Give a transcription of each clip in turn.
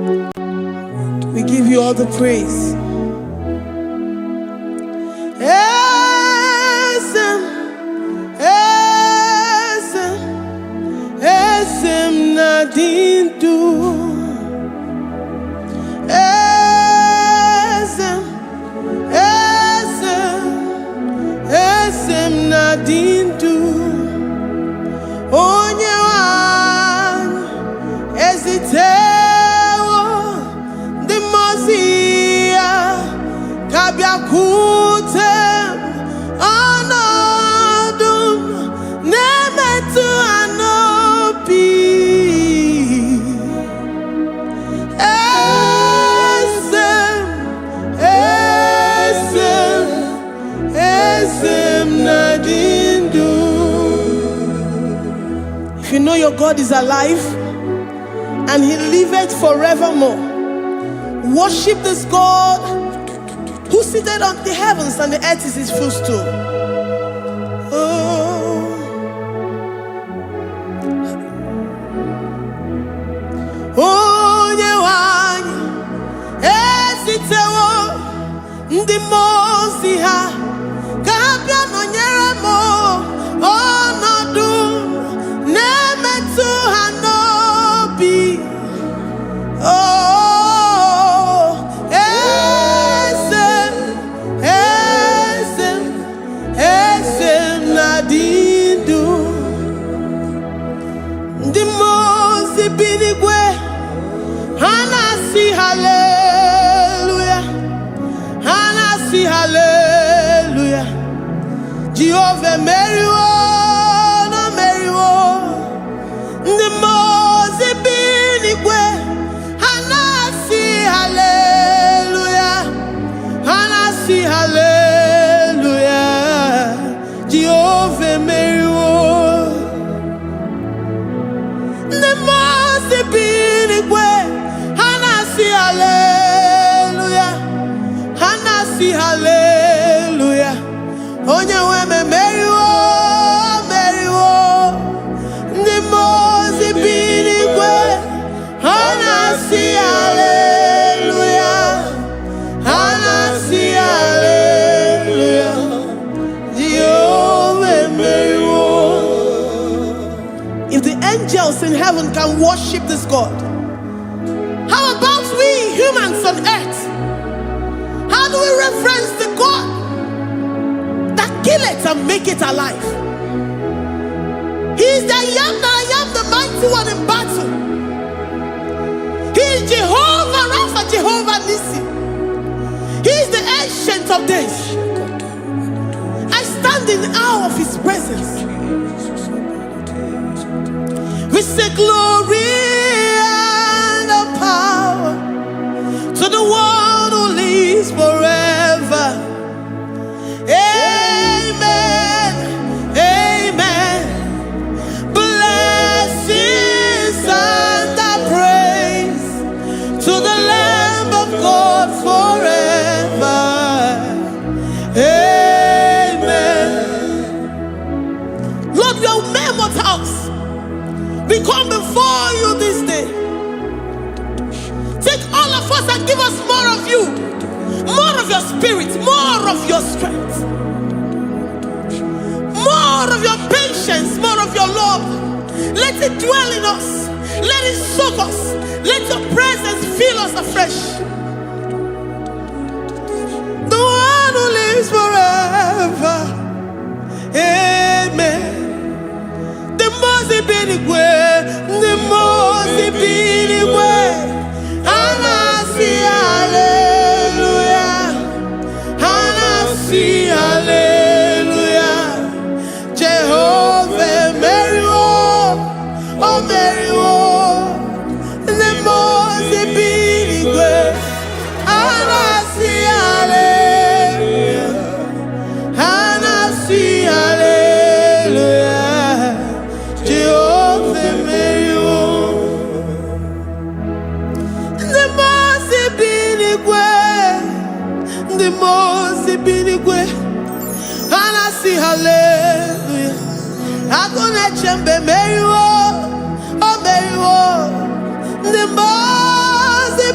We give you all the praise. Esem nadindu. Esem nadindu. Onyewan ezitewo dimozia kabiakutem anodum nemetu anobi. Esem nadindu. If you know your God is alive and he liveth forevermore, worship this God who seated on the heavens and the earth is his footstool. Oh, Onyewanyi esitewo ndi mozi ha kabia nonyere mo onodu nemetu hanobi. Oh, esem nadindu. Ndi mozi binigwe hanasi hallelujah, hanasi hallelujah. Jehovah Meriwo, no Meriwo. The Mose binigwe hanasi hallelujah, hanasi hallelujah. Jehovah Meriwo. The Mose binigwe hanasi hallelujah, hanasi hallelujah. Onyewe Meriwo, Meriwo. The Mose binigwe hanasi hallelujah, hanasi hallelujah. Jehovah Meriwo. If the angels in heaven can worship this God, how about we humans on earth? How do we reference the God that kill it and make it alive? He is the I am that I am, the mighty one in battle. He is Jehovah Rapha, Jehovah Nissi. He is the ancient of days. I stand in awe of his presence. We say glory and power to the one who lives forever. Amen, amen. Blessings and praise to the Lamb of God forever. Amen. Lord, we are mammoth house. We come before you this day. Take all of us and give us more of you, more of your spirit, more of your strength, more of your patience, more of your love. Let it dwell in us. Let it soak us. Let your presence fill us afresh. The one who lives forever. Amen. The Mose binigwe, the Mose binigwe. Hanasi hallelujah, hanasi hallelujah. Jehovah Meriwo, oh Meriwo. The Mose binigwe, hanasi hallelujah, hanasi hallelujah. Jehovah Meriwo. The Mose binigwe, hanasi hallelujah. Agone chembe Meriwo, oh Meriwo. The Mose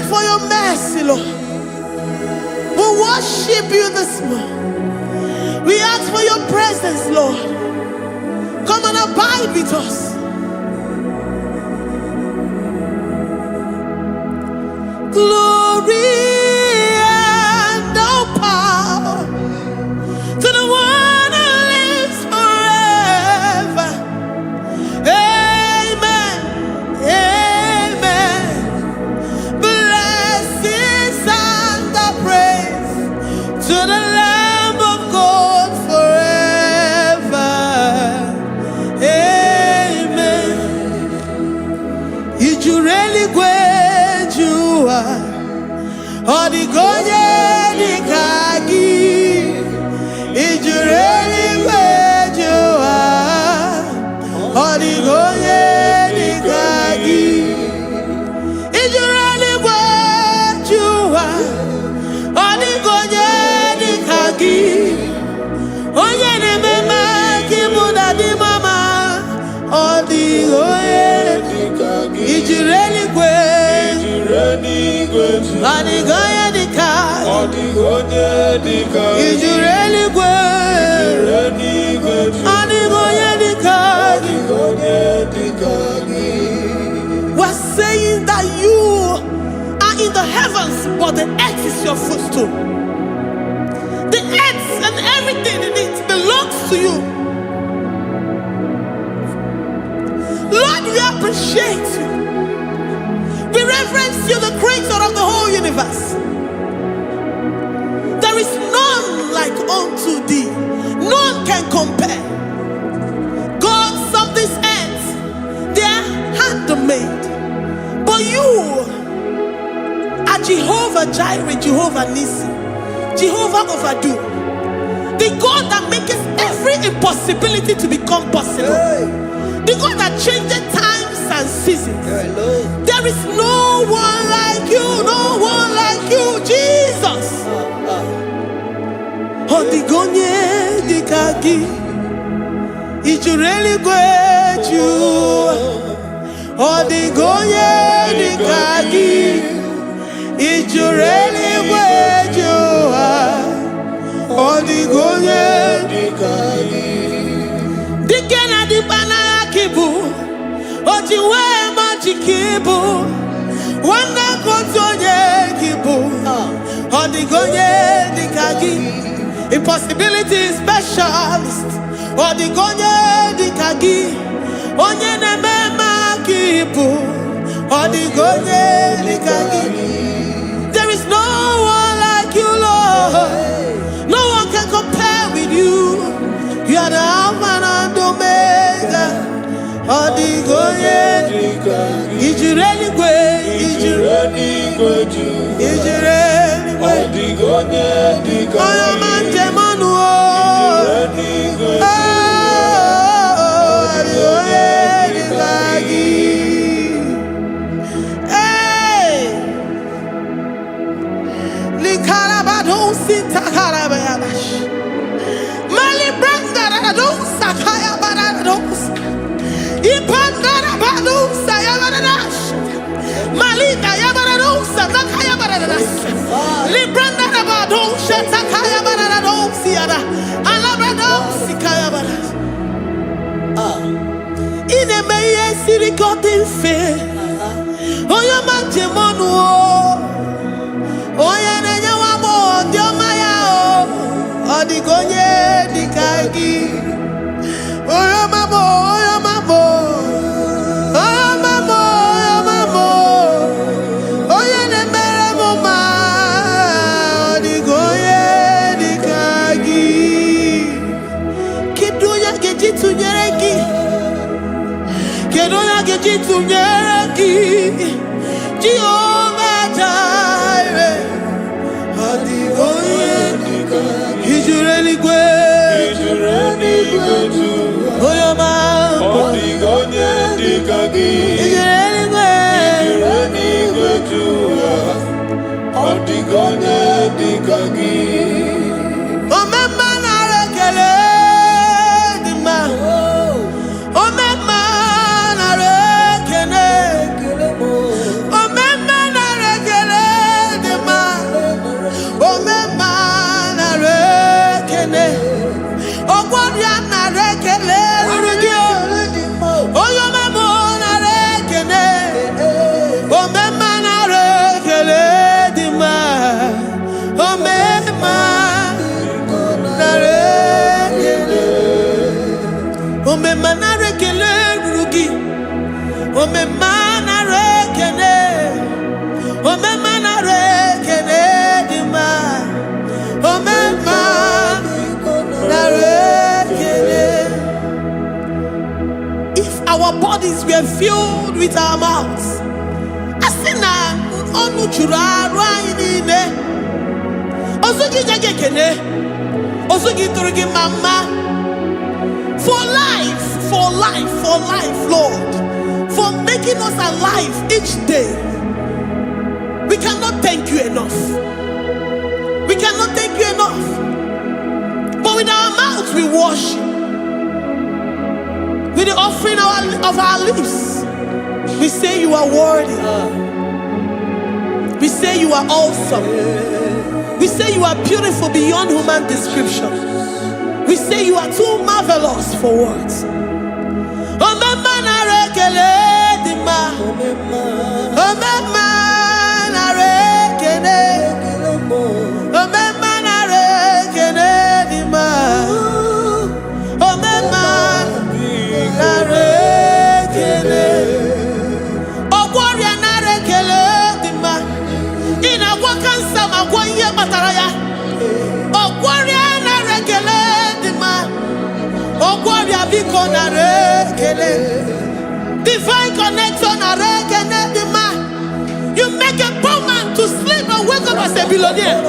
for your mercy, Lord. We worship you this morning. We ask for your presence, Lord. Come and abide with us. Glory and all power to the one who lives forever. Amen. Amen. Blessings and the praise to the Lamb of God forever. Amen. Did you really go? Odigonye dikagi, ijureli wejoa. Odigonye dikagi, ijureli wejoa. Odigonye dikagi, onye ne mema kimuda di mama. Odigonye dikagi, ijureli wejoa. Odigonye dikagi, odigonye dikagi, ijureli wejoa. Odigonye dikagi. We're saying that you are in the heavens, but the earth is your footstool. The earth and everything in it belongs to you. Lord, we appreciate you. We reverence you, the creator of the whole universe. There is none like unto thee. None can compare. God of this earth, they are handmade. But you are Jehovah Jireh, Jehovah Nissi, Jehovah Overdo. The God that makes every impossibility to become possible. The God that changes times and seasons. There is no one like you, no one like you, Jesus. Odigonye dikagi, ijureli wejoa. Odigonye dikagi, ijureli wejoa. Odigonye dikagi. Dikena dibana kibu. Ojiwe majikibu, wana kotonye kibu. Odigonye dikagi, impossibility specialist. Odigonye dikagi, onye nemema kibu. Odigonye dikagi. There is no one like you, Lord. No one can compare with you. You are the Alpha and Omega. Odigonye dikagi, ijureli ijureli odigonye dikagi, oyamante manu odigonye dikagi. Hey, likarabado sitakarabayabash, malibranga radosa kaya baradosa. Ipandarabadosa yabaradosa, malika yabaradosa, nakaya baradosa. Librandarabadosa takaya baradosa yada, alabradosa kaya baradosa. Ine meye sirikotin fe, oya manjemonu o, oya nenya wamo diomaya o. Odigonye dikagi, oya mamo, oya mamo. Jehovah Jireh, odigonye dikagi, ijureli wejoa. Oyama, odigonye dikagi, ijureli wejoa. Odigonye dikagi. Omema na rekele dima. Omema na rekele. bodies were filled with our mouths. Asina onu chura rainine. Osugi jagekene. Osugi turigi mama. For life, Lord. For making us alive each day. We cannot thank you enough. We cannot thank you enough. But with our mouths we worship. With the offering of our lips, we say you are worthy. We say you are awesome. We say you are beautiful beyond human description. We say you are too marvelous for words. Divine connection. You make a poor man to sleep and wake up as a billionaire.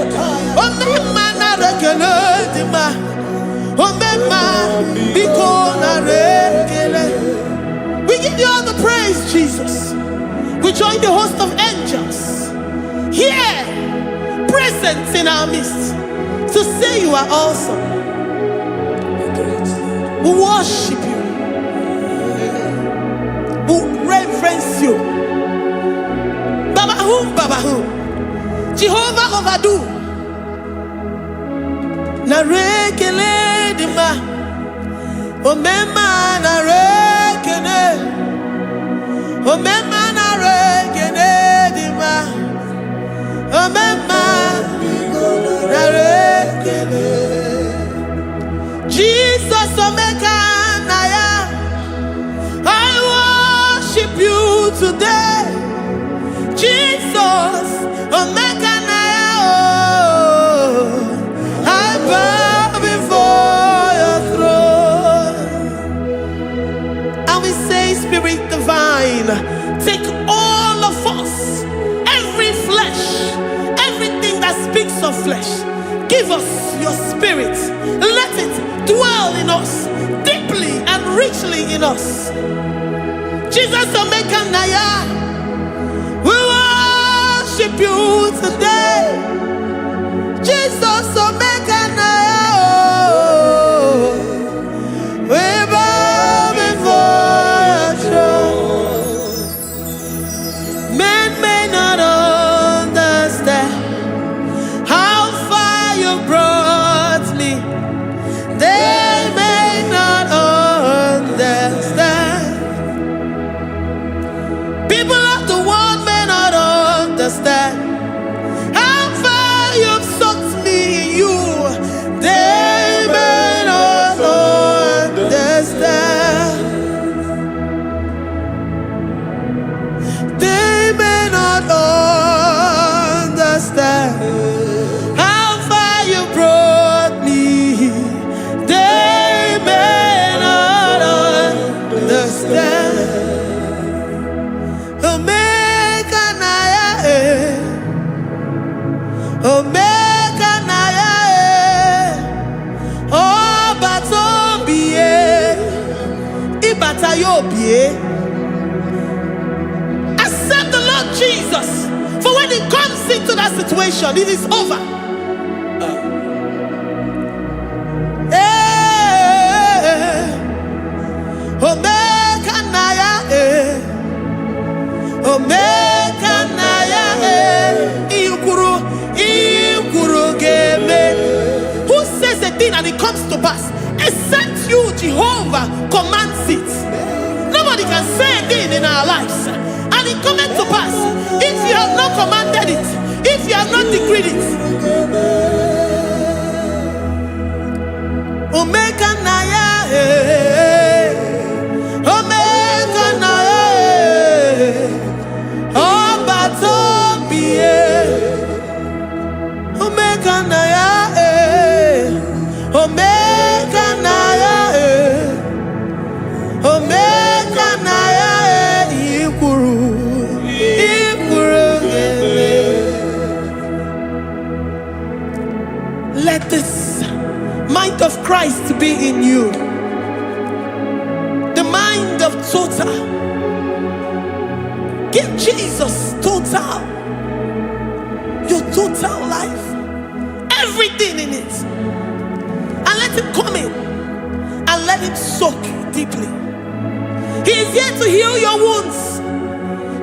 We give you all the praise, Jesus. We join the host of angels here, present in our midst, to say you are awesome. We worship you. We reverence you. Baba who? Jehovah overdo. Na rekele dima. Omema na rekene. Omema na rekene dima. Omema na rekene. Jesus omeka naya. I worship you today. Jesus, omeka naya. I bow before your throne. And we say, Spirit divine, take all of us, every flesh, everything that speaks of flesh. Give us your spirit. Let it dwell in us, deeply and richly in us. Jesus, omeka naya. We worship you today. Jesus, omeka naya. We bow before your throne. Men may not understand how far you brought me. They may not understand. People of the world may not understand how far you've sucked me in you. They may not understand. They may not understand how far you brought me. They may not understand. Omeka naya, oh batobie, ibatayobie. Accept the Lord Jesus, for when He comes into that situation, it is over. Omeka naya, omeka naya, who says a thing and it comes to pass? Except you, Jehovah, commands it. Nobody can say a thing in our lives and it comes to pass if you have not commanded it, if you have not decreed it. Omeka naya, omeka naya, oh batobie. Omeka naya, omeka naya, omeka naya. Christ be in you. The mind of total. Give Jesus total. Your total life. Everything in it. And let him come in. And let him soak deeply. He is here to heal your wounds.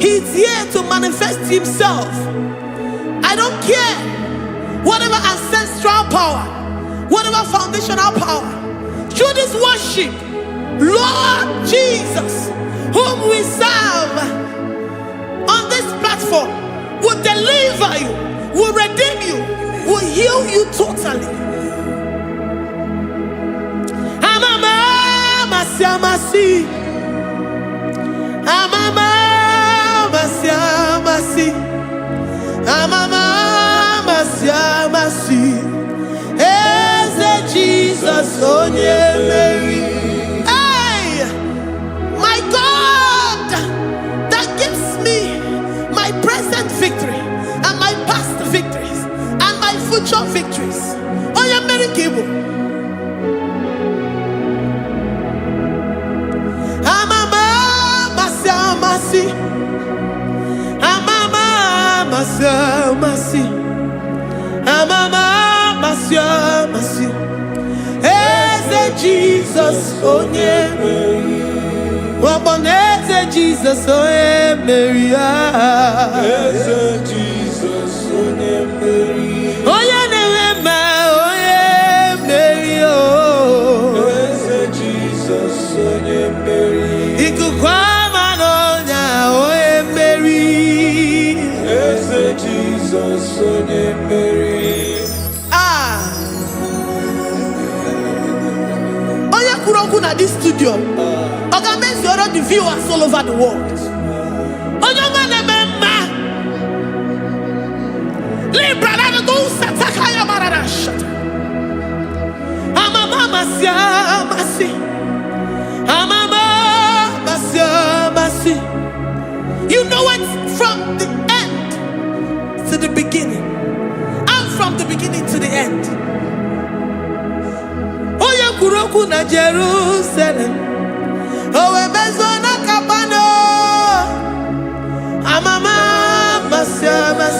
He is here to manifest himself. I don't care. Whatever ancestral power, whatever foundational power, through this worship, Lord Jesus, whom we serve on this platform, will deliver you, will redeem you, will heal you totally. Amamasi, amamasi, amamasi, Eze Jesus, onye Mary. Hey, my God, that gives me my present victory and my past victories and my future victories. Onye Mary Kibu. Amamasi, amamasi, amamasi, Eze Jesus, onye Mary. Eze Jesus, onye Mary. Eze Jesus, onye Mary. Onye Newema, onye Mary. Eze Jesus, onye Mary. Ikukwama n'onya, onye Mary. Eze Jesus, onye Mary. At this studio, organize all the viewers all over the world. You know it from the end to the beginning, and from the beginning to the end. Kuroku na Jerusalem, owe bezona kapano, amama masiamas,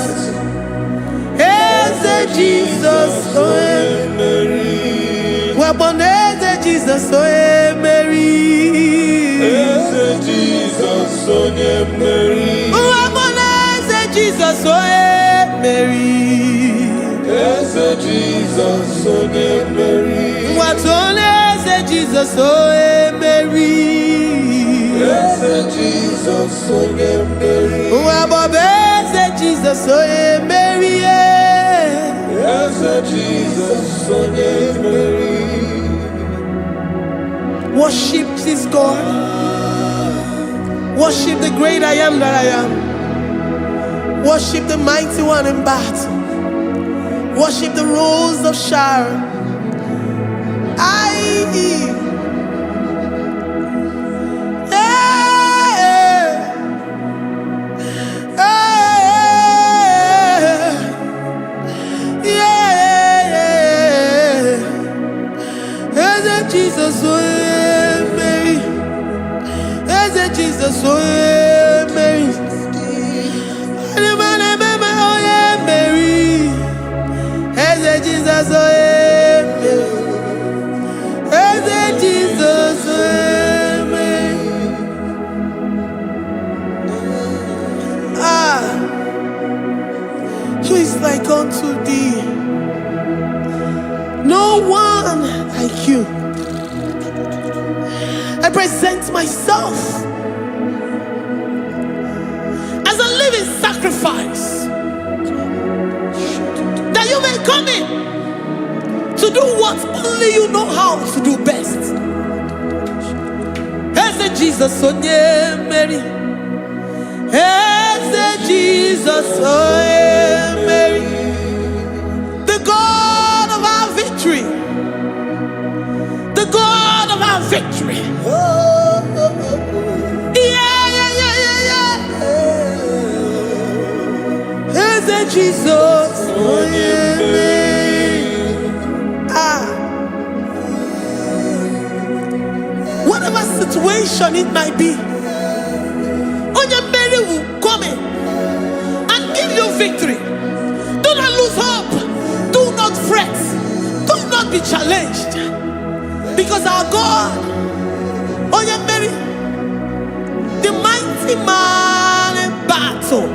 Eze Jesus, oe Mary, waboneze Jesus, oe Mary, Eze Jesus, oe Mary, waboneze Jesus, oe Mary, Eze Jesus, oe Mary. Eze Jesus, oh Mary. Eze Jesus, oh Mary. Eze Jesus, oh Mary. Eze Jesus, oh Mary. Worship this God. Worship the great I am that I am. Worship the mighty one in battle. Worship the rose of Sharon. Jesus, oh Mary, Eze Jesus, oh Mary, Mary, Eze Jesus, oh Mary, Eze Jesus, oh Mary. Who is like unto thee? No one like you. I present myself as a living sacrifice, that you may come in to do what only you know how to do best. Eze Jesus, oh Mary. Eze Jesus, oh Mary. The God of our victory. The God of our victory. Eze Jesus, oh Mary. situation it might be, Onyemere will come in and give you victory. Do not lose hope. Do not fret. Do not be challenged. Because our God, Onyemere, the mighty man in battle,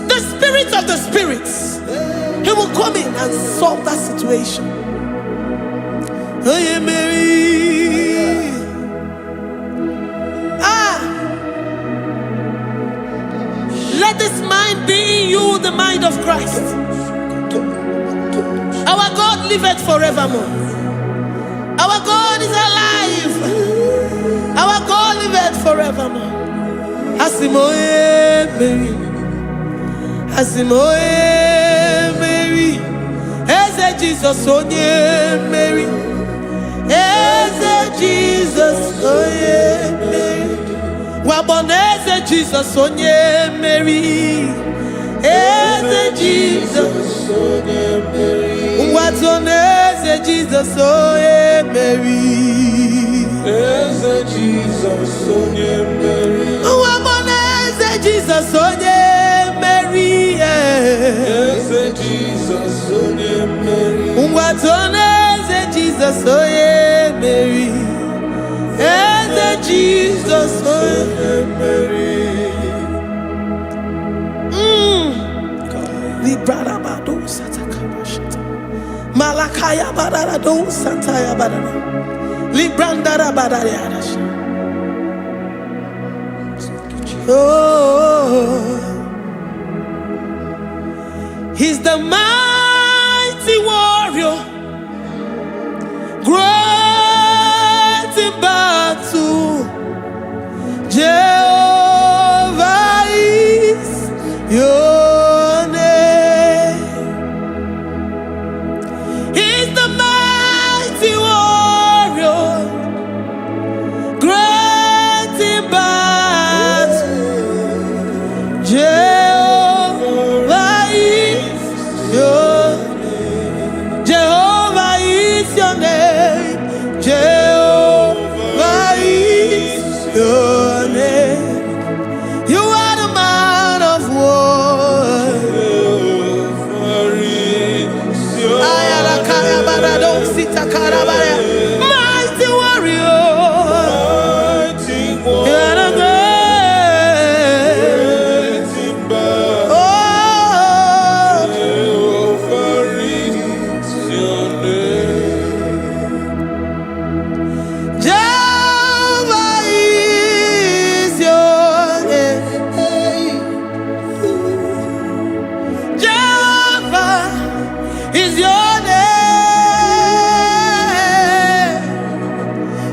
the spirit of the spirits, he will come in and solve that situation. Onyemere. Let this mind be in you, the mind of Christ. Our God liveth forevermore. Our God is alive. Our God liveth forevermore. Asimoye Mary. Asimoye Mary. Eze Jesus onye Mary. Eze Jesus onye Mary. Waboneze Jesus onye Mary. Eze Jesus onye Mary. Watoneze Jesus onye Mary. Eze Jesus onye Mary. Waboneze Jesus onye Mary. Eze Jesus onye Mary. Watoneze Jesus onye Mary. Eze Jesus onye Mary. Librarabado satakabashita. Malakaya bararado santaya barara. Librandara barariadash. Oh, he's the mighty warrior, great in battle. Jehovah is your name. He's the mighty warrior, great in battle. Jehovah is your name. Jehovah is your name. Jehovah is your name. You are the man of war. Mighty warrior. You are the great. Oh, Jehovah is your name. Jehovah is your name. Jehovah is your name.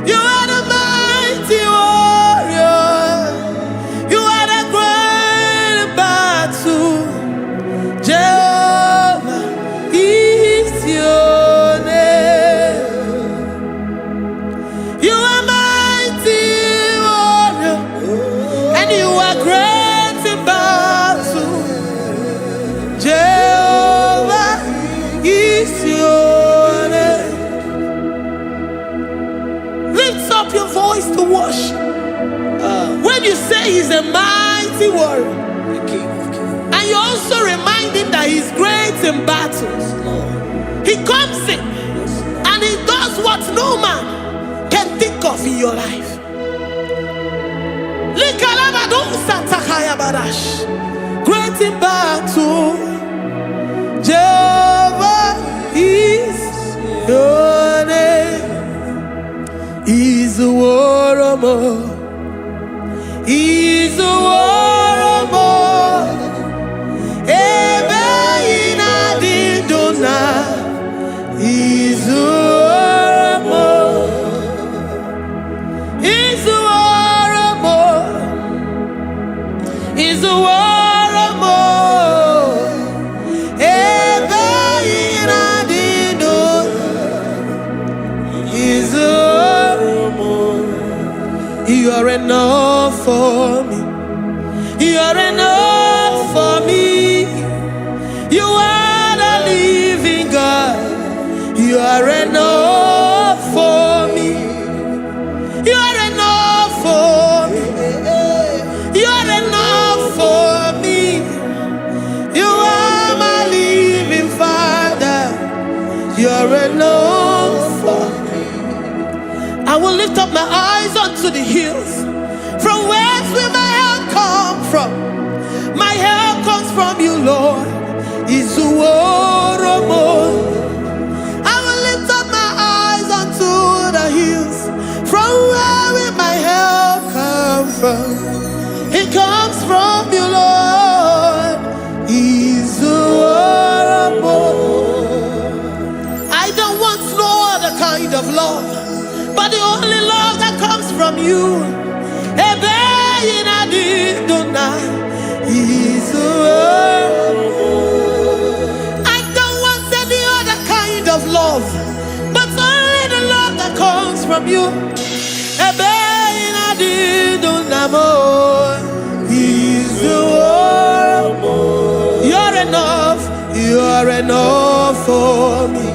You are the mighty warrior. You are the great battle. Jehovah is your name. You are mighty warrior, and you are great in battle. Jehovah is your name. Lift up your voice to worship. When you say he's a mighty warrior, and you also remind him that he's great in battles, he comes in and he does what no man can think of in your life. Great in battle, Jehovah is your name. He's a warrior. He's a warrior. Ebe ina dindona. He's a warrior. He's a warrior. He's a warrior. Ebe ina dindona. He's a warrior. You are enough for me. You are enough for me. You are the living God. You are enough for me. You are enough for me. I will lift up my eyes unto the hills. From whence will my help come from? My help comes from you, Lord. Izuoromo. I will lift up my eyes unto the hills. From where will my help come from? It comes from you, Lord. Izuoromo. I don't want no other kind of love, but the only love that comes from you. I don't want any other kind of love, but only the love that comes from you. You're enough, you're enough for me.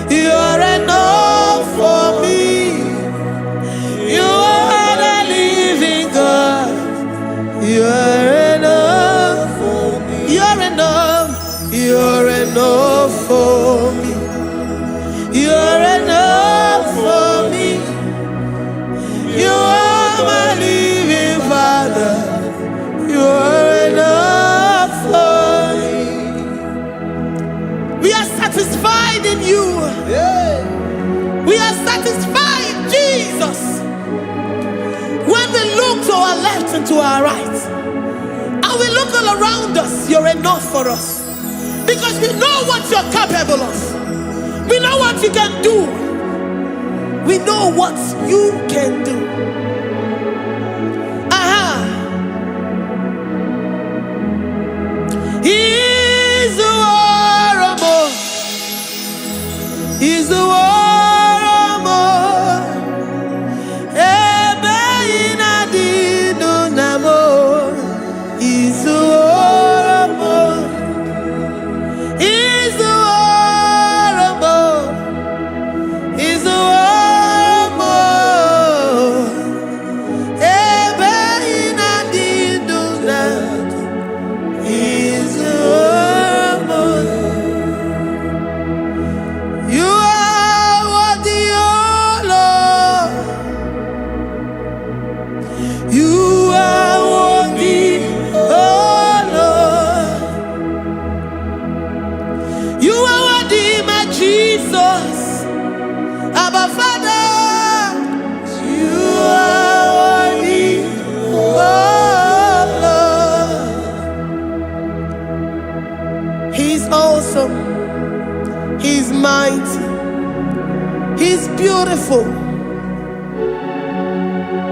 You're enough for me. You are the living God. You're enough for me. You're enough. You're enough for me. You're enough for me. You are my living Father. You're enough for me. We are satisfied in you. We are satisfied, Jesus. When we look to our left and to our right, and we look all around us, you're enough for us. Because we know what you're capable of. We know what you can do. We know what you can do. He's the war. He's the war. He's mighty. He's beautiful.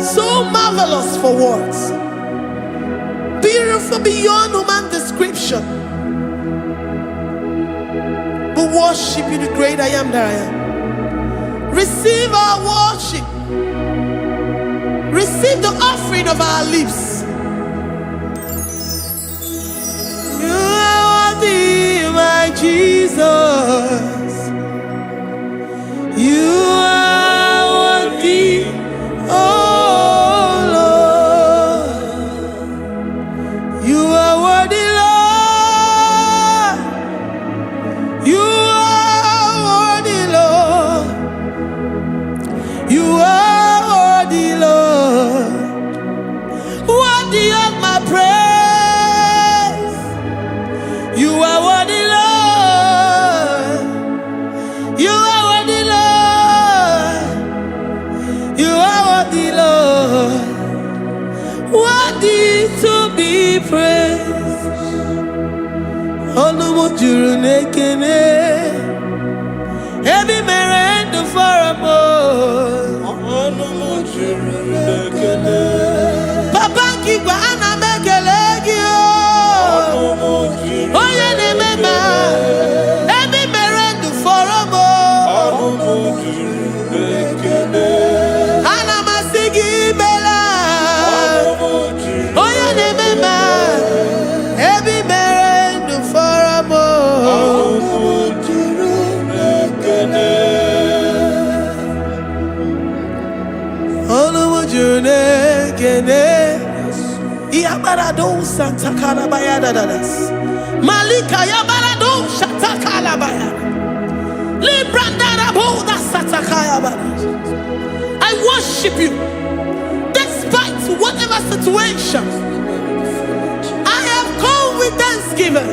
So marvelous for words. Beautiful beyond human description. We worship you, the great I am that I am. Receive our worship. Receive the offering of our lips. You are worthy, my Jesus. You are worthy, oh Lord. You are worthy, Lord. You are worthy, Lord. You are worthy, Lord. Worthy of my praise. You are worthy, Lord. You are worthy, Lord. You are worthy, Lord. Worthy to be praised. Onumujuru nekene. Every merendo for a more. Onumujuru nekene. Papa kigwa ana mekelegio. Onumujuru. Oye ne mema. Every merendo for a more. Onumujuru nekene. Ana masigi bela. Onumujuru. Oye ne mema. Every merendo for a more. Onumujuru nekene. Yabarado Santa Calabayadadas Malika Yabarado Shata Calabaya I worship you despite whatever situation. I have come with thanksgiving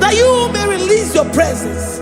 that you may release your presence.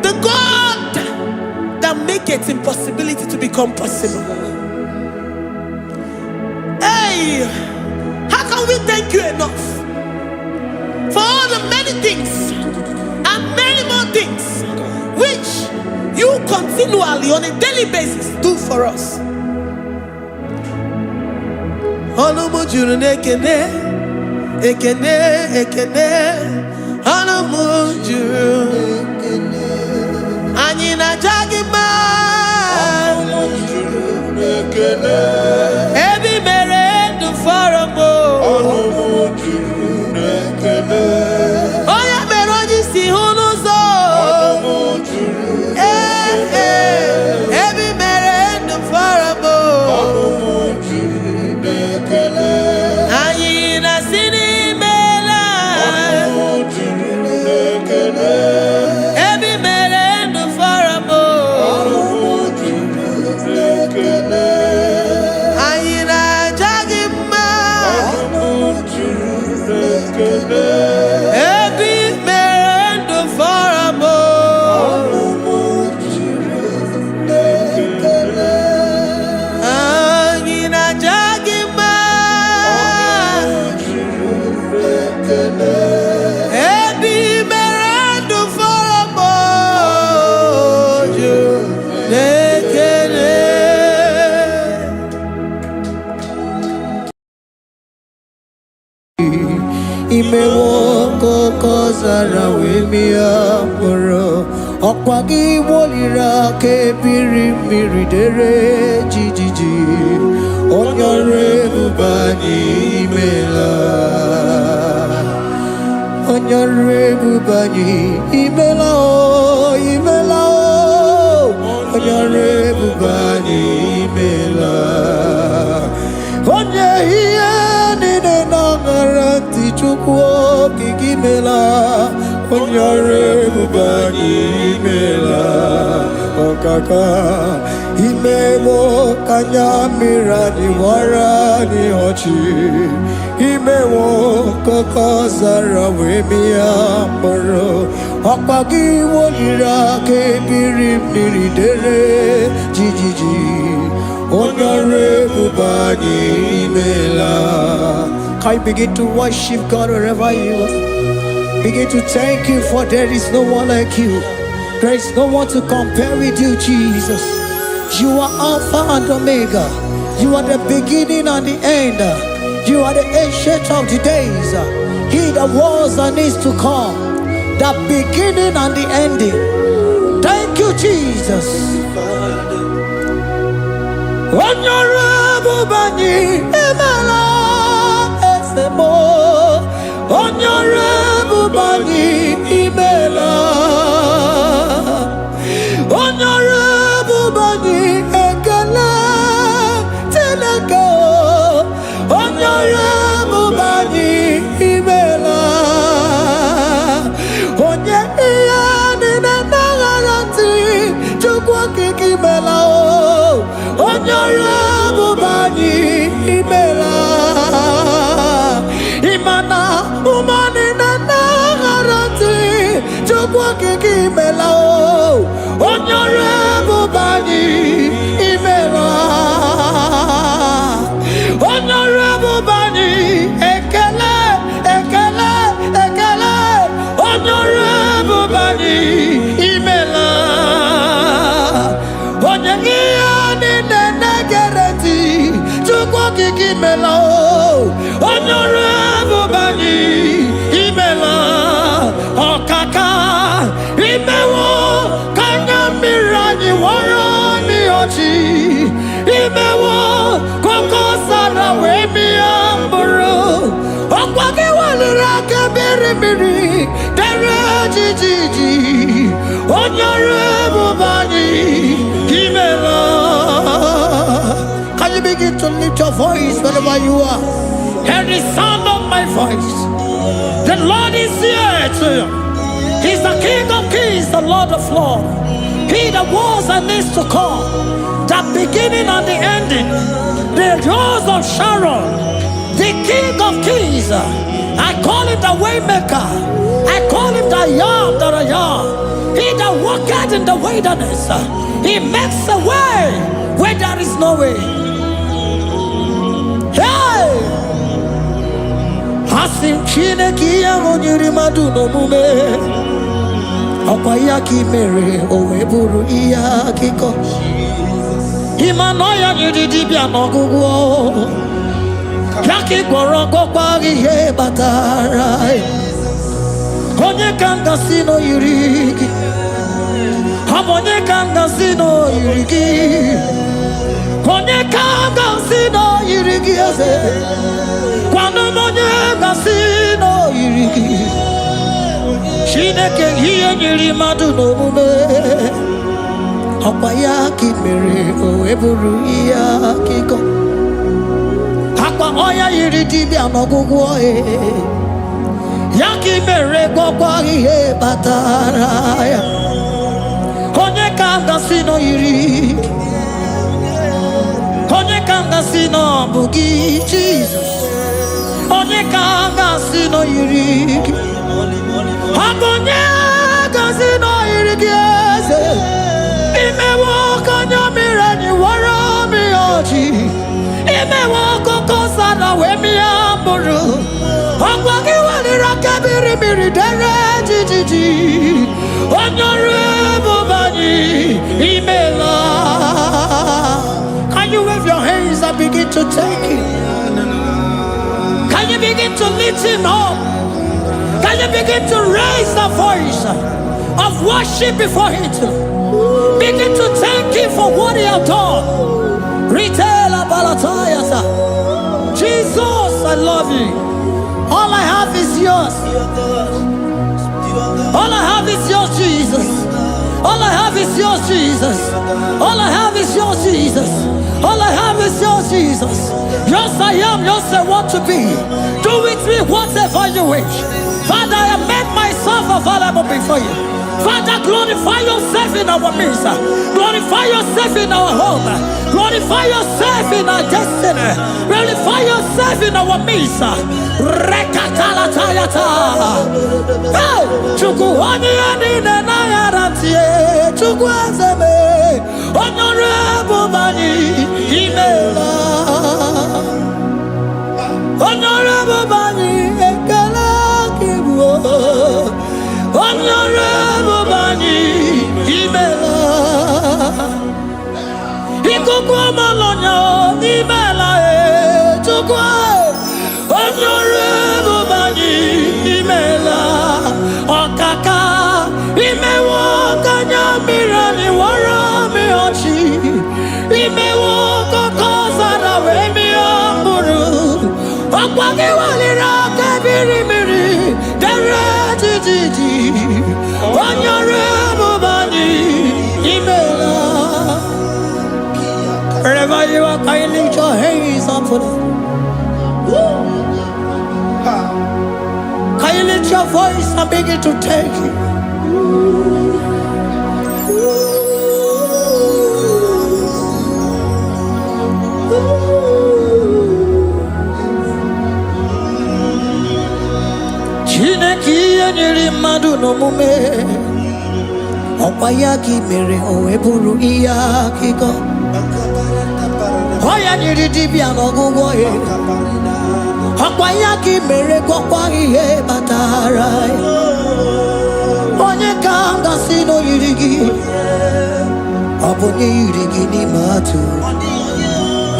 The God that makes impossibility to become possible. Hey, how can we thank you enough for all the many things and many more things which you continually on a daily basis do for us? Ekene Anamujuru Anyina Jagima Ebi mere du faramo Oya meroji si hunuzo Ebi mere du faramo Anyina sini Imewoko kozara wemia moro Okwagi wolira ke biri miridere jijiji Onyore bubani imela Onyore bubani imela o imela o Onyore bubani imela Onye hiye nine nangaranti chukwo kikimela Onyore bubani imela Okaka Imemo kanyamira ni wara ni hochi Imemo kokazara wemia moro Okpagi wolira ke biri miridere jijiji Onyore bubani imela. Can you begin to worship God wherever you are? Begin to thank Him, for there is no one like you. There is no one to compare with you, Jesus. You are Alpha and Omega. You are the beginning and the end. You are the ancient of the days. He that was and is to come. The beginning and the ending. Thank you, Jesus. Honorable Bani Emala Esemo. Honorable Bani Emela. kiki mela o onyore bubani imela onyore bubani ekele ekele ekele onyore bubani imela onyegi ani negereti chukwu kiki mela o onyore bubani imela okaka imewo kanya mirani warani ochi imewo koko sara we mi amburu okwage walira kabiri miri dere jiji onyore bubani imela. Can you begin to lift your voice wherever you are? Hear the sound of my voice. The Lord is here to you. He's the King of Kings, the Lord of Lords. He that was and is to come, the beginning and the ending, the rose of Sharon, the King of Kings. I call him the Waymaker. I call him the Yam that I am. He that walketh in the wilderness, he makes a way where there is no way. Hey! Hasim Chineki Yamonyuri Maduno Mume Okwayaki Mere Oweburu Iyakiko Imanoya Yudibia Nogugo Yaki Goroko Kwagi He Batarai Konye Kanga Sino Yurigi Hamonye Kanga Sino Yurigi Konye Kanga Sino Yurigi Kwano monye kasino iriki Shineke hiye nyiri madu no mume Okwaya kimere oweburu iya kiko Hakwa oya iriti bi anogugu oe Yaki mere gwakwa ihe bataraya Konye kanga sino iriki Konye kanga sino bugi Jesus Onye kanga sino yiriki Akonye kanga sino yiriki eze Imewo kanya mirani wara mi ochi Imewo koko sana we mi amburu Akwagi walira kabiri miri dere jijiji Onyore bubani imela. Can you wave your hands and begin to take it? Can you begin to lift him up? Can you begin to raise the voice of worship before him? Begin to thank him for what he has done. Retailer Balatayasa. Jesus, I love you. All I have is yours. All I have is yours, Jesus. All I have is yours, Jesus. All I have is yours, Jesus. All I have is yours, Jesus. Yours I am, yours I want to be. Do with me whatever you wish. Father, I have made myself available before you. Father, glorify yourself in our midst. Glorify yourself in our home. Glorify yourself in our destiny. Glorify yourself in our midst. Rekatalatayata. Hey! Chukwani anine na yaratie. Chukwazeme. Honorable Bani Imela. Honorable Bani Ekala Kibu. Honorable Bani Imela. Ikukwa Malonya Imela Chukwa. Honorable Bani Imela. Okaka Imewo Kanya Mirani Wara Miochi. Imewo Koko Sara We Mi Amburu. Okwage Walira Kabiri Miri Dere Jiji. Honorable Bani Imela. Wherever you are, can you lift your hands up for them? Can you lift your voice and begin to take it? Chineki yeniri madu no mume. Opayaki mere o eburu iya kiko. Oya niri dibiano gugo e. Opayaki mere kwa ihe batarai. Onye kanga sino yirigi. Abonye yirigi ni matu.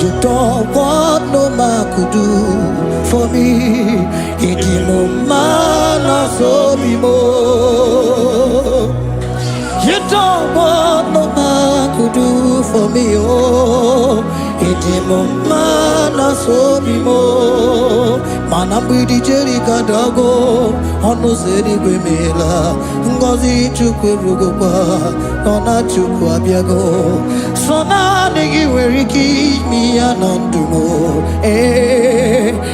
You don't want no man could do for me. It is no man so be more. You don't want no man could do for me. Oh, it is no man so be more. Manambi di Jerica Dago, Ono Zeri Gwemela, Ngozi Chukwerugopa, Nona Chukwabiago, Sona Nigi Weriki, mi Anandumo,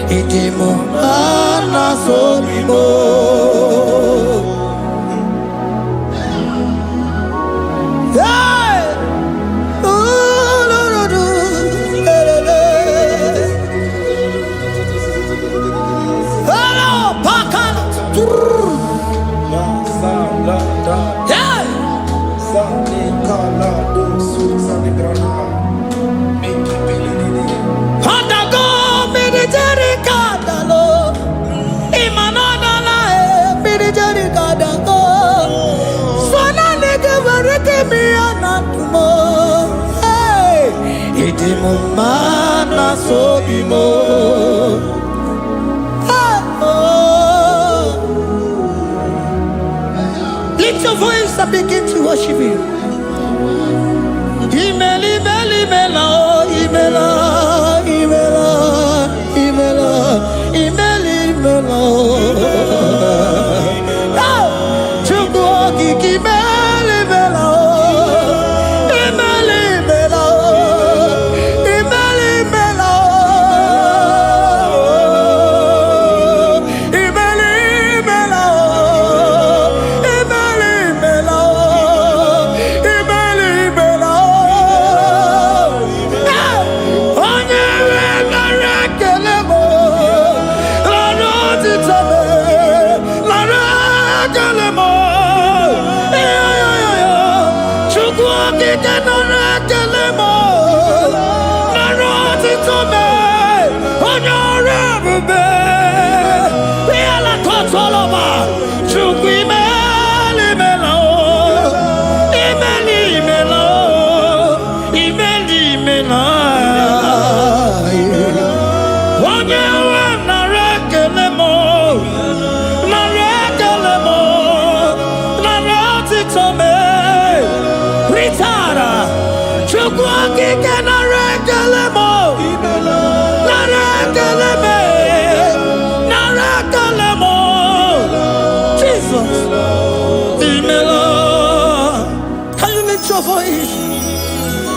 Idimo, Ana Sobimo. Mana so bimo. Lift your voice and begin to worship Him. Imeli, meli, mela, imela, imela, imela, imeli, mela. Chukwuoki kimeli, mela.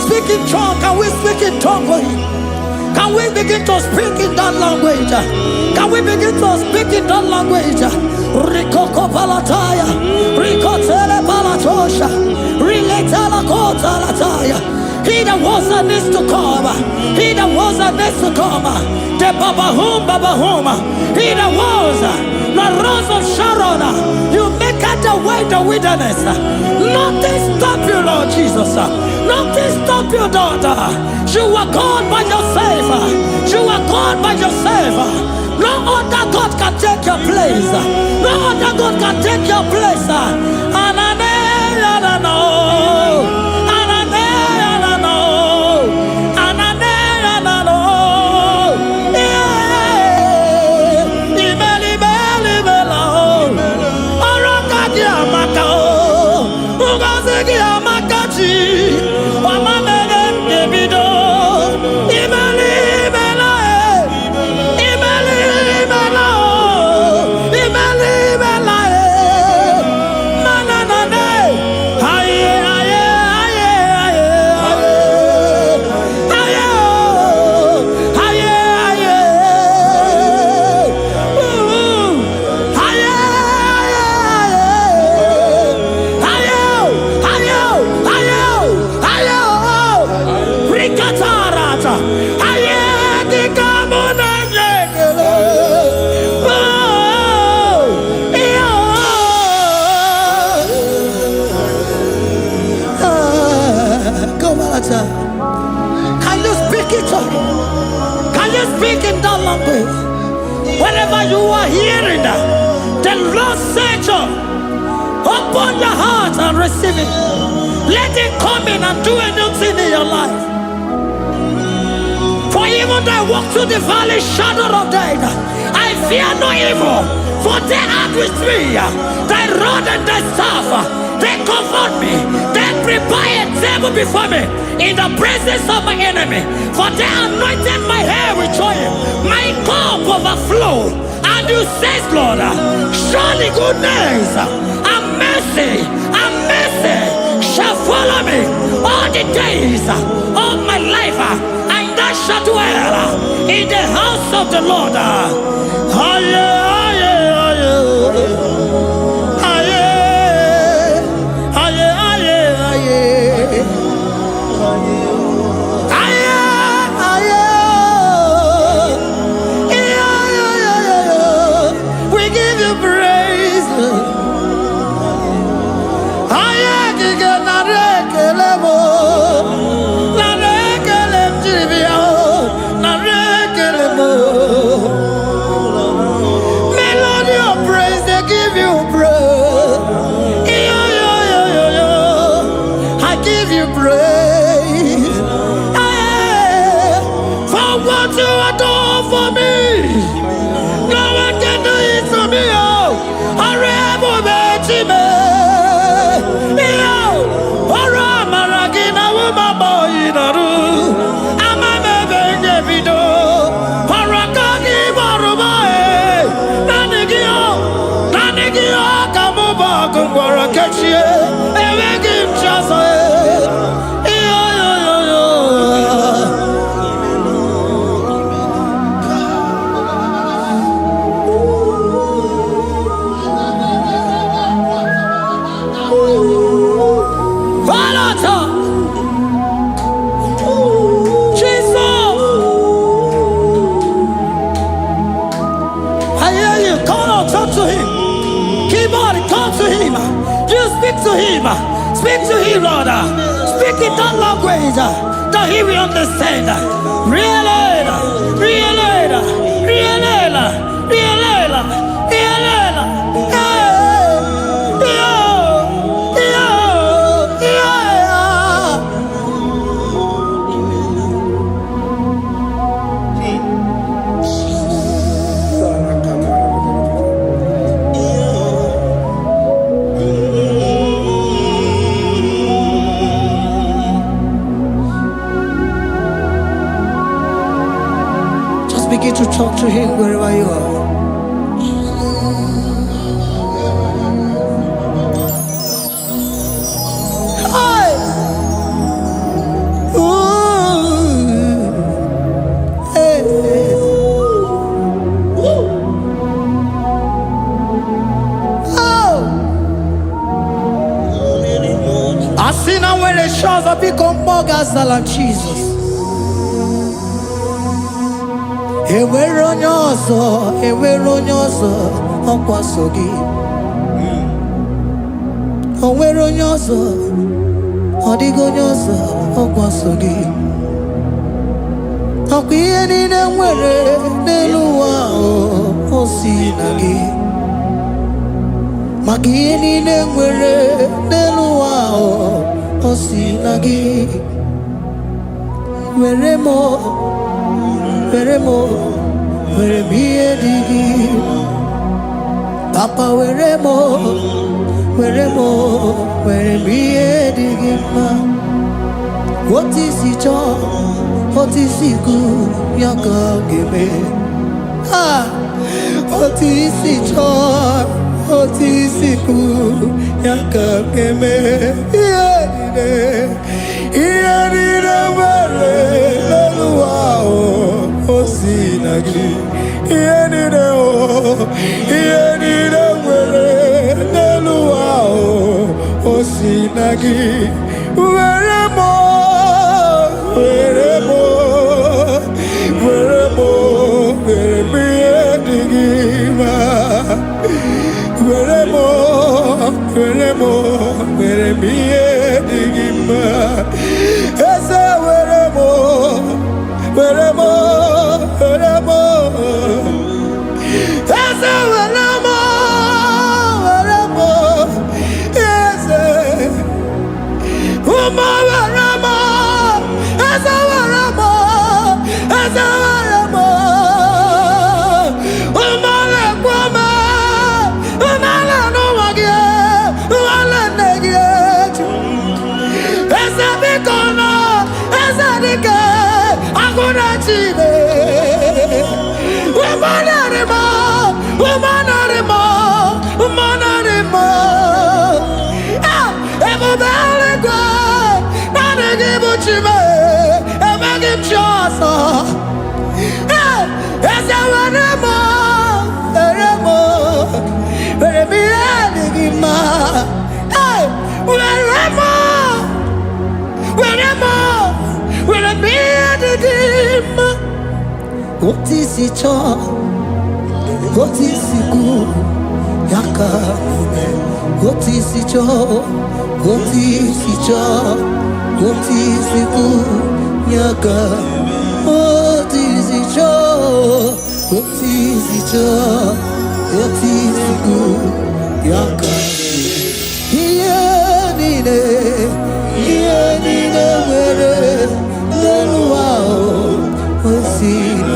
Speak in tongue. Can we speak in tongue for Him? Can we begin to speak in that language? Can we begin to speak in that language? Rikoko palataya, rikotele palatosha, riletala kota lataya. He that was and is to come. He that was and is to come. The Babahum, Babahum. He that was the rose of Sharon. You make out the way the wilderness. Nothing stop you, Lord Jesus. Nothing stop you, daughter. You are God by yourself. You are God by yourself. No other God can take your place. No other God can take your place. open your heart and receive it. Let it come in and do a new thing in your life. For even though I walk through the valley shadow of death, I fear no evil. For they are with me. Thy rod and thy staff, they comfort me. They prepare a table before me in the presence of my enemy. For they anointed my hair with oil. My cup overflow. And you say, Lord, surely goodness and mercy shall follow me all the days of my life. And I shall dwell in the house of the Lord. We give you praise. Melody of praise, they give you praise. I give you praise. For what you have done for me, no one can do it for me. Speak to him, Lord. Speak in that language that he will understand. Begin to talk to him wherever you are. Hi. Ooh. Hey. Oh. I see now where the shores have become more than Jesus. Enwere onye ọzọ ọkwa so gị. O nwere onye ọzọ, ọ dịghị onye ọzọ ọkwa so gị. Ọkwa ihe niile nwere n'elu ụwa o si na gị. Maka ihe niile nwere n'elu ụwa o si na gị. Were m ihe dị gị. Papa were m ihe dị gị mma. Otu isi chọọ, otu isi kwu ya ka ọ ga-eme. Otu isi chọọ, otu isi kwu ya ka ọ ga-eme. Ihe niile nwere n'elu ụwa o si na gị. Ihe niile nwere n'elu ụwa o si na gị. Were m ihe dị gị mma. Were m ihe dị gị mma. Eze were m Eze were m Hey, wherever, what is it all? What is it good? Yaka, what is it all? What is it all? What is it good? Yaka, what is it all? What is it all? What is it good? Yaka, here nide, where the wow, what's it?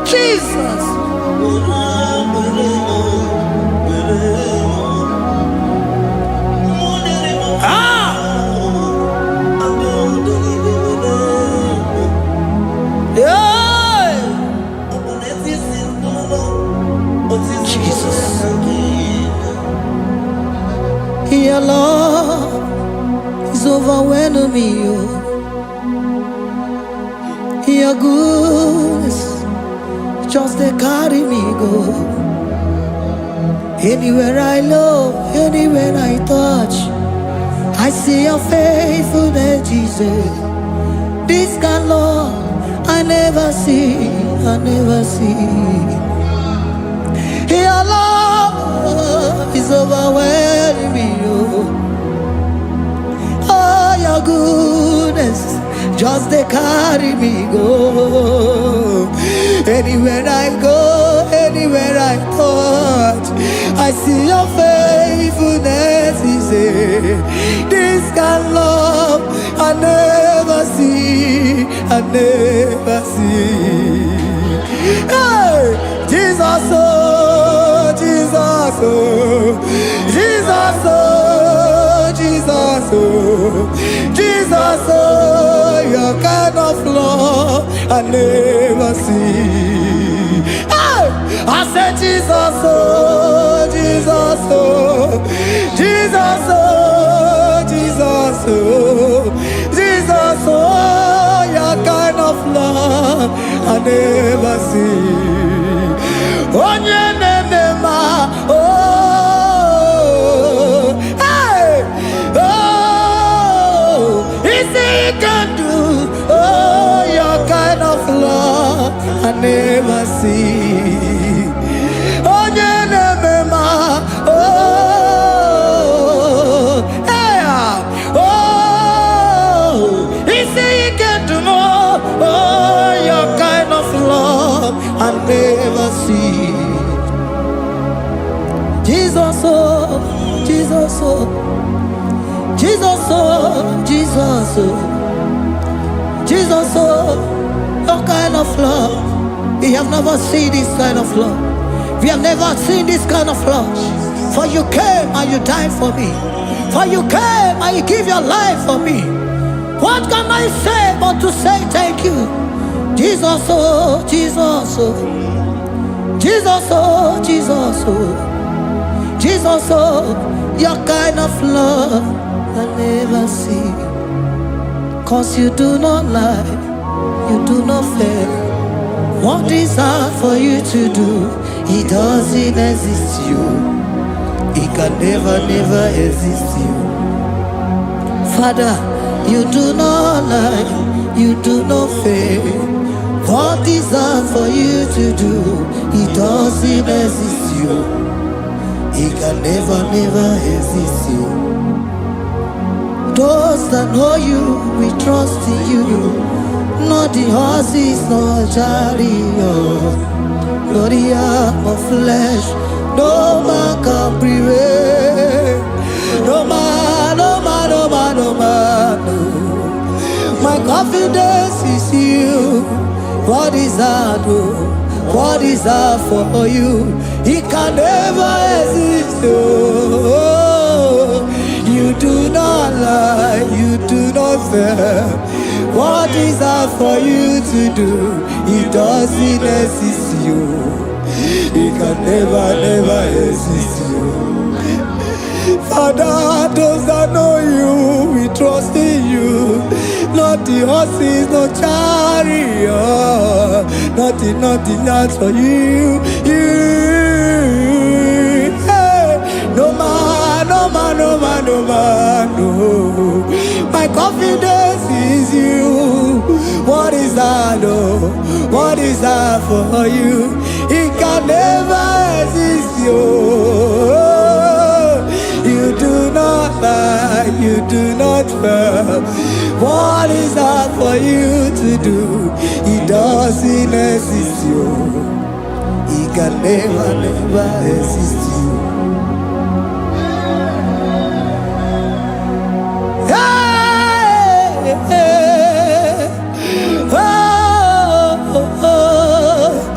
Jesus. Your love is overwhelming me. Your goodness just they carry me go. Anywhere I look, anywhere I touch, I see your faithfulness, Jesus. This kind of love I never see, I never see. Your love is overwhelming me. Oh, your goodness just they carry me go. Anywhere I go, anywhere I touch, I see your faithfulness. He said, this kind of love I never see, I never see. Hey, Jesus, oh, Jesus, oh, Jesus, oh, Jesus, oh, Jesus, oh, your kind of love I never see. Hey, I said Jesus, oh, Jesus, oh, Jesus, oh, Jesus, oh, Jesus, oh, your kind of love I never see. Oh, oh, hey, oh, is it can do? Oh, your kind of love I never see. Oh, oh, hey, oh, is it can do more? Oh, your kind of love I never see. Jesus, oh, Jesus, oh, Jesus, oh, Jesus, oh, Jesus, oh, your kind of love. We have never seen this kind of love. We have never seen this kind of love. For you came and you died for me. For you came and you give your life for me. What can I say but to say thank you? Jesus, oh, Jesus, oh, Jesus, oh, Jesus, oh, Jesus, oh, your kind of love I never see. Cause you do not lie, you do not fail. What is hard for you to do, it doesn't exist you. It can never, never exist you. Father, you do not lie, you do not fail. What is hard for you to do, it doesn't exist you. It can never, never exist you. Those that know you, we trust in you. Not the horses, nor chariot, nor the arm of flesh. No man can prevail. No man, no man, no man, no man, no. My confidence is you. What is hard, oh? What is hard for you? It can never exist, oh. You do not lie, you do not fail. What is hard for you to do? It doesn't exist you. Father, those that know you, we trust in you. Not the horses, no chariot, nothing else for you. Hey, no man, no. My confidence is you. What is that, oh? What is that for you? It can never exist, you. You do not lie, you do not fail. What is that for you to do? It doesn't exist, you. It can never exist, you. Hey, hey, oh, oh, oh.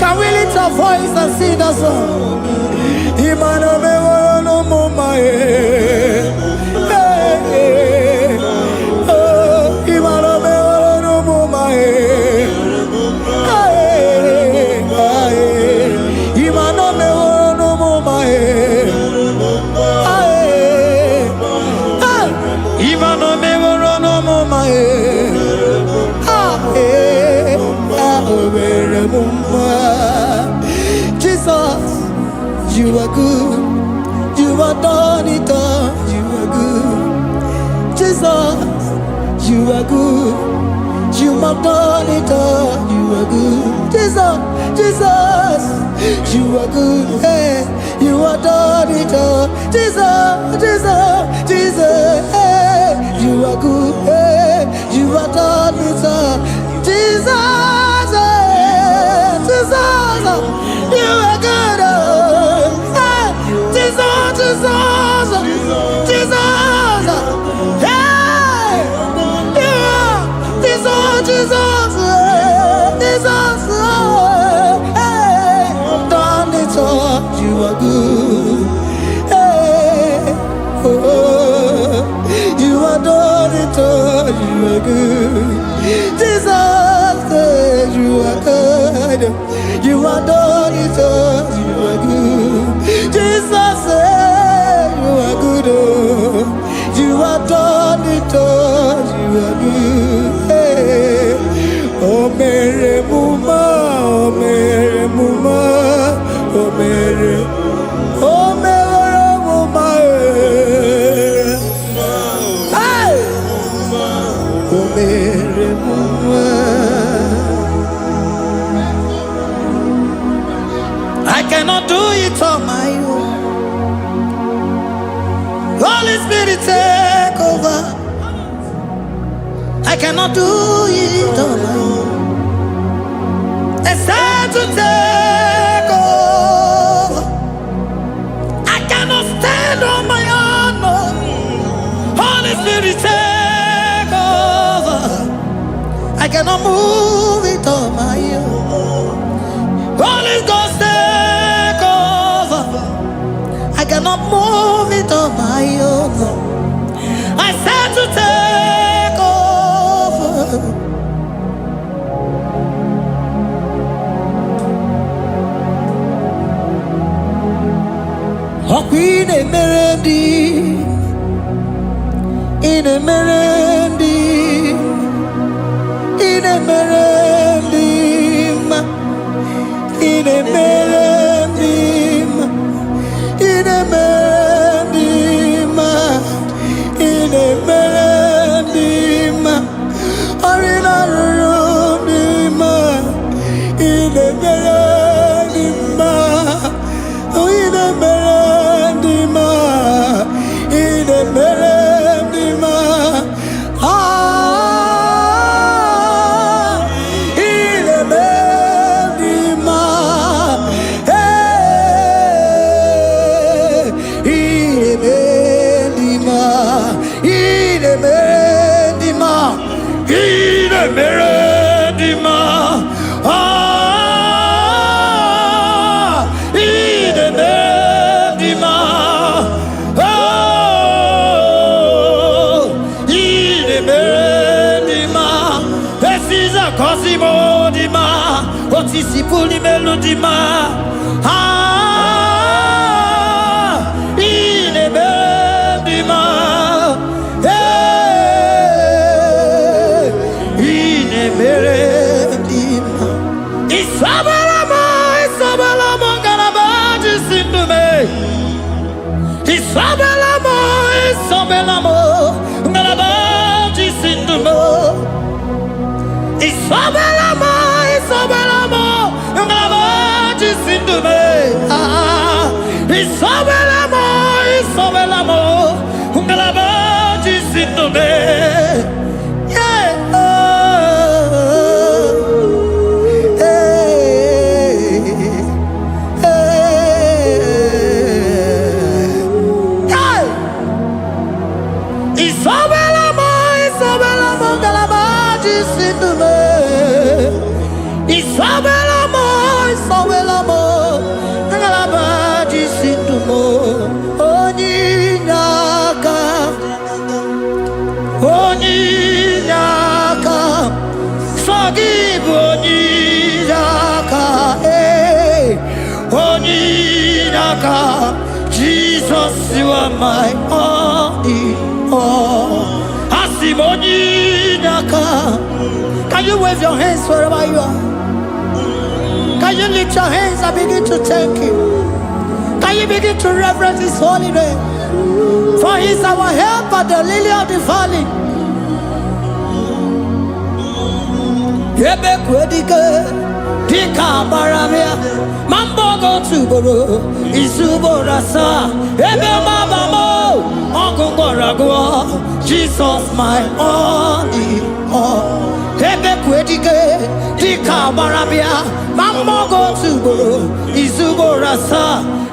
Can we lift our voice and sing a song? Imano me no mama oh, imano me no mama imano me no mama imano me no mama Jesus, you are good. You are done it all. You are good. Jesus, you are good. You have done it all. You are good. Jesus, you are good. Hey, you are done it all. Jesus, hey, you are good. Hey, you are done it all. Jesus, you are good. Hey, Jesus, hey, you are Jesus, hey, done it all. You are good. Hey, oh, you are done it all. You are good. Jesus, you are good. You are done it all. You are good. Jesus, you are good. Oh, you are done it all. You are good. Hey. Oh, Mary Muma, oh, Mary Muma, oh, Mary, oh, Mary Muma, hey, oh, Mary Muma. I cannot do it on my own. Holy Spirit, take over. I cannot do it on my own. It's time to take over. I cannot stand on my own. No. Holy Spirit, take over. I cannot move it on my own. Holy Ghost, take over. I cannot move it on my own. I said to take over. Oh, Queen Emerendi, in Emerendi, in Emerendi, in Emerendi, in Emerendi, in Emerendi, Arina Rudima, in Emerendi, in Emerendi. melodima, otisi puli melodima. Ine melodima, ine melodima. Isabelamo, Isabelamo, galabaji sindume. Isabelamo, Isabelamo, galabaji sindume. Isabelamo, Isabelamo, galabaji sindume. Isabelamo, Isabelamo, galabaji sindume. Isabelamo, Isabelamo, galabaji sindume. Isabelamo, Isabelamo, galabaji sindume. Onyinaka, onyinaka, forgive onyinaka, onyinaka. Jesus, you are my only. Can you wave your hands wherever you are? Can you lift your hands and begin to thank Him? Can you begin to reverence His holy name? For He is our help at the lily of the valley. Dika baramia, mambogo tuboro, isuborasa, ebe mabamo, ogungorago, Jesus my only all. Ebe kwedike, dika baramia, mambogo tuboro, isuborasa,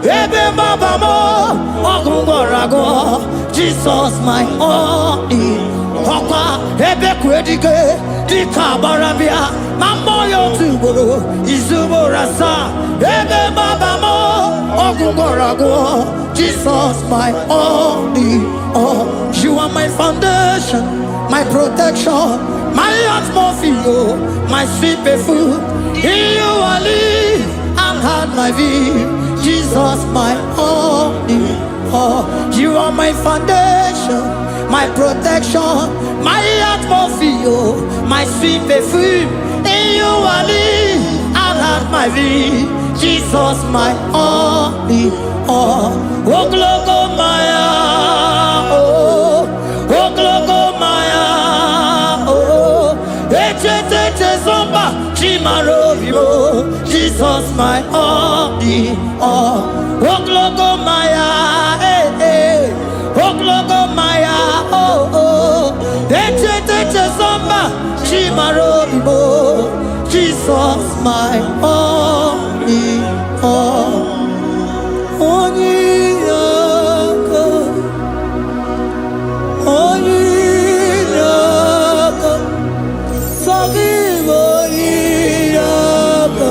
ebe mabamo, ogungorago, Jesus my only. Okwa, ebe kwedike, dika baramia. Mamoyo tuboro, izuborasa, ebe babamo, ogungorago, Jesus my only all. You are my foundation, my protection, my atmosphere, my sweet perfume. In you I live and had my view, Jesus my only all. You are my foundation, my protection, my atmosphere, my sweet perfume. In you I live and have my vie, Jesus my only all. Oh glogo maya, oh glogo maya, oh eche zomba chimarovio, Jesus my only all. Oh glogo maya, oh glogo maya, oh eche zomba chimarovio, Jesus my only all. Onyinaka, onyinaka, forgive onyinaka,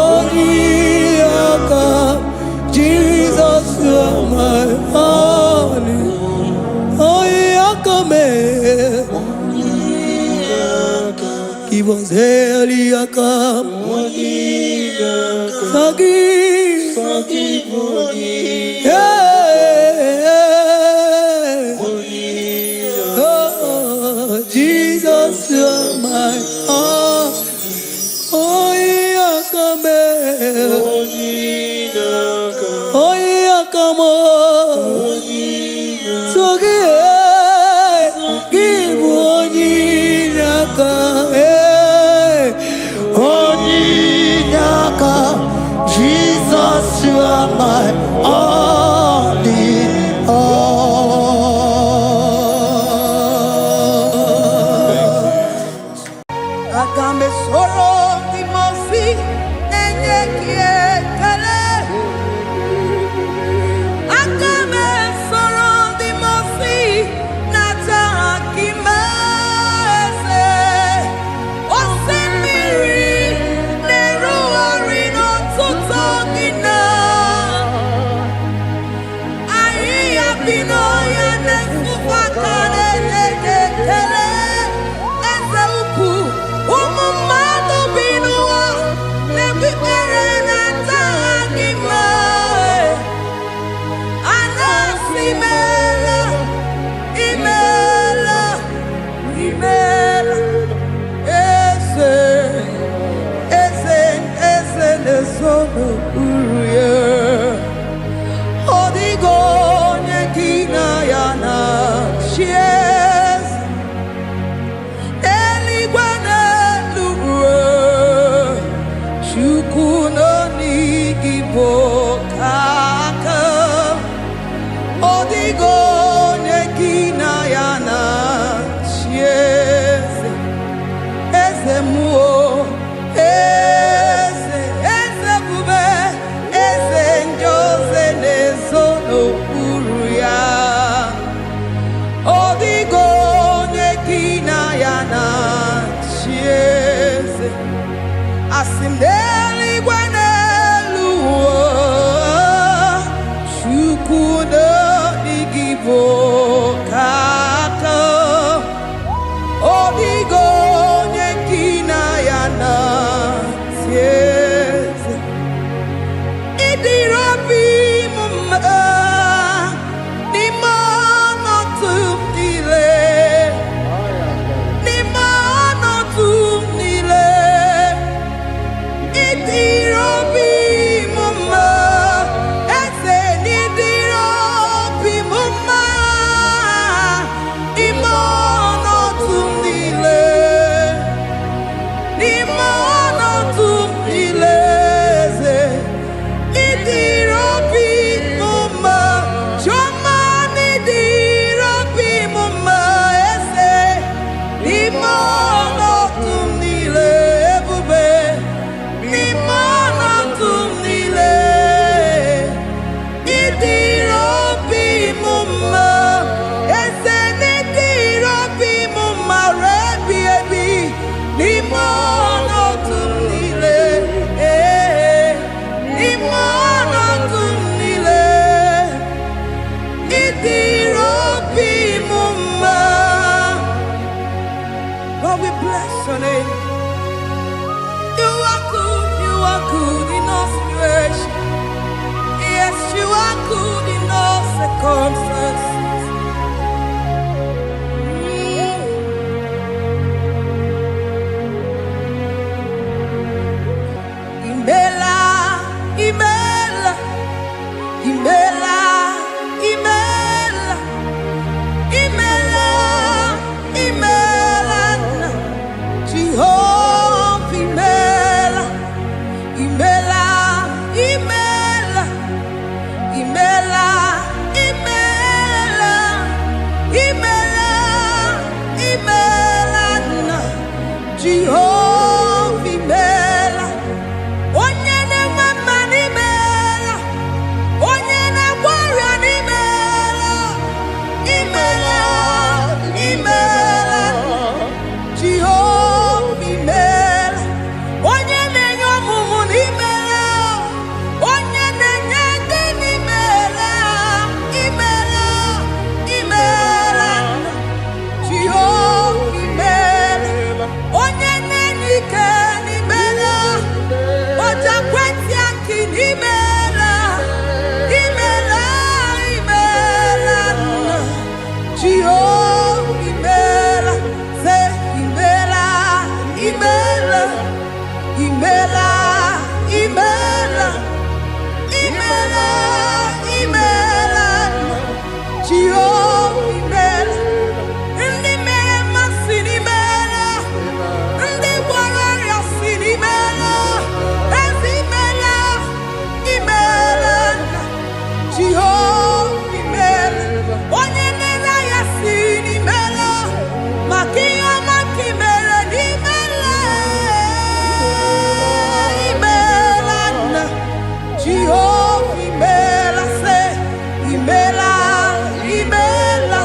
onyinaka, Jesus you are my only. Onyinaka me. Give us Eliaka, forgive, yeah. Oh, Jesus, you're my all. Oh, Yaka, oh, Yaka, forgive, give Onyinaka. Jesus, you are my only all. Agambe soro timosi enye kiekele. Agambe soro timosi nata akimese. Osemiri neru orino tutogina. Aia bino ya nefu fakane nekele. Eze uku umu n'okpuru ọ dịghị onye gị na ya na-achị eze eluigwe n'elu Chukwu nọ n'IGBO aka ọ dịghị onye gị na ya na-achị eze eze mmụọ eze bube eze ndị ozi na-ezo n'okpuru ya ọ dịghị onye gị na ya na-achị eze asị m n'eluigwe n'elu Chukwu nọ n'IGBO aka ọ dịghị onye gị na ya na-achị eze ịdịrị obi m mma n'ime ọnọdụ m niile n'ime ọnọdụ m niile ịdịrị obi m mma eze n'ịdịrị obi m mma n'ime ọnọdụ m niile n'ime ọnọdụ m niile eze ịdịrị obi m mma chiọma n'ịdịrị obi m mma eze n'ime ọnọdụ m niile ebube n'ime ọnọdụ m niile ịdịrị obi m mma eze n'ịdịrị obi m mma rebi ebi n'ime ọnọdụ m niile n'ime ọnọdụ m niile ịdịrị obi m mma. Lord, we bless your name. You are good in all situations. Yes, you are good in all circumstances. Imela, imela, imela, imela, imela, imela, Jehovah, imela, imela, imela, imela, imela, imela, imela, Jehovah, imela. Onye na-enwe mma n'imela, onye na-agwọ ọrịa n'imela, imela, imela, Jehova imela, onye na-enye ọmụmụ n'imela, onye na-enye ndị n'imela, imela, imela, Jehova imela, onye na-enye ike n'imela, oja kwenti aki n'imela, imela, imela, Jehova imela, say imela, imela, imela, imela, imela, imela, Jehova imela, ndị mere mmasị n'imela, ndị gwọrọ ọrịa si n'imela, ezi imela, imela, Jehova imela, onye na-ere ya si n'imela, maka ihe ọma nke i mere n'imela, imela, Jehova imela, say imela, imela,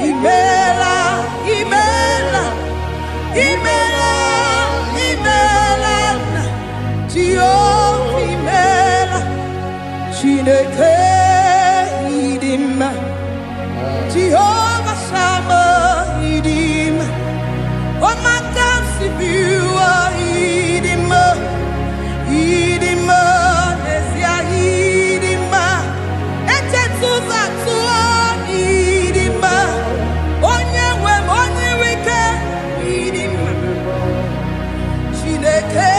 imela, imela, imela, imela, Jehova imela, Chineke ịdị mma, Jehova Sama ịdị mma, ọmaka sibiwa ịdị mma, ịdị mma, n'ezie ịdị mma, echetụzụ atụọ ịdị mma, onye nwe m onye nwe ike ịdị mma, Chineke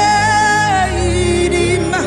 ịdị mma.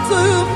To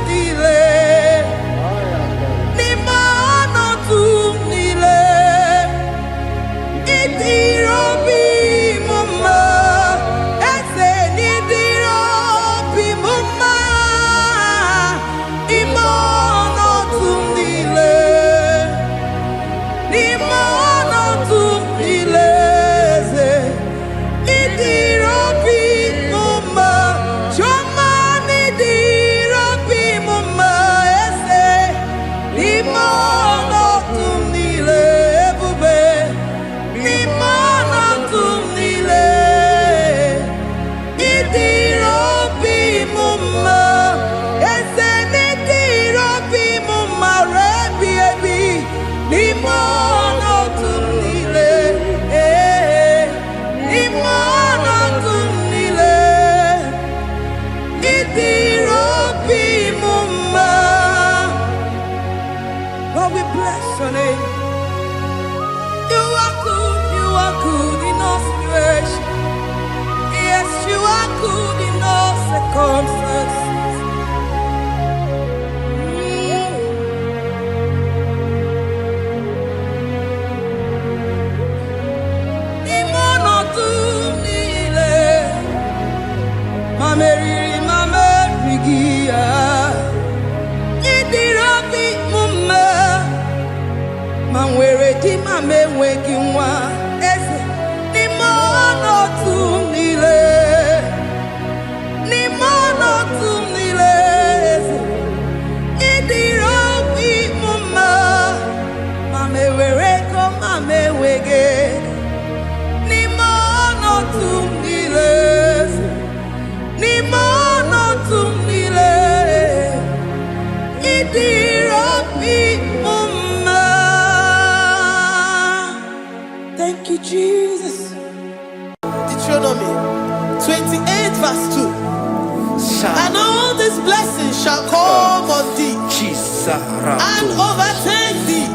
name. You are good in all situations. Yes, you are good in all circumstances. Thank you, Jesus. Deuteronomy 28 verse 2. And all these blessings shall come on thee and overtake thee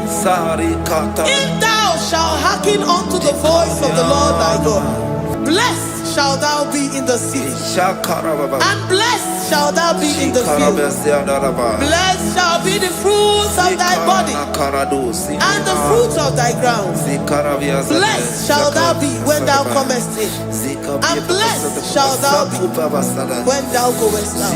if thou shalt hearken unto the voice of the Lord thy God. Blessed shalt thou be in the city, and blessed shalt thou be in the field. Blessed shall be the fruits of thy body, and the fruit of thy ground. Blessed shalt thou be when thou comest in, and blessed shalt thou be when thou goest out.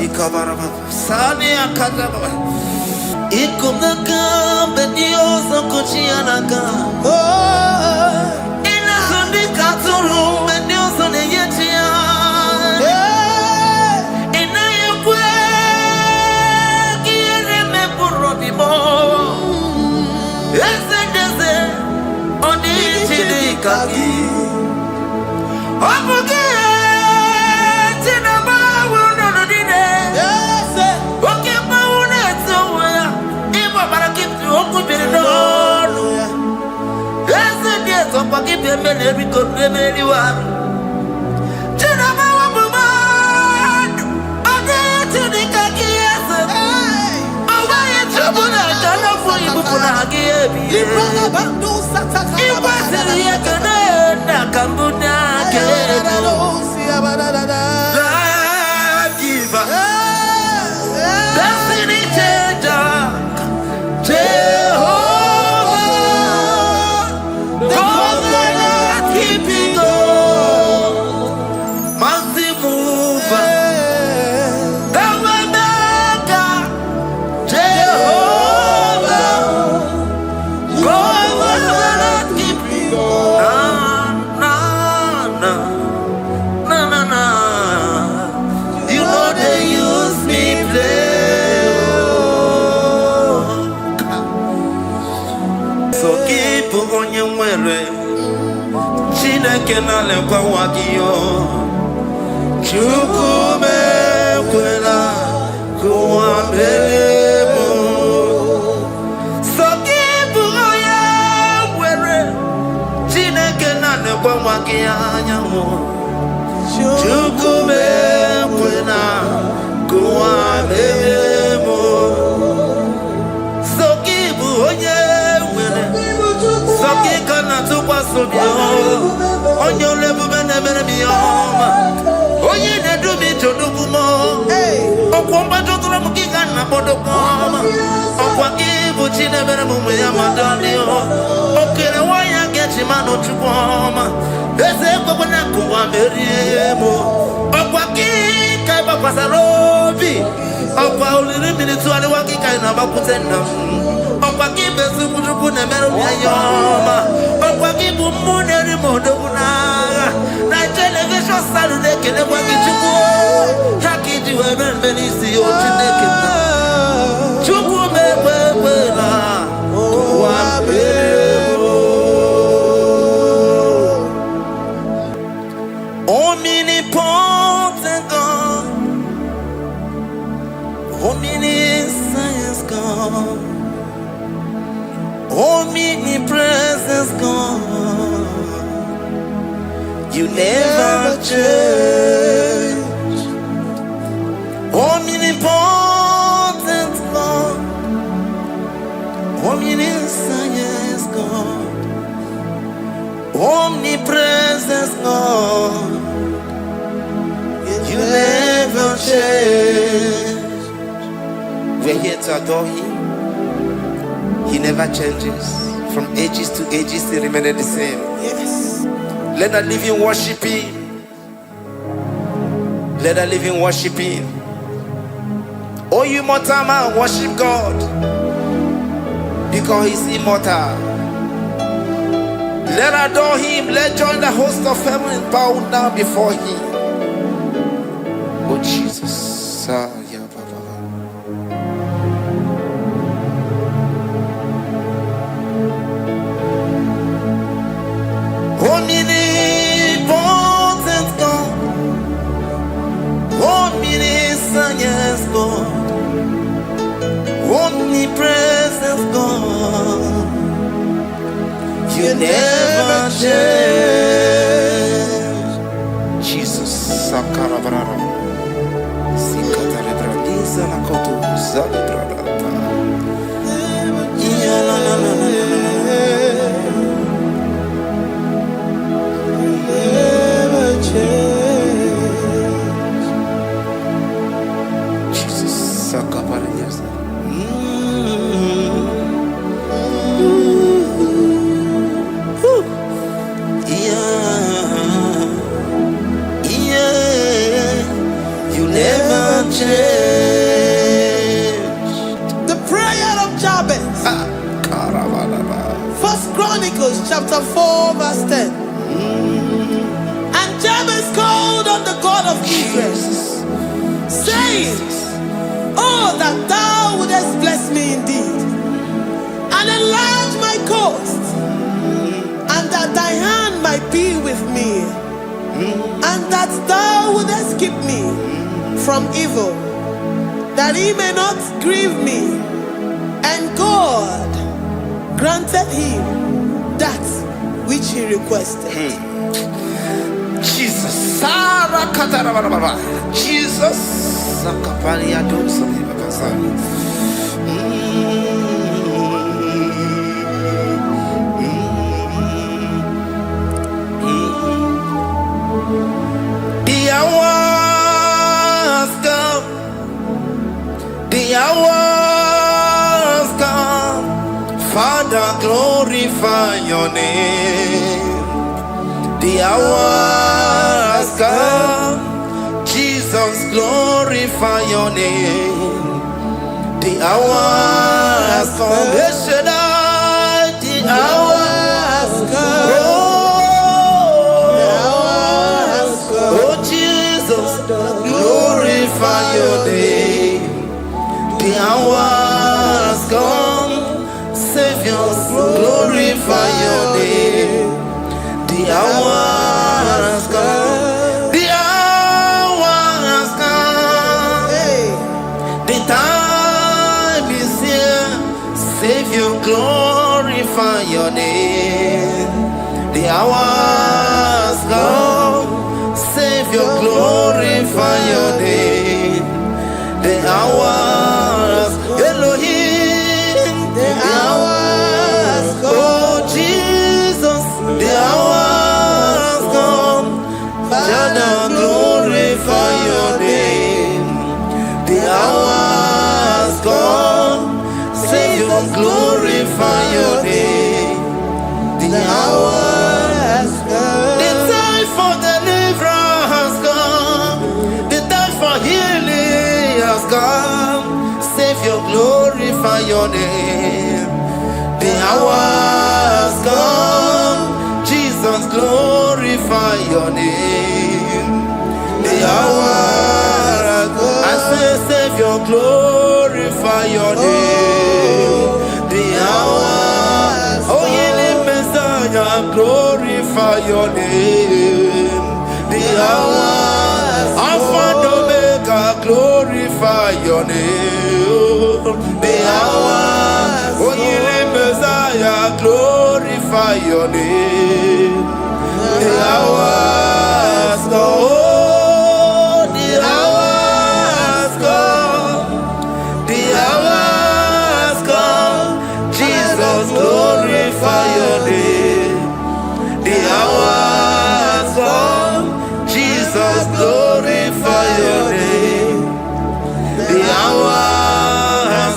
Omnipotent God, omniscience God, omnipresence God, you never change. Omnipotent God, omniscience We're here to adore him. He never changes. From ages to ages, he remained the same. Yes. Let the living worship him. Let the living worship him. Oh, you mortal man, worship God, because he's immortal. Let adore him. Let join the host of heaven and bow down before him. Oh Jesus. Omnipotent God, omniscient God, omnipresent God, you never change. Jesus, Sakarabrara, Sikatarebradiza Lakotu, Zalibrada, Never change. Jesus, Sakaparadiasa. You never change. The prayer of Jabez. First Chronicles chapter 4 verse 10. And Jabez called on the God of Israel, saying, oh, that thou wouldest bless me indeed, and enlarge my coast, and that thy hand might be with me, and that thou wouldest keep me from evil, that he may not grieve me. And God granted him that which he requested. Jesus, Sarah Katarababa, Jesus, Sakapalia Dosali Bakasani. The hours come, the hours come, Father, glorify your name. The hours come, Jesus, glorify your name. The hours come, the hours come. Oh Jesus, glorify your name. The hours come, Savior, glorify your name. The hours come, the hours come, the time is here, Savior, glorify your name. The hours come, Savior, glorify your name. The hours, Elohim, the hours come, oh Jesus, the hours come, Father, glorify your name. The hours come, Savior, glorify your name. The hours come, the time for deliverance has come, the time for healing has come, Savior, glorify your name. The hours come, Jesus, glorify your name. The hours come, I say, Savior, glorify your name. The hours, oh, ye Messiah, glorify your name. The hours, Alpha and Omega, glorify your name. The hours, oh, ye Messiah, glorify your name. The hours come, oh, the hours come, the hours come, Jesus, glorify your name. The hours come, Jesus, glorify your name. The hours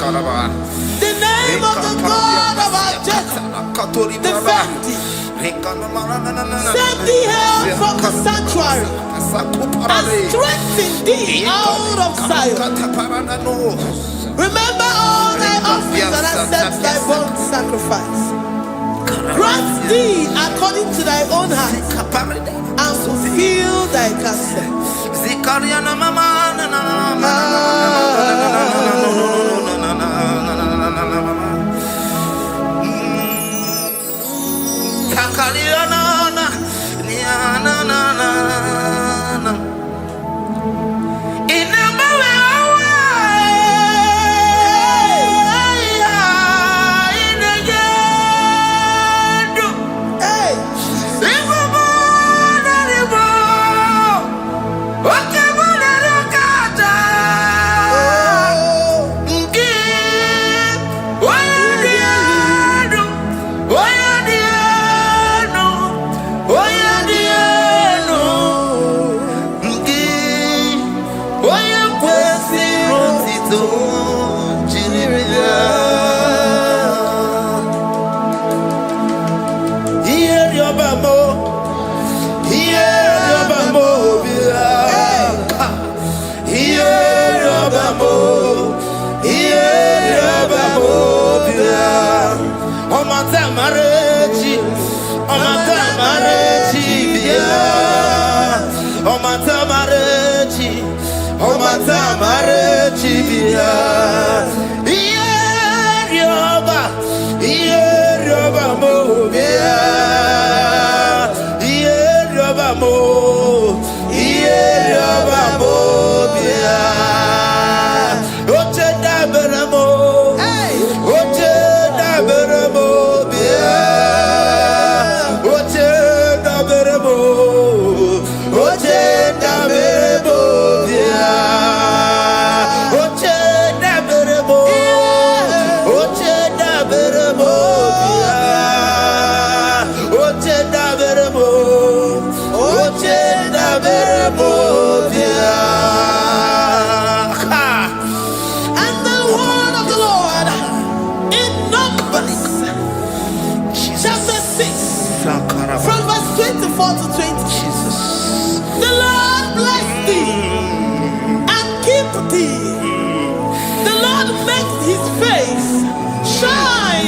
The name of the God of our Jacob defend thee. Send thee help from the sanctuary and strengthen thee out of Zion. Remember all thy offerings and accept thy burnt sacrifice. Grant thee according to thy own heart and fulfill thy counsel.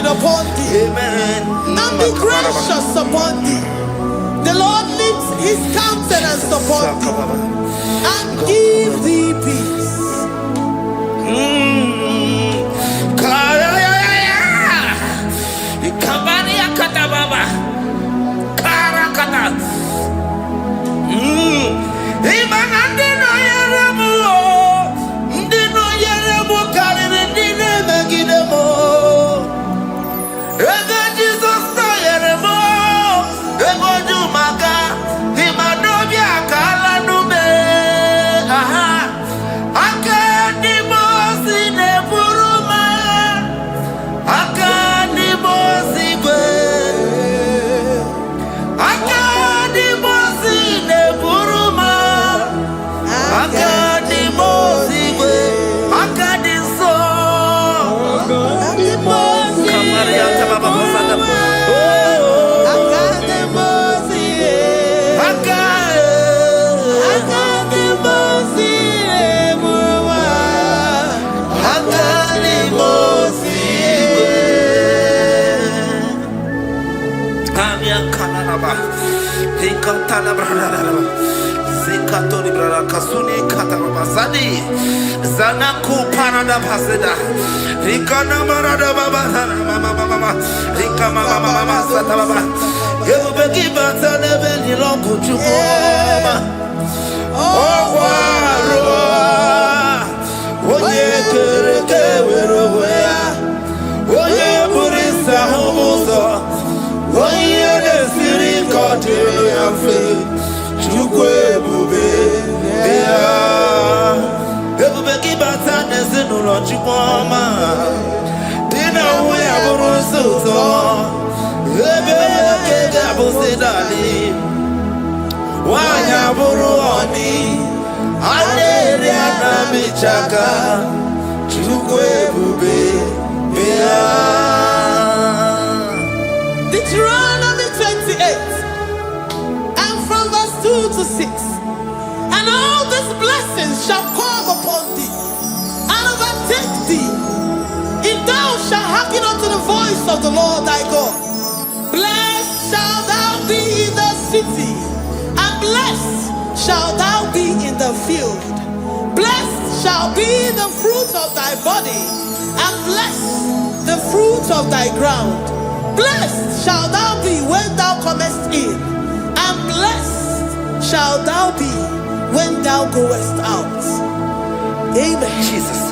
Upon thee, amen, and be gracious upon thee. The Lord lifts his countenance upon thee and give thee peace. Zanaku Panada Paseda Rikana Marada Baba Rika Mama Satababa Yubeki Batana Beni Longu Chukoma Oye Kereke Weroya Oye Burisa Homoso Oye Nesiri Kote Yafe Chukwe Bube Everybody batana zinuro chukoma Dina uya burusuzo Ebeke gabusidali Wanya buruoni Aleri anamichaka Chukwe bube shall come upon thee and overtake thee, if thou shalt hearken unto the voice of the Lord thy God. Blessed shalt thou be in the city, and blessed shalt thou be in the field. Blessed shall be the fruit of thy body, and blessed the fruit of thy ground. Blessed shalt thou be when thou comest in, and blessed shalt thou be when thou goest out. Amen. Jesus.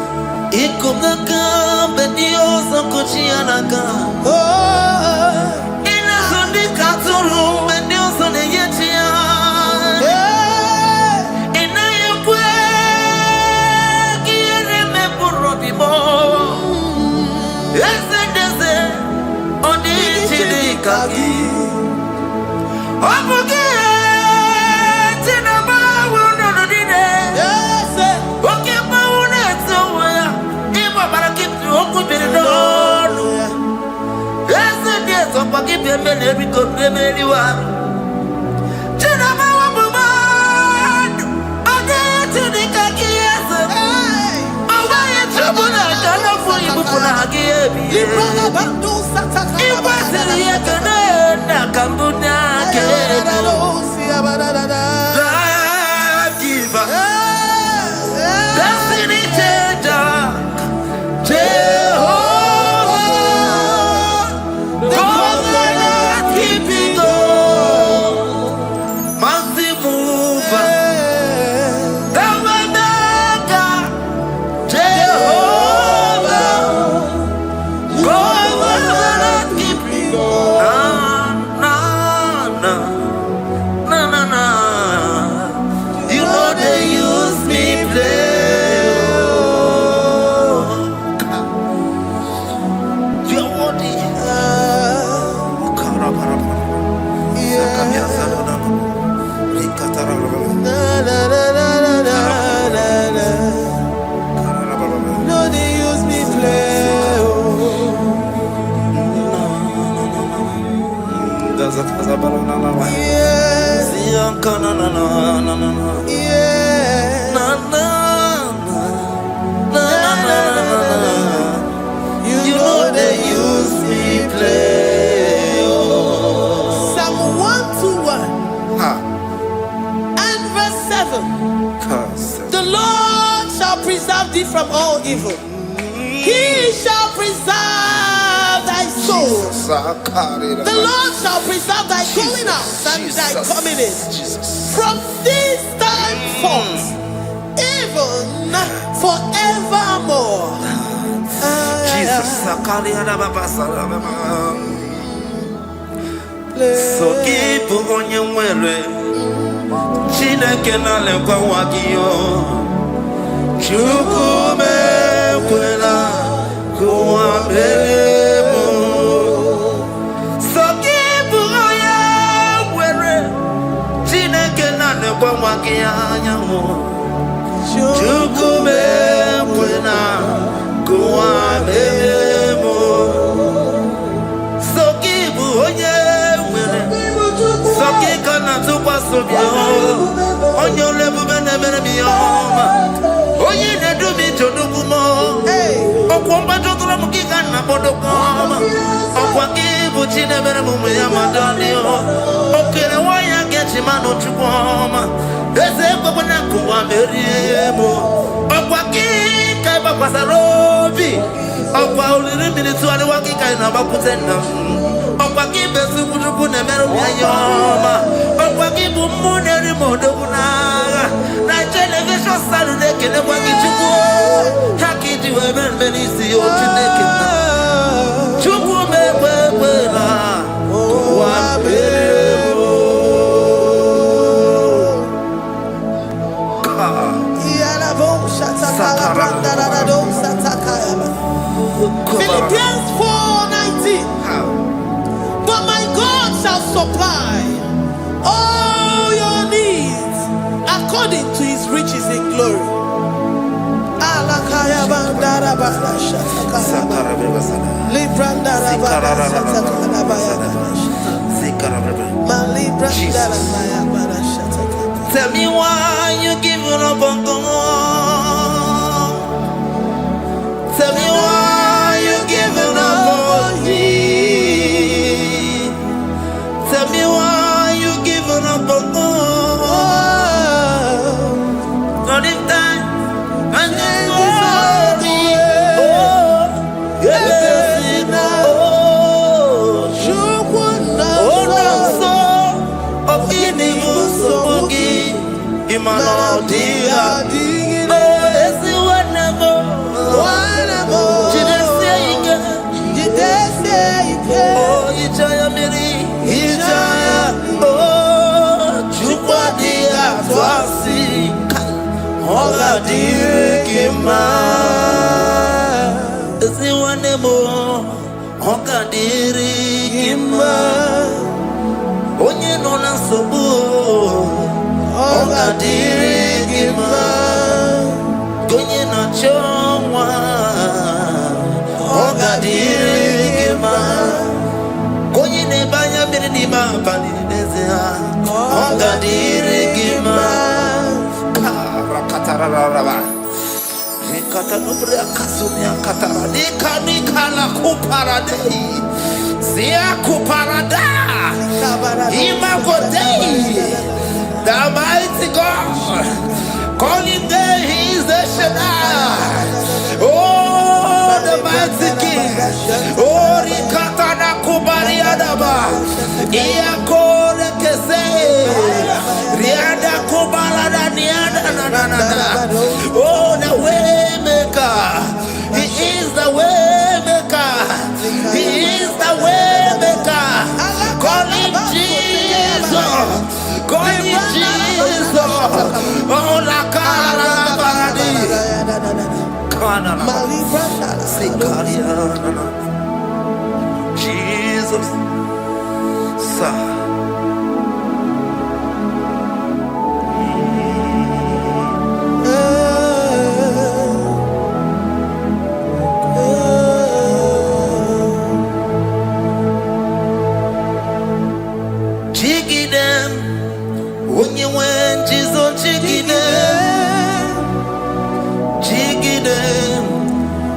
You know they use me play. Psalm 121 and verse 7. The Lord shall preserve thee from all evil. He shall preserve thy soul. The Lord shall preserve thy going out and thy coming in from this time forth, even forevermore. Jesus. So keep on your way. Chineke na lekwa wagiyo. Chukume kwela kuambelemo. So keep on your way. Chineke na lekwa wagiyo. Chukume kwela kuambelemo. So keep on your Kana tukwa sobio onyo lebu bene bene biyoma onye nedu mi chodukumo okwomba chokura mukika na bodokoma okwa kibu chine bene mumu ya madonio okere waya gechi mano chukwoma eze kwa na kuwa meriemo okwa kika iba kwa sarobi okwa uliri milituari wakika inabakutenda okwa kibesu kutuku na meru biyoma okwa kibu muneri modokunaga na television Saturate kele kwa kichuku hakiti weben benisi yotineke na chuku mekwela wambelemo Philippians 4:19. But my God shall supply all your needs according to his riches in glory. Tell me why you give given up on God? Tell me why you given up on me. Tell me why you given up on God. Not in time, and then glory. Oh, yeah, oh, no, so, of any so Imano dia, oh, it's the wonderful. Oh, Ijaya Miri, Ijaya, oh, Chupadia, Twasi, Hola Dirikima, is the wonderful, Hoga Dirikima, Onye Nona Sobu. Oga dirigima, gonye na chongwa. Oga dirigima, gonye ne banya biridima bani nezea. Oga dirigima, karakatara. Nikata nubria kasumia katara. Nika la kuparadei, zia kuparada, imagodei. The mighty God, calling there, He is the Shaddai. Oh, the mighty King. Oh, Rikatana Kubariadaba. Iakore Kese. Riada Kubalada Niada. Oh, the way maker. He is the way maker. He is the way maker. Calling Jesus. God Jesus, oh la cara baradi, kana sikaria, Jesus, sa. When you went, Jesus, jiggy them.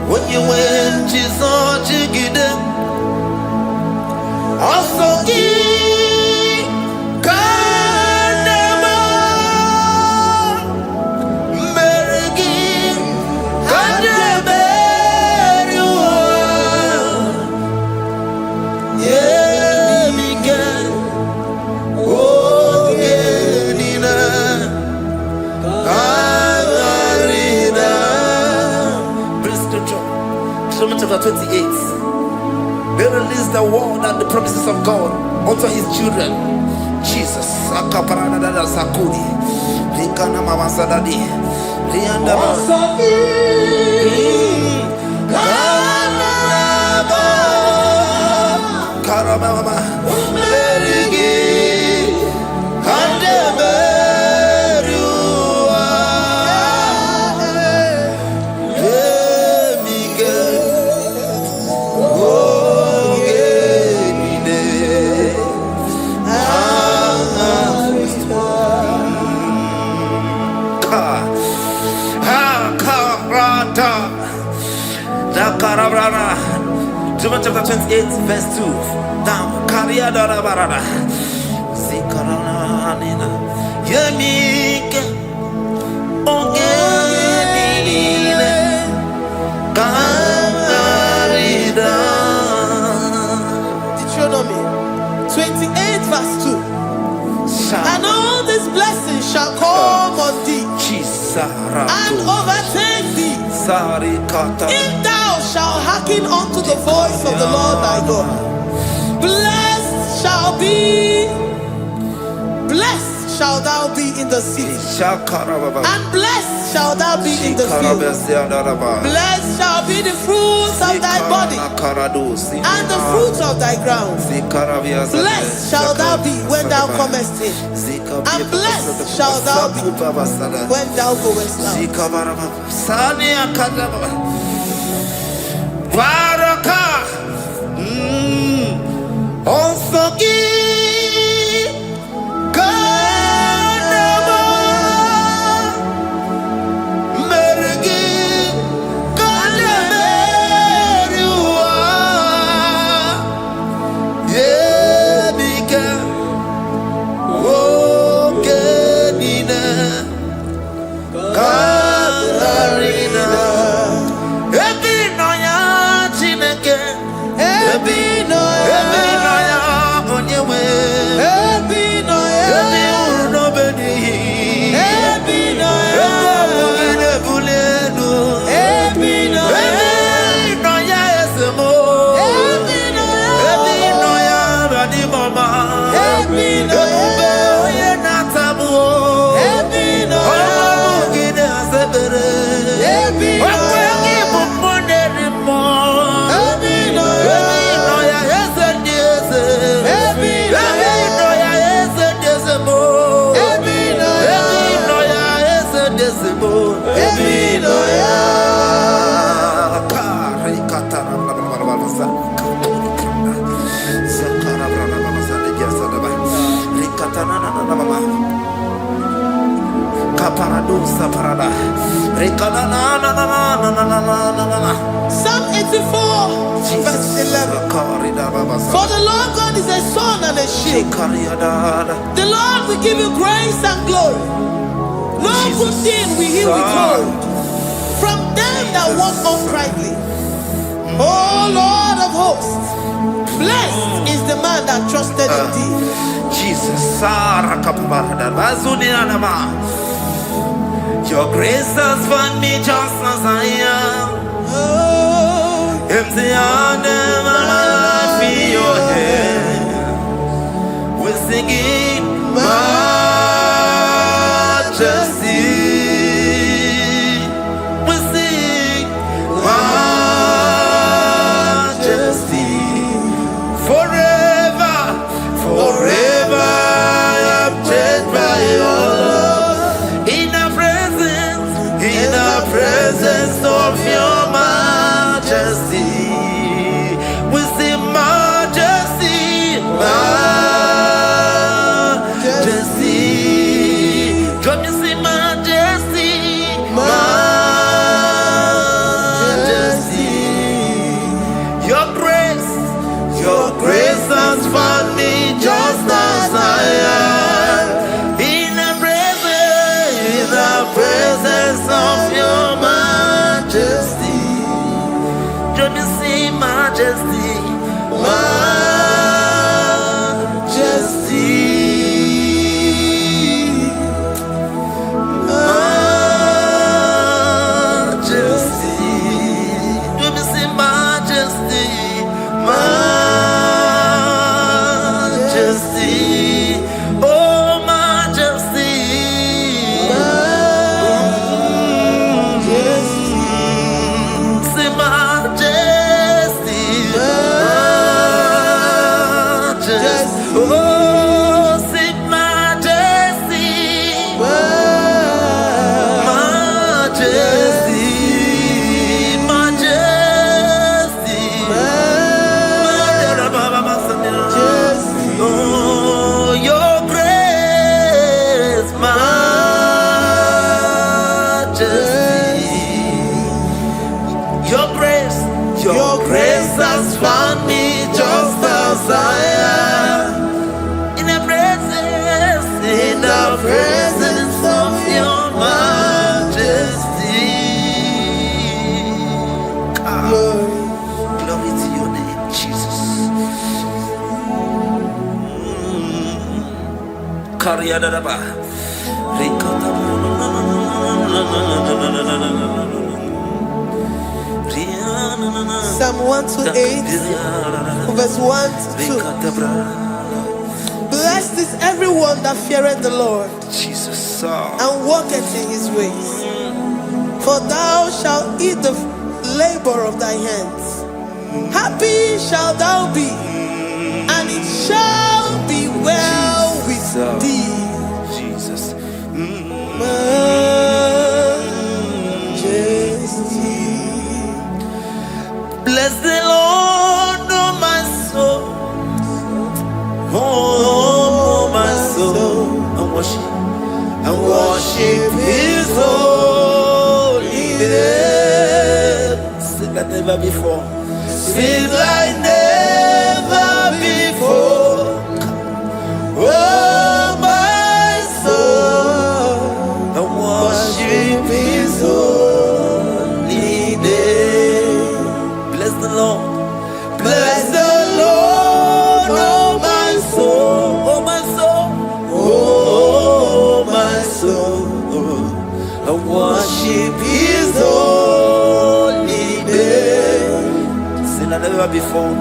When you went, Jesus, jiggy them. Also, chapter 28. They release the word and the promises of God unto His children. Jesus. Sakuri. Likana mama sadadi. Lianda Karama. John chapter 28, verse 2. Down. Karia dara barada. Zikarana nina. Yemike. Ongenine. Karida. Deuteronomy 28, verse 2. And all these blessings shall come on thee and overtake thee if thou shalt hearken unto the voice of the Lord thy God. Blessed shall thou be in the city, and blessed shall thou be in the field. Blessed shall be the fruits of thy body and the fruits of thy ground. Blessed shall thou be when thou comest in, and blessed shall thou be when thou goest out. Psalm 84, verse 11. For the Lord God is a sun and a shield. The Lord will give you grace and glory. No good thing will he withhold from them that walk uprightly. O Lord of hosts, blessed is the man that trusted in thee. Jesus, your grace has found me just as I am. Empty handed, and I feel your hand. We're singing majesty. We sing majesty. Forever, forever I'm changed by your love. In the presence of your majesty, we sing majesty, majesty. Come you sing majesty, majesty. Your grace has found me just as I am. In the presence of your majesty, let me see majesty, majesty, majesty. Let me see majesty, majesty. Oh, majesty. Your grace has found me just as I am. In the presence of your majesty. Glory to your name, Jesus. Psalm 128, verse 1 to 2. Blessed is everyone that feareth the Lord, Jesus, and walketh in his ways. For thou shalt eat the labor of thy hands. Happy shalt thou be, and it shall be well with thee. Jesus. Majesty. Bless the Lord, oh my soul. Oh, my soul. And worship his holy name. Sing like never before. Sing like never before. Oh, my soul. And worship his holy name. Bless the Lord. Bless the Lord, oh my soul, oh my soul, oh my soul. I worship his holy name. Sing like never before.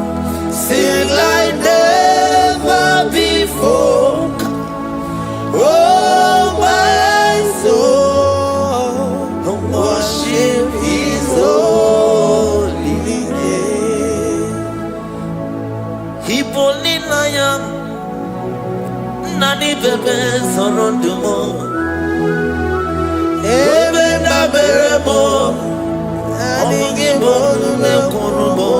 Sing like never before. before. Oh, my soul, worship His holy name. Hipolilaya, nani bebe sorondumo. Ebe na beremo, IGBO mekonumo.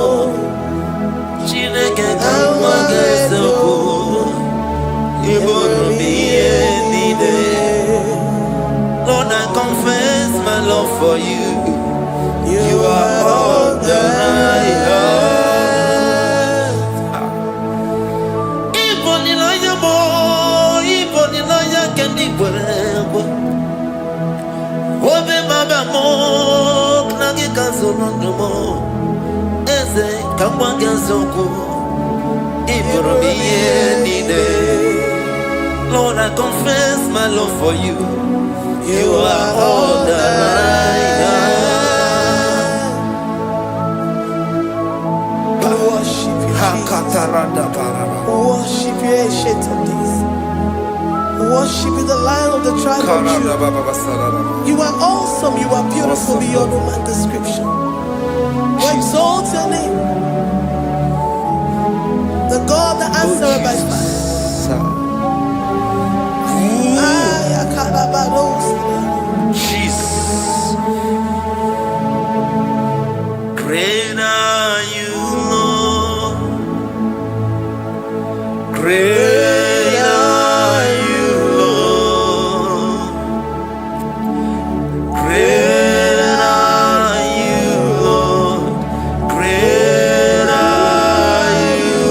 Chineke kamwagesoko, Lord, I confess my love for you. You are all that I have. Ibonilaya mo, ibonilaya kendi bwebo. Obe baba mo, knagi kazonondo mo. Eze kamwagesoko, Lord, I confess my love for you. You are all that I have. We worship you, Jesus. We worship you, Ancient of Days. We worship you, the Lion of the tribe of Judah. You are awesome. You are beautiful beyond human description. We exalt your name. The God that answered by fire. Jesus. Great are you, Lord. Great are you, Lord. Great are you, Lord. Great are you,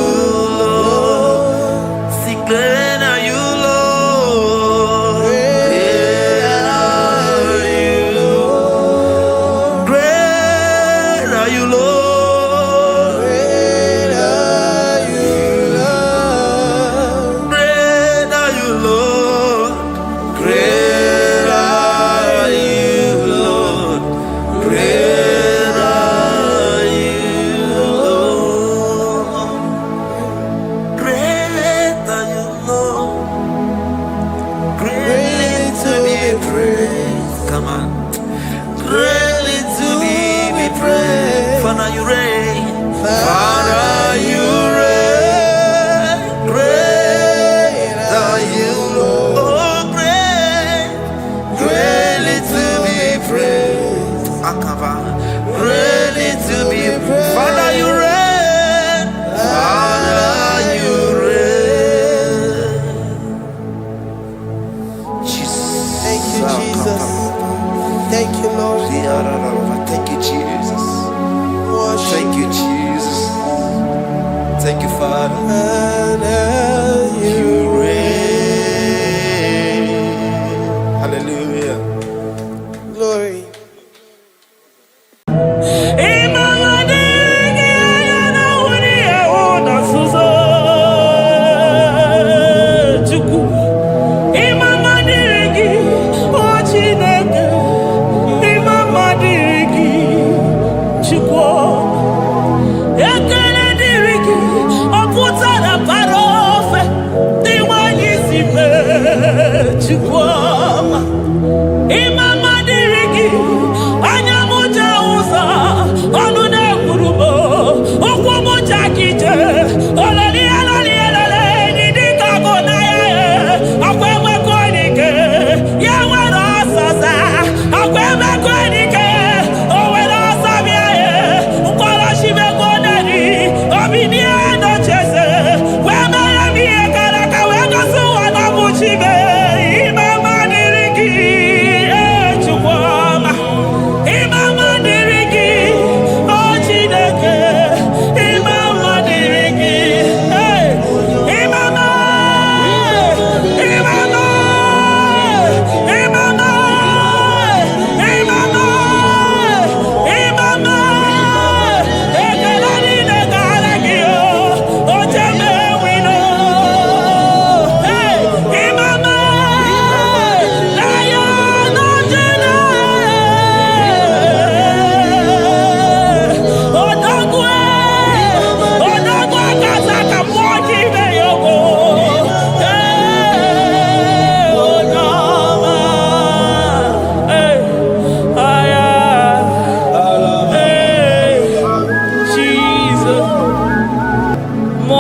Lord. See, great are you, Lord. Great are you, Lord. Great are you, Lord. Great are you, Lord. Great are you, Lord. Great are you, Lord. Great are you, Lord. Great are you, Lord. Greatly to be praised. Come on. Greatly to be praised. Father, you reign. Father, you reign. Great are you, Lord. Oh, great. Greatly to be praised. Akava. Greatly to be praised. Father, you reign. Father, you reign. Jesus. Thank you, Jesus. Thank you, Lord. Thank you, Jesus. Worship Thank you, Jesus. Thank you, Father. You reign. Hallelujah. glory. Ekele dirigi, oputa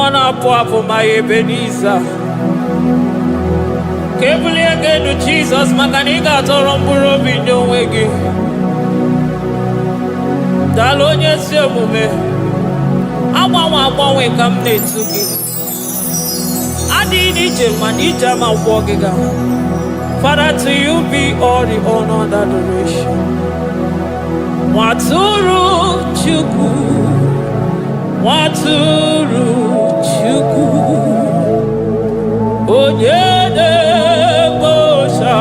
Mwana Papa, my Ebenezer. Kebuli again to Jesus, Makaniga Toromburo Bino Wegi. Dalonya Semume. Awa we come to you. Adi Nija ma walking. Father, to you be all the honor and adoration. Waturu Chuku. Waturu Chuku. Onyede Bosha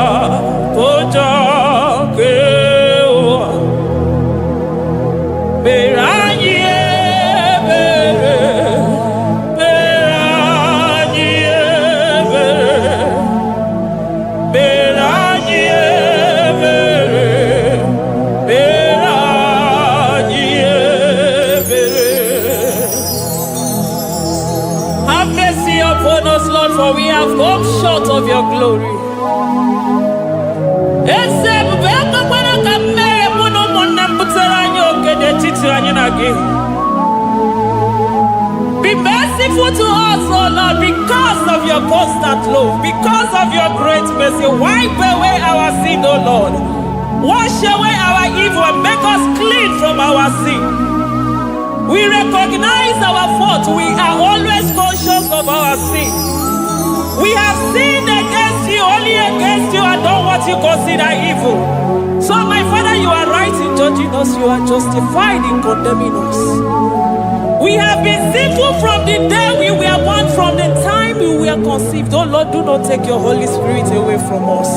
Poja Kewa. Beranye Bere. Beranye Bere. Beranye Bere. Beranye Bere. Have mercy upon us, Lord, for we have come short of your glory. Be merciful to us, oh Lord, because of your constant love, because of your great mercy. Wipe away our sin, oh Lord. Wash away our evil and make us clean from our sin. We recognize our fault. We are always conscious of our sin. We have sinned against you, only against you, and done what you consider evil. So, my Father, you are right in judging us. You are justified in condemning us. We have been sinful from the day we were born, from the time we were conceived. Oh Lord, do not take your Holy Spirit away from us.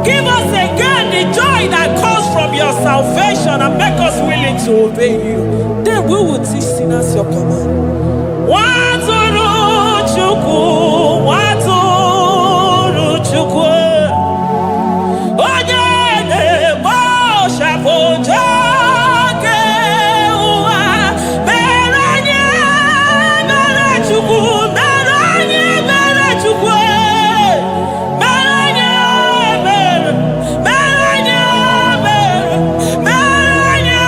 Give us again the joy that comes from your salvation and make us willing to obey you. Then we will teach sinners your command. Waturu Chuku, Waturu Chuku. Onyede Bosha Poja Kewa. Beranye Bere Chuku, Beranye Bere Chuku. Beranye Bere, Beranye Bere, Beranye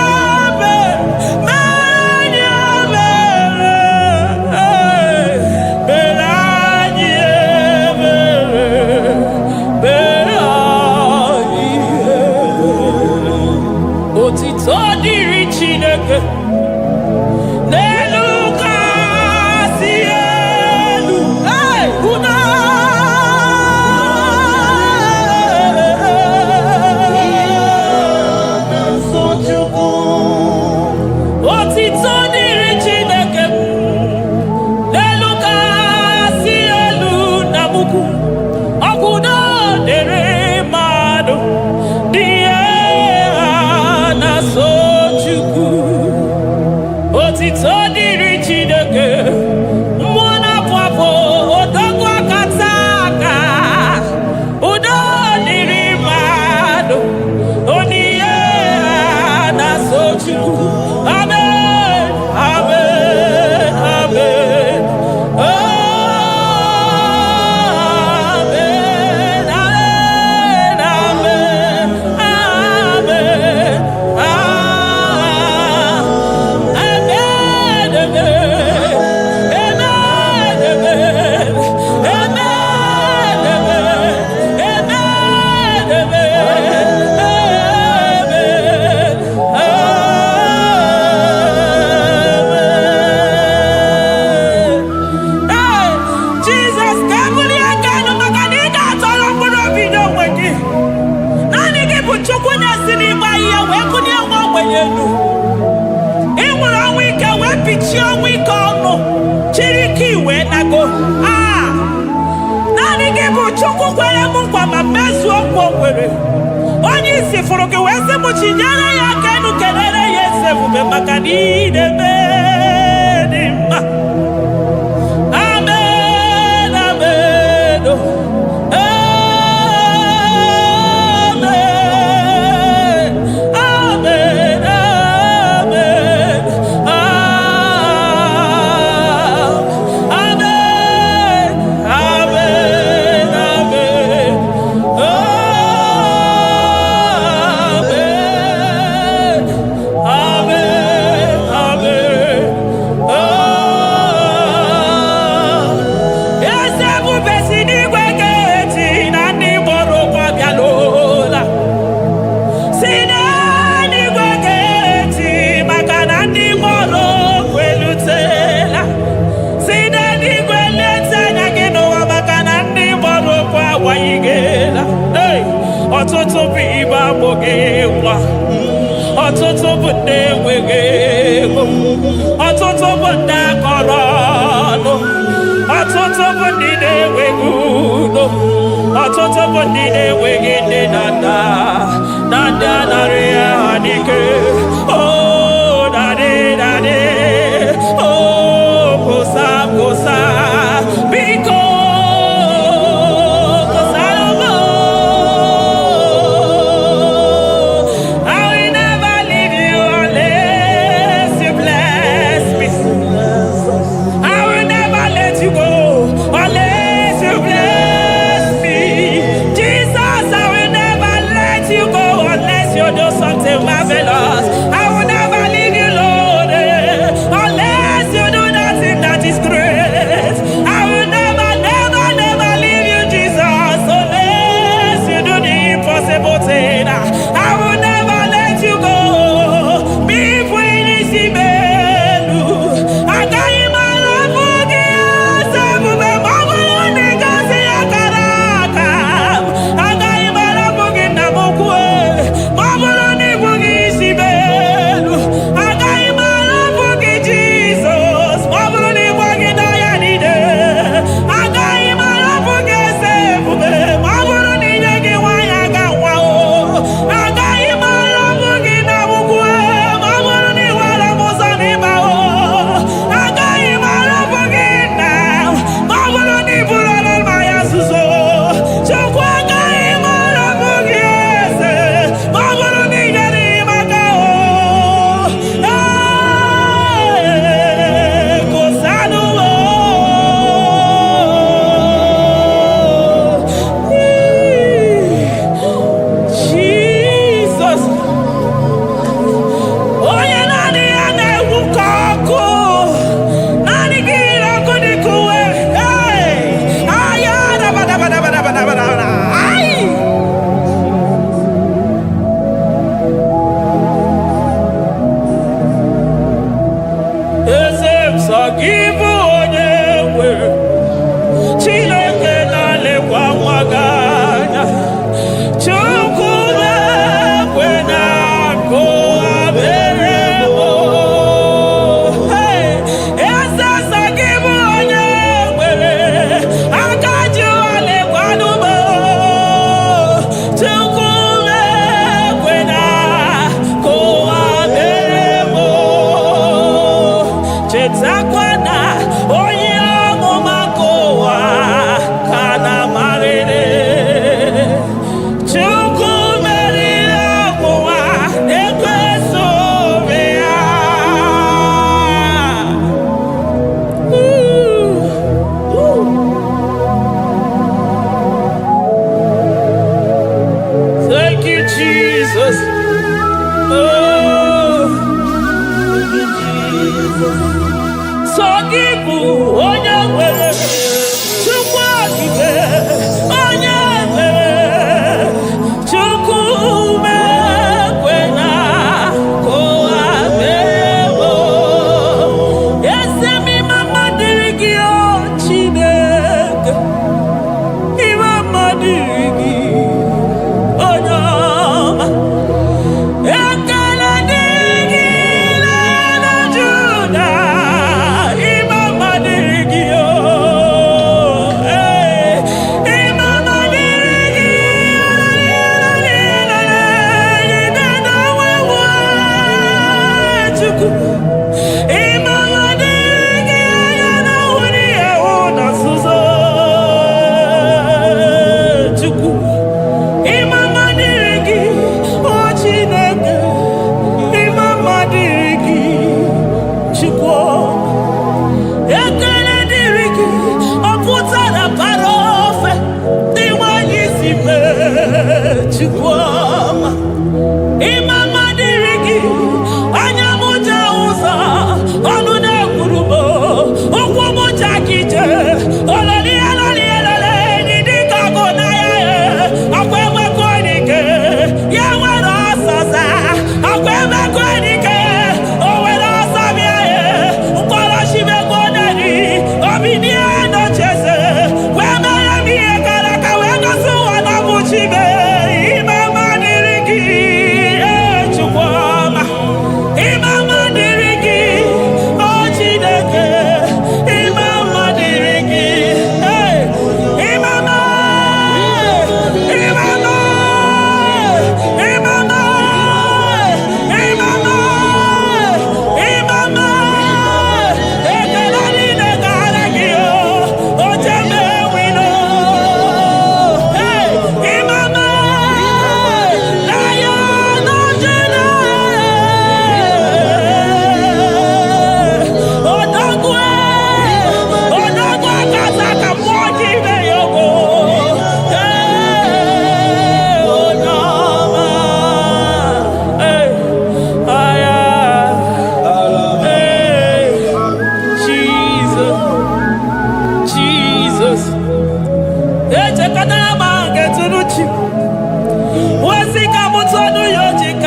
Bere, Beranye Bere. Beranye Bere, Beranye Bere. Otito diri Chineke. N'elu kasị elu. Hey, una. Otito diri Chineke. N'elu kasị elu na muku. Ọkwụna dịrị mmadụ. Dị na-so Chukwu. Otito dịrị Chineke. Mmụọ na-apụ apụ, odogwu akata aka. Udo dịrị mmadụ. Onyinye na-so Chukwu. Amen, amen, amen. Amen, amen, amen, amen, Jesus, kabuli agano makanida tolo mbuno bido wengi. Nani kipu chukune sini baiya wekuni ya mwenyeну. Imura wika wepichi wika ono. Chiriki we nago. Nani kipu chuku kwele mungwa mamezu okwere. Onyi sifuruki wese muchinyana ya kenu kelele yesefu be makanide bedima. Amen, amen, oh. Amen, amen, amen, amen, amen, amen, amen. Amen, amen, amen. ọtụtụ bụ ibe agbụghị nwa, ọtụtụ bụ ndị enweghị ego, ọtụtụ bụ ndị akọrọ ọnụ, ọtụtụ bụ ndị na-enweghị udo, ọtụtụ bụ ndị na-enweghị nne na nna, na ndị anarị ya n'ike. Oh, daddy, daddy, oh, kosa, kosa, biko. Jesus, I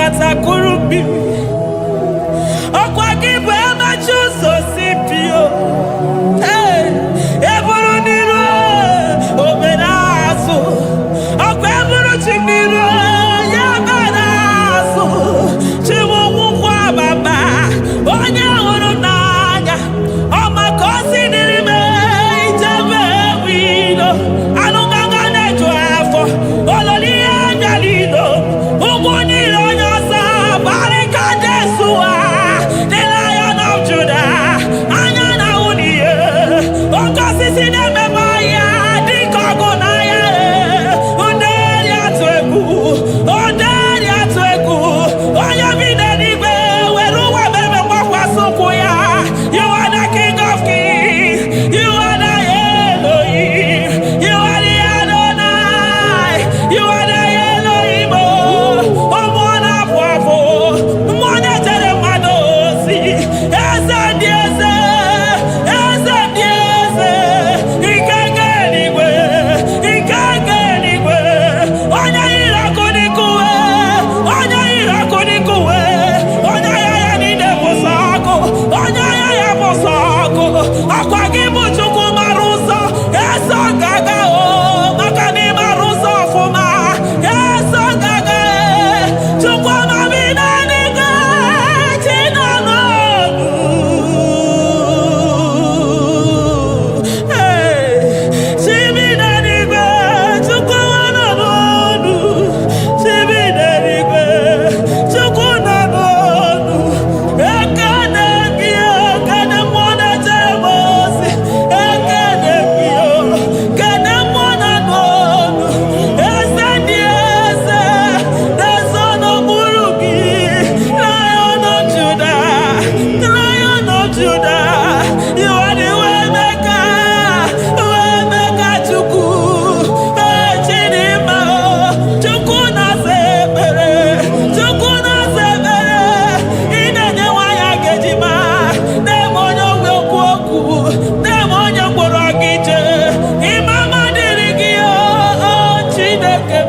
nkata kurubi. Okwa kibu ema chuso sipio. Eburu niro oberazo. Okwa eburu chimiro yaberazo. Chimu mukwa baba. Onye huru n'anya. Ọmakosi dirime ijebe wido. Anunganga nejo afọ. Ololi agalido. Uguniro nyosa. Barika Jesua. The Lion of Judah. Anyana uniye. Okosisi nememaya. Dikogunaya. Onderi atwegu. Onderi atwegu. Oya binenigwe. Weruwa bebe mwakwa sukuya. You are the King of Kings. You are the Elohim. You are the Adonai. You are the Elohim. Omwana bwavo. Mwana tere madosi. Eze dieze. Eze dieze. Ikenge nigwe. Ikenge nigwe. Onya irakonikuwe. Onya irakonikuwe. Onya yaya nide posako. Onya yaya posako. Akwagibu chuku maruso. Eso gaga o. Makani maruso fuma. Eso gaga e. Chuku mabina niga. China nobu. Chibina niga. Chuku wanobu. Chibina niga. Chuku wanobu. Ekane kio. Kane mwana jebosi. Ekane kio. Kane mwana nobu. Ese dieze. The son of Buruki. Lion of Judah. Lion of Judah. You are the way maker. Way maker chuku. Chidima. Chuku na sebere. Chuku na sebere. Inenye waya gejima. Demonyo wekuoku. Demonyo mborogije. Imama dirigio. Chineke.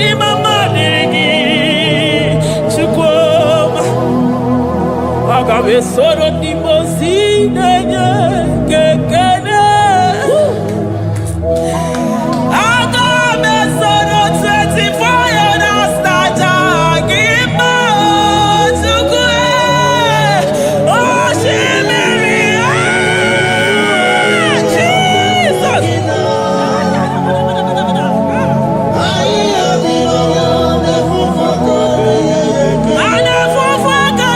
Imama dirigi. Chukwuma. Agabe soro dimosi nenye kekene. Agabe soro 24 years staja gima chukwe. Oshimiri. Jesus. Anafufaka.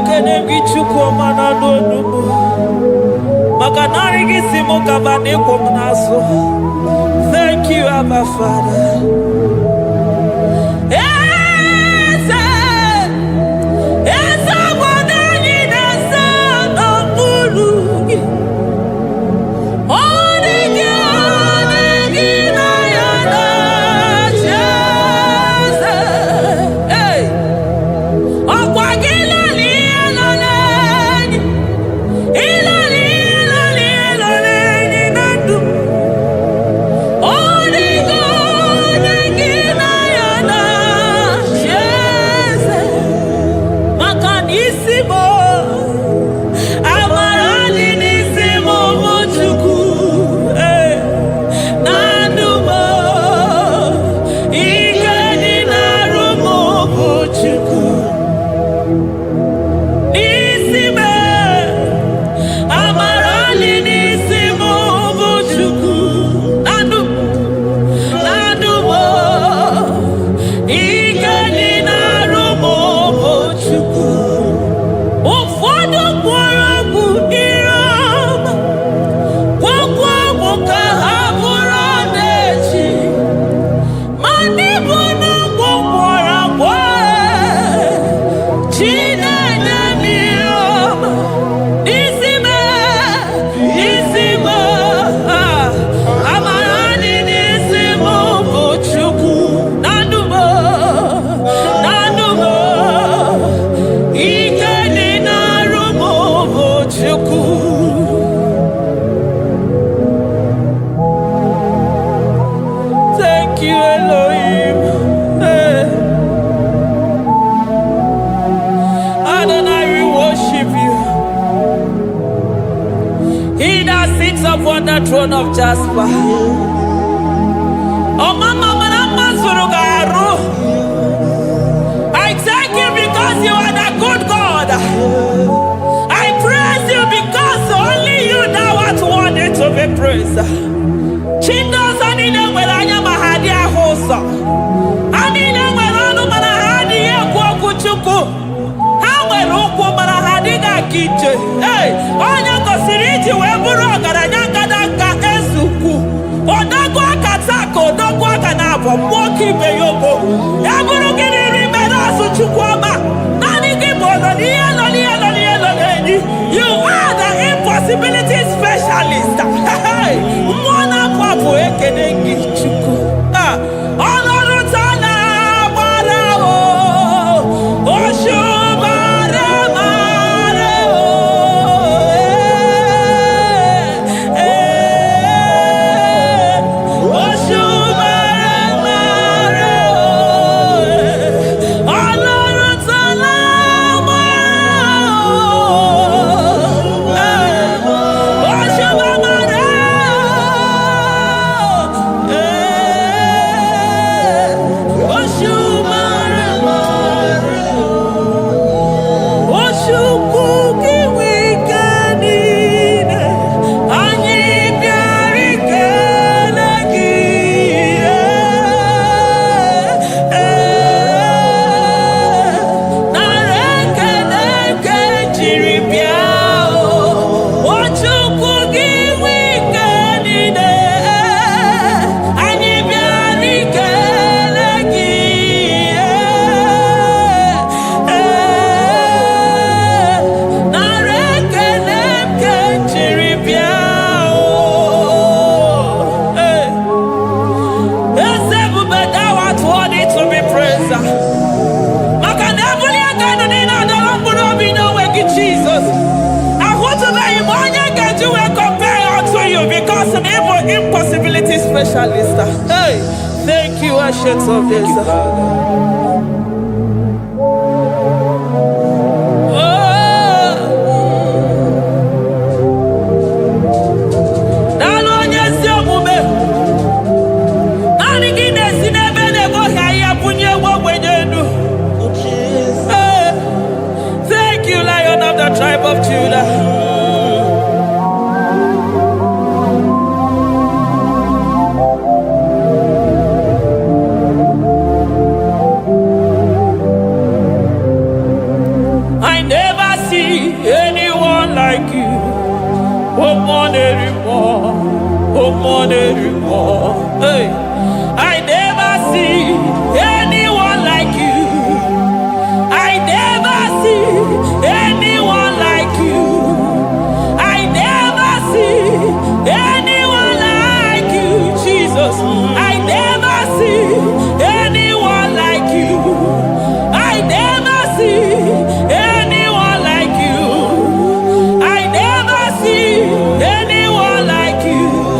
ekene gị Chukwu ọma na n'olu m maka narị gị si m gaba n'ịkwụ m n'azụ. Thank you, Abba Father. Eze obodo anyị na-eze n'okpuru gị. Ọ dị gị na ya na-achị eze. Ọkwa gị lọrọ ihe lọrọ enyi. Ịlọrọ enyi na ndụ m. Ọ dị gị na ya na-achị eze. Maka na isi m amara dị n'isi m bụ Chukwu. Na ndụ m ike dị n'arụ m bụ Chukwu. N'isi m amara dị n'isi m bụ Chukwu. Na ndụ m ike dị n'arụ m bụ Chukwu. Ụfọdụ gwọrọ ọgwụ ire ọma, gwọkwa ọgwụ ka ha bụrụ ọdaechi. Ma ndị bụ n'ọgwụ gwọrọ agwọ, chi na-enye m ihe ọma. N'isi m amara dị n'isi m bụ Chukwu. Na ndụ m ike dị n'arụ m bụ Chukwu. Thank you, Elohim. Adonai, we worship you. He that sits upon the throne of Jasper. Oh, Mama, I thank you because you are the good God. I praise you because only you thou art worthy to be praised. Chindosa niile nwere anya ma ha dị ahụ ụzọ. Ha niile nwere ọnụ mana ha adịghị ekwu okwu Chukwu. Ha nwere ụkwụ mana ha adịghị aga ije. Onye gosiri iji wee bụrụ ọgaranya ngadanga ezukwu. Odogwu aka taa ka odogwu aka na-abọ mmụọ ka ibe ya ogo. Ya bụrụ gịnị n'ime n'azụ Chukwu ọma. Naanị gị bụ ọnọdụ enyi. You are the impossibility specialist. Mmụọ na-apụ apụ ekene gị Chukwu. Ọlọ́run tó lágbára o, Òṣùmàrè o. Òṣùmàrè o. Ọlọ́run tó lágbára o. Òṣùmàrè impossibility specialist. Hey, thank you, Ancient of Days. Thank you, Lion of the tribe of Judah. I never see anyone like you. Hey, I never see anyone like you. I never see anyone like you. I never see anyone like you, Jesus. I never see anyone like you. I never see anyone like you. I never see anyone like you.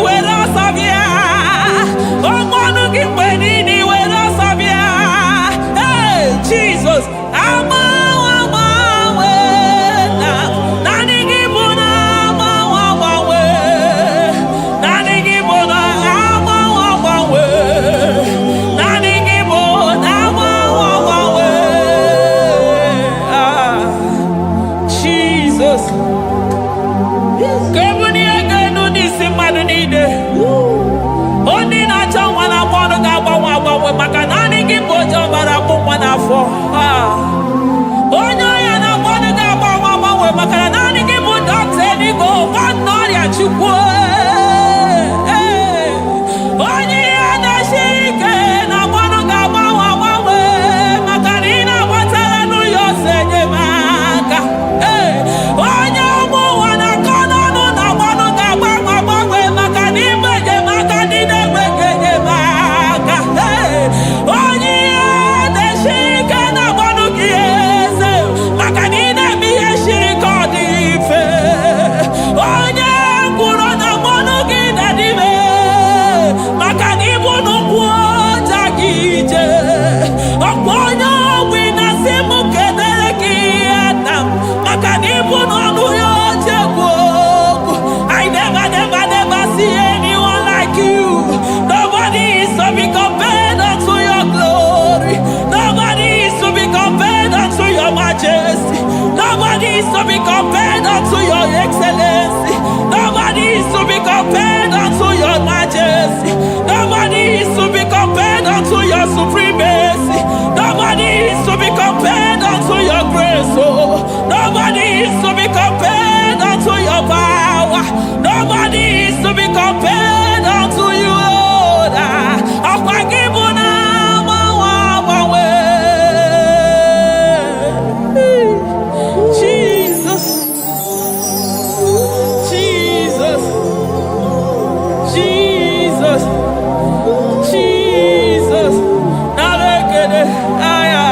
With is to be compared unto your excellency. Nobody is to be compared unto your majesty. Nobody is to be compared unto your supremacy. Nobody is to be compared unto your grace. Oh, nobody is to be compared unto your power. Nobody is to be compared unto you, Lord. Jesus, Jesus, Jesus, Jesus. Narekede, aya,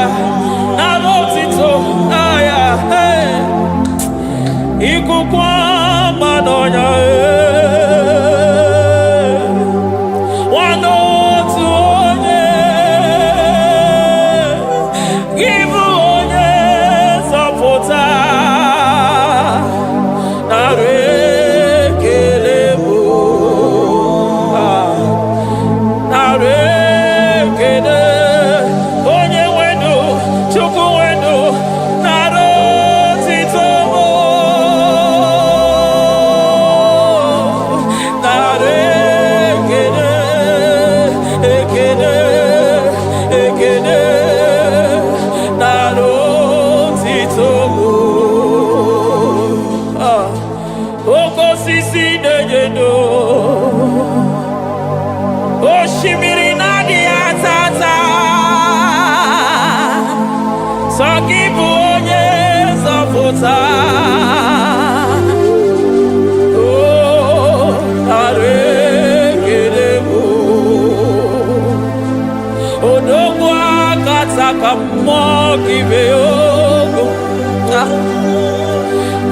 narotito, aya, hey. Ikukwa madonya, wano tuonye, give onye sapota, narekele bo, narekele, onye wendo, chuku wendo, narotito mo.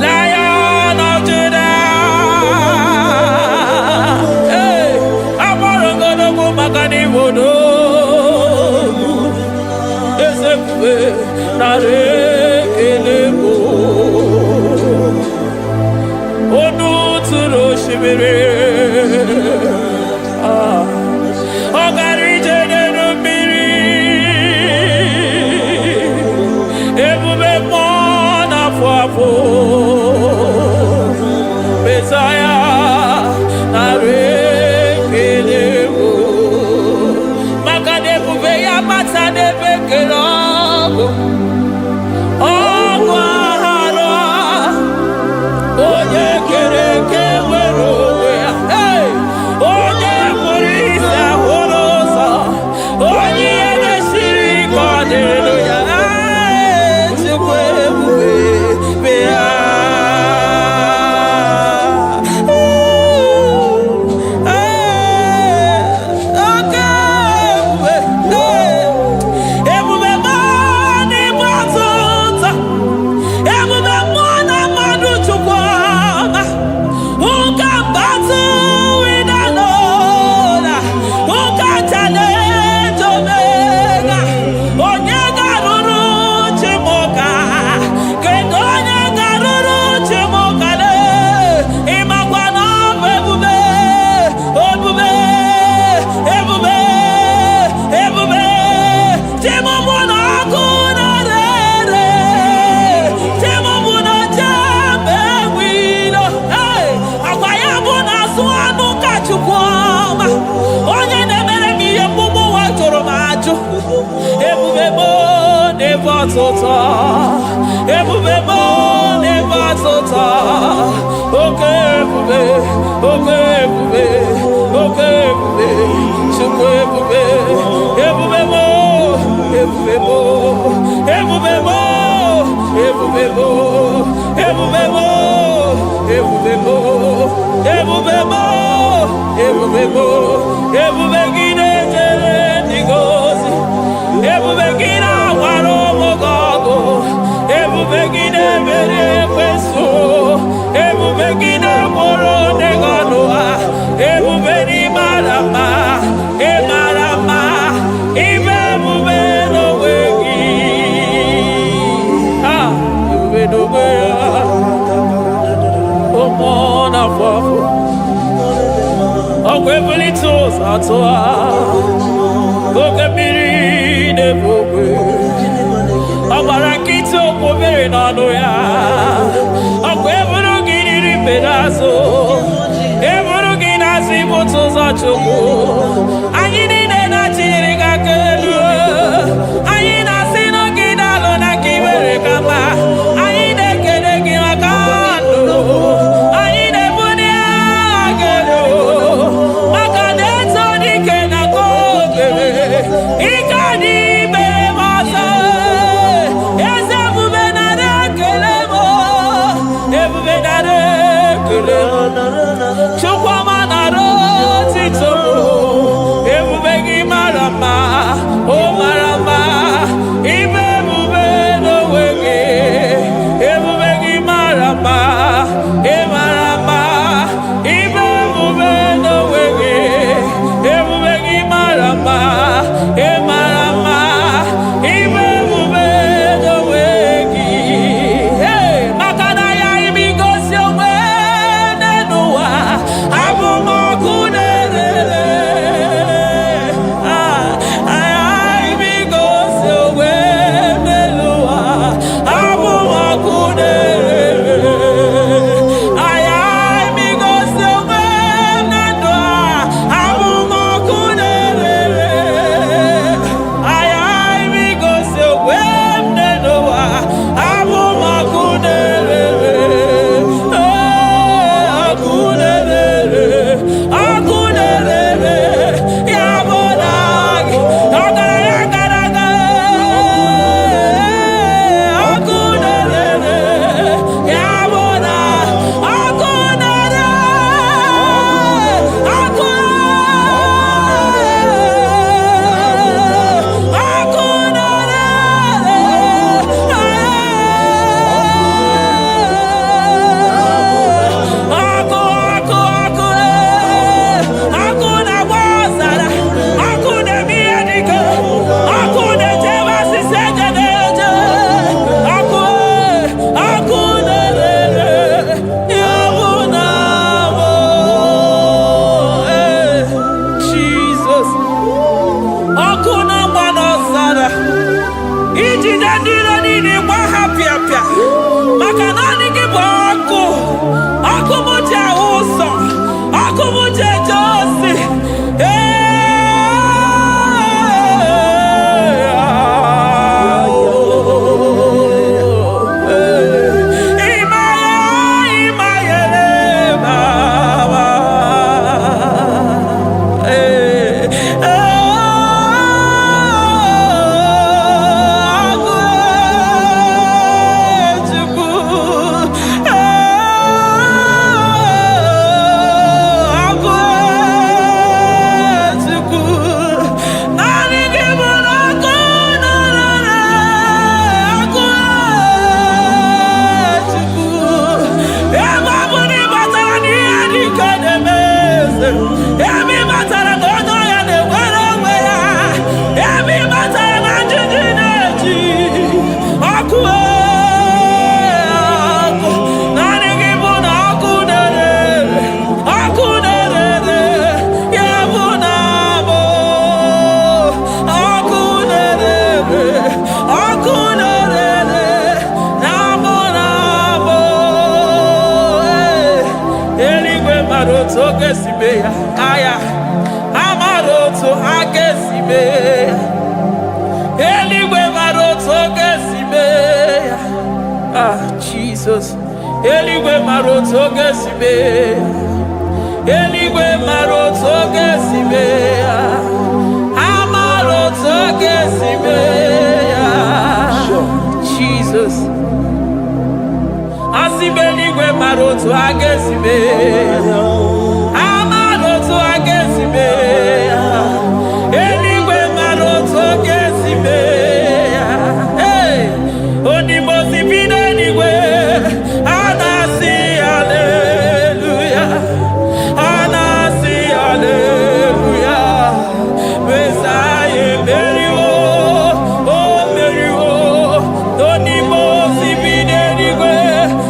Lion of Judah, hey, Amarongodo Magani Wodo, Ezekiel, Narekelebo, Onu Turo Shibere, Ogari Jene Miri, Ebube Mona Fuapo, Messiah, Narekelebo, Makade Buveya Matade Bekelogo, Ogwahara, Oye Kereke Weroya, hey, Oye Murisa Horosa, Oye Neshiri Kodeloya, Chukwe Bea. Abarakito povere nano ya. Akwevuru giri pedazo. Evuru ginasi boto zachogo. Ayini na chiriga kelu. Ayina sino gidalo na kibere kama. Ayine kede gimakando. Ayine bunia gelo. Makadeto di kena kobebe. Ikadi bere masa. Eze bubenare kelemo. Ebubenare kelemo. Chukwa manaro tito. Ebubegi marama. Oh marama. Ibe bube no wege. Ebubegi marama. E marama. Ibe bube no wege. Ebubegi marama. E marama. Ibe bube no wege. Hey, makadaya imigosi owe nenua. Abu mokunere. Imigosi owe nenua. Abu mokunere. Imigosi owe nenua. Abu mokunere. Imigosi owe nenua. Abu mokunere. Akunere. Yabonagi. Agaraga. Akunere. Yabona. Akunere. Jesus. Akuna manosara. Iji dandiro nini kwa hapia. Makanani kiboko. Akumuja uso. Akumuja josi. Aya, amaroto agesibeya. Eligwe maroto gesibeya. Jesus. Eligwe maroto gesibeya. Eligwe maroto gesibeya. Amaroto gesibeya. Jesus. Asibeligwe maroto agesibeya. Amaroto agesibeya. Eligwe maroto gesibeya. Hey, onimosi bide eligwe. Anasi hallelujah. Anasi hallelujah. Messiah Meriwo, oh Meriwo. Onimosi bide eligwe.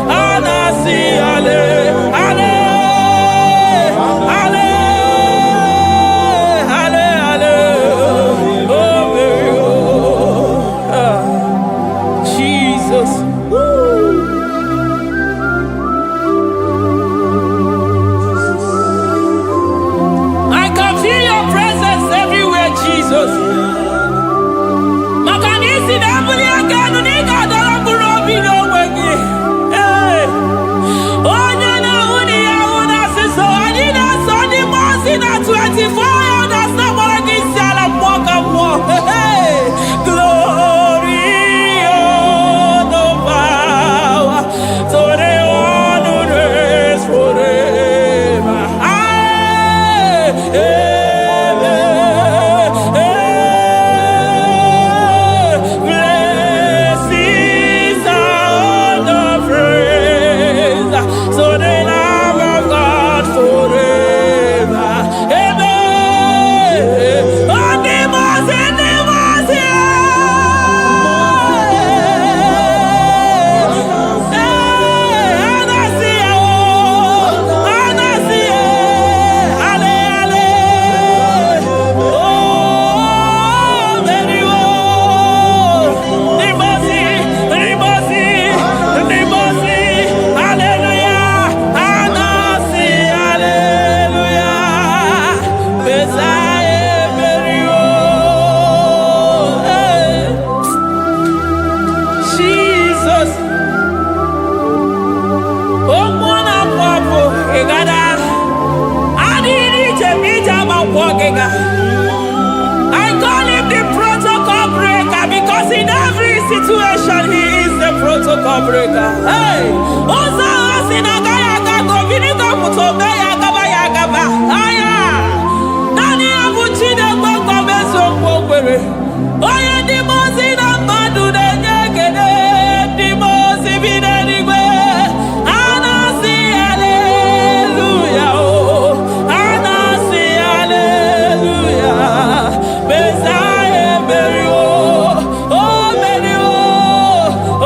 Anasi hallelujah. Jesus. Makanisi na mbuli agano ni gadara burobi no wegi. Onya na uni ya una siso anina so di mosi na 24 that's not what I can say la mwaka mwa. Glory the power to the honor is forever. Blessings are the praise to the Lamb of God forever. Amen. On the mountain, Jesus. Oh, mwana mwapo, egada. Adiri jemija mawogega. I call him the protocol breaker because in every situation he is the protocol breaker. Hey, oza asinaga yaga goviniga mutobe yagaba yagaba. Aya, nani abuchide gbogbo mezo mwogbere. Oye di mozi na madu denyegede. Di mozi bidenigwe. Anasi hallelujah, oh. Anasi hallelujah. Bezaye merio, oh merio,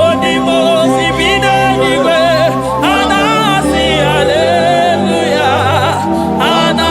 oh di mozi bidenigwe. Anasi hallelujah. Anasi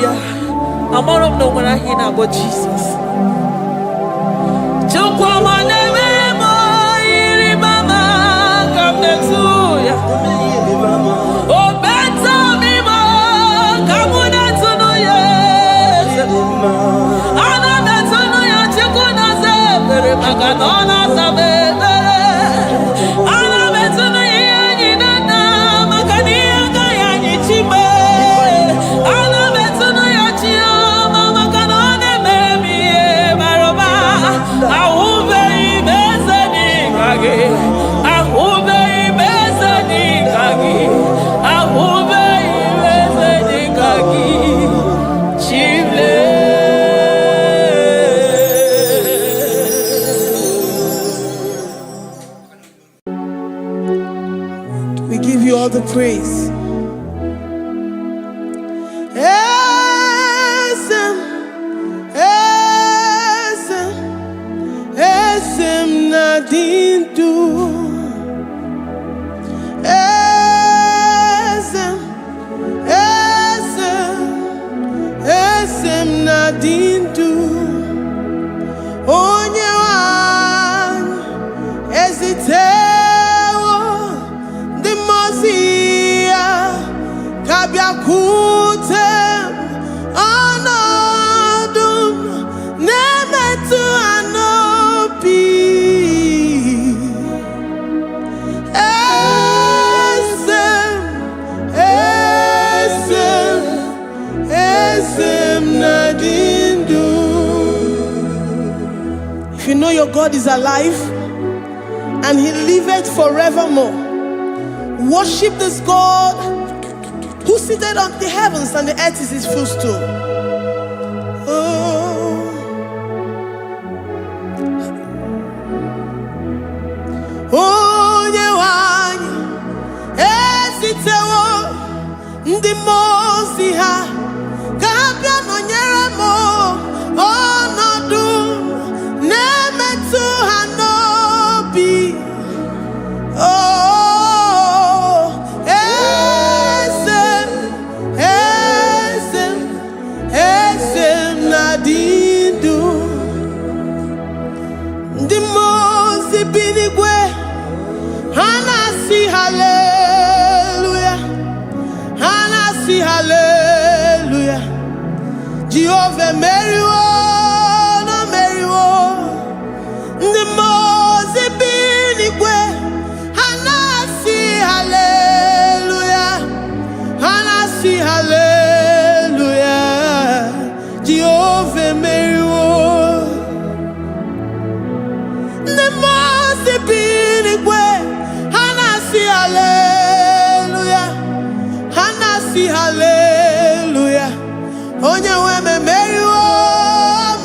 ya. Among no one I hear about Jesus. Chukwama neme mo iri mama come to ya. Oh better me mo come to no ya. Ana better no ya chukuna se pere maganona sabe. Ana better no ya ni na magani ga ya ni chimbe. Ana better no ya chia mama kanone baby baroba. Ahube ibezeni kage. Ahube ibezeni kage. Ahube ibezeni kage. Chimle. We give you all the praise. Esem, esem, esem nadindu. Esem, esem, esem nadindu. Onye wan ezitewo the Mosiah kabiakutem anodum nemetu anopi esem esem esem nadindu. If you know your God is alive and he liveth forevermore, worship this God who seated on the heavens and the earth is his footstool. Oh, onye wanyi esitewo ndị mozi ha ga-abịa nọnyere m ọnọdụ na-emetụ ha n'obi. Oh, esem, esem, esem nadindu. Ndị mozi bi n'igwe ha na-asị haleluya, ha na-asị haleluya. Jehova meriwo na meriwo. Ndị mozi bi n'igwe ha na-asị haleluya, ha na-asị haleluya. Jehova meriwo. Ndị mozi bi n'igwe ha na-asị haleluya, ha na-asị haleluya. Onye nwe m emeriwo,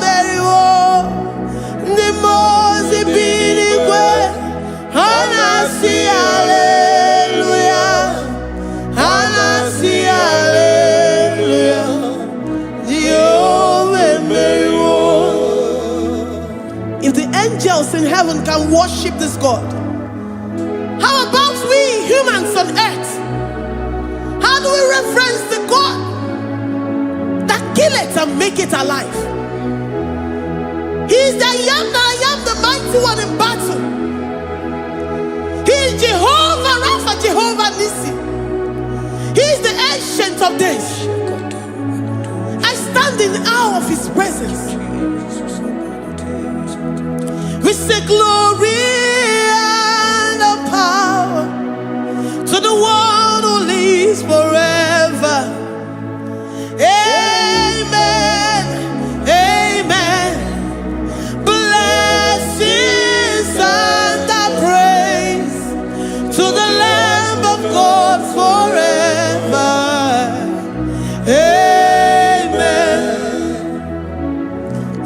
meriwo. Ndị mozi bi n'igwe ha na-asị haleluya, ha na-asị haleluya. Jehovah emeriwo. If the angels in heaven can worship this God, how about we humans on earth? How do we reverence the God that kill it and make it alive? He is the I am, the mighty one in battle. He is Jehovah Rapha, Jehovah Nissi. He is the ancient of days. I stand in awe of his presence. We say glory and the power to the one who lives forever. Amen, amen. Blessings and the praise to the Lamb of God forever. Amen.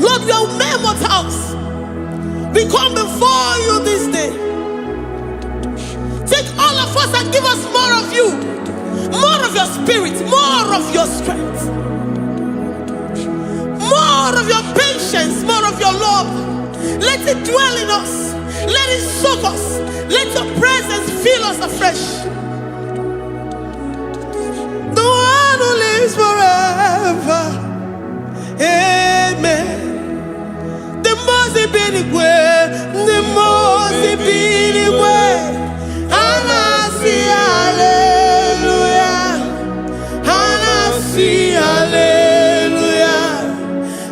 Lord, your mammoth house, we come before you this day. Take all of us and give us more of you, more of your spirit, more of your strength, more of your patience, more of your love. Let it dwell in us. Let it soak us. Let your presence fill us afresh. The one who lives forever. Amen. The most benigwe, the most benigwe. Anasi hallelujah. Anasi hallelujah.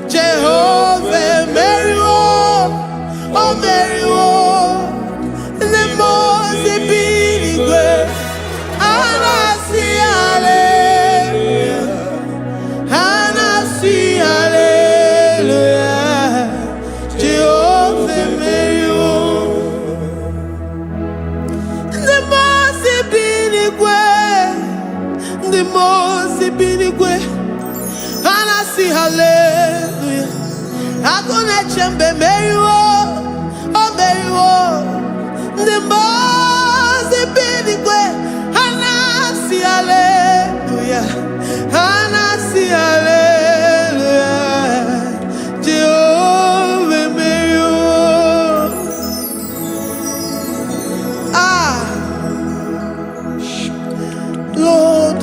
Jehovah Mary, oh Mary, the most benigwe. Anasi hallelujah. Anasi hallelujah. Jehovah Mary, the most benigwe. The most benigwe. Anasi hallelujah. Agone chembe Mary, oh Mary, the most benigwe. Anasi hallelujah. Anasi hallelujah. Jehovah Mary. Lord,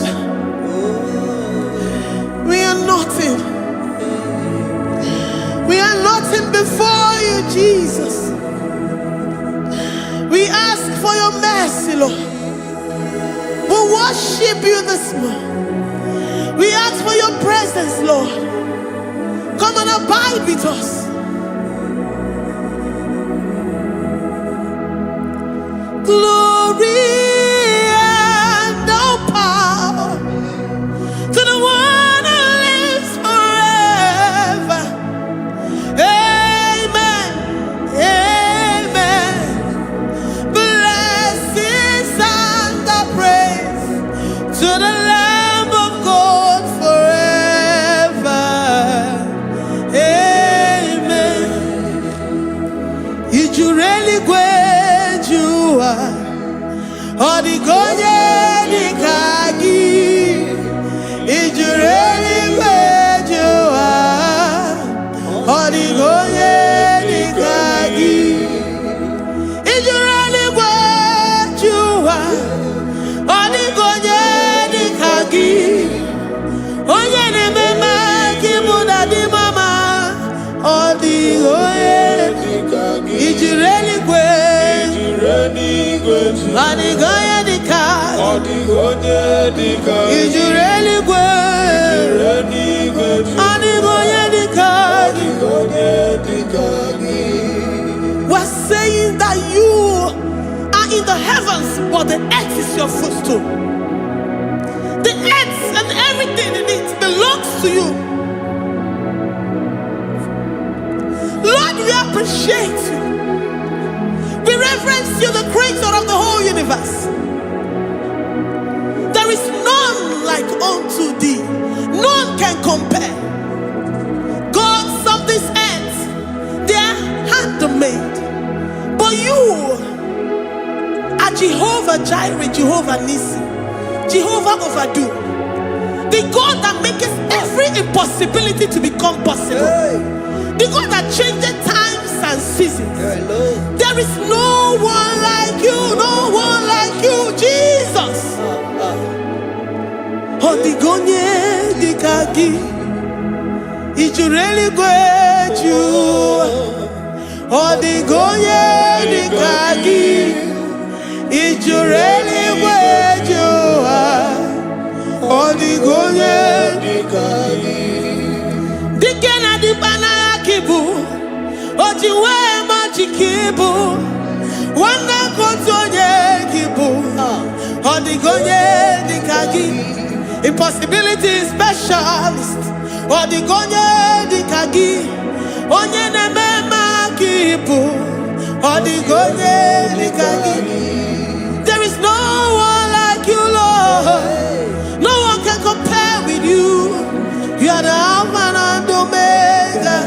we are nothing. We are nothing before you, Jesus. We ask for your mercy, Lord. We worship you this morning. We ask for your presence, Lord. Come and abide with us. Glory and all power to the one who lives forever. Amen. Amen. Blessings and the praise to the Lamb of God forever. Amen. Did you really go? Odigonye dikagi, ijureli kwejuwa. Odigonye dikagi, ijureli kwejuwa. Odigonye dikagi, onye nemema kimuda di mama. Odigonye dikagi, ijureli kwejuwa. Odigonye dikagi, odigonye dikagi, ijureli kwejuwa. Odigonye dikagi, odigonye dikagi. We're saying that you are in the heavens, but the earth is your footstool. The earth and everything in it belongs to you. Lord, we appreciate you. We reverence you, the creator of the whole universe. There is none like unto thee. None can compare. Gods of this earth, they are handmade. But you are Jehovah Jireh, Jehovah Nissi, Jehovah Overdo. The God that makes every impossibility to become possible. The God that changes times and seasons. There is no one like you, no one like you, Jesus. Odigonye dikagi, ijureli kwejuwa. Odigonye dikagi, ijureli kwejuwa. Odigonye dikagi. Dikena dibana kibu, ojiwe majikibu. Wana kotonye kibu, odigonye dikagi. Impossibility specialist, odigonye dikagi. Onye nemema kibu, odigonye dikagi. There is no one like you, Lord. No one can compare with you. You are the Alpha and Omega.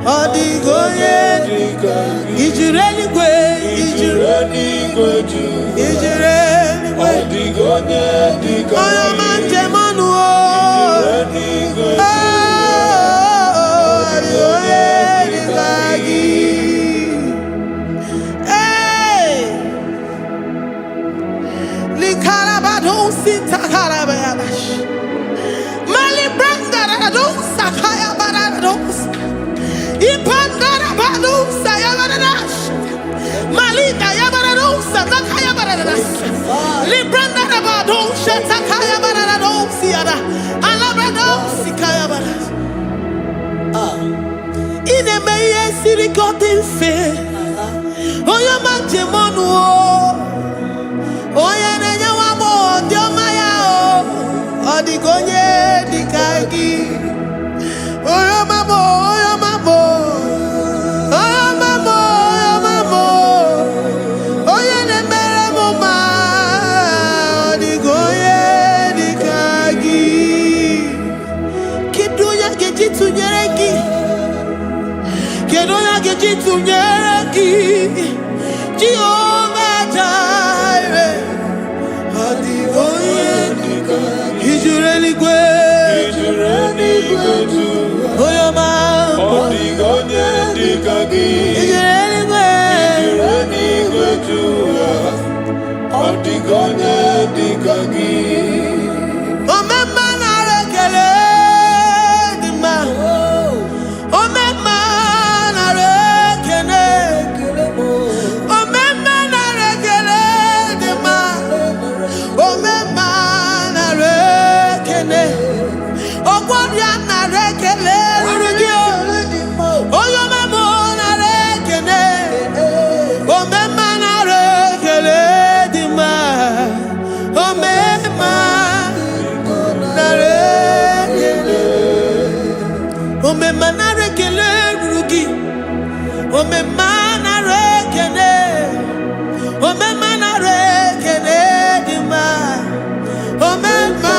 Odigonye dikagi. Ijureli kwe, ijureli kwe, ijureli kwe. Odigonye dikagi. Oyomanje manu o. Ijureli kwe. Odigonye dikagi. Hey, likarabado sita karabayabash. Mali branda Ripandara badusa yabaradas. Malita yabaradusa takaya baradas. Librandara badusha takaya barados yada. Alabrados kaya baradas. Ine meye siri godin fe. Oya manjemonu o. Oya nenya wamo diomaya o. Odigonye dikagi. Oya mamo, oya mamo. Oya mamo, oya mamo. Oya nemere moma. Odigonye dikagi. Kiduya gejitu nyereki. Kedoya gejitu nyereki. Jehovah Jireh. Odigonye dikagi. Ijureli gwe. Oyoma. Odigonye dikagi. Ijureli gwe. Odigonye dikagi. Omema na rekele dima. Omema na rekele. Omema na rekele dima. Omema na rekele. Ogwaria na rekele rugio. Oyoma mo na rekele. Omema na rekele dima. Omema na rekele. Omema na rekele rugi. Omema na rekele. Omema na rekele dima. Omema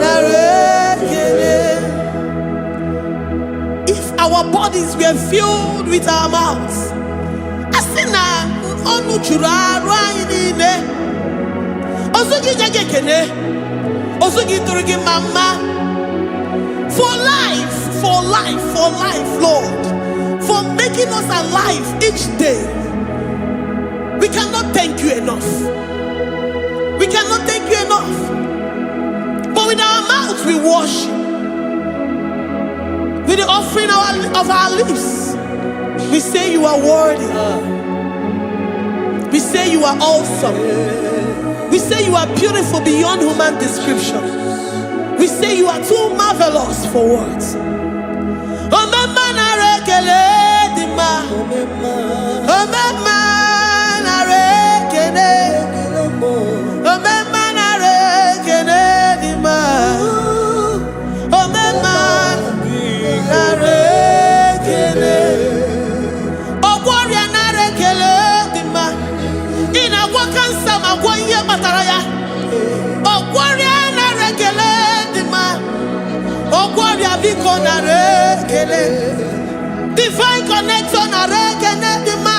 na rekele. If our bodies were filled with our mouths, asina onu chura ruaine. Osugi jage kene. Osugi turugi mama. For life, Lord. For making us alive each day. We cannot thank you enough. We cannot thank you enough. But with our mouths we worship. With the offering of our lips, we say you are worthy. We say you are awesome. We say you are beautiful beyond human description. We say you are too marvelous for words. Omema na rekele dima. Omema na rekele. Omema na rekele dima. Omema na rekele. Ogwaria na rekele dima. Ina wakansa magwanye mataraya. Ogwaria na rekele dima. Ogwaria biko na rekele. Divine connection na rekele dima.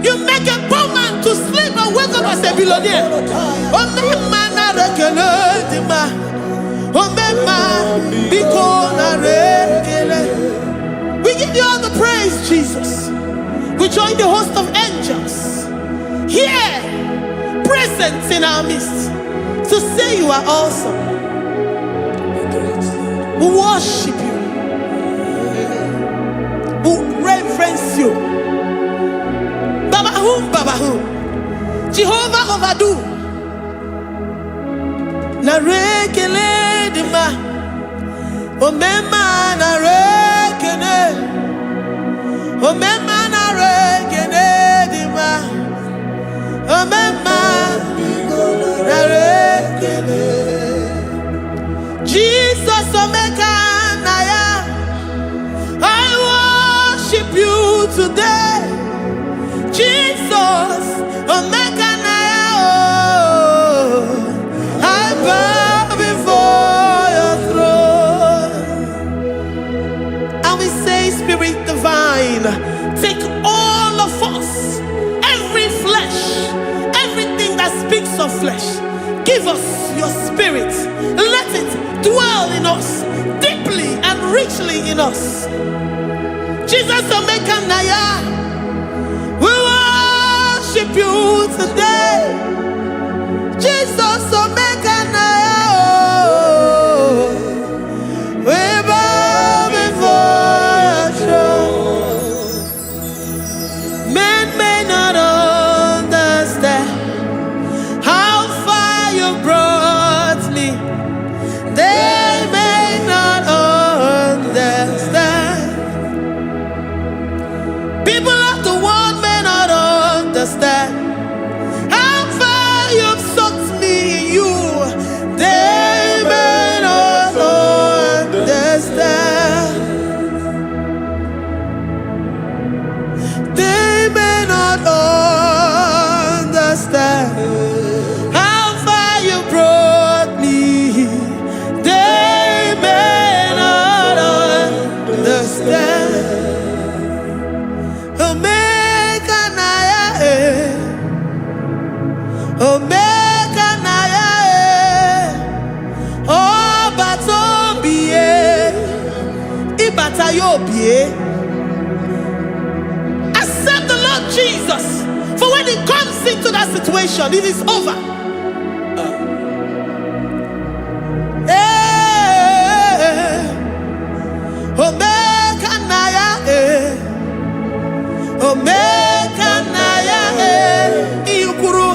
You make a poor man to sleep and wake up as a billionaire. Omema na rekele dima. Omema biko na rekele. We give you all the praise, Jesus. We join the host of angels here, present in our midst, to say you are awesome. We worship you. We reverence you. Babahum. Jehovah overdo. Na rekele dima. Omema na rekele. Omema na rekele dima. Omema na rekele. Jesus omeka na ya. I worship you today. Jesus omeka na ya. Oh, I bow before your throne. And we say, Spirit divine, take all of us, every flesh, everything that speaks of flesh. Give us your spirit. Let it dwell in us, deeply and richly in us. Jesus Omeka Naya, we worship you today. Jesus Omeka Naya, oh, we bow before your People of the world may not understand how far you've sucked me in you. They may not understand. They may not understand how far you brought me. They may not understand. Omega Naya, Omega Naya, oh Batobie, Ibatayobie. Accept the Lord Jesus, for when He comes into that situation, it is over. Omega Naya, Omega Naya, Ikuru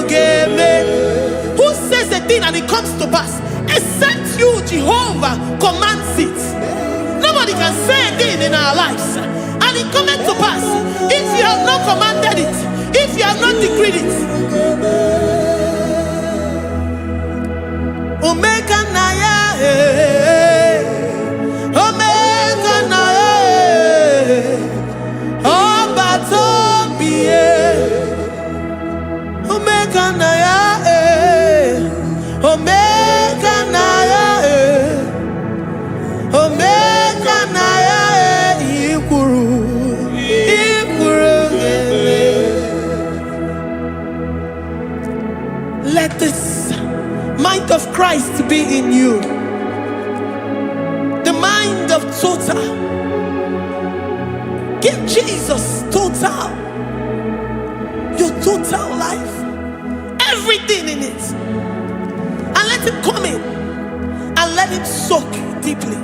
Game. Who says a thing and it comes to pass? Except you, Jehovah, commands it. Nobody can say a thing in our lives and it comes to pass. If you have not commanded it, if you have not decreed it. Omega Naya, Omega Naya, oh Batobie, Omega Naya, Omega Naya, Omega Naya, Ikuru. Let this mind of Christ be in you. The mind of total. Give Jesus total. Your total life. Everything in it. And let Him come in. And let Him soak you deeply.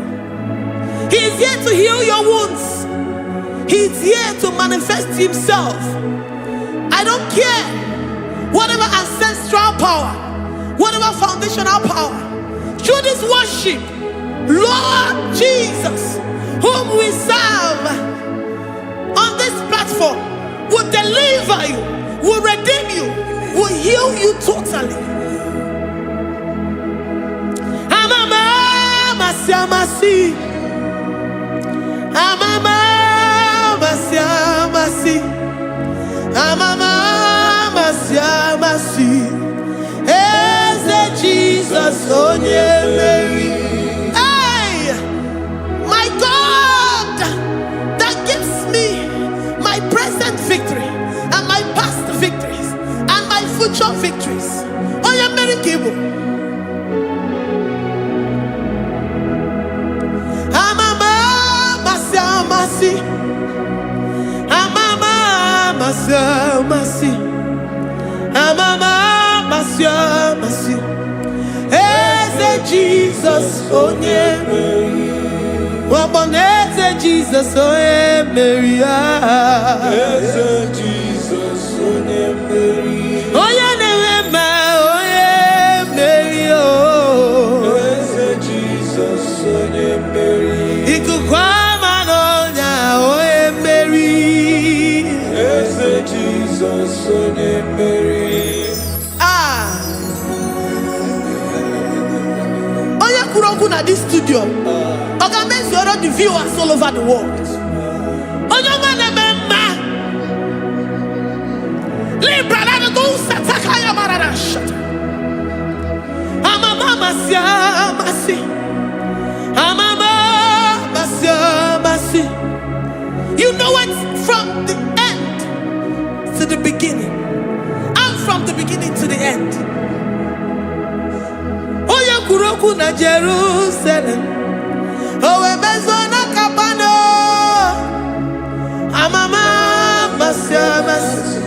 He is here to heal your wounds. He is here to manifest Himself. I don't care. Whatever ancestral power, whatever foundational power, through this worship, Lord Jesus, whom we serve on this platform, will deliver you, will redeem you, will heal you totally. Amama Masiamasi, Amama Masiamasi, Amama Masiamasi. Jesus, Onye Mary. Hey, my God, that gives me my present victory and my past victories and my future victories. Onye Mary Kibo. Amama Masiamasi. Amama Masiamasi. Amama Masiamasi. Eze Jesus, Onye Mary. Waboneze Jesus, Onye Mary. Eze Jesus, Onye Mary. Onye Newema, Onye Mary. Eze Jesus, Onye Mary. Ikukwama n'onya, Onye Mary. Eze Jesus, Onye Mary. At this studio, organize all the viewers all over the world. You know it from the end to the beginning, and from the beginning to the end. Kuroku na Jerusalem, owe bezona kapano, amama masiamasi.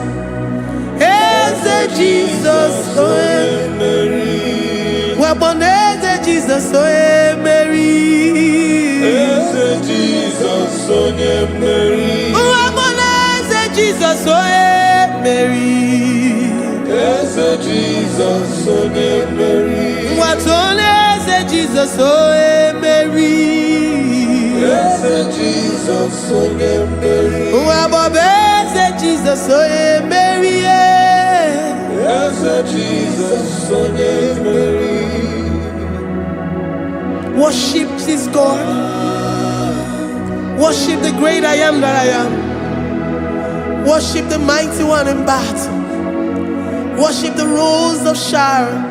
Eze Jesus, owe Mary. Waboneze Jesus, owe Mary. Eze Jesus, Onye Mary. Waboneze Jesus, owe Mary. Eze Jesus, Onye Mary. Watoneze Jesus, Owe Mary. Eze Jesus, Jesus, onye mmeri. Eze Jesus, onye mmeri. Eze Jesus, onye mmeri. Worship this God. Worship the great I am that I am. Worship the mighty one in battle. Worship the rose of Sharon.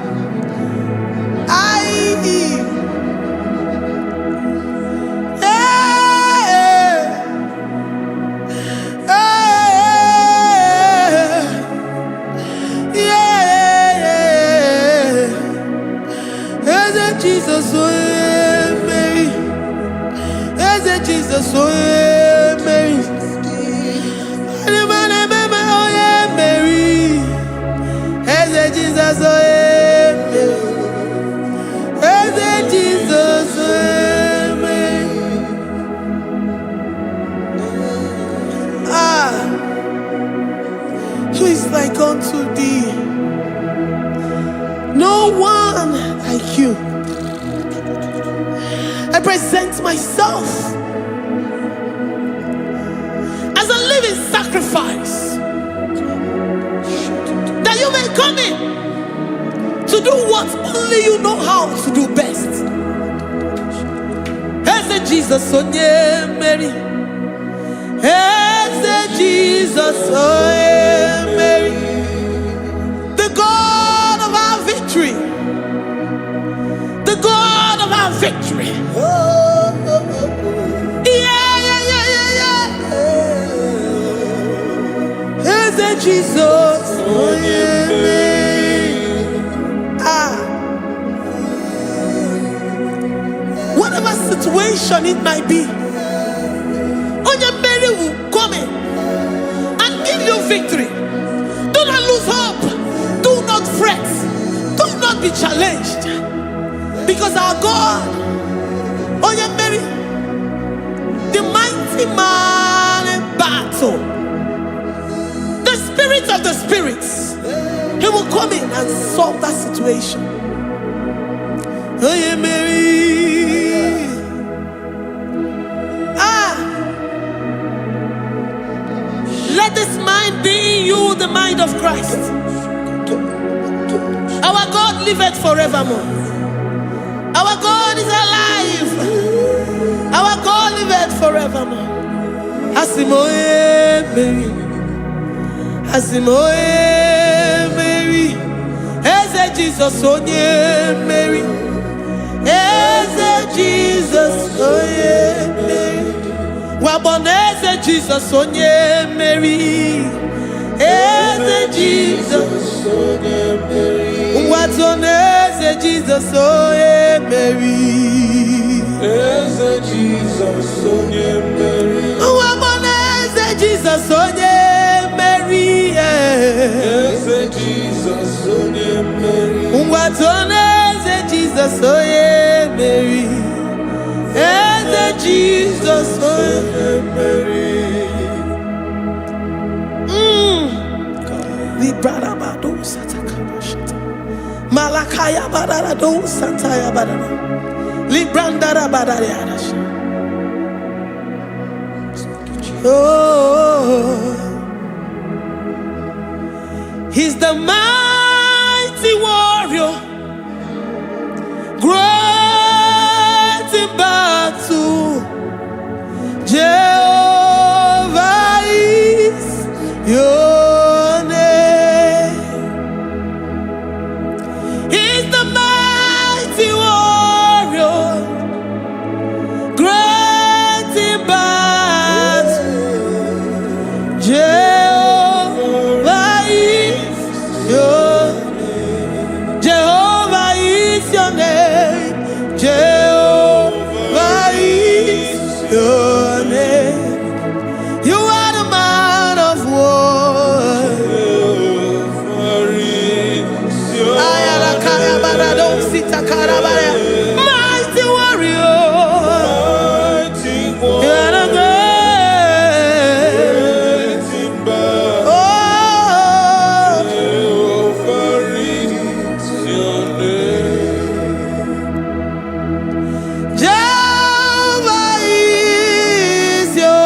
Jesus, oh Mary. Jesus, oh Mary. Mary. Jesus, oh Mary. Jesus, oh Mary. Who is like unto thee? No one like you. I present myself as a living sacrifice, that you may come in to do what only you know how to do best. As Jesus, oh yeah, Mary. As Jesus, oh yeah, Mary. The God of our victory. The God of our victory. Jesus, oh yeah. Whatever situation it might be, Onya Mary will come in and give you victory. Do not lose hope. Do not fret. Do not be challenged. Because our God, Onya Mary, the mighty man in battle, the spirit of the spirits, he will come in and solve that situation. Oh yeah, Mary. Let this mind be in you, the mind of Christ. Our God liveth forevermore. Our God is alive. Our God liveth forevermore. Asimoye Mary. Asimoye Mary. Eze Jesus onye Mary. Eze Jesus onye Mary. Waboneze Jesus onye Mary. Eze Jesus onye Mary. Watoneze Jesus onye Mary. Eze Jesus onye Mary. Waboneze Jesus onye Mary. Eze Jesus onye Mary. Watoneze Jesus onye Mary. Eze Jesus onye Mary. Librada bado satakabashita. Malakaya badara do sataya badara. Librandara badara yadasha. Oh, he's the mighty warrior, great in battle. Jehovah is your name. He's the mighty warrior, great in battle. Jehovah is your name. Jehovah is your name. Jehovah is your name. You are the man of war. Mighty warrior. You are the great. Oh, Jehovah is your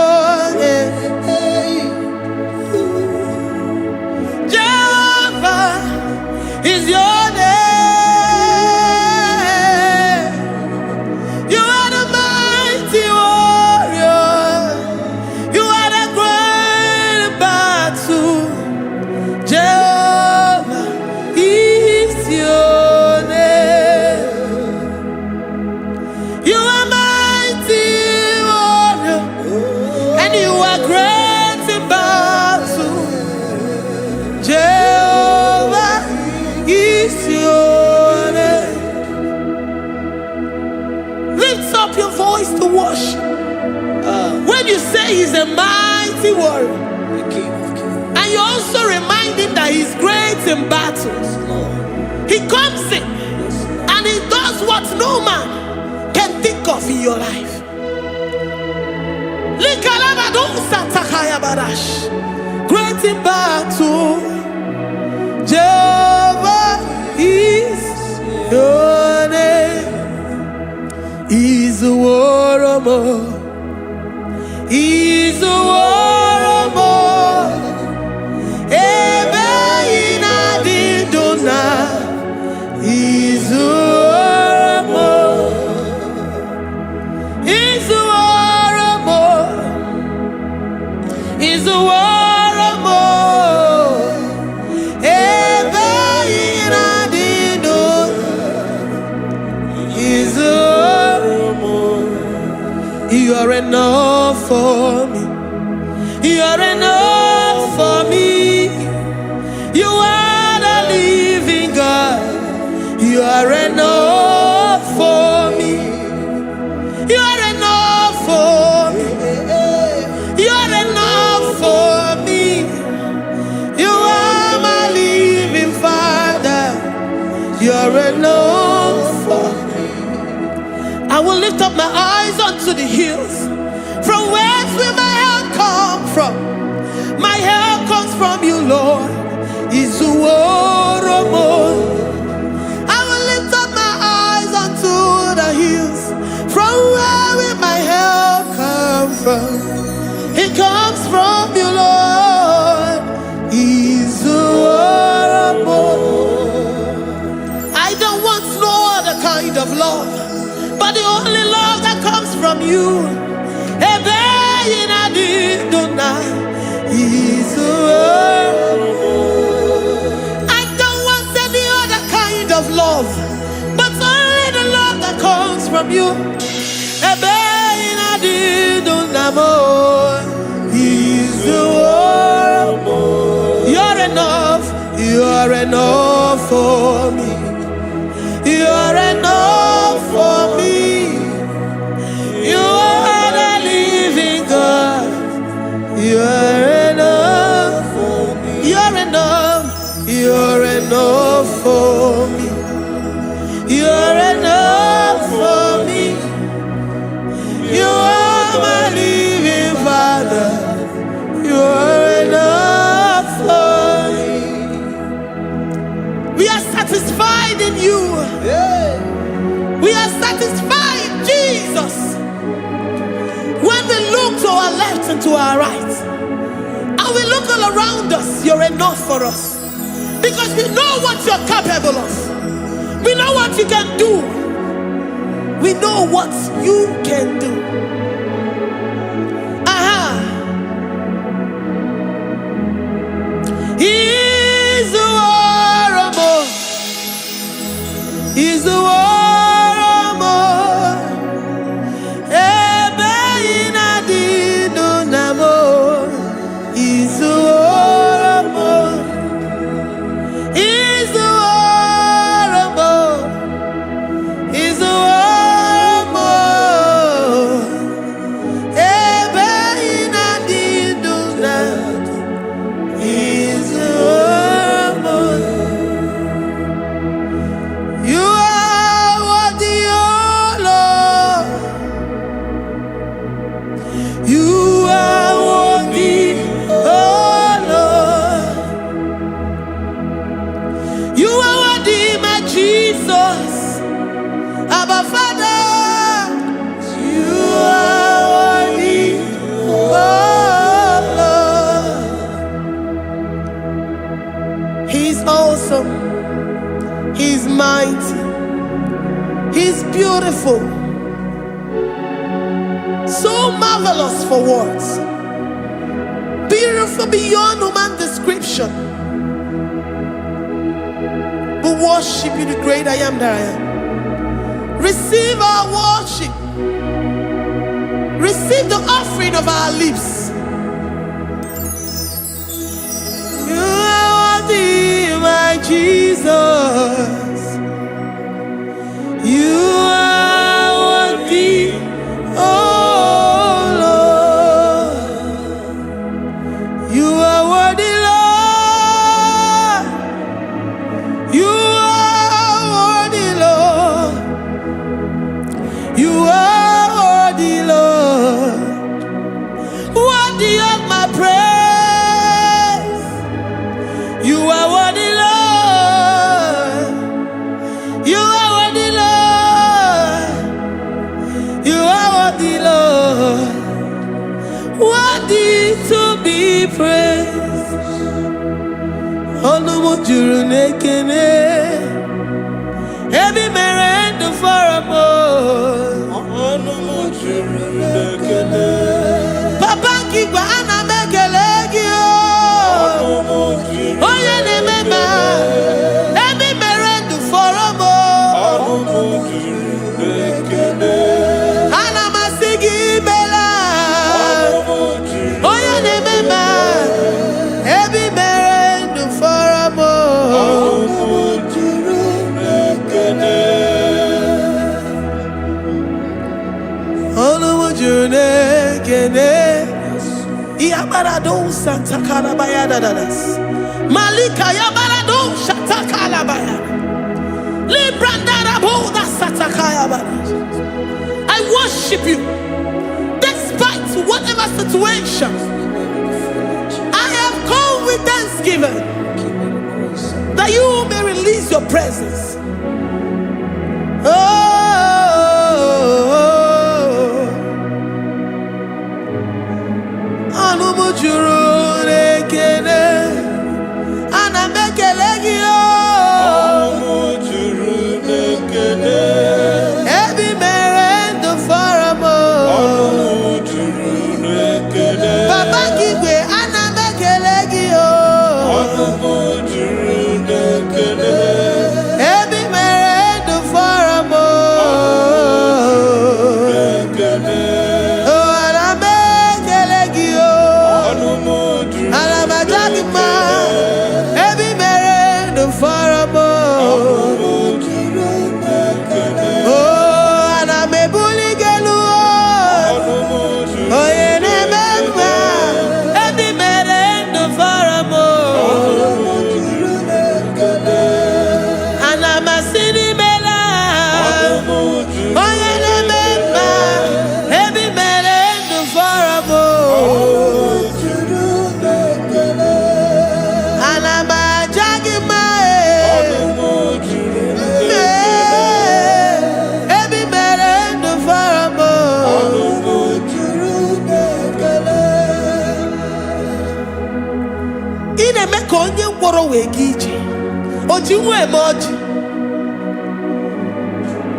say he's a mighty warrior. The King of Kings. And you also remind him that he's great in battles. He comes in and he does what no man can think of in your life. Great in battle, Jehovah is your name. He's a warrior. He's a warrior. Ebe ina didona. He's a warrior. He's a warrior. He's a warrior. Ebe ina didona. He's a warrior. You are enough for me. You are enough for me. You are the living God. You are enough for me. You are enough for me. You are enough for me. You are my living Father. You are enough for me. I will lift up my eyes unto the hills. From whence will my help come from? My help comes from you, Lord. Is the word of God. I will lift up my eyes unto the hills. From where will my help come from? It comes from you, Lord. Is the word of God. I don't want no other kind of love, but the only love that comes from you. I don't want any other kind of love, but only the love that comes from you. You're enough. You're enough for me. You're enough for me. You are the living God. You're enough for me. You're enough. You're enough for me. You're enough for me. You are my living Father. You're enough for me. We are satisfied in you. We are satisfied, Jesus. When we look to our left and to our right, and we look all around us, you're enough for us. Because we know what you're capable of. We know what you can do. We know what you can do. He's the warrior. He's the warrior. He's mighty. He's beautiful. So marvelous for words. Beautiful beyond human description. We worship you, the great I am that I am. Receive our worship. Receive the offering of our lips. You are worthy, my Jesus. You are worthy, oh Lord. worthy of my praise. You are worthy, Lord. You are worthy, Lord. You are worthy, Lord. Worthy to be praised. Onu mujuru nekene. Every merend for a Papa Kiba ana mekelegio. Oh yeah, nemema. Every merend for a ana masigi bela. Oh yeah, nemema. Every merend for a Yabarado Santa Bayadadas Malika Yabarado Shatakalabaya Librandara Boda Satakayabadash. I worship you despite whatever situation. I have come with thanksgiving that you may release your presence.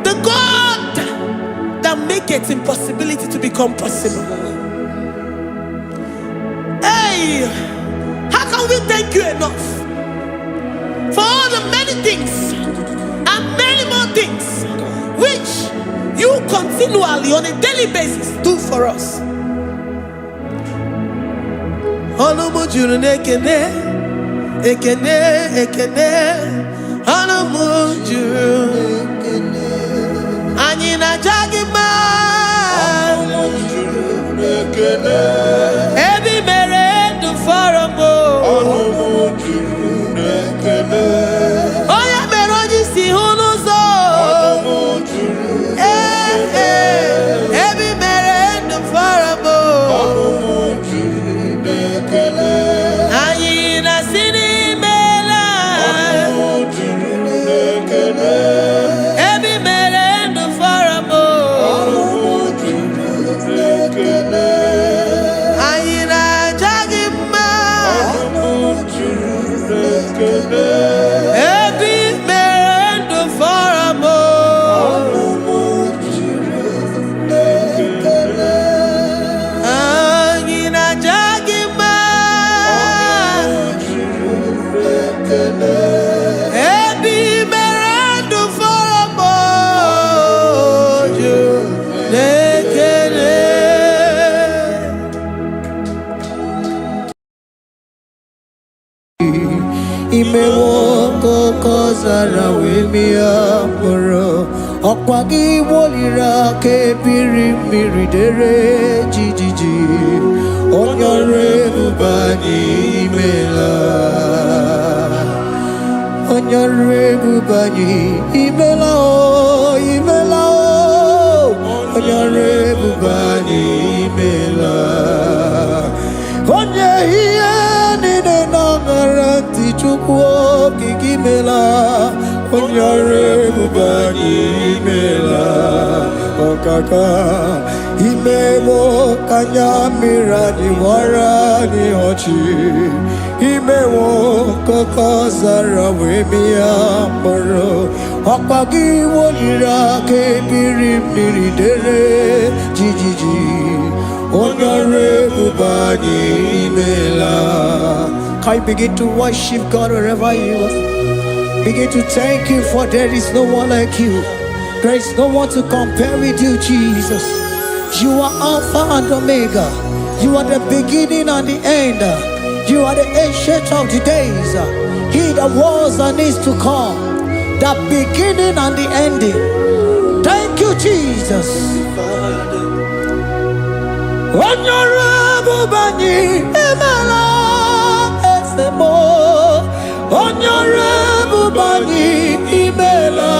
The God that makes impossibility to become possible. Hey, how can we thank you enough for all the many things and many more things which you continually on a daily basis do for us? Ekene, ekene, anamunjuru. Anyina jagima. Every mere do faramo. Oya meroji si hunuzo. Every mere do faramo. Anyina sini. Imewoko kozara wemia moro Okwagi wolira ke birimiri dere jijiji Onyore bubani imela Onyore bubani imela o imela o Onyore bubani imela imela, onyare bubani imela, okaka imewo kanyamira ni wara ni ochi, imewo koko zara wemia moro, okpagi wonira kebiri miri dere jijiji. Can you begin to worship God wherever you are? Begin to thank Him, for there is no one like you. There is no one to compare with you, Jesus. You are Alpha and Omega. You are the beginning and the end. You are the ancient of the days. He that was and is to come. The beginning and the ending. Thank you, Jesus. Honorable Bani Emala Esemo, Honorable Bani Emela,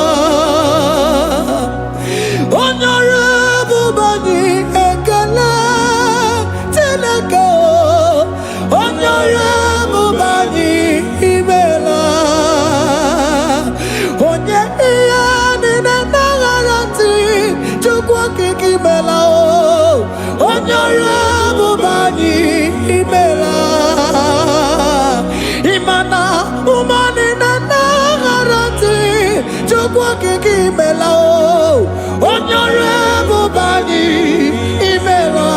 Honorable Bani Ekala Teleko, Honorable Bani Emela, Onye Iyani Nagarati Chukwa Kiki Mela. Honorable Bani Imela, Imana Umani Nagarati Chukwa Kiki Mela. Honorable Bani Imela,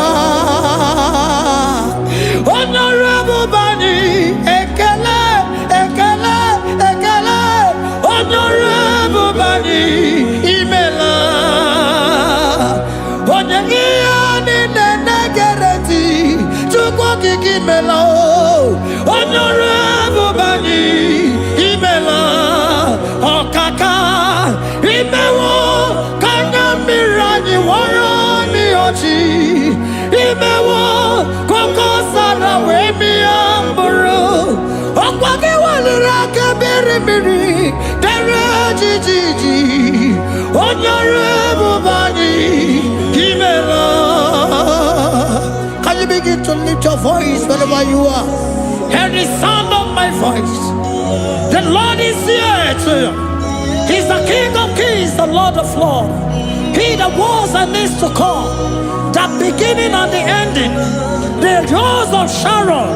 Honorable Bani Ekele, Ekele, Ekele, Honorable Bani Imela. Honorable Bani Imela, Okaka Imewo Kanyamirani Warani Ochi Imewo Koko Sara Wemi Amburu Okwake Waliraka Biri Dere Jiji Honorable Bani Imela. Can you begin to lift your voice wherever you are? Hear the sound of my voice. The Lord is here too. He's the King of Kings, the Lord of Lords. He that was and is to come, the beginning and the ending, the Rose of Sharon,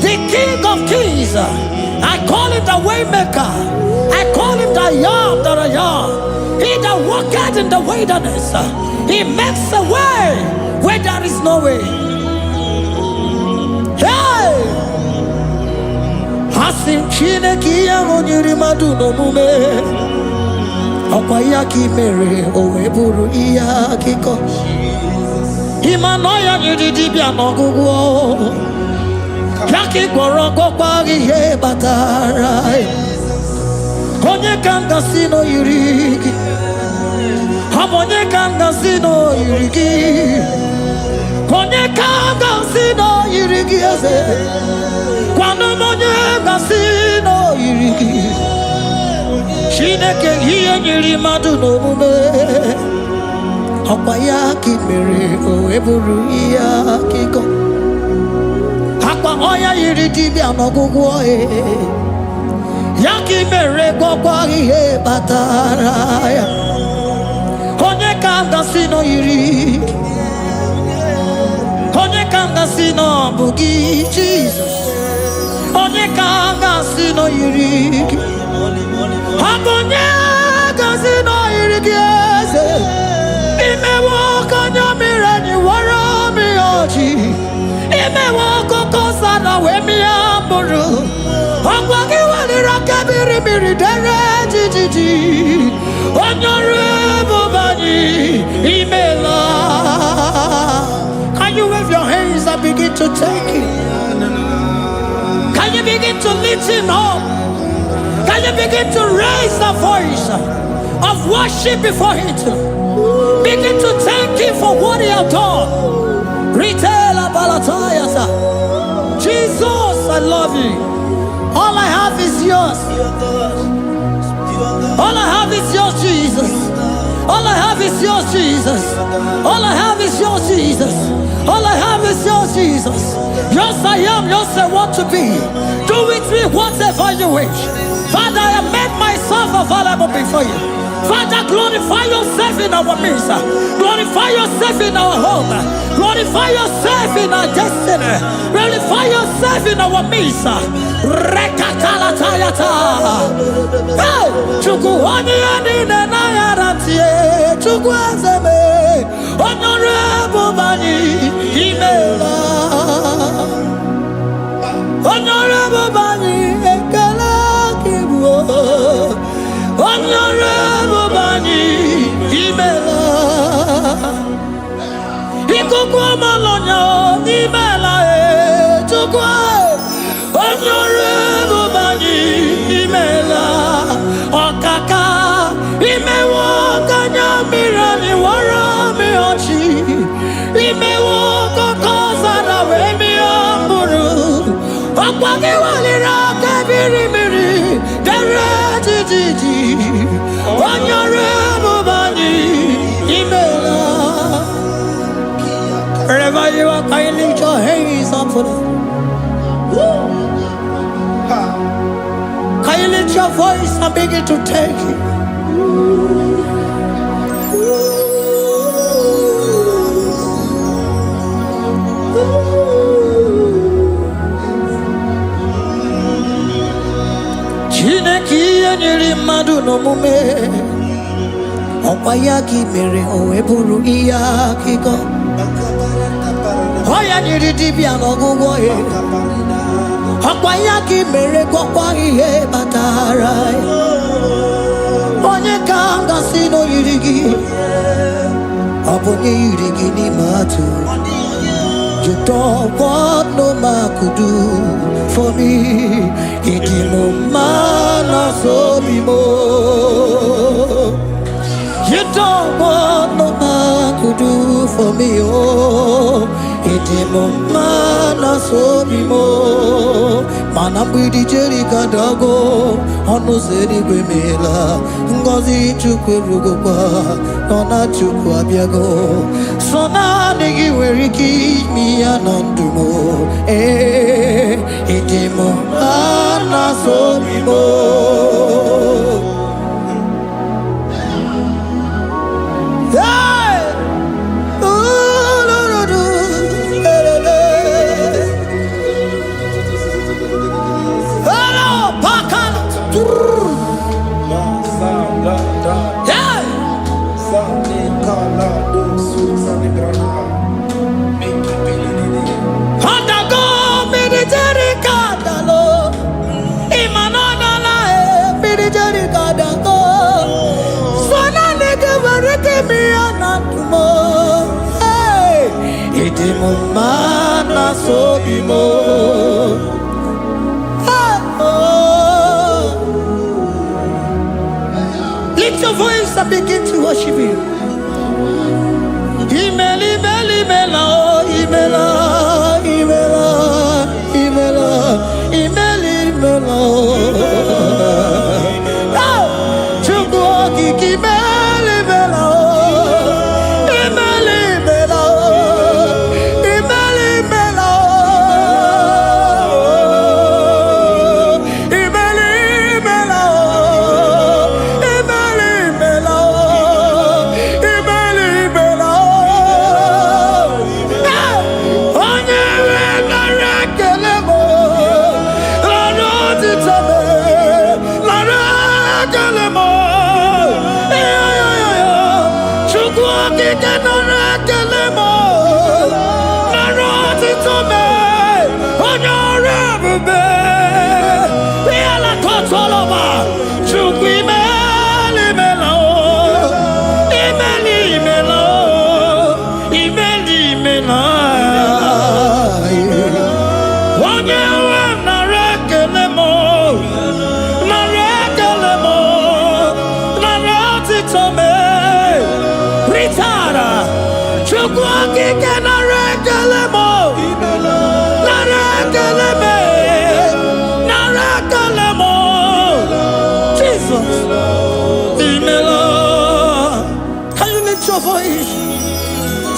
the King of Kings. I call him the Waymaker. I call him the Yam that I am. He that walketh in the wilderness, he makes a way where there is no way. Hey! Asim chine kiya monyiri maduno mume, okwa ya kimere owe buru iya kiko. Imanoya nyiri bia nogugo, yaki koroko kwa ihe batara. Onye kanga sino yirigi, onye kanga sino yirigi, onye kanga sino yirigi eze. Kwano monye kasino yirigi, Chineke hiye nyiri madu no mume, okwa ya kimere owe buru iya kiko. Akwa oya yirigi bia nogugu oe, yaki mere kwa ihe batara ya. Onye kanga sino yirigi, onye kanga sino bugi Jesus. Onye kanga sino yirigi, onye kanga sino yirigi eze. Imewo kanyamira ni wara mi ochi, imewo koko sana wemi amburu. Okwagi walira kabiri miri dere jijiji. Honorable Bani Imela. Can you wave your hands and begin to thank him? Can you begin to lift him up? Can you begin to raise the voice of worship before him? Begin to thank him for what he has done. Retailer Balatayasa. Jesus, I love you. All I have is yours. All I have is yours, Jesus. All I have is yours, Jesus. All I have is yours, Jesus. All I have is yours, Jesus. Yours I am, yours I want to be. Do with me whatever you wish. Father, I made myself available before you. Father, glorify yourself in our midst. Glorify yourself in our home. Glorify yourself in our destiny. Glorify yourself in our midst. Rekatala tayata. Hey, chukuhani ani nenayaratie. Chukwazeme. Honorable Bani Imela. Honorable Bani Ekala Kibo. Honorable Bani Imela. Ikukwa Malonya Imela Chukwa. Honorable Bani Imela. Okaka Imewa Kanya Mirani Warami Ochi. Imewa Kokosa na Wemi Amburu. Okwake Walira Kabiri Miri. Derejiji. Honorable Bani Imela. Wherever you are, can you lift your hands up for them? Can you lift your voice and begin to take it? Chineki enyiri mmadụ n'omume ọkwa ya ka mere o wee bụrụ ihe akụkọ. Oya nyiri dibịa n'ọgwụgwọ ya ọkwa ya ka mere gwọkwa ihe batara ya. Onye ka m gasị n'oyiri gị ọ bụ onye yiri gị n'ime atụ. You don't want no man could do for me. Ịdị m mma na sobi m. You don't want no man could do for me. Oh, ịdị m mma na sobi m. Mana mgbidi Jerika dago ọnụ ụzọ eluigwe meela. Ngọzi Chukwu erugokwa nọ na Chukwu abịago. So naanị gị nwere ike ime ya na ndụ m. Ịdị m mma na sobi m. Ịdị m mma na sobi m. Lift your voice and begin to worship Him. Imela, imela, imela, imela, imela, imela, imela, imela. Chukwu okike imela, imela.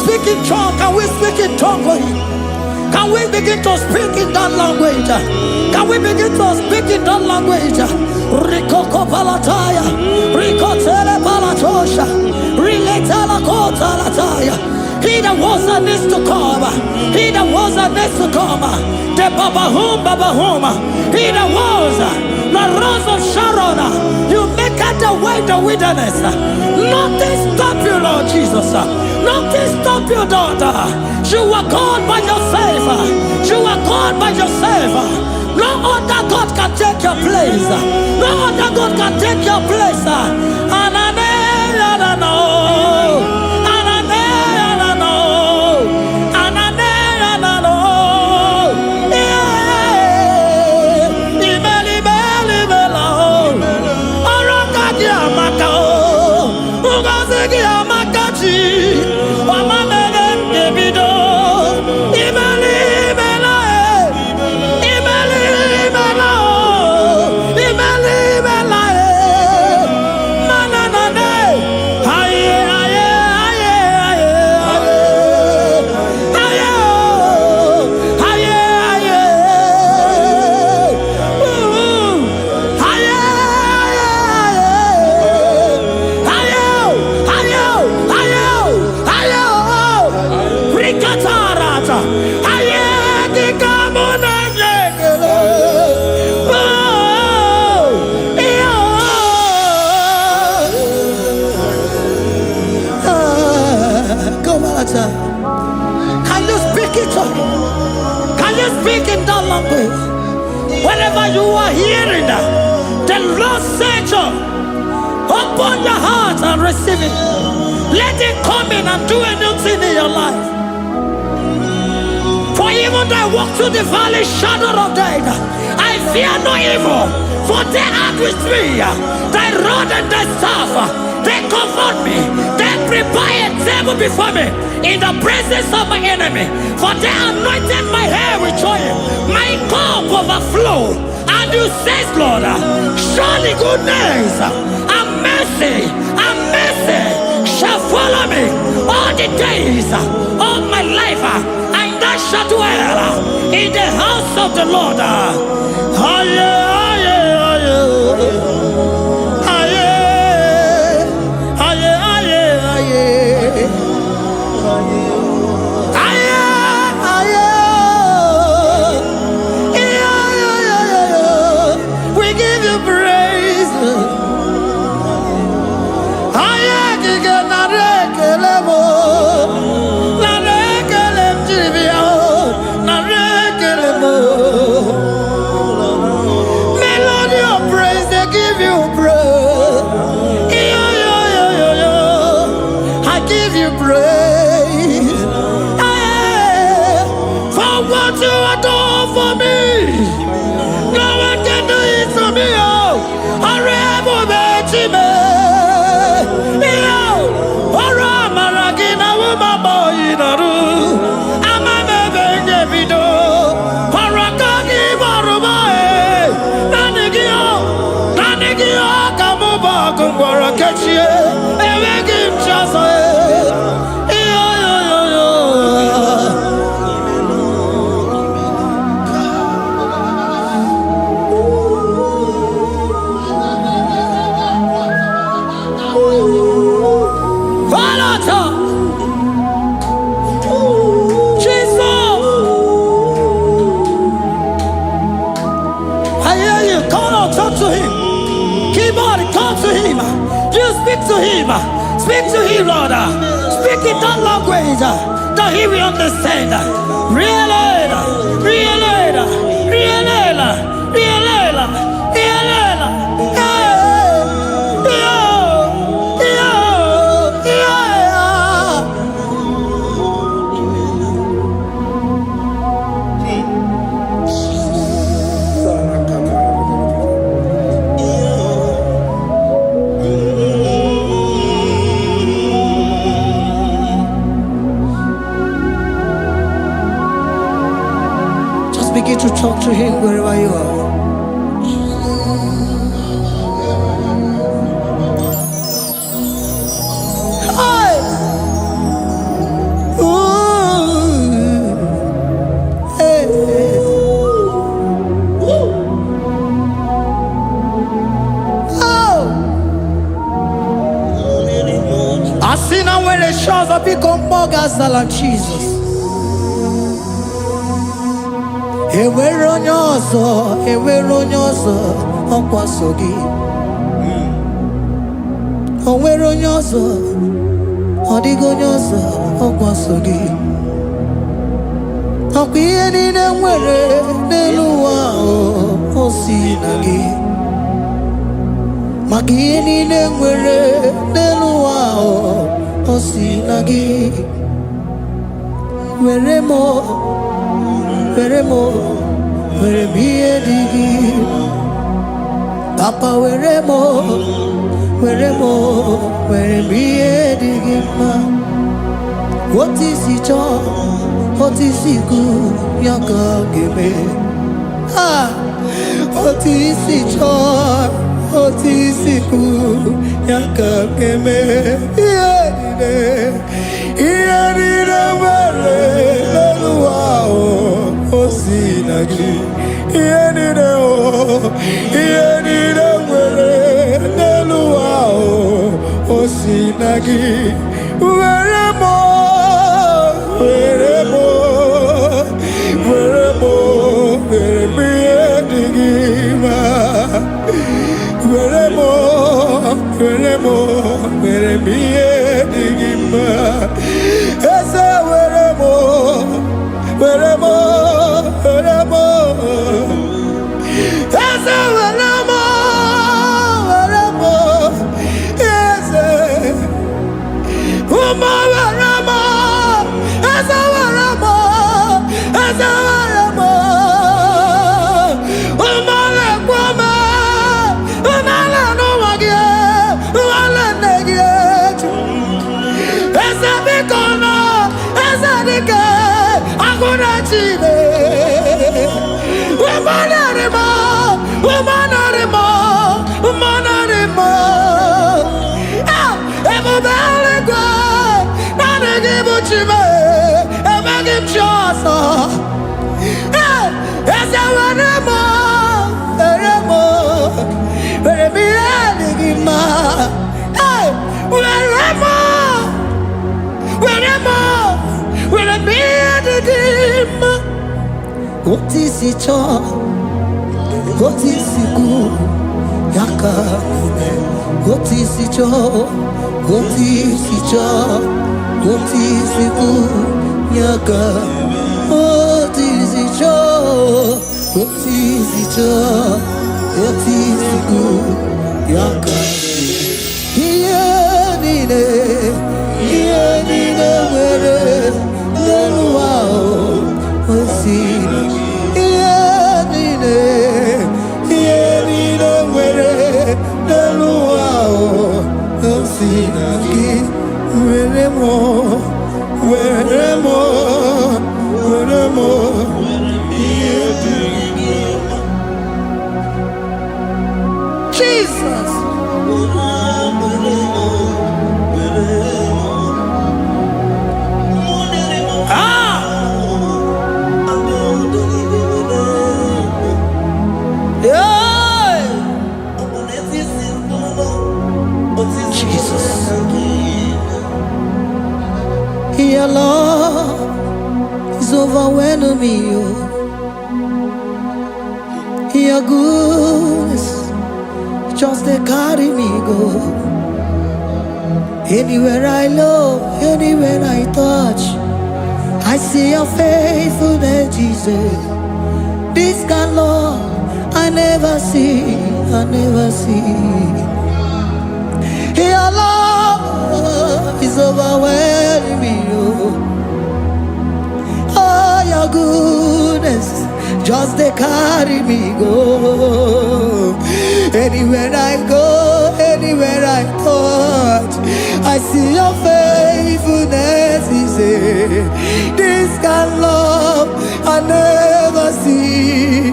Speak in tongue. Can we speak in tongue for Him? Can we begin to speak in that language? Can we begin to speak in that language? Rikoko palataya, rikotele palatosha, riletala kotalataya. He that was and is to come. He that was and is to come. The Babahum. He that was the rose of Sharon. You make out the way the wilderness. Nothing stop you, Lord Jesus. Nothing stop you, daughter. You are God by yourself. You are God by yourself. No other God can take your place. No other God can take your place. And I know. Can you speak it? Can you speak in that language? Wherever you are hearing that, the Lord said, open your heart and receive it. Let it come in and do a new thing in your life. For even though I walk through the valley shadow of death, I fear no evil. For they are with me. Thy rod and thy staff, they comfort me. They prepare a table before me in the presence of my enemy. For they anointed my hair with oil. My cup overflow. And you say, Lord, surely goodness and mercy shall follow me all the days of my life. And I shall dwell in the house of the Lord. We give you praise. Melody of praise, they give you praise. I give you praise. For what you have done for me, no one can do it for me. Speak to him, Lord. Speak in that language that he will understand. Begin to talk to him wherever you are. generations have become more than Jesus. Enwere onye ọzọ ọkwaso gị. Onwere onye ọzọ, ọ dịghị onye ọzọ ọkwaso gị. Ọkwa ihe niile nwere n'elu ụwa o si na gị. Maka ihe niile nwere n'elu ụwa o si na gị. Were m ihe dị gị. Papa were m ihe dị gị mma. Otu isi chọọ, otu isi kwu ya ka ọ ga-eme. Otu isi chọọ, otu isi kwu ya ka ọ ga-eme. Ihe niile nwere n'elu ụwa o si na gị. Ihe niile nwere n'elu ụwa o si na gị. Were m ihe dị gị mma. Were m ihe dị gị mma. Eze were m eze were m eze ụmụ were m eze were m ụmụ na-ekwe m ụmụala n'ụwa gị ụmụala nne gị eju. Eze biko nọ eze dike agụ na chile. Ebube eluigwe naanị gị bụ Chime, emeghị m chi ọzọ. Eze were m ihe dị gị mma. Were m ihe dị gị mma. Otu isi chọọ, otu isi kwu ya ka eme. Otu isi chọọ, otu isi kwu ya ka. Otu isi chọọ, otu isi kwu ya ka. Ihe niile nwere n'elu ụwa o si na gị. Ihe niile nwere n'elu ụwa o si na gị. Were m ihe dị gị mma. Jesus. Your love is overwhelming me. Your goodness just they carry me go. Anywhere I look, anywhere I touch, I see your faithfulness, Jesus. This kind of love I never see. Your love is overwhelming me. Oh, your goodness just they carry me go. Anywhere I go, anywhere I touch, I see your faithfulness. He said, this kind of love I never see.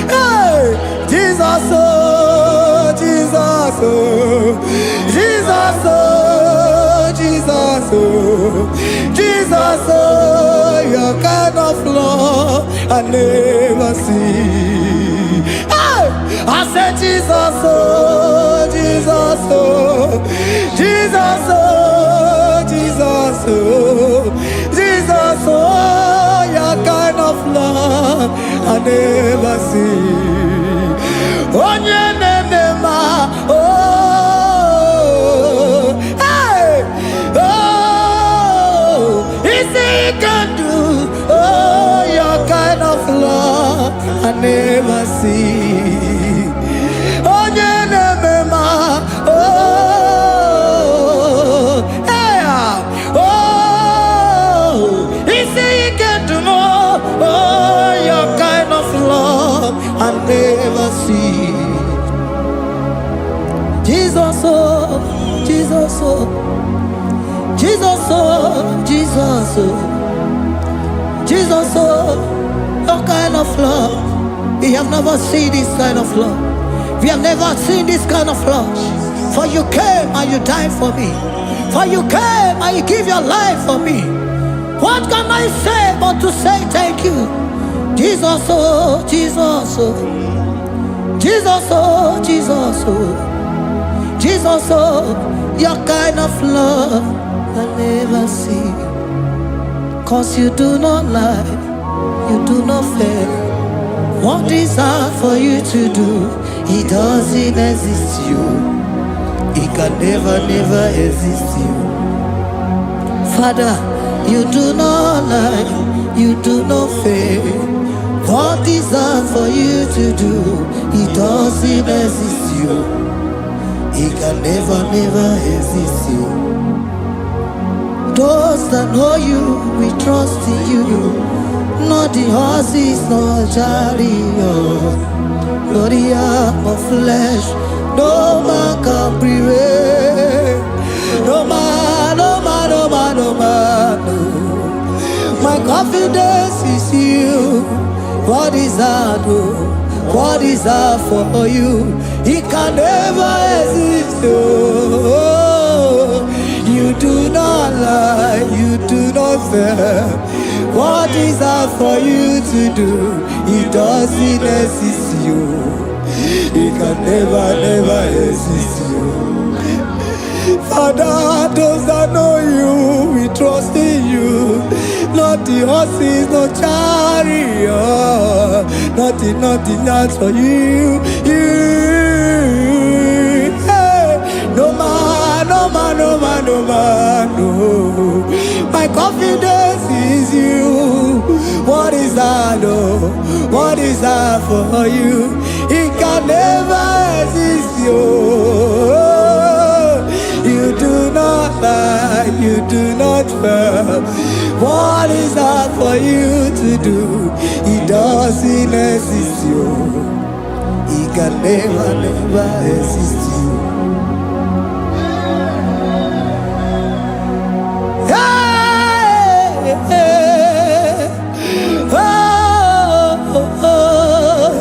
Hey, Jesus, oh, Jesus, oh, Jesus, oh, Jesus, oh, Jesus, oh, your kind of love I never see. Hey, I said, Jesus, oh, Jesus, oh, Jesus, oh, Jesus, oh, Jesus, oh, your kind of love I never see. Oh, oh, hey, oh, easy can do. Oh, your kind of love I never see. Oh, oh, hey, oh, easy can do more. Oh, your kind of love I never see. Jesus, oh, Jesus, oh, Jesus, oh, Jesus, oh, Jesus, oh, your kind of love. We have never seen this kind of love. We have never seen this kind of love. For you came and you died for me. For you came and you give your life for me. What can I say but to say thank you? Jesus, oh, Jesus, oh, Jesus, oh, Jesus, oh, Jesus, oh, your kind of love I never see. 'Cause you do not lie, you do not fail. What is hard for you to do? It doesn't exist you. It can never, never exist you. Father, you do not lie, you do not fail. What is hard for you to do? It doesn't exist you. It can never, never exist you. Those that know you, we trust in you. Not the horses, not chariot, not the arm of flesh. No man can prevail. No man, no man, no man, no man, no. My confidence is you. What is hard, oh? What is hard for you? It can never exist, oh. You do not lie, you do not fail. What is hard for you to do? It doesn't exist you. It can never, never exist you. Father, those that know you, we trust in you. Not the horses, no chariot. Nothing else for you. Hey, no man, no man, no man, no man, no. My confidence is you. What is that, oh? What is that for you? It can never exist you. You do not lie, you do not fail. What is that for you to do? It doesn't exist you. It can never, never exist you. Hey, hey, oh, oh, oh.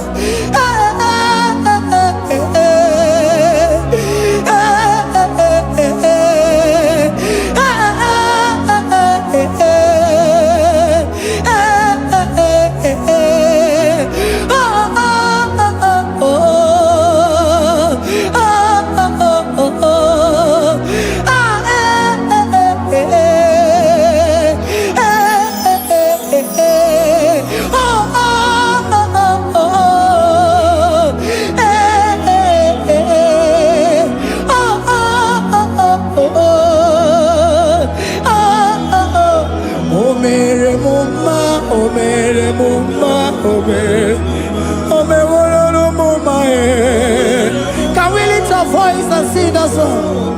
Can we lift our voice and sing a song?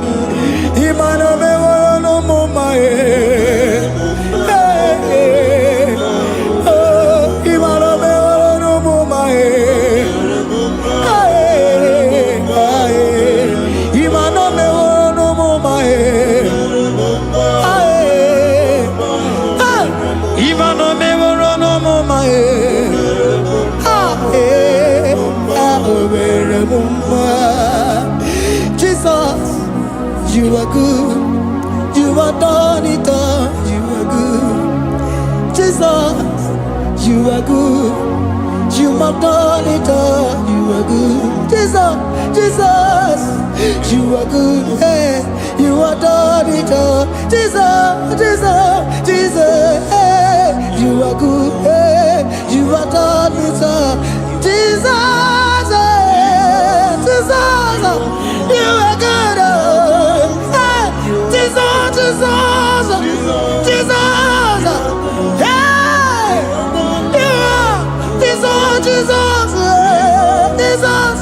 Imano me no mama Imano me no mama Imano me no mama Imano me no mama Jesus, you are good. You are done it all. You are good. Jesus, you are good. You have done it all. You are good. Jesus, Jesus, you are good. Hey, you have done it all. Jesus, Jesus, Jesus, hey, you are good. Hey, you have done it all. Jesus, hey, Jesus, you are good. Hey, Jesus, Jesus, Jesus, hey, you are Jesus, Jesus, Jesus,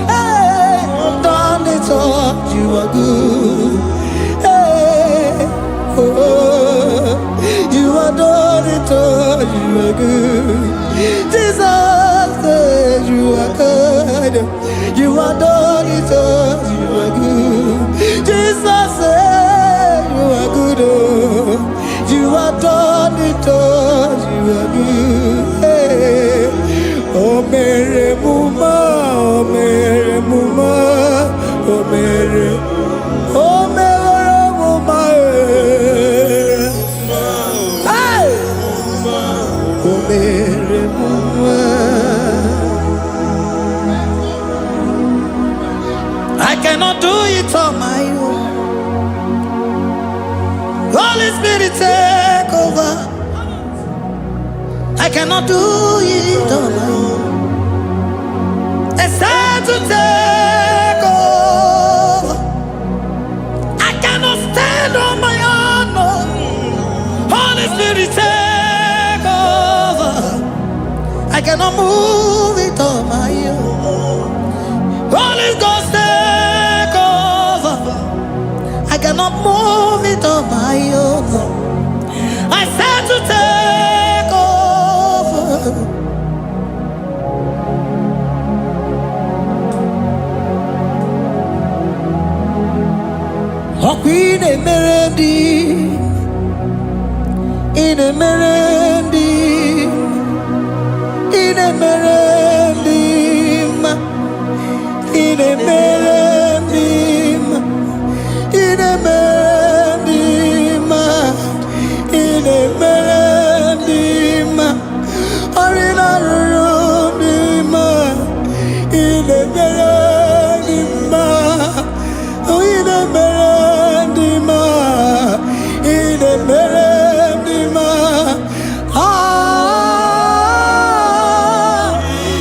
hey, done it all. You are good. Hey, oh, you are done it all. You are good. Jesus, you are good. You are done it all. You are good. Jesus, you are good. Oh, you are done it all. You are good. Hey, oh, Mary Muma, oh, Mary Muma, oh, Mary, oh, Mary Muma, hey, oh, Mary Muma. I cannot do it on my own. Holy Spirit, take over. I cannot do it on my own. It's time to take over. I cannot stand on my own. No. Holy Spirit, take over. I cannot move it on my own. Holy Ghost, take over. I cannot move it on my own. I said to take over. Oh, in a melody, in a melody, in a melody, in a melody, in a melody, in a melody, or in a room, in a melody, oh, in a melody, in a melody, ah,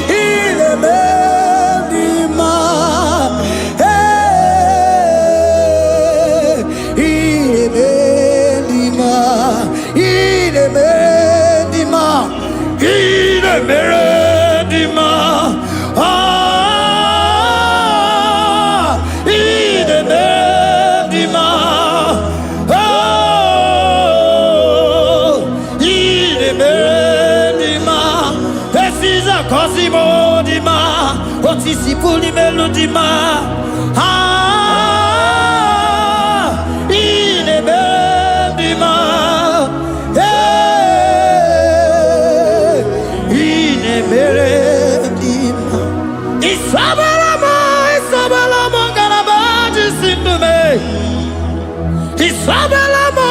in a melody, hey, in a melody, in a melody, in a melody, ah, in a melody, oh, in a melody, this is a cosimo dima, what is the pulling melody, ah, in a melody, hey, in a melody, Isabelamo, Isabelamo, Garabaji, Sindume, Isabelamo,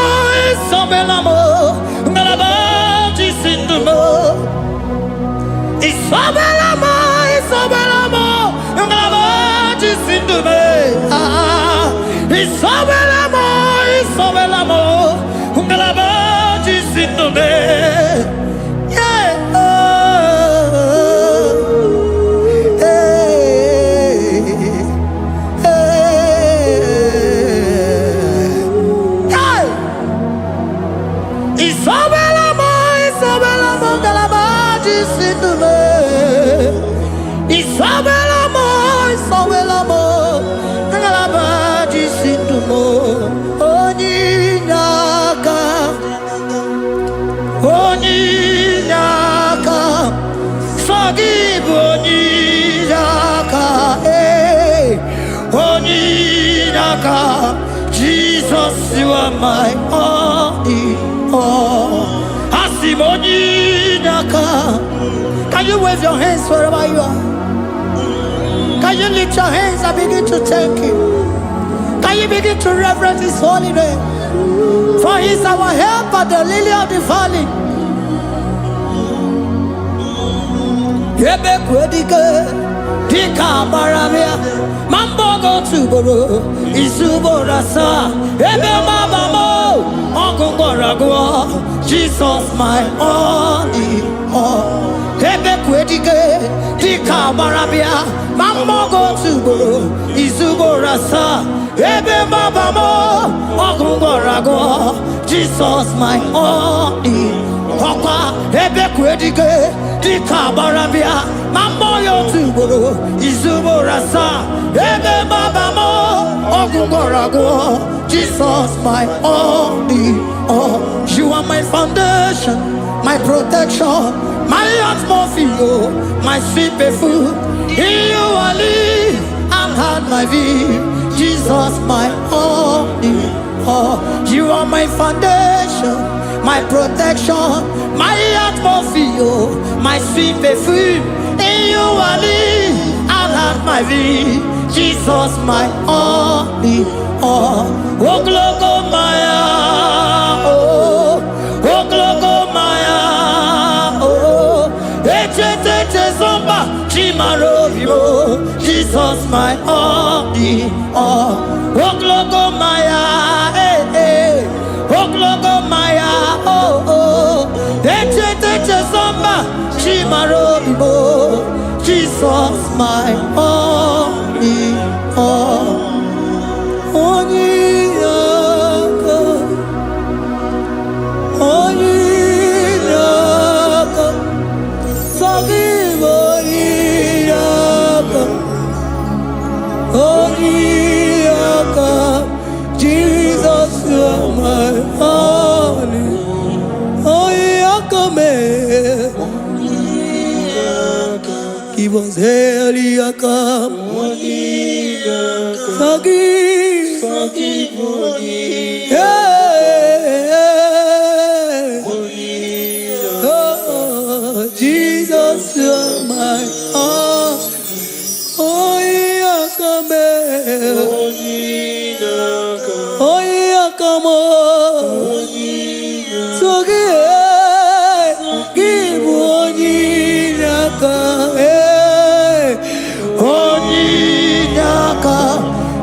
Isabelamo, Garabaji, Sindume, Isabelamo, Isabelamo, Garabaji, Sindume, Isabelamo, Isabelamo, Garabaji, Sindume, yeah. Isabelamo, Isabelamo, Galabaji, Sindume. Isabelamo, Isabelamo, Galabaji, Sindumo. Onyinaka, Onyinaka, forgive Onyinaka, hey, Onyinaka. Jesus, you are my only. Oh, Asimonaka. Can you wave your hands wherever you are? Can you lift your hands and begin to thank Him? Can you begin to reverence His holy name? For He is our helper, the lily of the valley. Ebe kwedike dika baramia mambogo tuboro isuborasa ebe mabamo ogungorago Jesus my only all. Ebe kwedike dika baramia mambogo tuboro isuborasa ebe mabamo ogungorago Jesus my only Papa, ebe kwedike dika barabia mamoyo tuboro izuborasa ebe babamo ogungorago Jesus my only all. You are my foundation, my protection, my atmosphere, my sweet food. In you I live and had my view. Jesus my only all. You are my foundation, my protection, my atmosphere, my sweet perfume. In you I live and have my vie. Jesus my only all. Oh glogo maya, oh glogo maya, oh ete zomba chimarovio. Jesus my only all. Oh glogo maya, oh glogo maya, ete zomba chimarobibo. Jesus my only all. Only Jesus you are my only. Give us Eliakam, forgive, oh, Jesus, you are my all. Oh, Yakame, oh, Yakamo, give one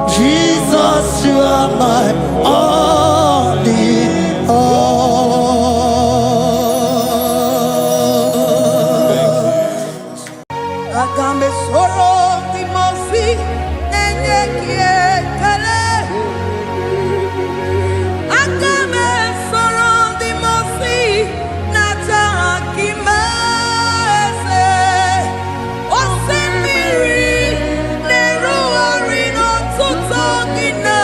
Jesus, you are my only all. Agambe soro timosi enye kietale. Agambe soro timosi nata kimese. Osemiri neruari no tutogina.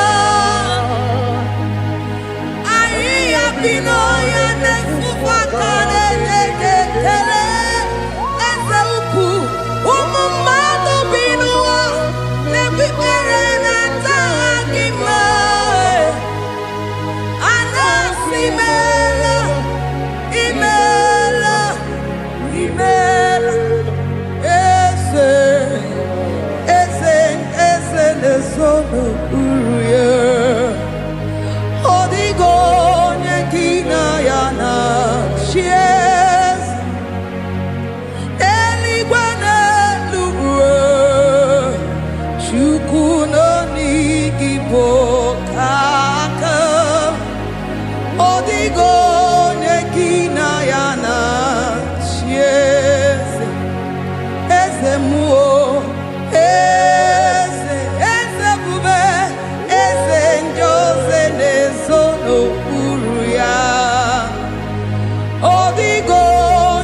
Aia binoya nesufakane neketele. Ezeupu umumado binua nebipere nata akima. Anasimela imela ese nesono uruye. Odigo nyekina yana shies eligwana lubwe chukuno nigibo kaka. Odigo nyekina yana shies eze muo eze bube eze njoze nezono uruya. Odigo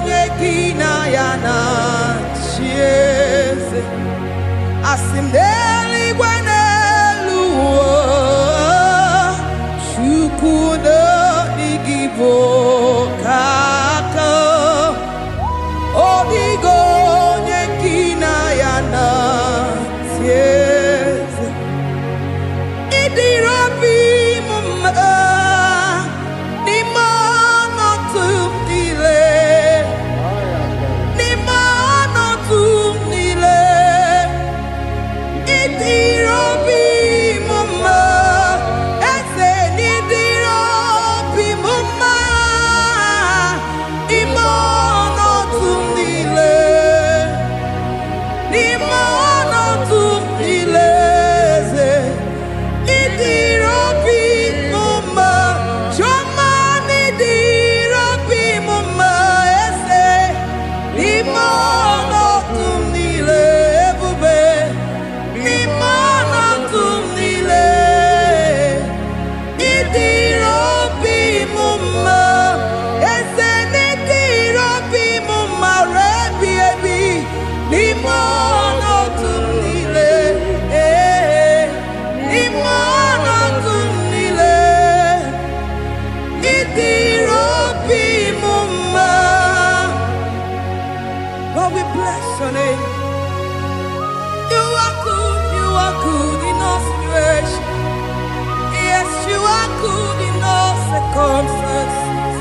nyekina yana chieze asimdeli gwaneluo chukudo igibo kaka. Odigo nyekina yana chieze idirobi mumma nimono tumdile nimono tumdile bless your name. You are good in all situations. Yes, you are good in all circumstances.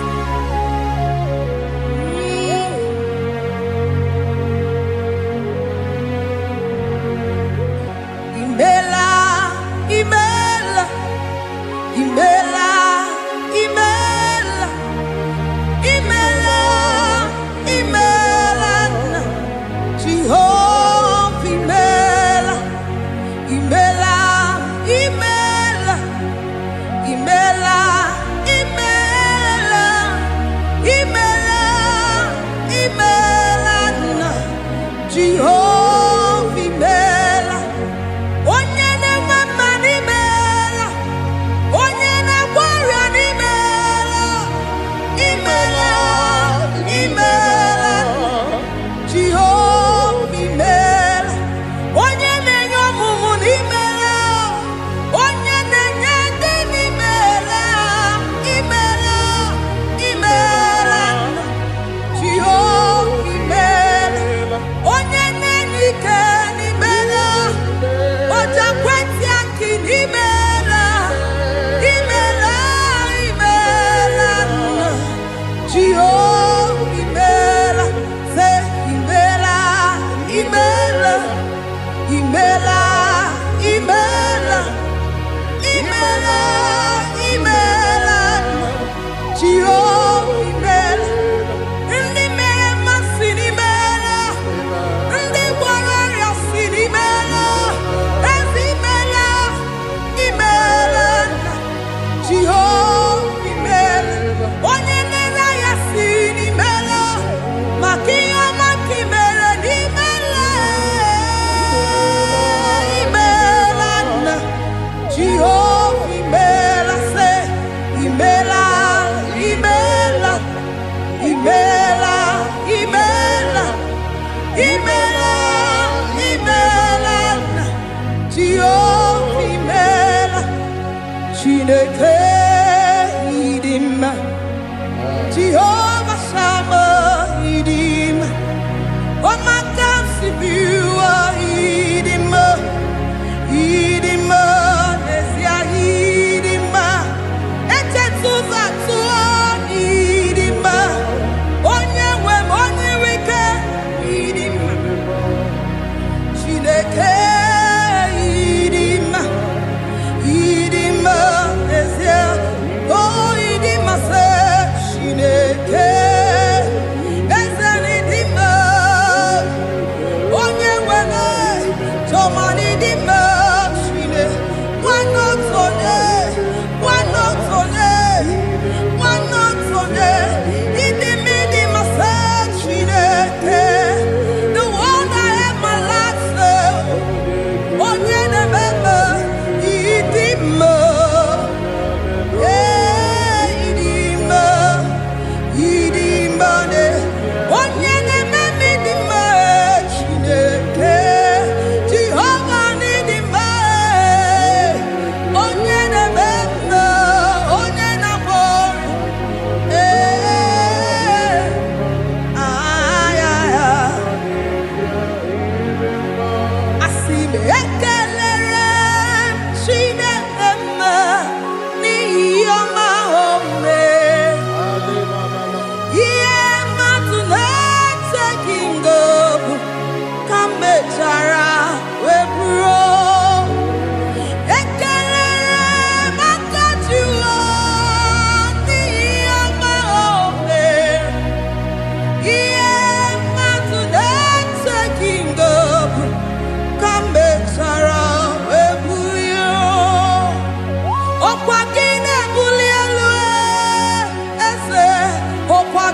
Imela, Imela, Imela, Imela, Imela, Imela, Jehovah, Imela, Imela, Imela, Imela, Imela, Imela, Imela, Jehovah, Imela. Onye na-eme n'imela, onye na-agwara n'imela, imela, imela, Jehova imela. Onye na-enye ọmụmụ n'imela, onye na-enye ndị n'imela, imela, imela, Jehova imela. Onye na-enye ike n'imela, Oja kweti aki n'imela, imela, imela, Jehovah imela, say imela, imela, imela, imela, imela, imela, Jehovah imela. Ndị mere mmasị n'imela, ndị gwara ọrịa si n'imela. Jehovah imela, onye nere ya si n'imela, maka ihe ọma ka imere n'imela, imela nna. Jehovah imela, say imela, imela, imela, imela, imela, imela nna. Jehovah imela. Chineke idima, Jehovah Shammah idima, Omakamsi biwa idima, idima, Nesia idima, Echetuza tuo idima, Onyewe Onirike idima, Chineke idima. Idima, oh, Idima, say, Shineke, Idima, Onye Wene, Toman Idima, Shine, one not one, Idima, say, Shineke, the one I have my life, Onye Nebema, Idima. Aqua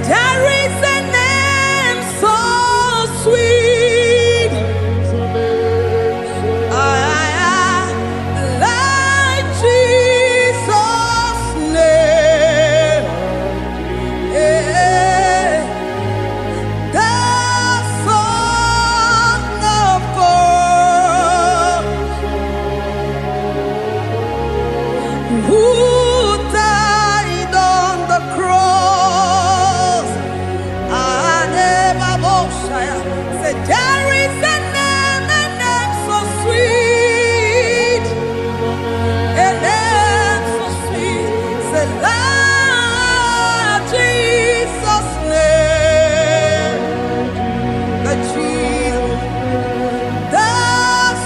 there is a name so sweet. Like Jesus' name. The Son of God, who died on the cross. Said there is a name so sweet, a name so sweet. Said Lord Jesus' name, the Jesus, the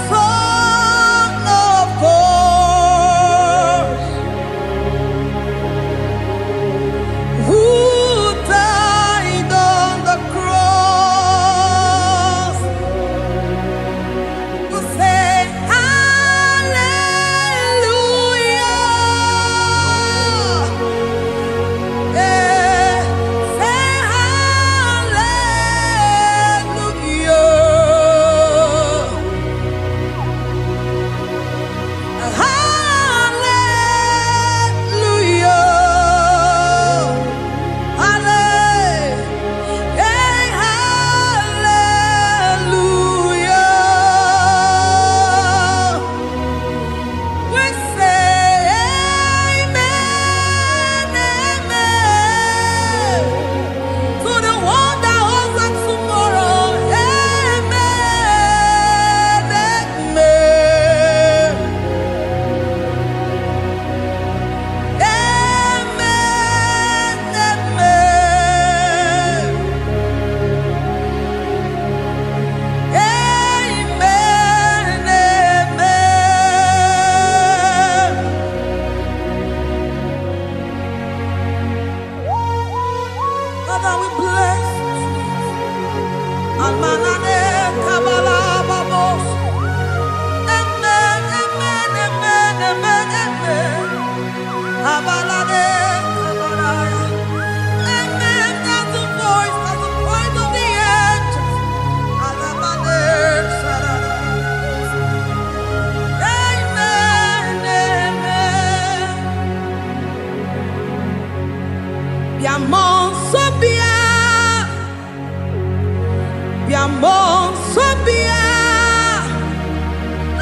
Son of God, who died on the cross. Who said hallelujah? Say hallelujah. Hallelujah. We say amen, amen. To the one that holds us tomorrow. Amen, amen. Amen, amen. Amen, amen. Father, we bless Almanane Kabala Babos. Amen, amen, amen, amen, amen. Abalade Kabalaya. Amen, that's the voice of the angels. Alabade Sarada. Amen, amen. Biamon Sobia, Biamon Sobia,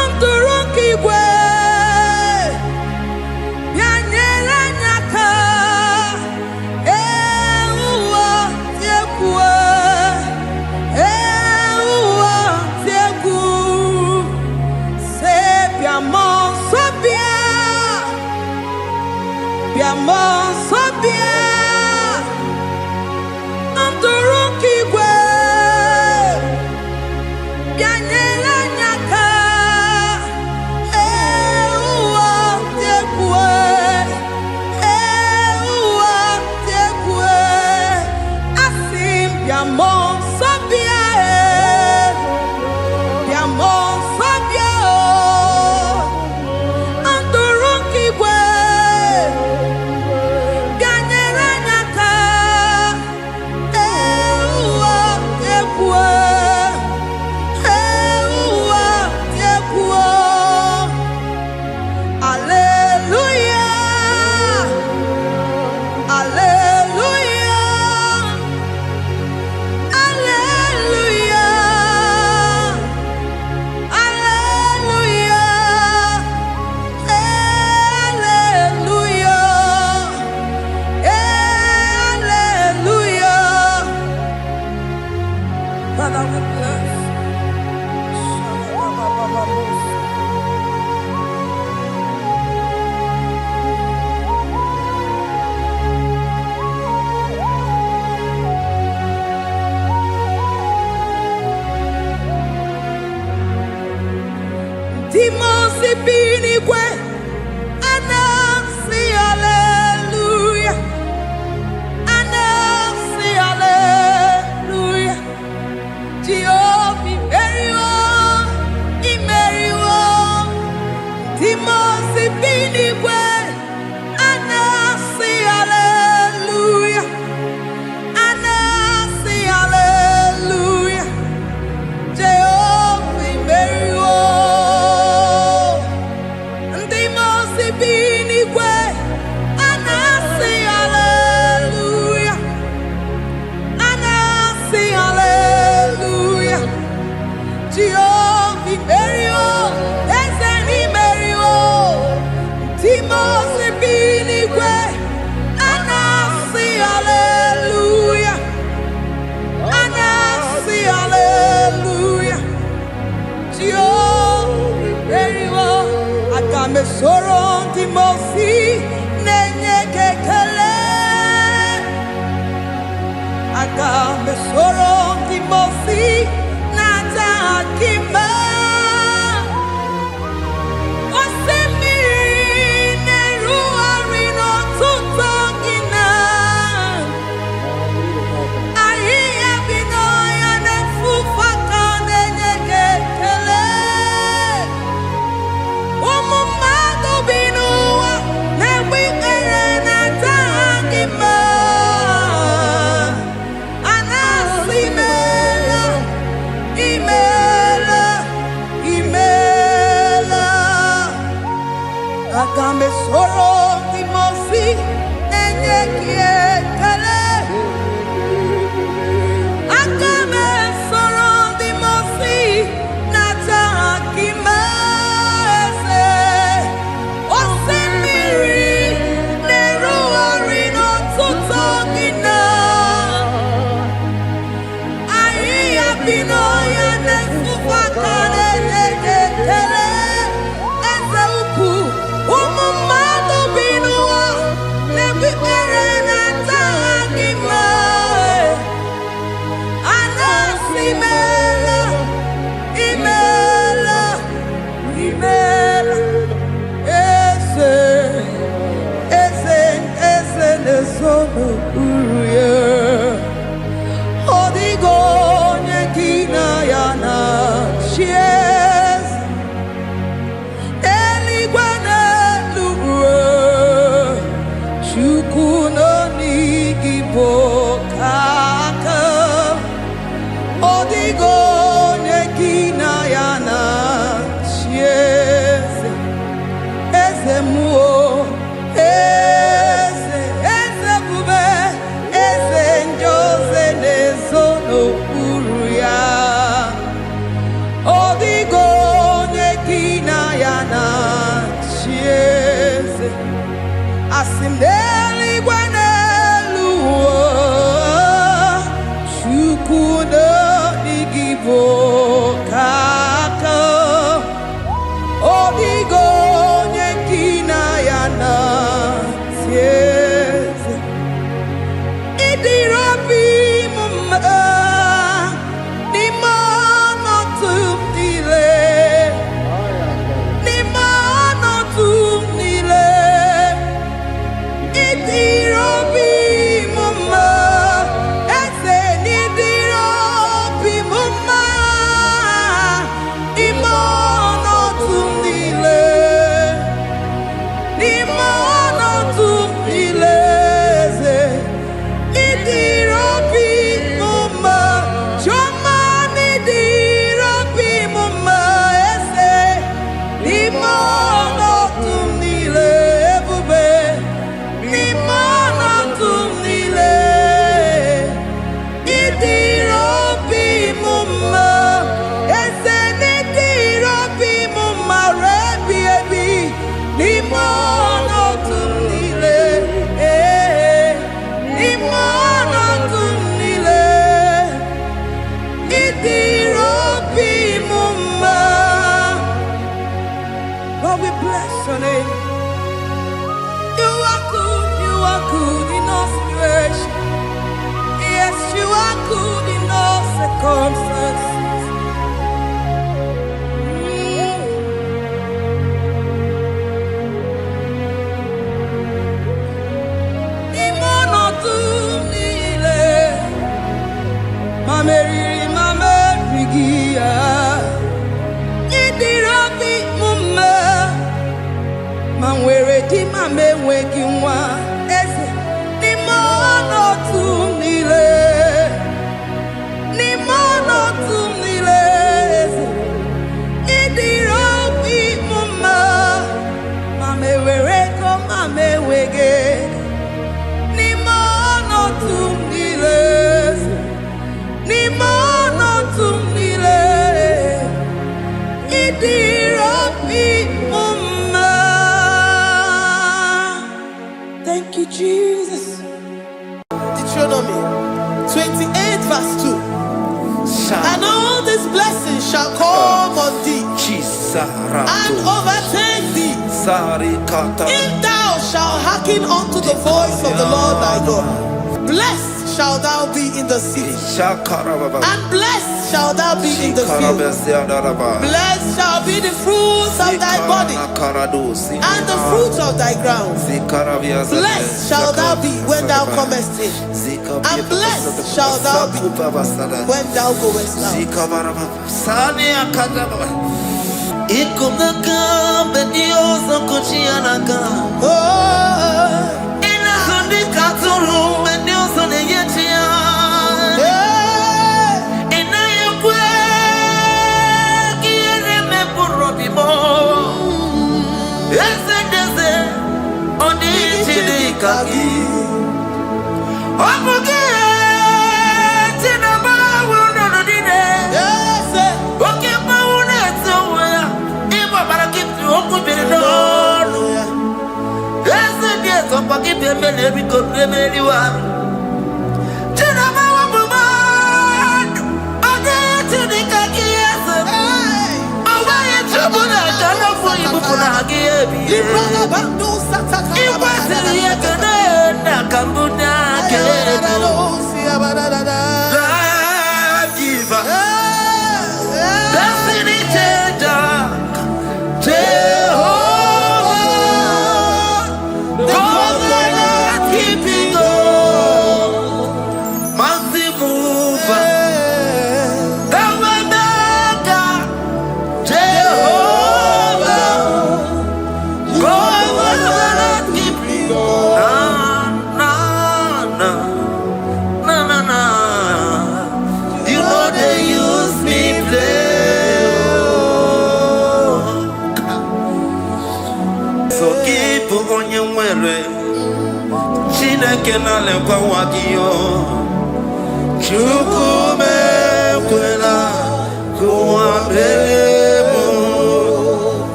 Anturuki Gwe, Bianyela Nyaka, Ewa Tiekwe, Ewa Tieku, Se Biamon Sobia, Biamon Sobia, Anturuki Gwe, Bianyela Nyaka, Ewa Tiekwe, Ewa Tiekwe, Asim Biamon Sobia, Biamon Sobia, Anturuki Gwe, Bianyela Nyaka, Ewa Tiekwe, Ewa Tiekwe. Hallelujah, hallelujah, hallelujah, hallelujah, hallelujah, hallelujah. Father, we bless. Timosi Binigwe, Anasi, hallelujah, Anasi, hallelujah. Jehovah, very well, very well. Timosi Binigwe, Anasi, hallelujah, mesoro ndị mosi na-enye gị ekele. Aga mesoro ndị mosi na-aja gị mma. Osimiri na-erugharị n'ọtụtụ gị na ahịhịa bi n'ọhịa na-efufe aka na-enye gị ekele. Ụmụ mmadụ bi n'ụwa na-egbu ikpere na-aja gị mma. A na-asị imeela, imeela, imeela. Aga m esoro ndị mosi na-enye gị ekele. Aga m esoro ndị mosi na-aja gị mma. Eze osimiri na-erugharị n'ọtụtụ gị na ahịhịa bi n'ọhịa na-efufe aka na-enye gị ekele. Eze ukwu, ụmụ mmadụ bi n'ụwa na-egbu ikpere na-aja gị mma. A na-asị imeela, imeela, imeela. Eze, eze, eze na-ezo n'okpuru ya. Ọ dịghị onye gị na ya na-achị eze. Eluigwe n'elu ruo, Chukwu nọ n'IGBO ka aka. Ọ dịghị onye gị na ya na-achị eze. Eze mmụọ, eze, eze ebube, eze ndị ozi na-ezo n'okpuru ya. Ọ dịghị onye gị na ya na-achị eze. Asị m n'eluigwe n'elu ụwa, Chukwu nọ n'IGBO ka aka. Ọ dịghị onye gị na ya na-achị eze. Ịdịrị obi m mma n'ime ọnọdụ m niile. N'ime ọnọdụ m niile. Ịdịrị obi m mma. Eze n'ịdịrị obi m mma. N'ime ọnọdụ m niile. N'ime ọnọdụ m niile. Eze ịdịrị obi m mma. Chiọma n'ịdịrị obi m mma. Eze n'ime ọnọdụ m niile. Ebube n'ime ọnọdụ m niile. Ịdịrị obi m mma. Eze n'ịdịrị obi m mma. Rebi ebi n'ime ọnọdụ m niile. N'ime ọnọdụ m niile. Ịdịrị obi m mma. Lord, we bless your name. You are good in all situations. Yes, you are good in all circumstances. N'ime ọnọdụ m niile, ma meriri ma merighị ya. Ịdịrị obi m mma. Ma nwere di ma m enweghị nwa. Eze n'ime ọnọdụ m niile. N'ime ọnọdụ m niile. Eze ịdịrị obi m mma. Ma m ewere ego ma m enweghị. N'ime ọnọdụ m niile. Eze n'ime ọnọdụ m niile. Ịdịrị obi m mma. Thank you, Jesus. Deuteronomy 28 verse 2. And all these blessings shall come on thee and overtake thee If thou shalt hearken unto the voice of the Lord thy God, blessed shalt thou be in the city, and blessed shalt thou be in the field. Blessed shall be the fruits of thy body, and the fruits of thy ground. Blessed shalt thou be when thou comest in, and blessed shalt thou be when thou goest out.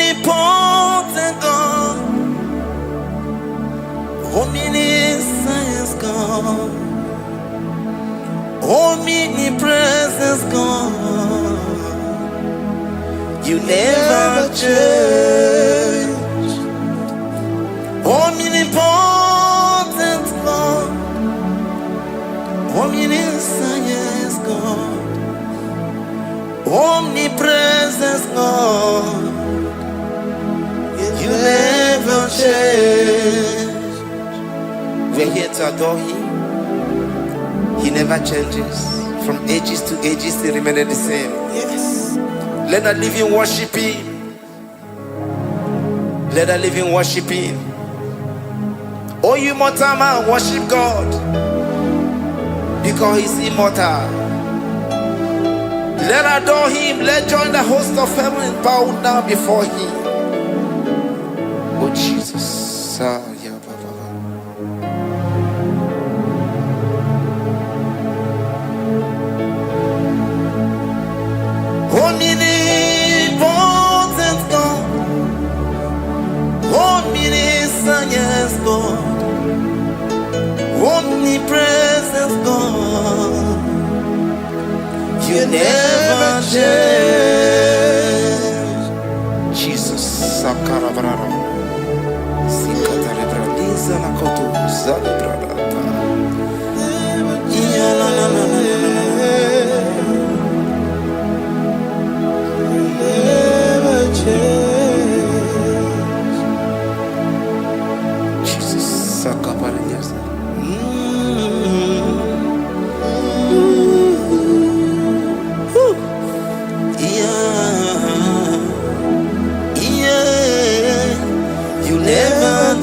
Omnipotent God, omniscience God, omnipresence God, you never change. Omnipotent God, omniscience God, omnipresence God, you never change. We're here to adore Him. He never changes. From ages to ages, He remains the same. Yes. Let the living worship Him. Let the living worship Him. Oh, you mortal man, worship God, because He's immortal. Let adore Him. Let join the host of heaven and bow down before Him. Oh Jesus. Omnipotent God, omniscience God, omnipresence God, you never change. Jesus. Sakarabrara. Sikatarebradiza na kotu zalebrada.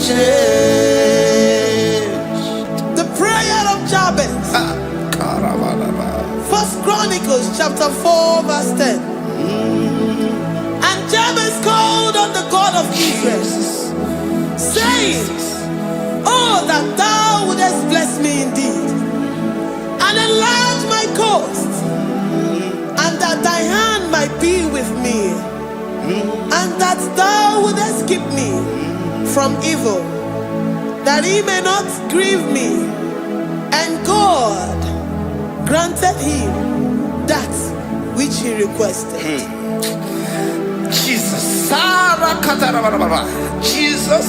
change. The prayer of Jabez. First Chronicles chapter 4 verse 10. And Jabez called on the God of Israel, saying, oh, that thou wouldest bless me indeed, and enlarge my coast, and that thy hand might be with me, and that thou wouldest keep me from evil, that he may not grieve me. And God granted him that which he requested. Jesus. Jesus.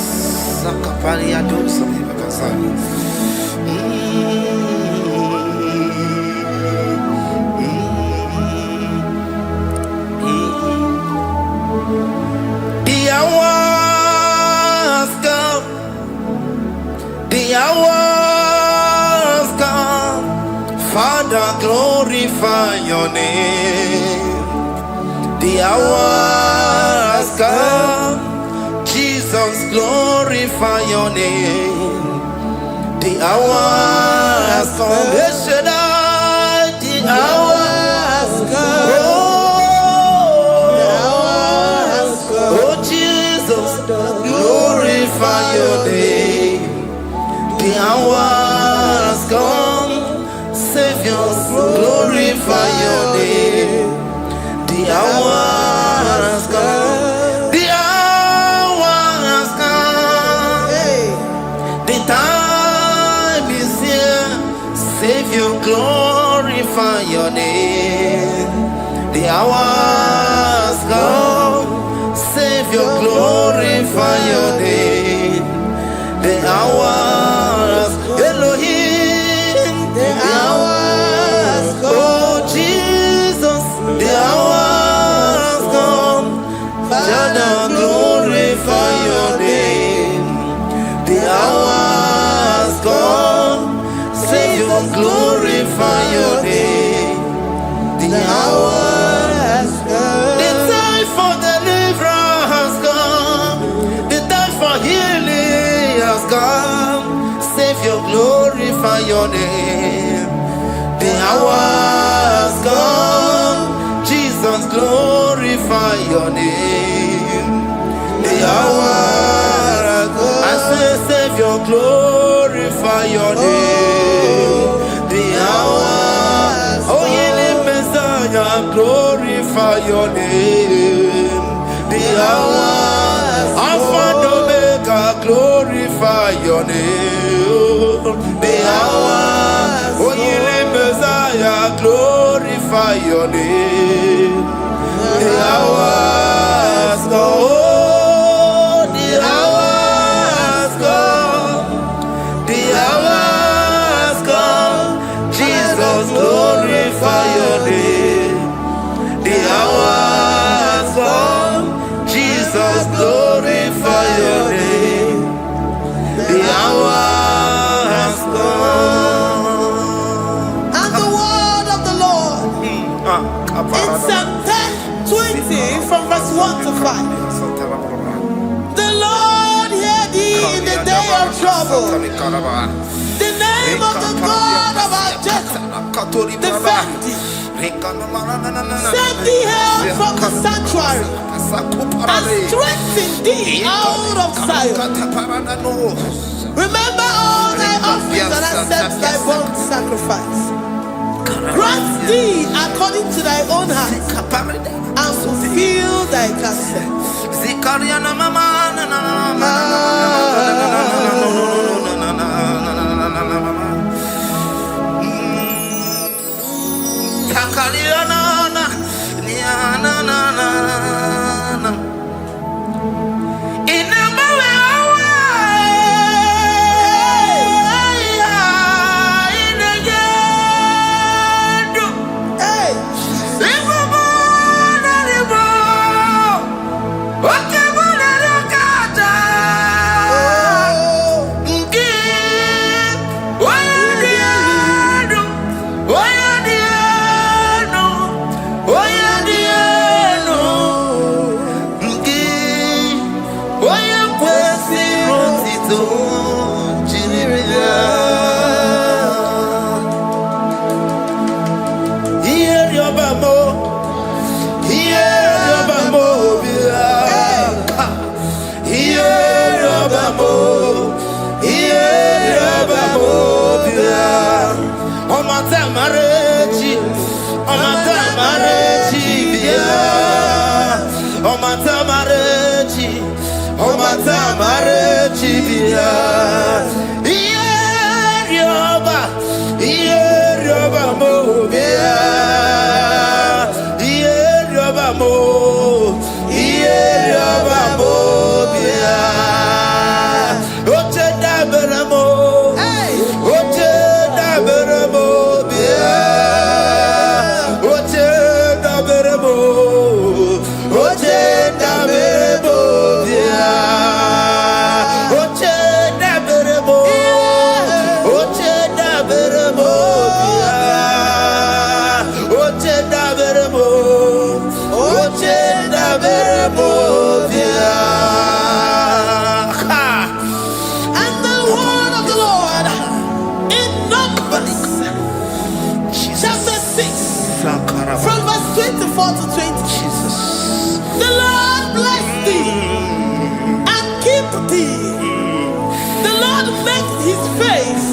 The hours come, Father, glorify your name. The hours come, Jesus, glorify your name. The hours come, the hours come. Oh, Jesus, glorify your name. The hours come, Savior, glorify your name. The hours come, the hours come. The time is here, Savior, glorify your name. The hours come, Savior, glorify your name. The hours, Elohim, the hours, oh Jesus, the hours come, Father, glorify your name. The hours come, Savior, glorify your name. The hours come, the time for deliverance has come, the time for healing has come. Savior, glorify your name. The hours come, Jesus, glorify your name. The hours come, I say, Savior, glorify your name. The hours, oh, healing Messiah, glorify your name. The hours, Alpha and Omega, glorify your name. The hours, oh, healing Messiah, glorify your name. The hours come, oh, the hours come, the hours come, Jesus, glorify your name. The hours come, Jesus, glorify your name. The hours come. And the word of the Lord in Psalm 10:20 from verse 1 to 5. The Lord hear thee in the day of trouble. The name of the God of our Jacob defend thee. Send thee help from the sanctuary and strengthen thee out of Zion. Remember all thy offerings and accept thy burnt sacrifice. Grant thee according to thy own heart and fulfill thy counsel. marechi, omata marechi bia, omata marechi, omata marechi bia. Iye rioba mo bia, iye rioba mo bia. Oche da beramo, oche da beramo bia, oche da beramo, oche da beramo bia, oche da beramo, oche da beramo bia, oche da beramo, oche da beramo bia. From verse 24 to 20. Jesus. The Lord bless thee and keep thee. The Lord make his face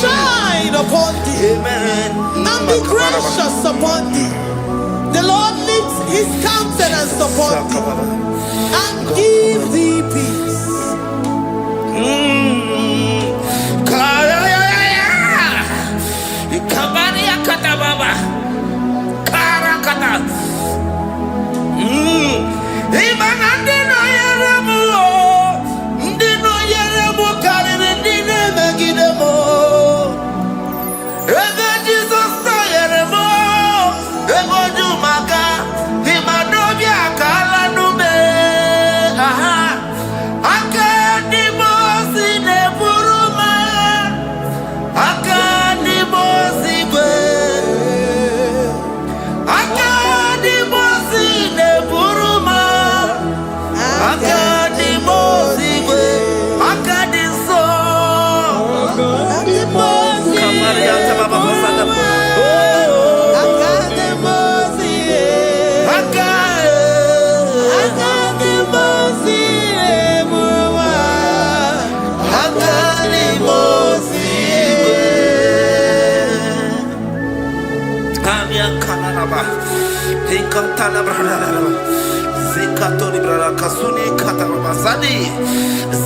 shine upon thee. Amen. And be gracious upon thee. The Lord lift his countenance upon thee and give thee peace.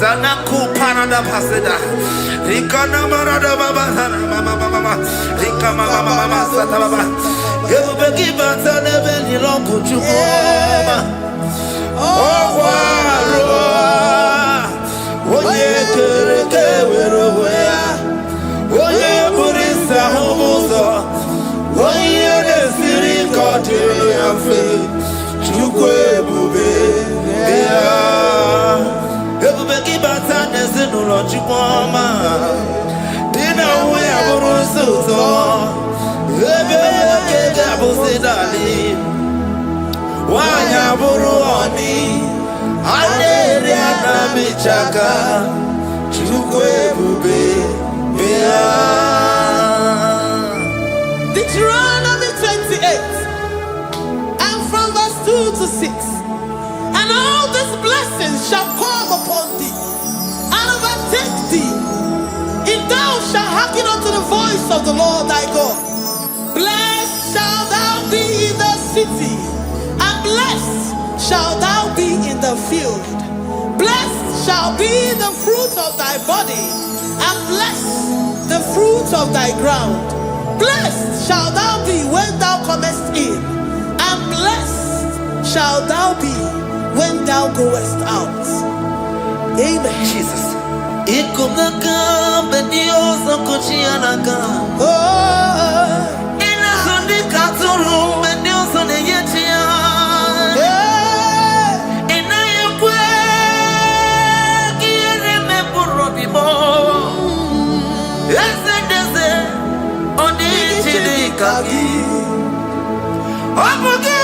Zanaku parada paseda, Rikana marada baba, mama, Rikama mama sata baba. You begi bata nebeli longu chukoma. Oh waro, oye kereke weroya, oye burisa humuso, oye nesiri kotiru yafe, chukwe bube ya. Everybody bata nesinu lo chukoma. Dina we aburu suto, ebe kega busidali. Wanya buru oni, adere anamichaka, chukwe bube ya. Deuteronomy 28 and from verse 2 to 6. And all these blessings shall come upon thee and overtake thee, if thou shalt hearken unto the voice of the Lord thy God. Blessed shalt thou be in the city, and blessed shalt thou be in the field. Blessed shall be the fruit of thy body, and blessed the fruit of thy ground. Blessed shalt thou be when thou comest in, and blessed shalt thou be when thou goest out. Amen. Jesus. Ikumaka bedioso kuchianaka. Oh, Inazundi katuru bedioso neyetia. Inayekwe kiereme burodibo. Ezedeze odi chidikagi. Obuge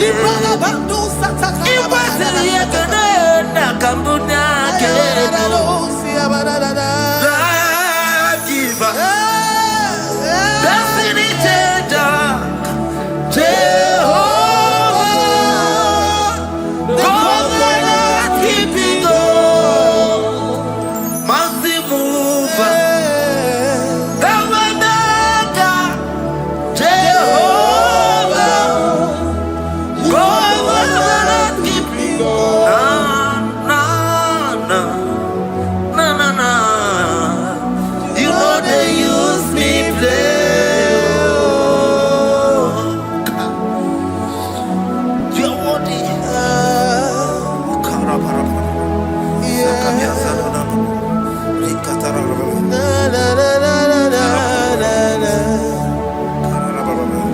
Librana bando sataka. Destiny changer, Jehovah, covenant keeping God, mighty mover, Tabernacle, Jehovah, covenant keeping God. Na. You know they use me play.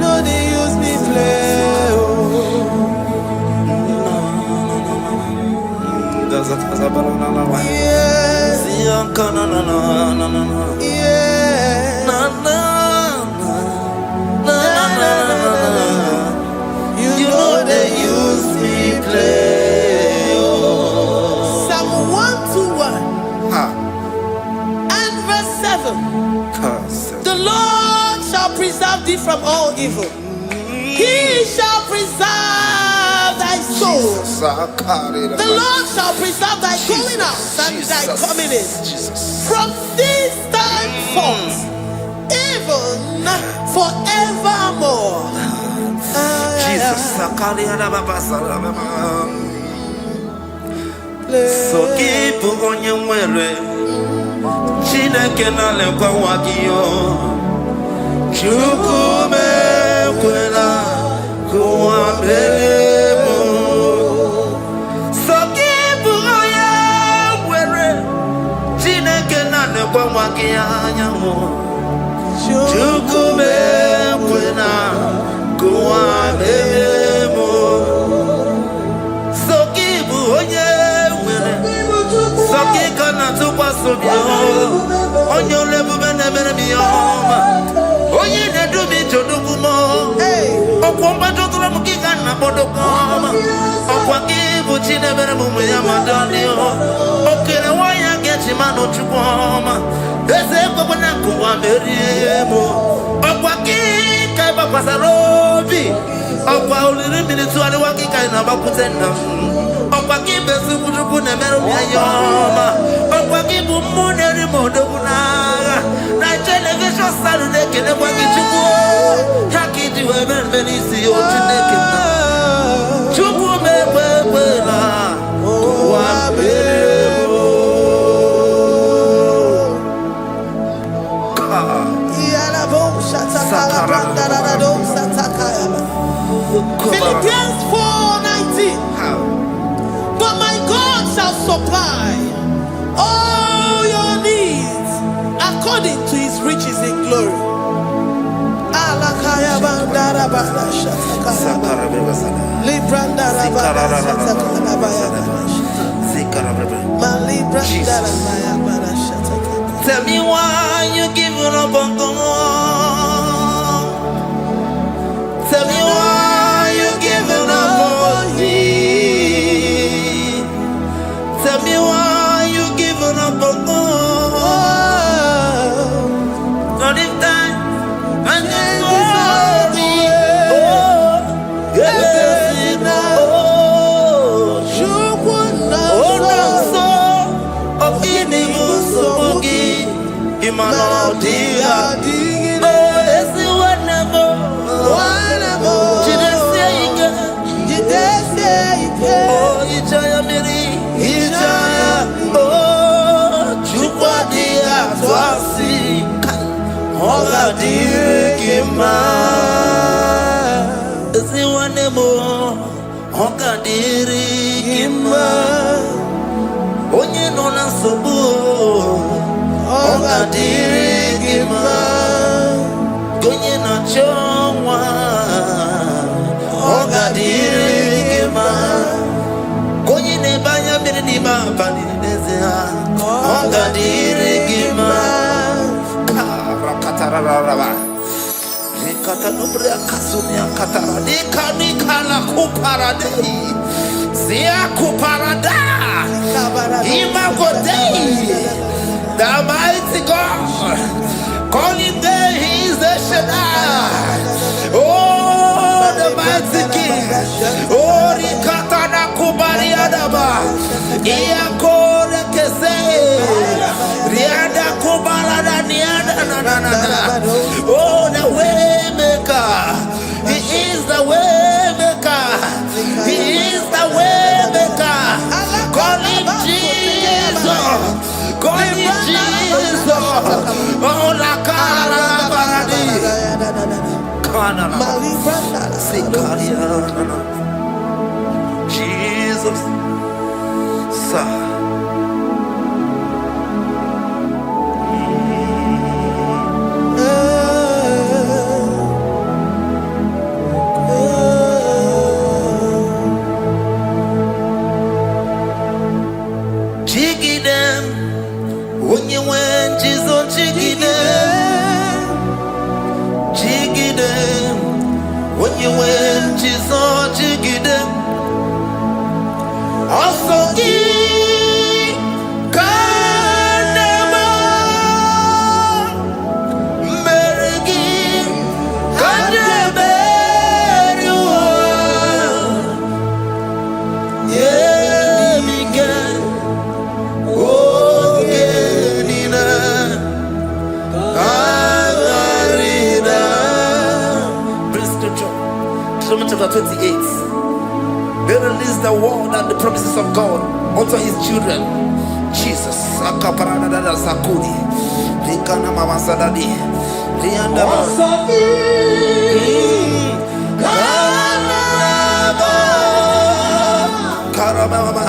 No, they use me play. Yes. You know they use me play. Psalm 121 and verse 7. The Lord shall preserve thee from all evil. He shall preserve thy soul. The Lord shall preserve thy going out and thy coming in from this time forth, even forevermore. So keep on your way. Chineke na lekwa wakio. Chukume kwela kuambelemo. So keep on your way. Chineke na lekwa wakianyamo. Chukume kwela kuambelemo. So keep on your way. So keep on on your level, oh, you do me to do more. Oh, Combato Mukina Bodocoma. Oh, Wakibu Chinabermu, Yamadani. Okay, why I get him out to Poma? There's a Cobonaco, Amerimo. Oh, Waki, Kaiba Pasarobi. Oh, Paul, minutes to the Waki Kaina Bakutena. Oh, Waki Besu Punameru Yama. Oh, Waki Bumuneri Modona. Television Saturday, can I walk into war? Taki to a very see you to naked. Chubu me, Philippians 4:19. But my God shall supply all your needs according to his riches in glory. Tell me why you giving up on God. Tell me why you giving up on me. Tell me why you giving up on God. Not in time and then glory. Oh, onye nọ na nsogbu ọ ga-adịrị gị mma, onye na-achọ nwa ọ ga-adịrị gị mma, onye na-ebe anya mmiri n'ime abalị n'ezie ọ ga-adịrị gị mma. Rikata nubria kasunya katara. Nikala kuparadei. Zia kuparada. Imagodei. The mighty God. Calling there, he is the Shaddai. Oh, the mighty King. Oh, Rikatana Kubariadaba. Iakore Kese. Riada Kubarada Niada. Oh, the way maker. He is the way maker. He is the way maker. Call him Jesus. Call him Jesus. Oh, la cara baradi. Kana. Sikaria. Jesus. Sa. When you went, Jesus, jiggy them. When you went, Jesus, jiggy them. Also, chapter 28. They release the word and the promises of God unto his children. Jesus. Akaparadada Sakudi. Rikana Mama Sadadi. Rianda Karababa.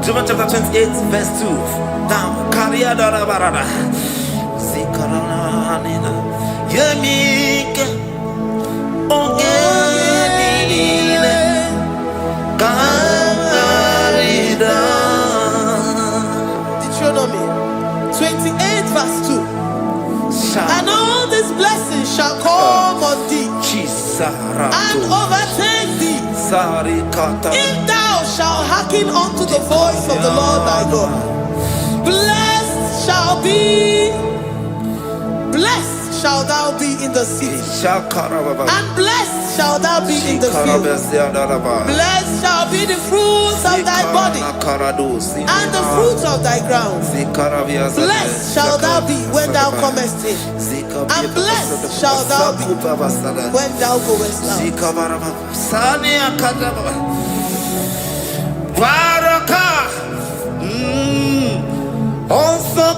John chapter 28 verse 2. Down. Karia dara barada. Zikarana nina. Yemike. Ongenine. Karida. Deuteronomy 28 verse 2. And all these blessings shall come on thee and overtake thee if thou shalt hearken unto the voice of the Lord thy God. Blessed shall thou be in the city, and blessed shall thou be in the field. Blessed shall be the fruits of thy body, and the fruits of thy ground. Blessed shall thou be when thou comest in, and blessed shall thou be when thou goest out. Baraka. Also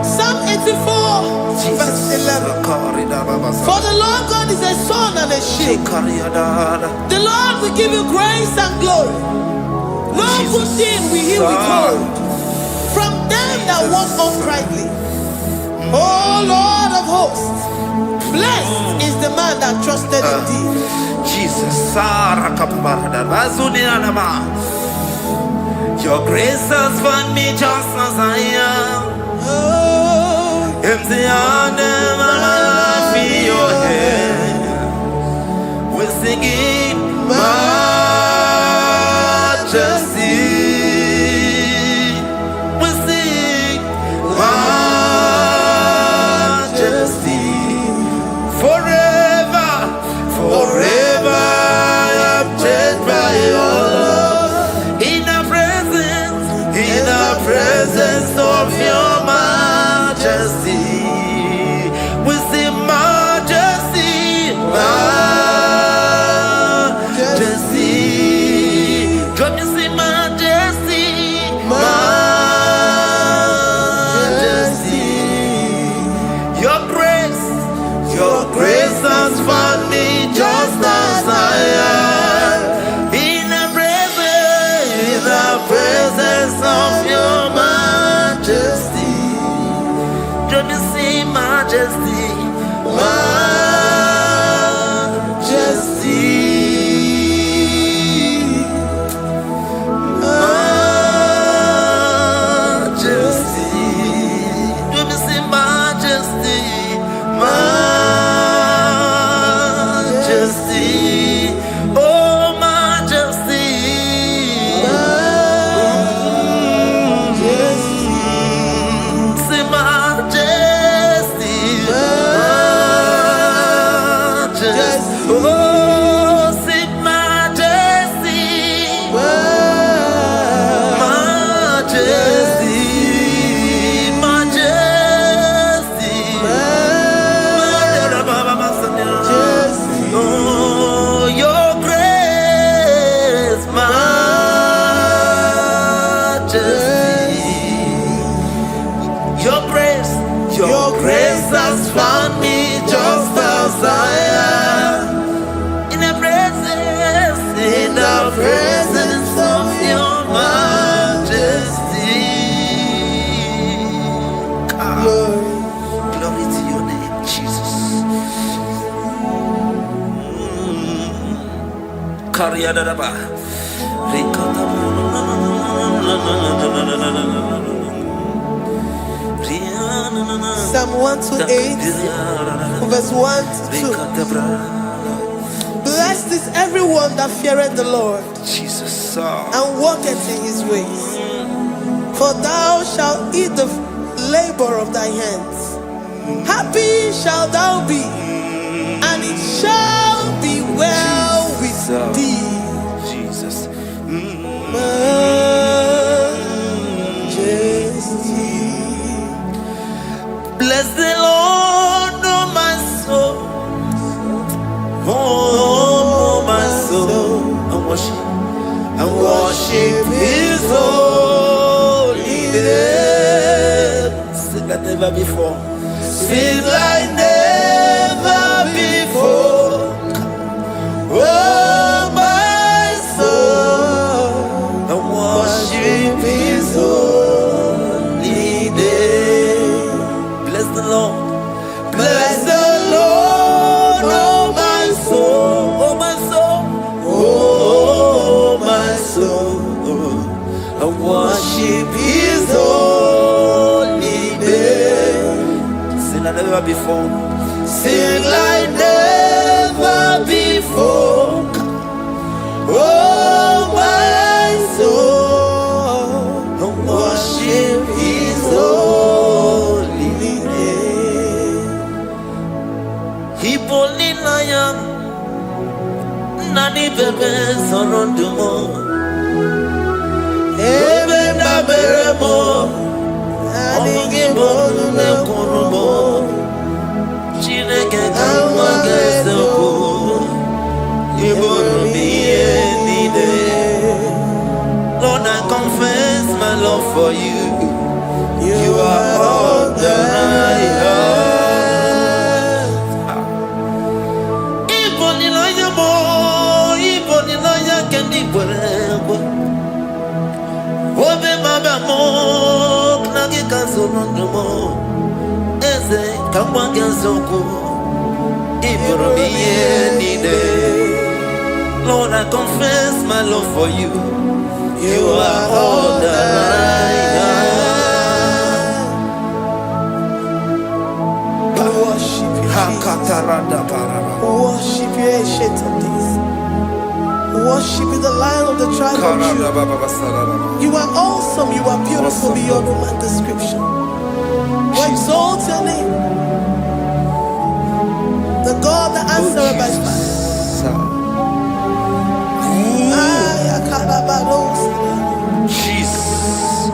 Psalm 84, verse 11. For the Lord God is a sun and a shield. The Lord will give you grace and glory. No good thing will he withhold from them that walk uprightly. Oh Lord of hosts, blessed is the man that trusted in thee. Jesus, your grace has found me just as I am. Oh, Empty handed, my life in your hand. We're singing majesty. We sing majesty. Forever, forever I'm changed by your love. In the presence of your majesty, we see majesty, majesty. Come you see majesty, majesty. Your grace has found me just as I am. In the presence of your majesty, let me see majesty, majesty, majesty. Let me see majesty, majesty. Oh majesty. Your grace has found me just as I am. In the presence of your majesty. Glory to your name, Jesus. Psalm 128, verse 1 to 2. Blessed is everyone that feareth the Lord, Jesus, and walketh in his ways. For thou shalt eat the labor of thy hands. Happy shalt thou be, and it shall be well with thee. Jesus. Majesty. Bless the Lord, oh my soul. Oh my soul. And worship his holy name. Sing like never before. Sing like never before. Oh my soul. And worship his holy name. Bless the Lord. Bless the Lord, oh my soul. Oh my soul. Oh my soul. And worship his holy name. Sing like never before. Sing like never before. Oh my soul. And worship his holy name. Hipolina nani bebe sorondumo. Ebe na beremo. Omugi bonu ne kurumo. Chineke kama gesepo. Ibonu biye nide. Lord, I confess my Lord. love for you. You are all that I have. Even in I can be whatever. Obe maba mo, nagi kazono mo. Eze kama gazoko, ibro miye nide. Lord, I confess my love for you. You are all that I have. Worship you, Jesus. Worship you, ancient of days. Worship you, the Lion of the tribe of Judah. You are awesome. You are beautiful beyond human description. We exalt your name, the God that answered by fire. Jesus,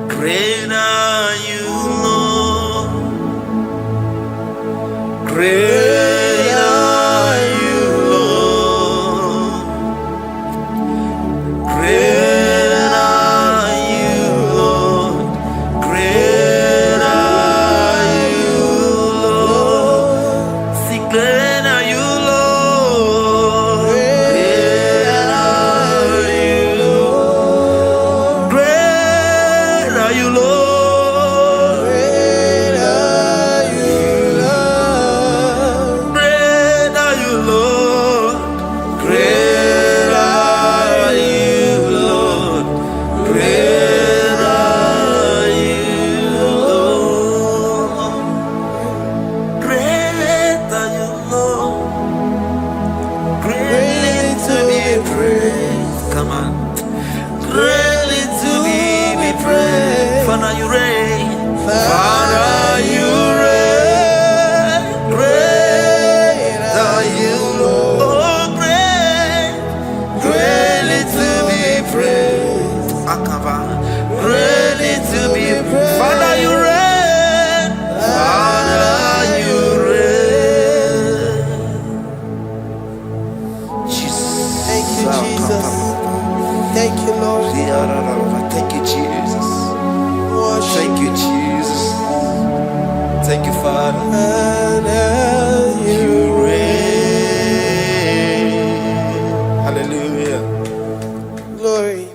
great are you, Lord. Great are you, Lord. Great are you, Lord. Great are you, Lord. See, great are you, Lord. Great are you, Lord. Great are you, Lord. Great are you, Lord. Great are you, Lord. Great are you, Lord. Great are you, Lord. Great are you, Lord. Greatly to be praised. Come on. Greatly to be praised. Father, you reign. Father, you reign. Great are you, Lord. Oh, great. Greatly to be praised. Akava. Greatly to be praised. Father, you reign. Father, you reign. Jesus. Thank you, Jesus. Thank you, Lord. Thank you, Jesus. Worship Thank you, Jesus. Thank you, Father. You reign. Hallelujah. glory.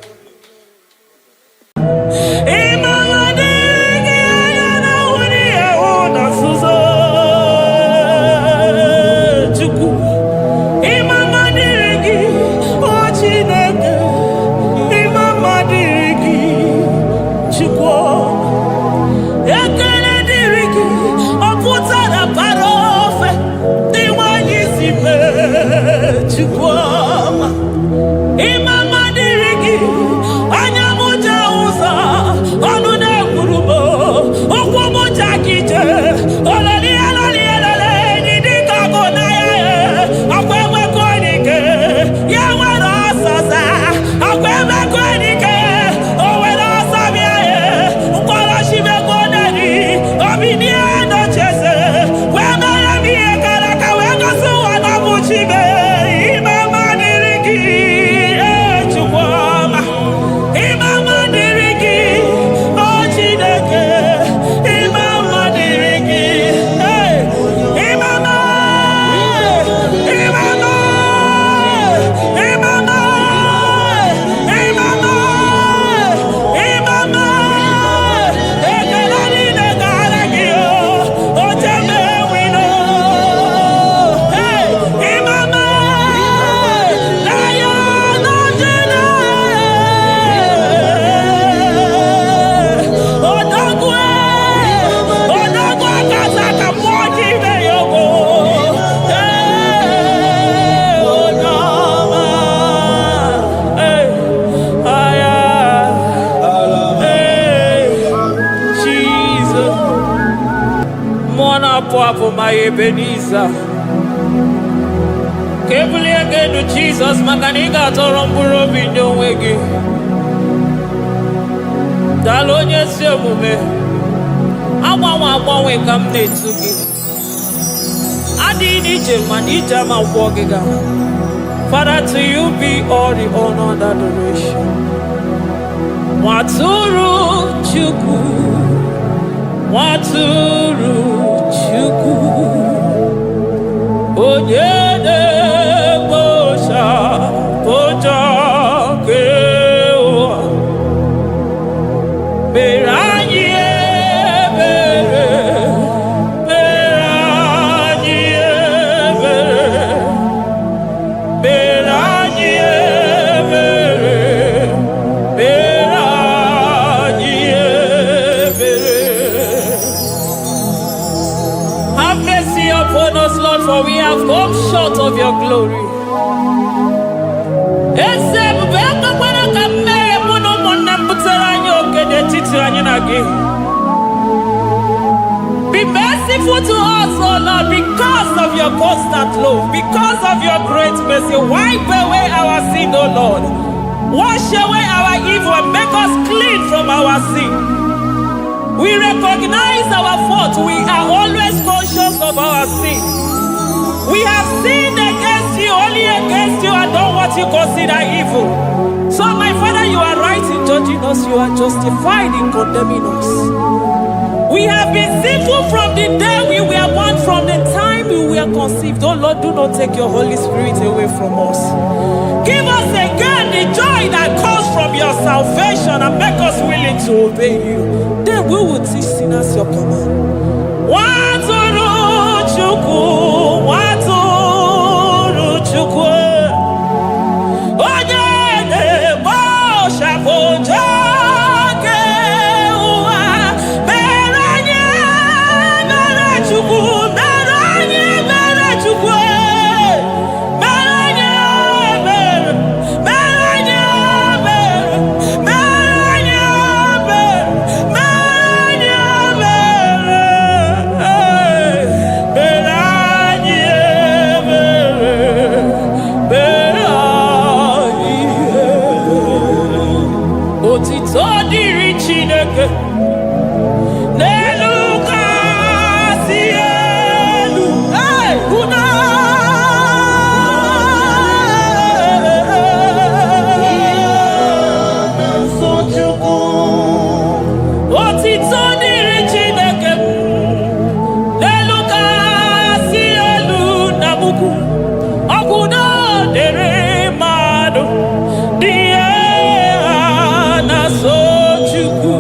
Hapo my Ebenezer. Kebuli agenu Jesus makanika toromburo binyo wegi. Dalonye semume. Awa kam netugi. Adi ni jema wogiga. Father, to you be all the honor and adoration. Chukwu, Waturu Chukwu, Onyene Bosha, Boja Kewa, Beranye Bere, Beranye Bere, Beranye Bere, Beranye Bere. Have mercy upon us, Lord, for we have come short of your glory. Be merciful to us, oh Lord, because of your constant love, because of your great mercy. Wipe away our sin, oh Lord. Wash away our evil and make us clean from our sin. We recognize our fault. We are always conscious of our sin. We have sinned against you, only against you, and done what you consider evil. So, my Father, you are right in judging us. You are justified in condemning us. We have been sinful from the day we were born, from the time we were conceived. Oh Lord, do not take your Holy Spirit away from us. Give us again the joy that comes from your salvation and make us willing to obey you. Then we will teach sinners your command. Waturu Chukwu, Waturu Chukwu, Onyene Bosha Boja Kewa, Beranye Bere Chukwu, Beranye Bere Chukwu, Beranye Bere, Beranye Bere, Beranye Bere, Beranye Bere, Otito diri Chineke n'elu kasị elu. Una otito diri Chineke n'elu kasị elu na buku ọgwụdo dere mmadụ dị na so Chukwu.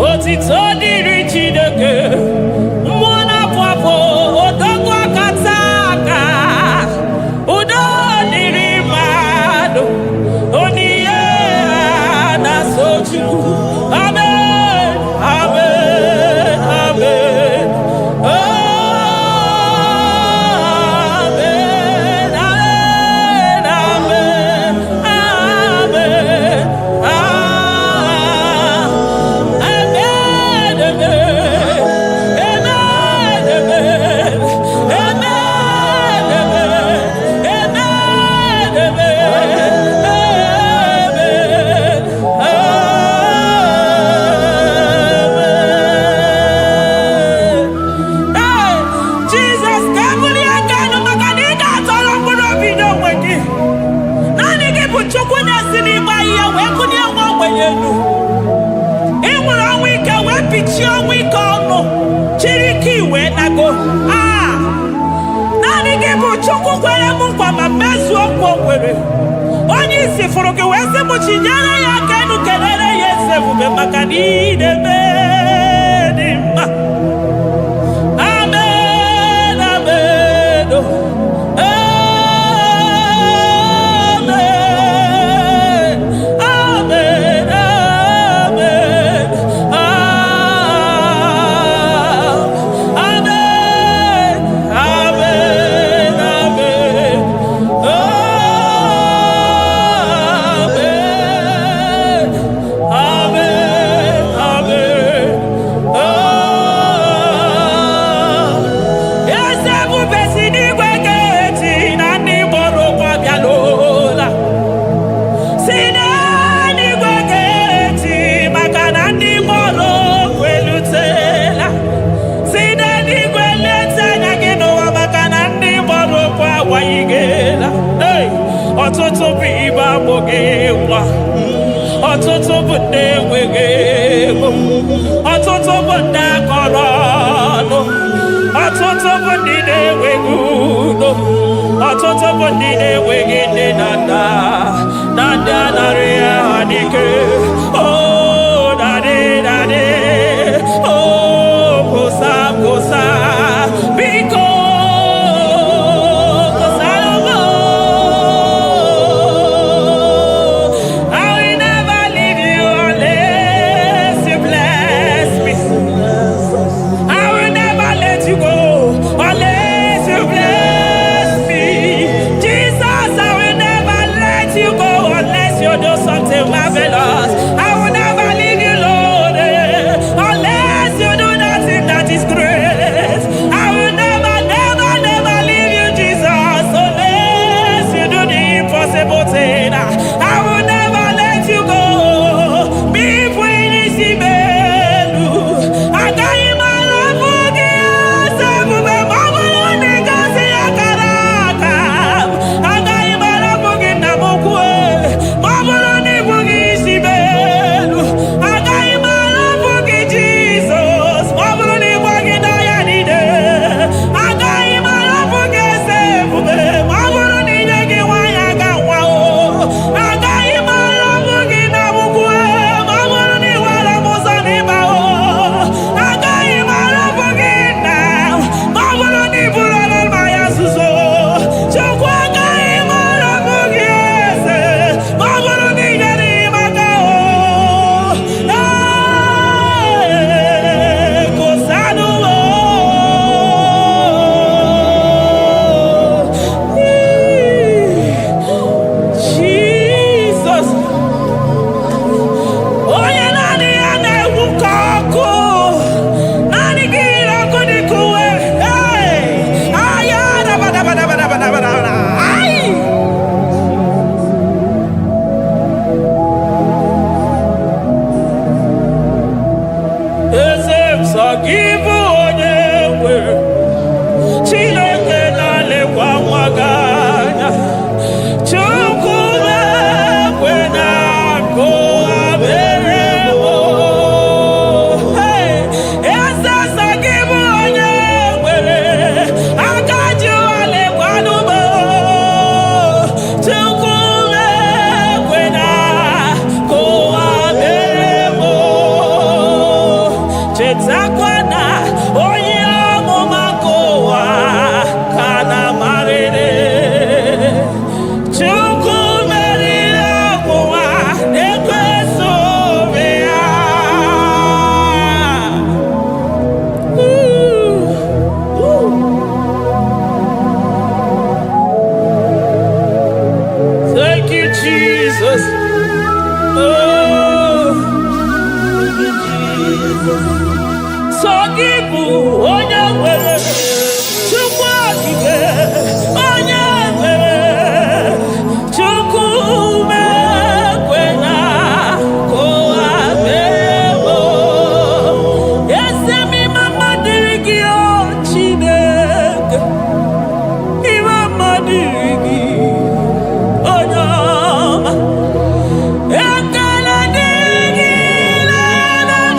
Otito dịrị Chineke, mmụọ na-apụ apụ, odogwu akata aka, udo dịrị mmadụ, onyinye na so Chukwu. Amen, amen, amen. Amen, amen, amen, amen. Chukwu kwere m nkwa ma mezuo nkwa o kwere. Onye isi fụrụ gị wee sị m chinyere ya aka enu kelere ya eze ebube maka na ị na-eme dị mma. Amen, amen, oh. Amen, amen, amen, amen, amen, amen. Ọtụtụ bụ ibe agbụghị nwa, ọtụtụ bụ ndị enweghị ọtụtụ bụ ndị akọrọ ọnụ, ọtụtụ bụ ndị na-enweghị udo, ọtụtụ bụ ndị na-enweghị nne na nna, na ndị anarị ya adịke. Oh, daddy, daddy, oh, kosa, kosa, biko.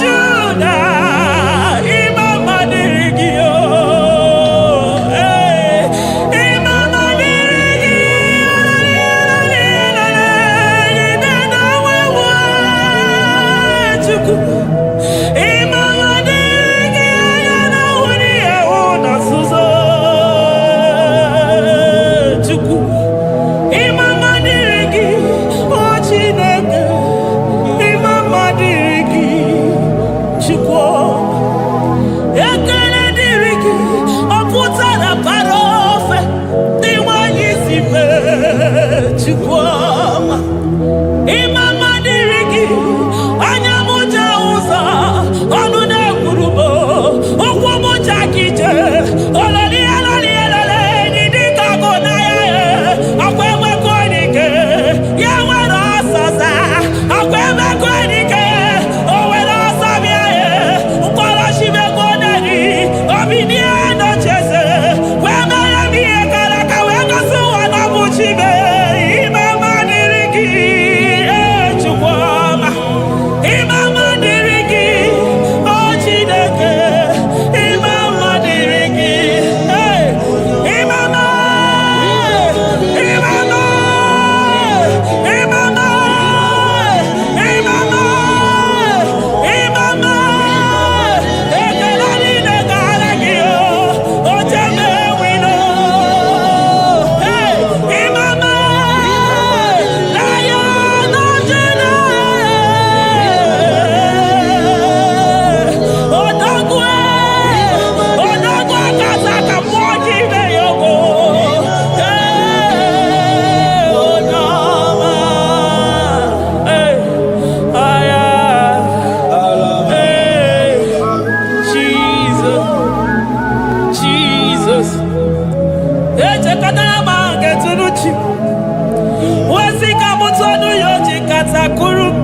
Judah, Imam Madirigi.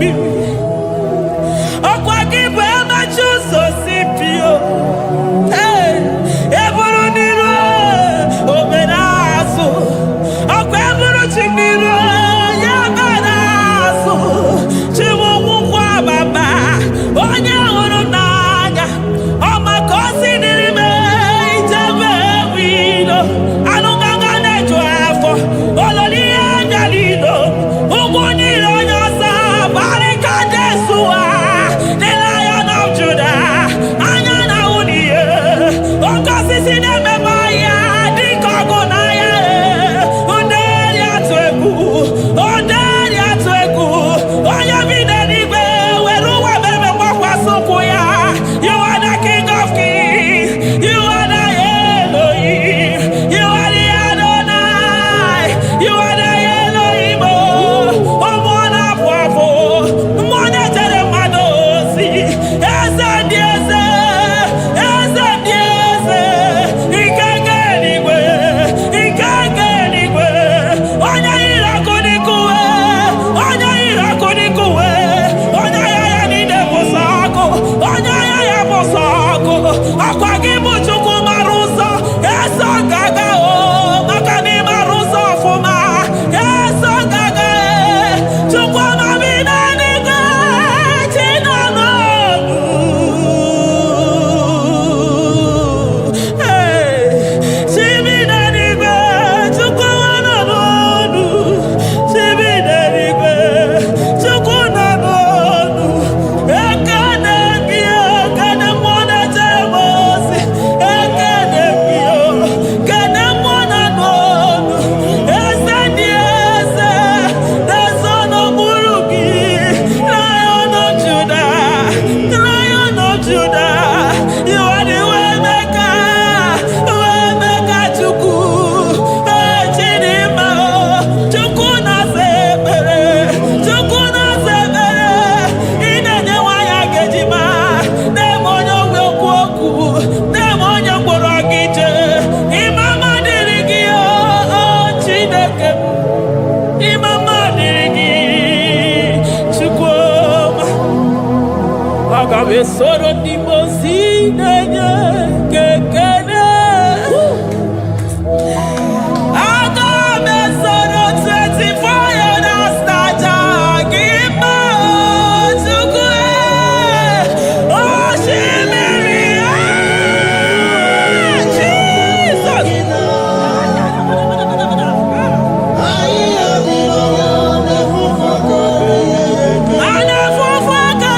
mmiri. Ọkwa gị bụ emachi ụzọ si pio. Eburu n'iru obere azụ. Ọkwa eburu chi n'iru ya bara azụ. Chiwụkwụkwọ baba onye hụrụ n'anya. Ọ maka o si n'ime ijebe wilo. Anụgaga na-eju afọ. Ololi ya nyalido. Ugwu niile onye ọzọ barịka Jesua. The Lion of Judah. Anya na uniye. Oke osisi na-ememe ya dịka ọgụ na ya. Onderi atụ egwu. Onderi atụ egwu. Onye bi n'eluigwe were ụwa mere gbakwasị ụkwụ ya. You are the King of Kings. You are the Elohim. You are the Adonai. You are the Elohim. Ụmụ na-apụ apụ. Mmụọ na-echere mmadụ ozi. Eze dị eze. Eze dị eze. Ike nke eluigwe. Ike nke eluigwe. Onye yiri ọkụ n'ikuwe. Onye yiri ọkụ n'ikuwe. Onye ya ya niile bụ sọ ọkụ. Onye ya ya bụ sọ ọkụ. Ọkwa gị bụ Chukwu mara ụzọ. Eso gaga o. Maka na ị mara ụzọ ọfụma. Eso gaga e. Chukwu amabi n'eluigwe. Chi nọ n'ọnụ. Chi bi n'eluigwe. Chukwu nọ n'ọnụ. Chi bi n'eluigwe. Chukwu nọ n'ọnụ. Ekene gị o. Kene mmụọ na-echere m ozi. Ekene gị o. Kene mmụọ nọ n'ọnụ. Eze dị eze. Na-eso n'okpuru gị. Lion of Judah. Lion of Judah. You are the way maker. Way maker Chukwu. Chidimma o. Chukwu na-asa ekpere. Chukwu na-asa ekpere. Ị na-enye nwanyị agejima. Na-eme onye ogbe okwu okwu. Na-eme onye mkpọrọ gị jee. Ịmama dịrị gị o Chineke. Ịmama dịrị gị Chukwuma. Aga m esoro ndị mozi na-enye gị ekele. Aga m esoro 24 elders na-aja gị mma o Chukwu. Osimiri Jesus. Ana fufuka.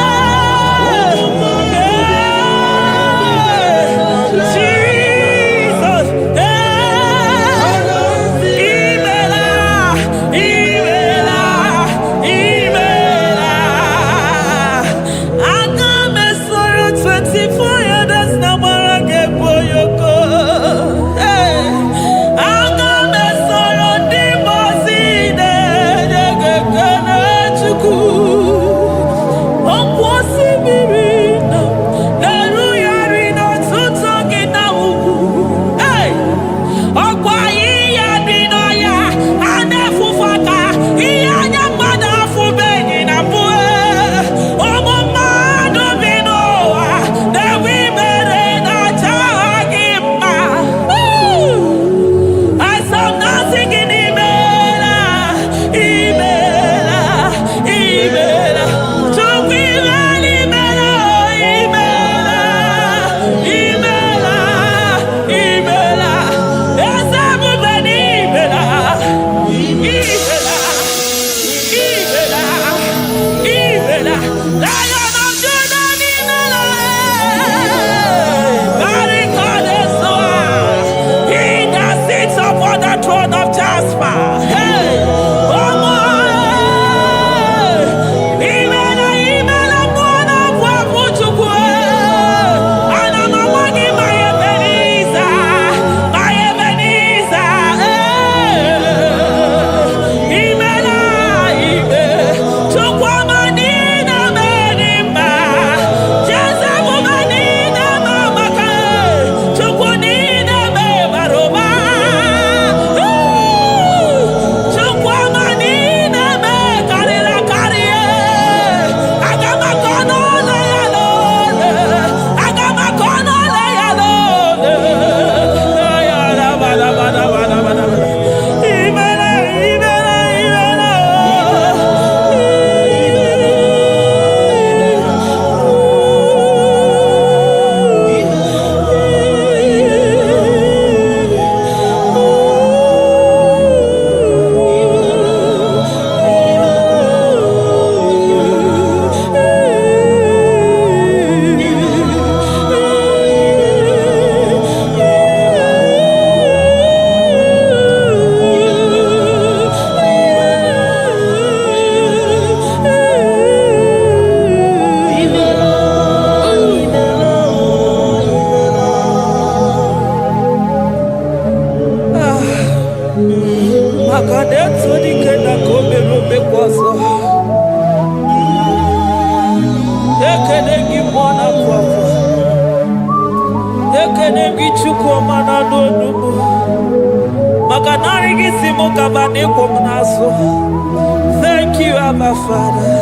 Thank you, Abba Father.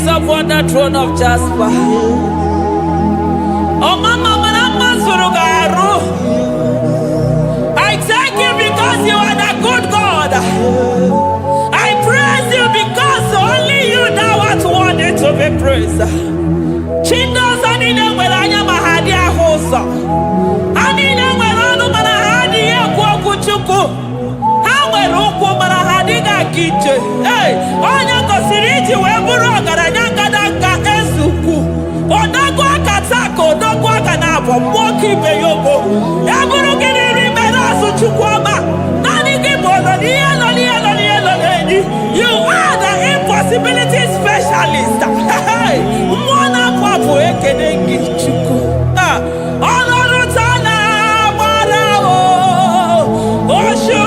Upon the throne of Jasper. Oh, Mama, I thank you because you are the good God. I praise you because only you know what worthy to be praised. Chindos anine welanya mahadia hosa. Anine welanu manahadi ya kwa kuchuku. Hawe ruku manahadi na kiche. Hey, onya kosiriti weburu garanyanga daka ezuku. Odagwa katako, odagwa kanabo, mwoki beyogo. Eburu kiniri merasu chukwama. Nani kibolo, you are the impossibility specialist. Hey, mwana papu ekenengi chuku. Honoru tana marao. Oshu.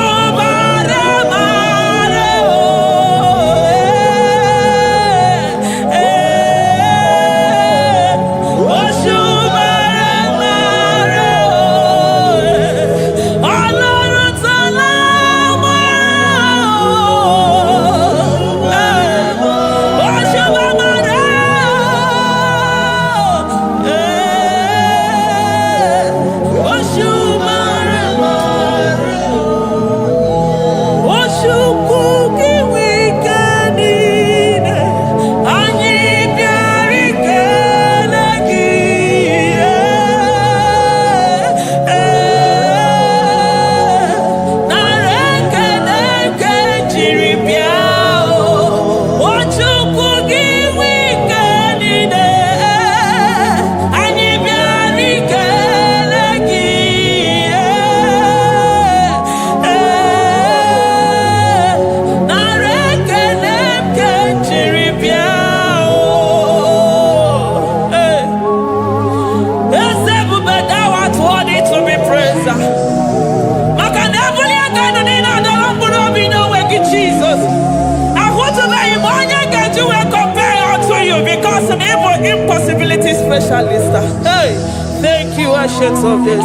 Impossibility specialist. Hey, thank you, Ancient of Days.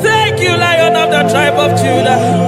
Thank you, Lion of the tribe of Judah.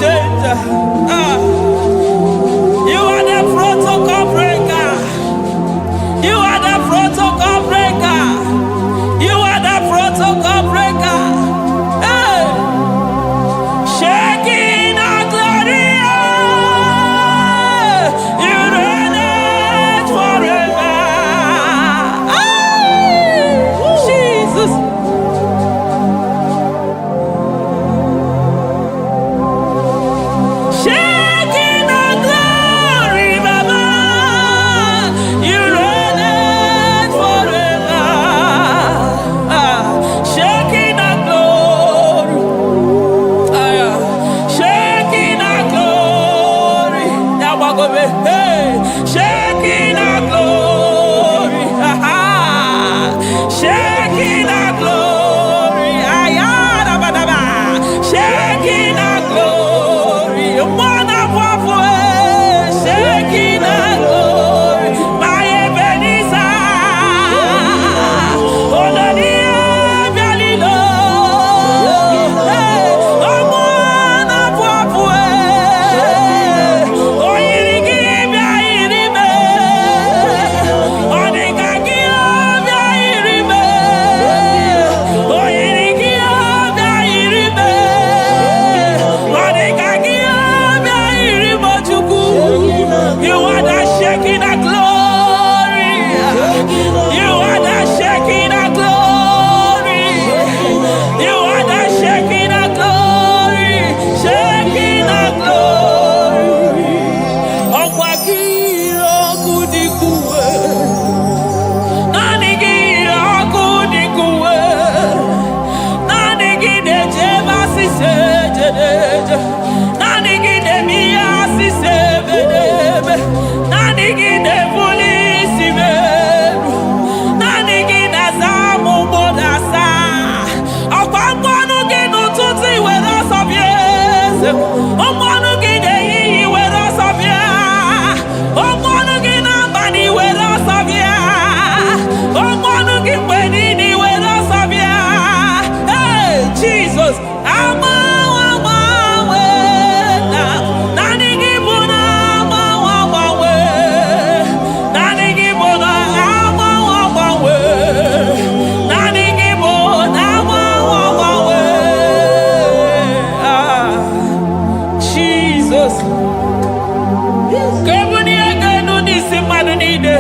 changer. You are the protocol breaker. You are the protocol breaker. You are the protocol breaker. Hey. Shaking our glory. You reign it forever. Hey. Jesus. Shaking our glory, Baba. You reign it forever. Shaking our glory. Shaking our glory. Hey, shaking our glory. Shaking our glory. Shaking our glory. Shaking our glory. My Ebenezer. You are the shaking of glory. You are the shaking of glory. You are the shaking of glory. Shaking of glory. Okwakiro kudikuwe. Nanigiro kudikuwe. Nanigide jeba sisejedeje. Nanigide miya sisebedebe. Nanigide polisi beru. Nanigide zamu bodasa. Okwakonu ginu tuti wera sobiese. Okwanu gide yiyi wera sobia. Okwanu gina bani wera sobia. Okwanu gimbenini wera sobia. Hey, Jesus. Jesus. Kebuni agenu nisi madu nide.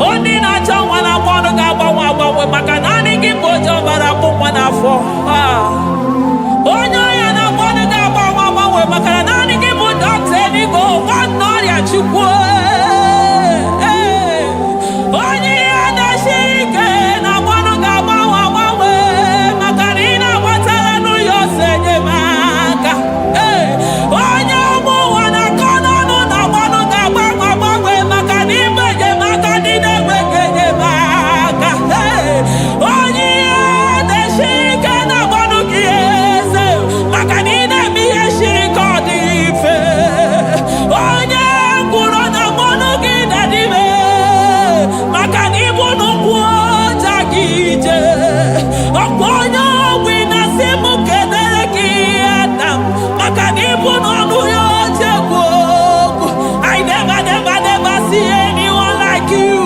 Oni na changwana kwanu gabawa makanani kibojo barabu manafo. Onyo ya na kwanu gabawa makanani kibojo tenigo wanori achukwe. Onyi ya na shike na kwanu gabawa makanina watara nu yosenye maka. Onye ụmụ wana kono nu na kwanu gabawa makanimbe je makanine wekenye maka. Onye ya na shike na kwanu kiese makanine miye shiko dife. Onye kwuru na kwanu gidadime makanibu nukwu jagije. Onye wina simu kedere ki Adam makanibu nonu yo jegwo. I never see anyone like you.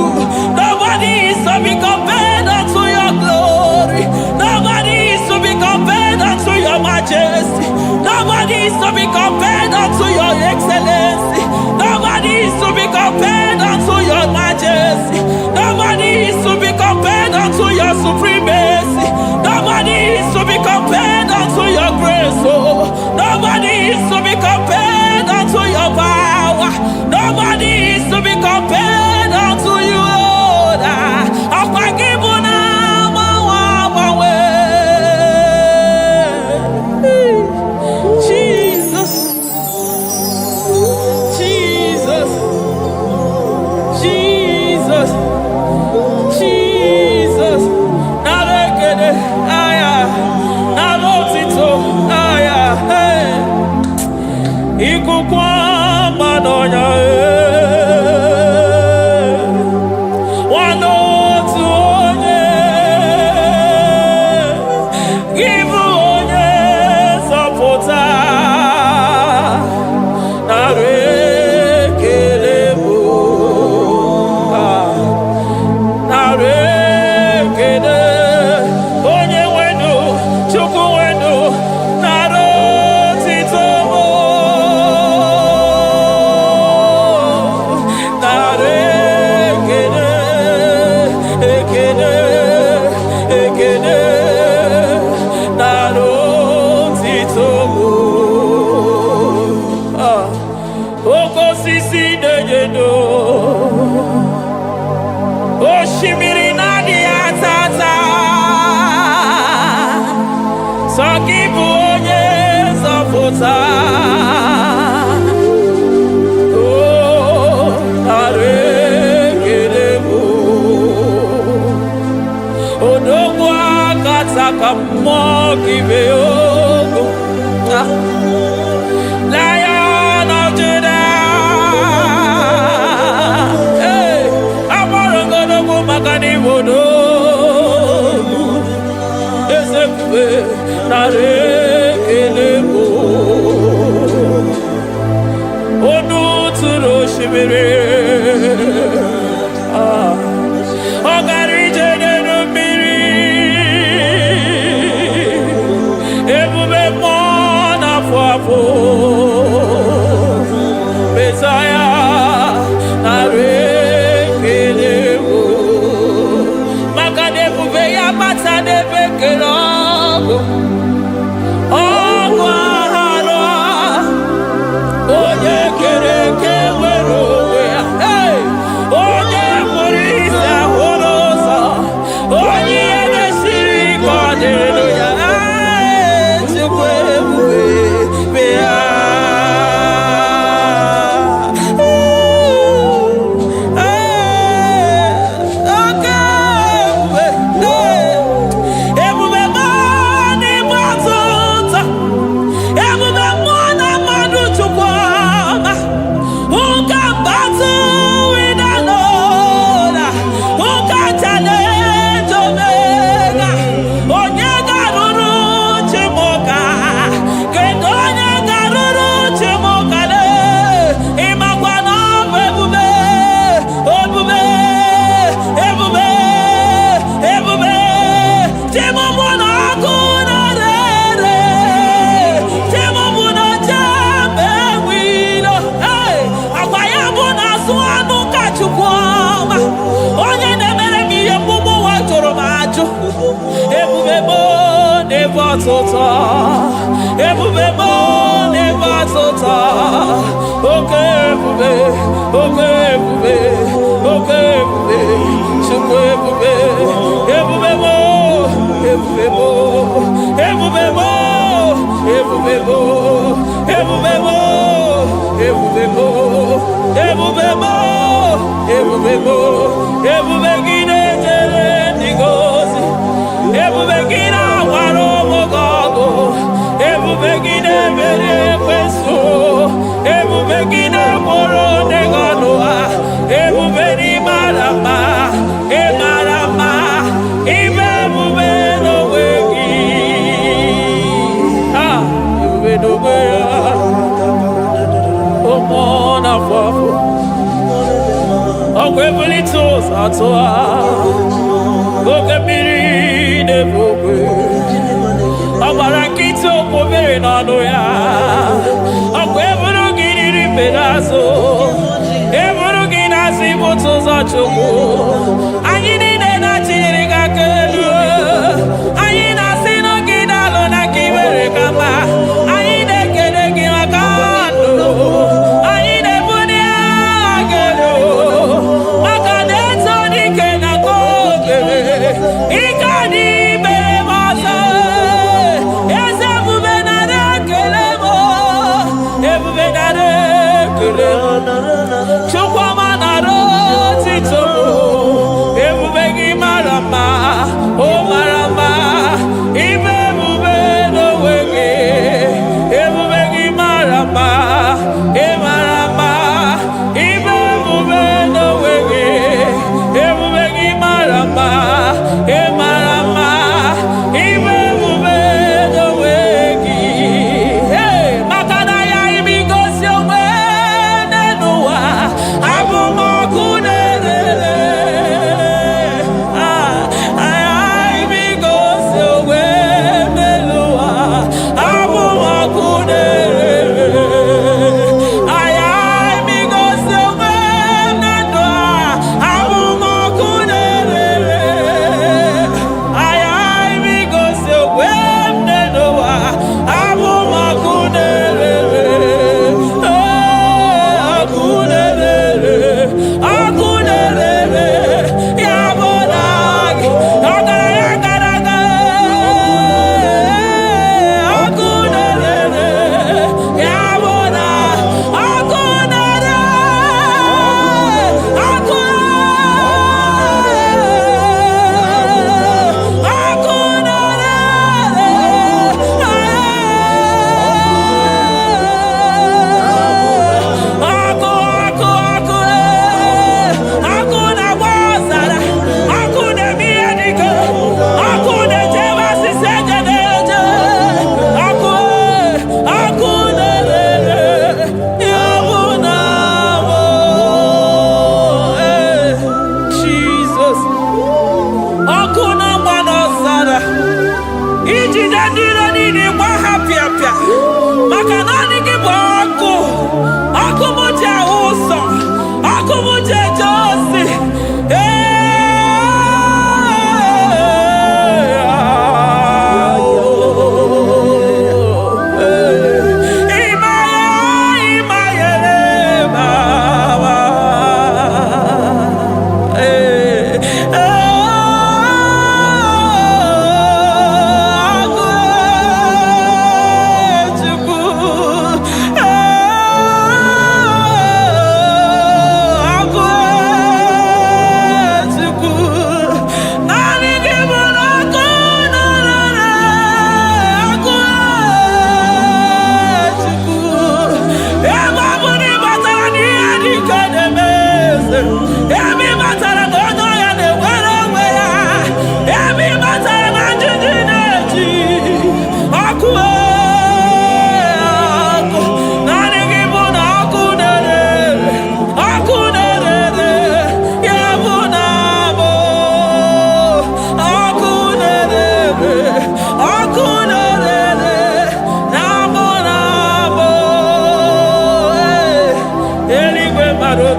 Nobody is to be compared unto your glory. Nobody is to be compared unto your majesty. Nobody is to be compared unto your excellency. Nobody is to be compared unto your majesty. Nobody is to be compared unto your supremacy. Nobody is to be compared unto your grace. Oh, nobody is to be compared unto your power. Nobody is to be compared unto you, Lord. Jesus. Jesus. Jesus. Jesus. Narekede. Aya. Narotito. Aya. Hey. Ikukwa madonya. Give onye support. oshimiri nadi atata. Sokibu onye zọpụta. Oh, arekelebo. Odogwu akata ka mmụọ kibe ogo. Lion of Judah. Hey, amọrọ godogwu maka n'imodo. Ezekwe narekelebo. Onu tụrụ osimiri. Ọ gara ije n'elu mmiri. Ebube mmụọ na-afụ afụ. Mesaya narekelebo. Maka na ebube ya bata n'ebe kere ọgụ. Ọgụ aghara. Onye kere eke nwere onwe ya. Hey! Onye kpụrụ isi ahụrụ ụzọ. Onye ihe mesiri ike ọ dịrị ya. Hey! Chukwu ebube bịa. Oke ebube. Ebube mmụọ n'ime ọtụtụ. Ebube mmụọ na mmadụ Chukwu ọma. Who can battle with the Lord? Who can challenge Omega? Onye garuru Chimoka. Kedu onye garuru Chimoka le? Ịmakwa na ọ bụ ebube. Ebube. Ebube. Ebube. Chimọmụ na ọkụ na-ere. Chimọmụ na jembe wilo. Hey! Agwa ya bụ na azụ anụ ka Chukwu ọma. Onye na-emere m ihe mgbugbu ụwa jụrụ m ajụ. Ebube m n'ebe ọtụtụ. Ebube m n'ebe ọtụtụ. Oke ebube. Oke ebube. Oke ebube. Chukwu ebube. Ebube m. Ebube m. Ebube m. Ebube m. Ebube m. Ebube m. Ebube m. Ebube m. Ebube gị na-ejere ndị gozi. Ebube gị na-agwara ụmụ gị ọgụ. Ebube gị na-emeri ekwensu. Ebube gị na-akpọrọ ndị gị ọnụ ha. Ebube n'ịmara mma. Ịmara mma. Ime ebube n'onwe gị. Ebube n'onwe ya. Ụmụ na-afụ afụ. Ọgwụ ebulite ụzọ atụ ha. Oke mmiri na-ebu ogwe. Ọ gbara nkịtị okwu mmiri n'ọnụ ya. Ọgwụ eburu gị riri mberazụ. Eburu gị na-asị ibute ụzọ Chukwu. Anyị niile na-achịrị gị aka elu. Anyị na-asị n'oge na-alụ na ka iwere ka mma. Anyị na-ekele gị maka ndụ. Anyị na-ebuli agha gị elu. Maka na eto dike na ka ogere. Ike dị mere m ọzọ. Eze ebube nara ekele m. Ebube nara ekele m. Chukwuma nara otito m. Ebube gị mara mma. O mara mma. Ime ebube n'onwe gị. Ebube gị mara mma. Ị mara mma. Ime ebube n'onwe gị. Ebube gị mara mma. Ị mara mma. Ime ebube n'onwe gị. Hey! Maka na ya ime igosi onwe n'ụwa.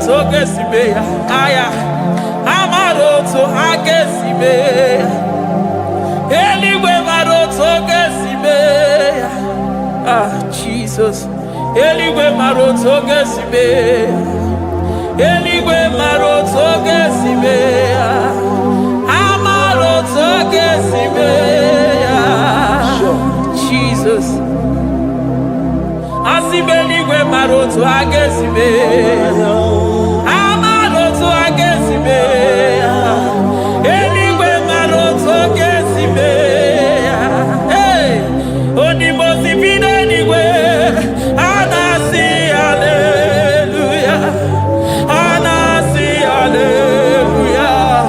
maroto gesibeya. Aya. Amaroto agesibeya. Eligwe maroto gesibeya. Ah, Jesus. Eligwe maroto gesibeya. Eligwe maroto gesibeya. Amaroto gesibeya. Jesus. Asibeligwe maroto agesibeya. Amaroto agesibeya. Eligwe maroto gesibeya. Hey, onimosi binenigwe. Anasi hallelujah. Anasi hallelujah.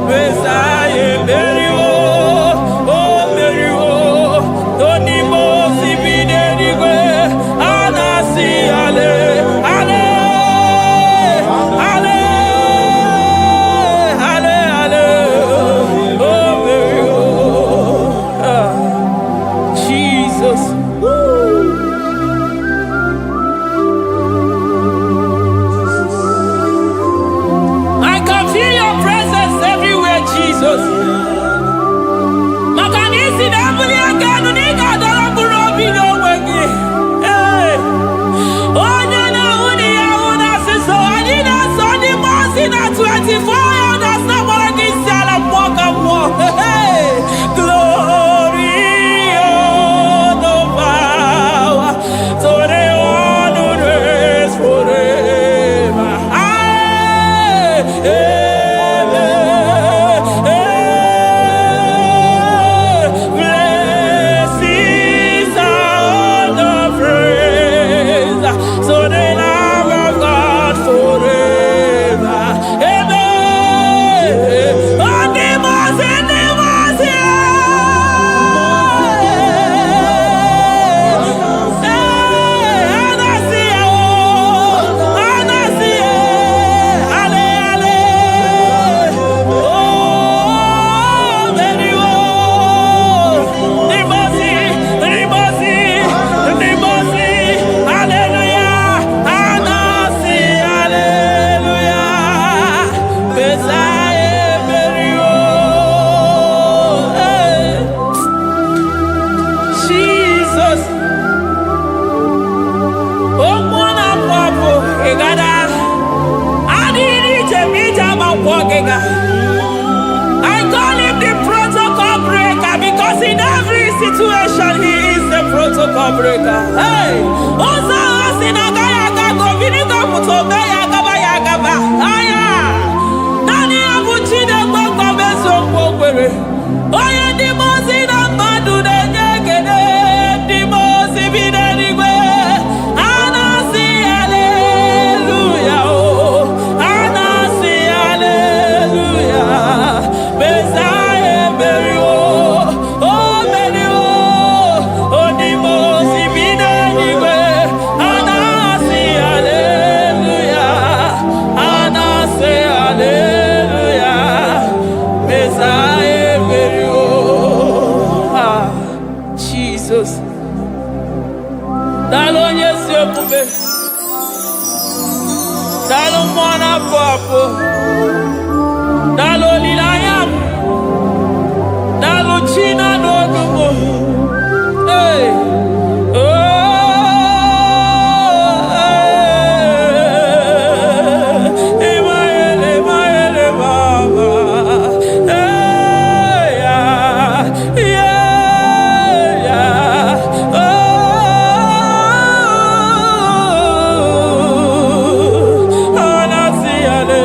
Messiah Merio. Oh Merio. Onimosi binenigwe. Anasi hallelujah. I call him the protocol breaker because in every situation he is the protocol breaker. Hey, Osa Osinagaya Gago Viniga Mutobeya Gabaya Gaba. Aya, Nani Abuchina Boko Beso Pokwere. Oya Dimosina Madu de Negede, Dimosi Vinanigwe. Anasi hallelujah. Anasi hallelujah. Messiah Merio. Oh Merio. Oh Dimosi Vinanigwe. Anasi hallelujah. Anasi hallelujah. Messiah Merio. Ah, Jesus. Dalon yesi okube. Dalon mwana papo. Dalon lilayam. Dalon china dogumo. Hey. Oh. Emaele baba. Hey. Yeah. Oh. Anasi ale.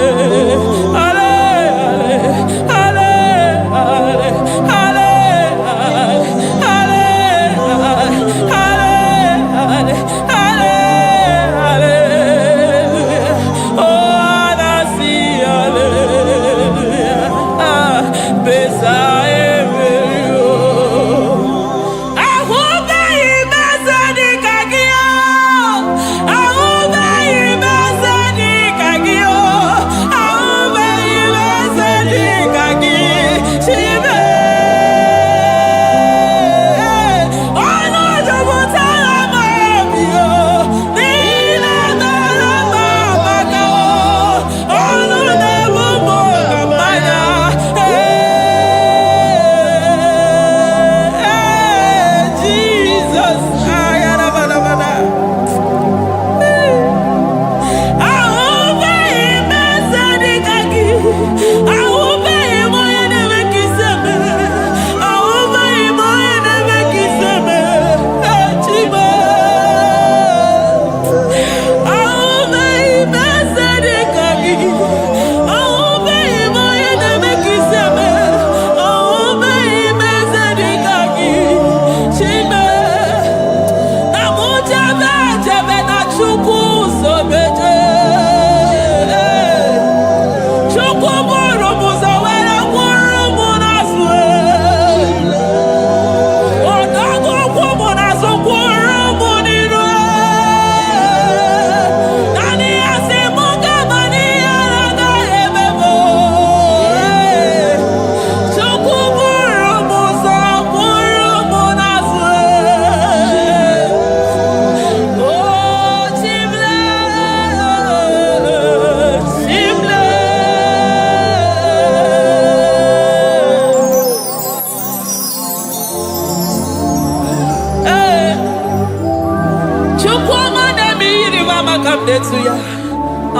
mama come there to ya.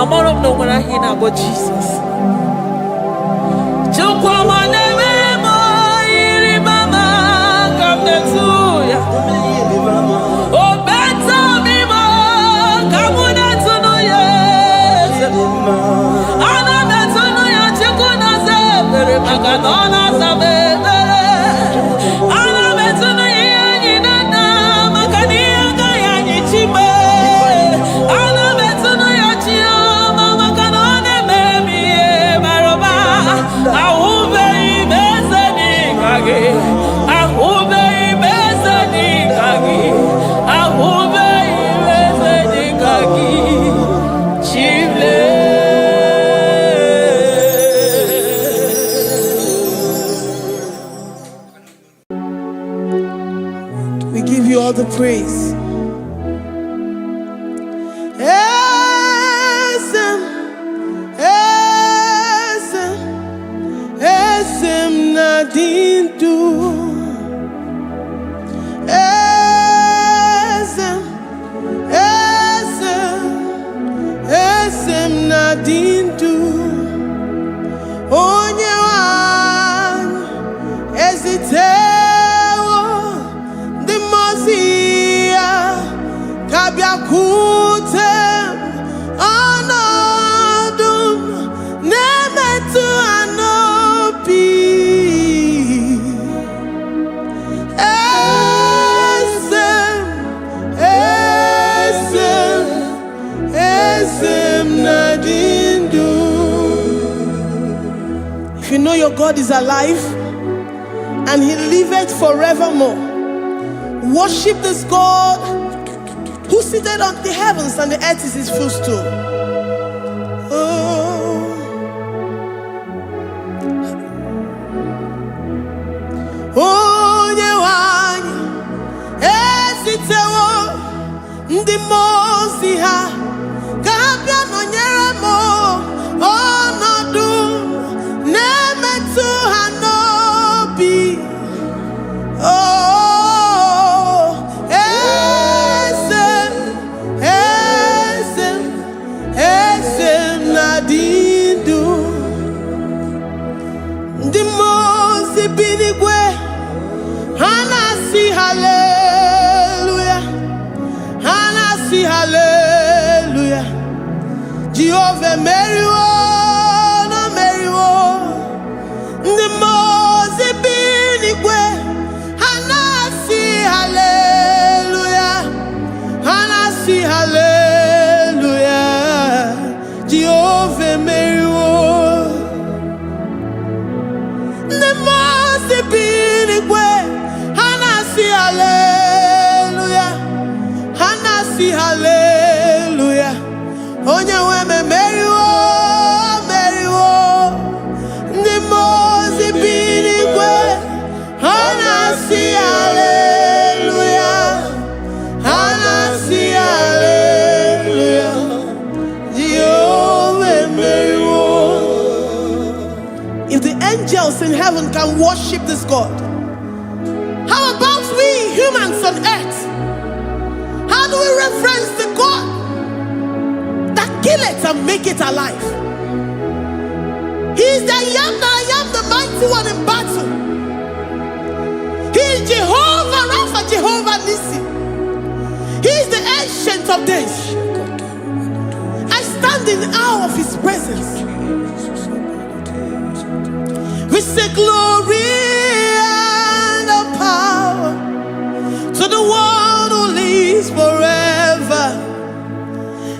I'm all of no when I hear about Jesus. Chukwama neme mo iri mama come there to ya. Oh better me mo come there to no yes. Ana better no ya chukuna se bere maganona se bere. Ana better no ya ni nana makani anga ya ni chime. Ana better no ya chia mama kanone baby baroba. Ahube ibezeni kage. Ahube ibezeni kage. Ahube ibezeni kage. Chile. We give you all the praise. Esem nadindu. Esem nadindu. Onye wan ezitewo the Mosiah kabia kutem anodum nemetu anopi esem nadindu. If you know your God is alive and he liveth forevermore, worship this God who seated on the heavens and the earth is his footstool. Oh. Onye wanyi esitewo ndị mozi ha ka ha bịa nọnyere m ọnọdụ na-emetụ ha n'obi. Oh, esem nadindu. Ndị mozi bi n'igwe ha na-asị haleluya, ha na-asị haleluya. Jehova meriwo na meriwo. Ndị mozi bi n'igwe ha na-asị haleluya, ha na-asị haleluya. Jehova meriwo. Ndị mozi bi n'igwe ha na-asị haleluya, ha na-asị haleluya. Onye nwe m meriwo, meriwo. Ndị mozi bi n'igwe ha na-asị haleluya, ha na-asị haleluya. Jehovah meriwo. If the angels in heaven can worship this God, how about we humans on earth? How do we reference the God that kill it and make it alive? He is the I am the mighty one in battle. He is Jehovah Rapha, Jehovah Nissi. He is the ancient of days. I stand in awe of his presence. We say glory and power to the one who lives forever.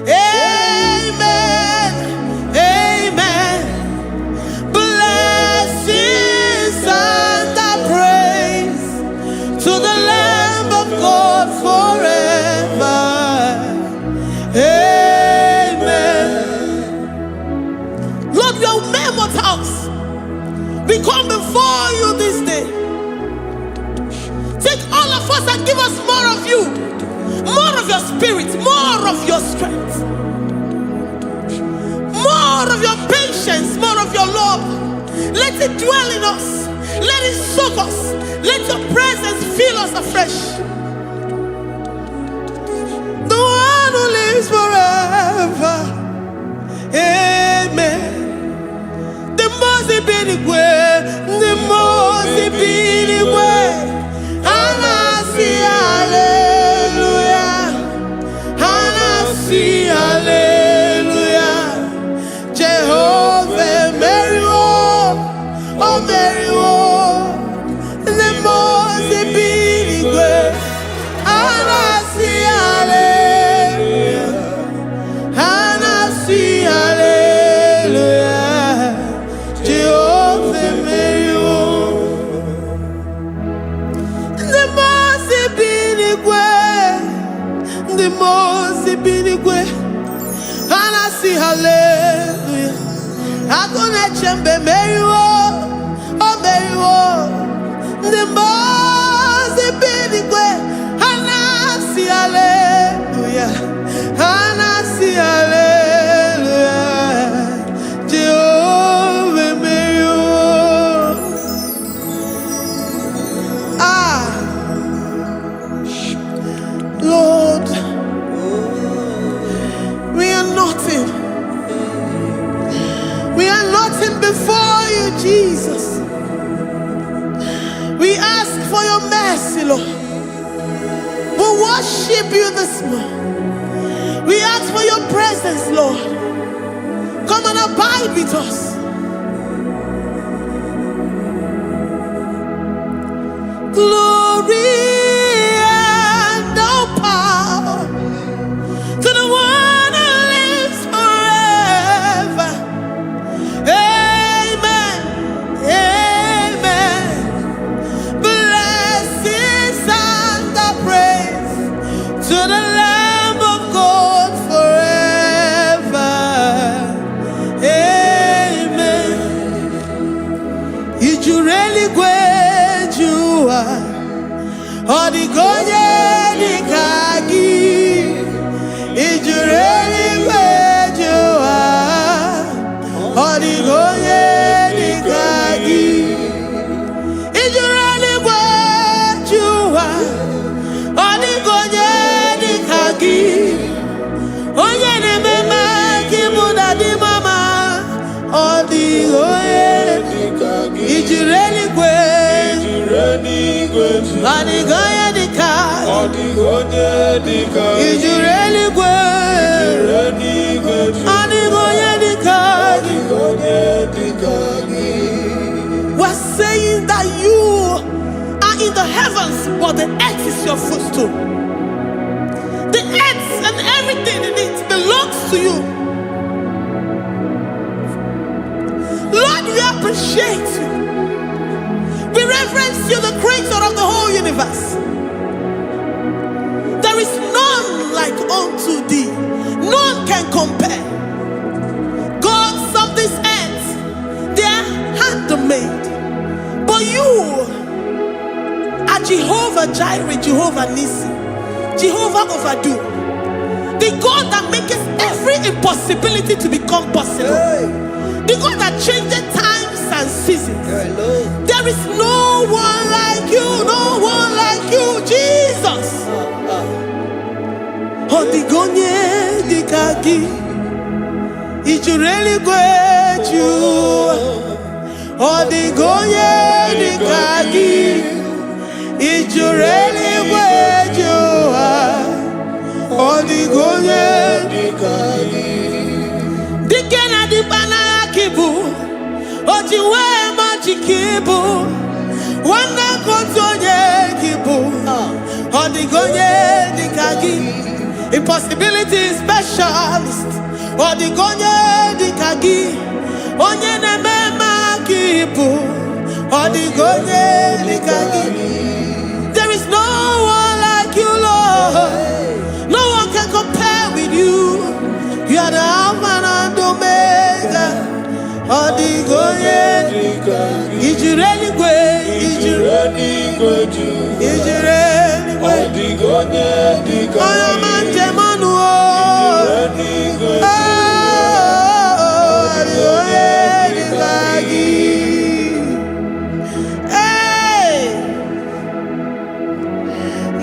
Amen, amen. Blessings and praise to the Lamb of God forever. Amen. Lord, we are mere mortals. We come before you this day. Take all of us and give us more of you, more of your spirit, more of your strength, more of your patience, more of your love. Let it dwell in us. Let it soak us. Let your presence fill us afresh. The one who lives forever. hallelujah. Agone chembe meriwo, oh meriwo. Nimbazi binigwe, anasi hallelujah, anasi hallelujah. Jehovah meriwo. Lord, we are nothing. We are nothing before you, Jesus. We ask for your mercy, Lord. We worship you this morning. We ask for your presence, Lord. Come and abide with us. Glory and all power to the one who lives forever. Amen. Amen. Blessings and the praise to the Lamb of God forever. Amen. You really great you are. Odigonye dikagi, ijureli wejoa. Odigonye dikagi, ijureli wejoa. Odigonye dikagi, onye ne mema kimuda di mama. Odigonye dikagi, ijureli wejoa. Odigonye dikagi, odigonye dikagi, ijureli wejoa. Odigonye dikagi. We're saying that you are in the heavens, but the earth is your footstool. The earth and everything in it belongs to you. Lord, we appreciate you. We reverence you, the creator of the whole universe. There is none like unto thee. None can compare. Gods of this earth, they are handmade. But you are Jehovah Jireh, Jehovah Nissi, Jehovah Overdo. The God that makes every impossibility to become possible. The God that changes times and seasons. There is no one like you, no one like you, Jesus. Odigonye dikagi, ijureli gweju. Odigonye dikagi, ijureli gweju. Odigonye dikagi. Dikena dibana kibu, ojiwe majikibu. Wana kontonye kibu, odigonye dikagi. Impossibility specialist, odigonye dikagi. Onye nemema kibu, odigonye dikagi. There is no one like you, Lord. No one can compare with you. You are the Alpha and Omega. Odigonye dikagi. Ijureli gwe, ijureli gwe, ijureli gwe. Odigonye dikagi. Oyo manje manu o. Ijureli gwe. Odigonye dikagi. Hey,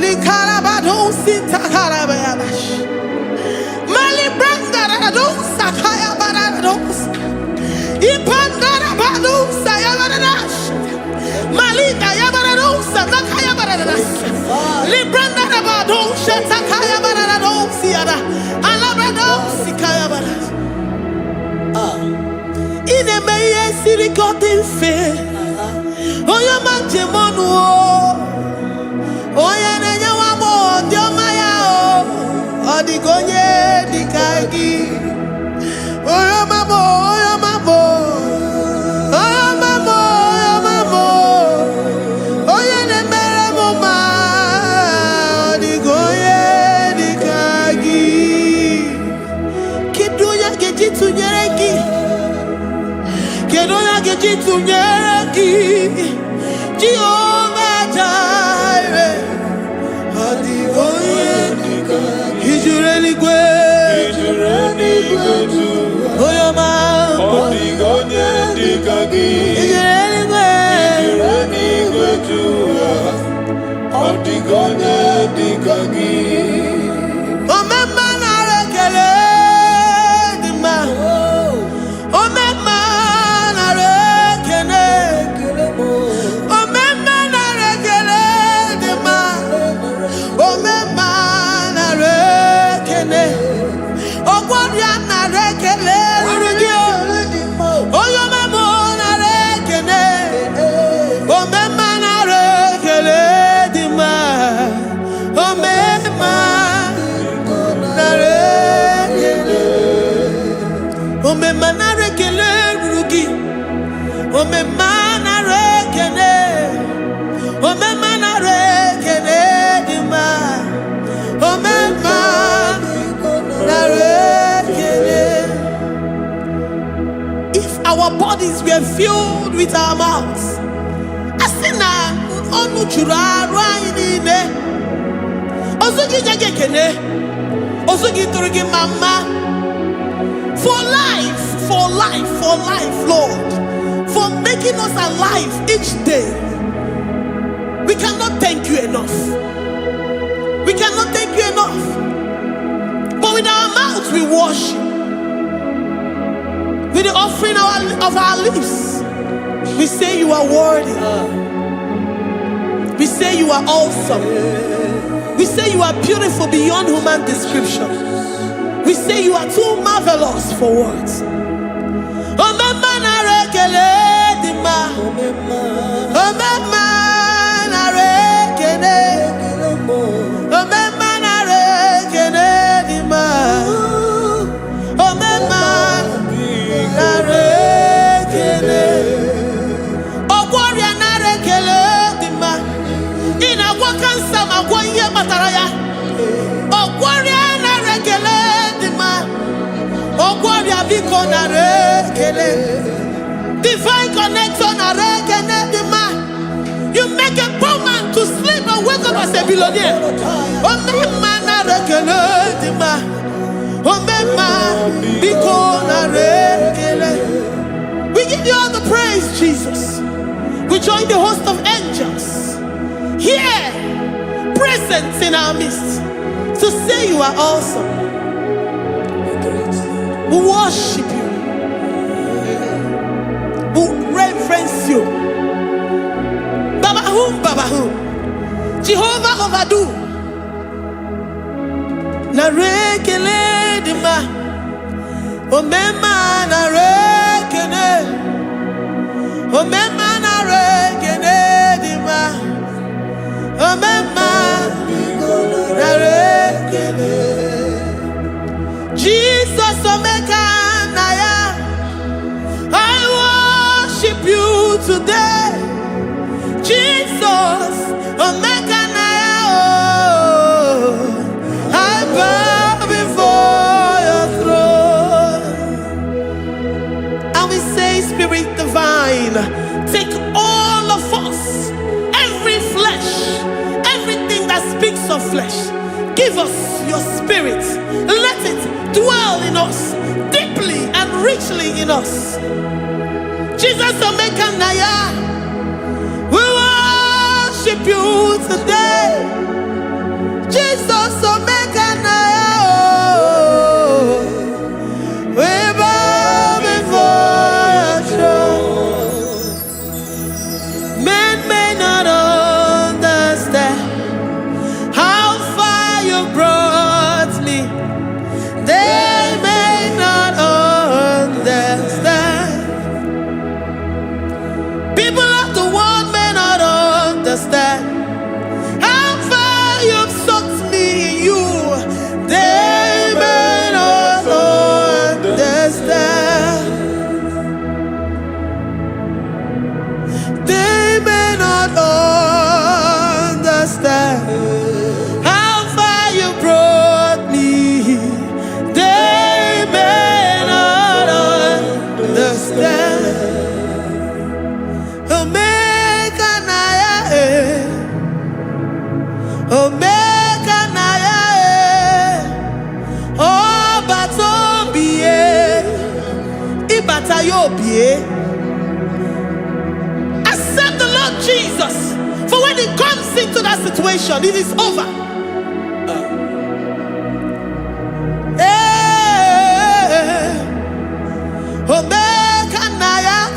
likarabado sitakarabayabash. Mali branda radosa kaya baradosa. Ipandara badosa yabaradosa. Malita yabaradosa nakaya baradosa. Libranda rabadosa takaya baradosa yada. Alabradosa kaya baradosa. Ine meye siri godin fe. Oyo manje monu o. Oya nenya wamo diomaya o. Odigonye dikagi. Oyo mamo, oyo mamo. Oyo mamo, oyo mamo. Oya nemere moma. Odigonye dikagi. Kiduya geji Jehovah Jireh, is you really great? Oh, your man, is you really great? Oh, my man, I reckon man. Oh, my man, I reckon if our bodies were filled with our mouths, for life, Lord, for making us alive each day. We cannot thank you enough. We cannot thank you enough. But with our mouths we worship. With the offering of our lips, we say you are worthy. We say you are awesome. We say you are beautiful beyond human description. We say you are too marvelous for words. Divine connection, you make a poor man to sleep and wake up as a billionaire. We give you all the praise, Jesus. We join the host of angels here, present in our midst, to say you are awesome. We worship you. We reverence you. Baba whom? Jehovah overdo. Na rekele dima. Omema na rekene. Omema na rekene dima. Omema na rekene. Jesus omeka naya. I worship you today. Jesus omeka naya. I bow before your throne. And we say, Spirit divine, take all of us, every flesh, everything that speaks of flesh. Give us your spirit. Let it dwell in us, deeply and richly in us. Jesus omeka naya, we worship you today. Jesus omeka naya, we bow before your throne. Men may not understand how far you brought me. They may not understand. People of the world may not understand Accept the Lord Jesus. For when He comes into that situation, it is over. Omega Naya,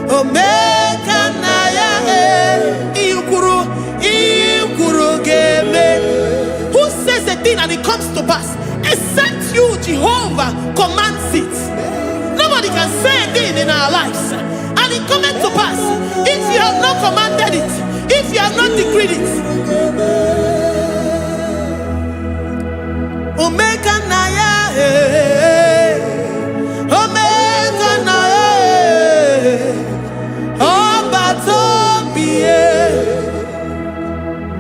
Omega Naya, Ikuru Game. Who says a thing and it comes to pass? Except you, Jehovah, commands it. Nobody can say a thing in our lives and it comes to pass. If you have not commanded it, if you have not decreed it. Omega Naya, Omega Naya, Obatobie,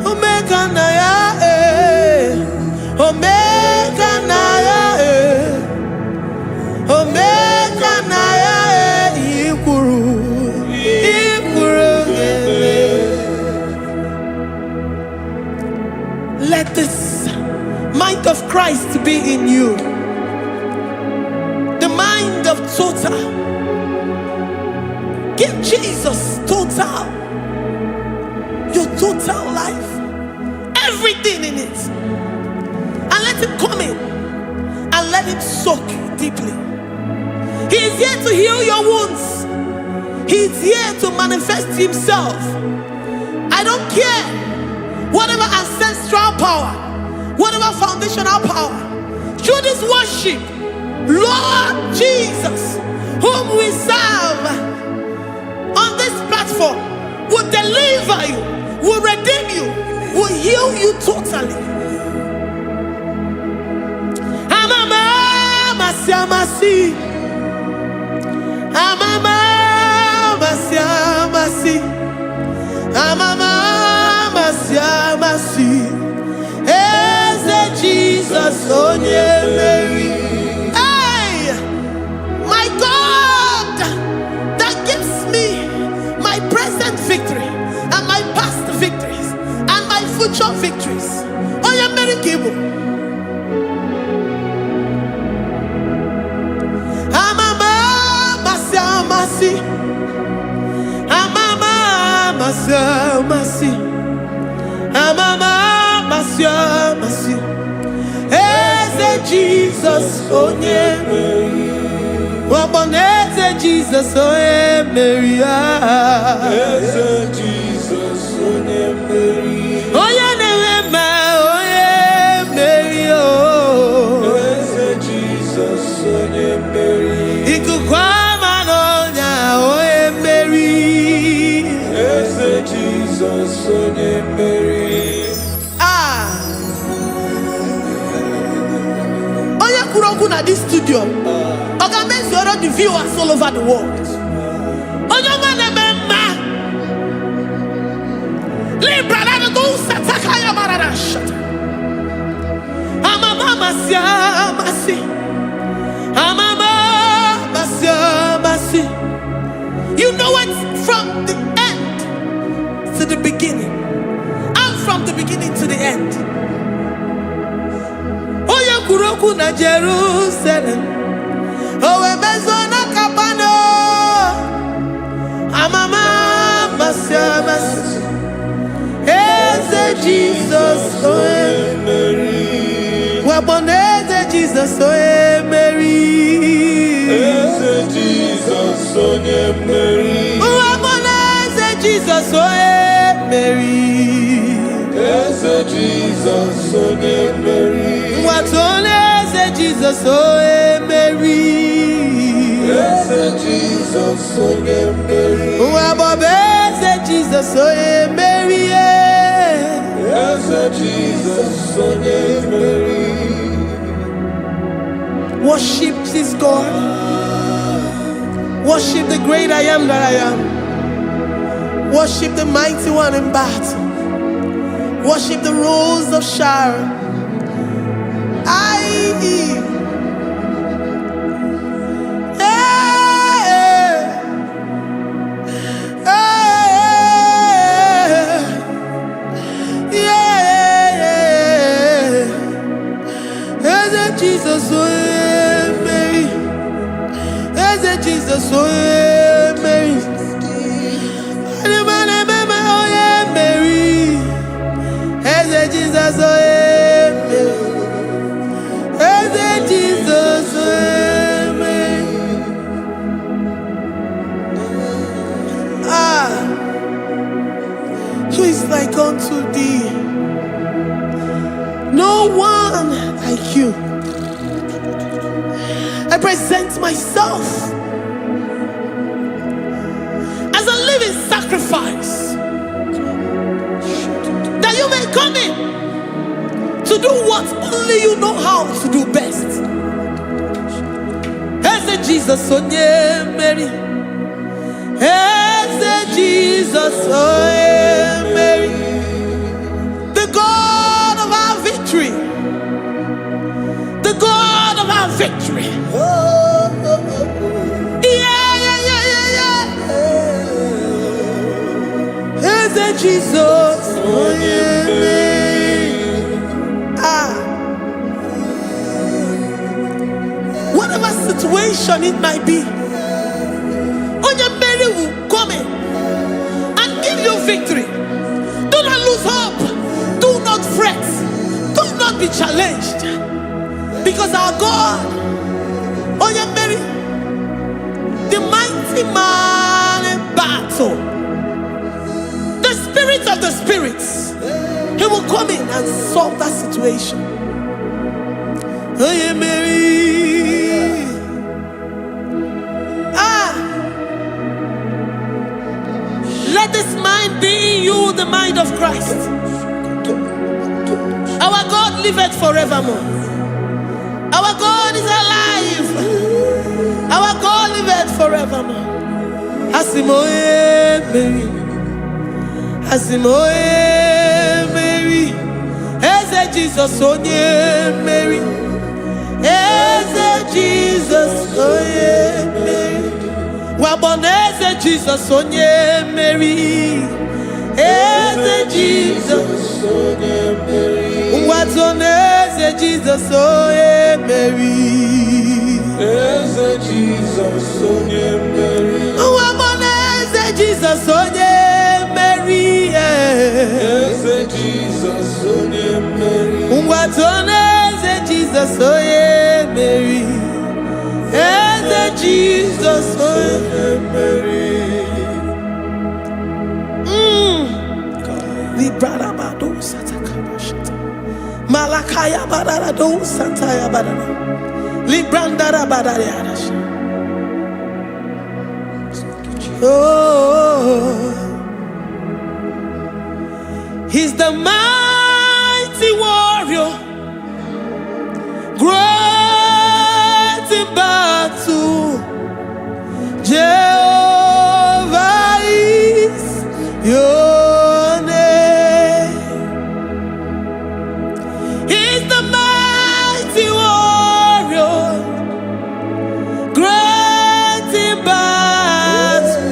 Omega Naya, Omega Naya, Omega Naya, Ikuru. Let this mind of Christ be in you. The mind of total. Give Jesus total. Your total life. Everything in it. And let Him come in. And let Him soak deeply. He is here to heal your wounds. He is here to manifest Himself. I don't care. Whatever ancestral power, whatever foundational power, through this worship, Lord Jesus, whom we serve on this platform, will deliver you, will redeem you, will heal you totally. Amama Masiamasi, Amama Masiamasi, Amama Masiamasi. Jesus, oh yeah, Mary. Hey, my God, that gives me my present victory and my past victories and my future victories. Oh yeah, Mary Kibu. Amama Masiamasi, Amama Masiamasi, Amama Masiamasi. Jesus, oh yeah, Mary. Jesus, oh yeah, Mary. Jesus, oh yeah, Mary. Oh yeah, Mary. Oh, Jesus, oh yeah, Mary. Ikukwamanonya, oh yeah, Mary. Jesus, oh yeah, Mary. At this studio, organize the viewers all over the world. You know it from the end to the beginning, and from the beginning to the end. Kuroku na Jerusalem, oh Emezona Kapano, Amama Masiamas, Eze Jesus, oh Mary, Waboneze Jesus, oh Mary, Eze Jesus, oh Mary, Waboneze Jesus, oh Mary, Eze Jesus, oh Mary. Jesus, oh Mary. Yes, Jesus, oh Mary. Jesus, oh Mary. Yes, Jesus, oh Mary. Worship this God. Worship the great I am that I am. Worship the mighty one in battle. Worship the rose of Sharon. Jesus, oh Mary. oh yeah, Mary. Oh yeah, Mary. Eze Jesus, oh yeah, Mary. Eze Jesus, oh yeah, Mary. Who is like unto thee? No one like you. I present myself as a living sacrifice, that you may come in to do what only you know how to do best. Eze Jesus, oh yeah, Mary. Eze Jesus, oh yeah, Mary. The God of our victory. The God of our victory. Eze Jesus, oh yeah, whatever situation it might be, Onya Mary will come in and give you victory. Do not lose hope. Do not fret. Do not be challenged, because our God, Onya Mary, the mighty man in battle, the spirit of the spirits, he will come in and solve that situation. Oh yeah, Mary. Let this mind be in you, the mind of Christ. Our God liveth forevermore. Our God is alive. Our God liveth forevermore. Asimoye Mary. Asimoye Mary. Eze Jesus, onye Mary. Eze Jesus, onye Mary. Waboneze Jesus, onye Mary. Eze Jesus, onye Mary. Watoneze Jesus, onye Mary. Eze Jesus, onye Mary. Waboneze Jesus, onye Mary. Eze Jesus, onye Mary. Watoneze Jesus, onye Mary. Eze Jesus, onye Mary. Librada bado satakaba shata. Malakaya badara do sataya badara. Librandara badara yadash. Oh, he's the mighty warrior, great in battle. Jehovah is your name. He's the mighty warrior, great in battle.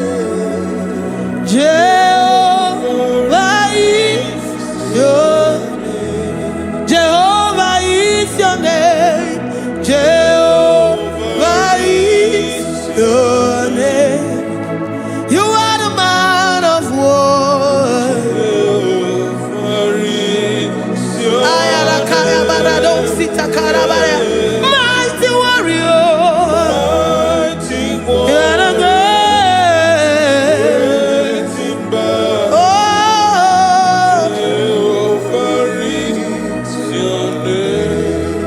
Jehovah is your name. Jehovah is your name. Jehovah is your name. You are the man of war. Ayalakaya barado sitakarabaya. Mighty warrior. You are the great. Oh, Jehovah is your name.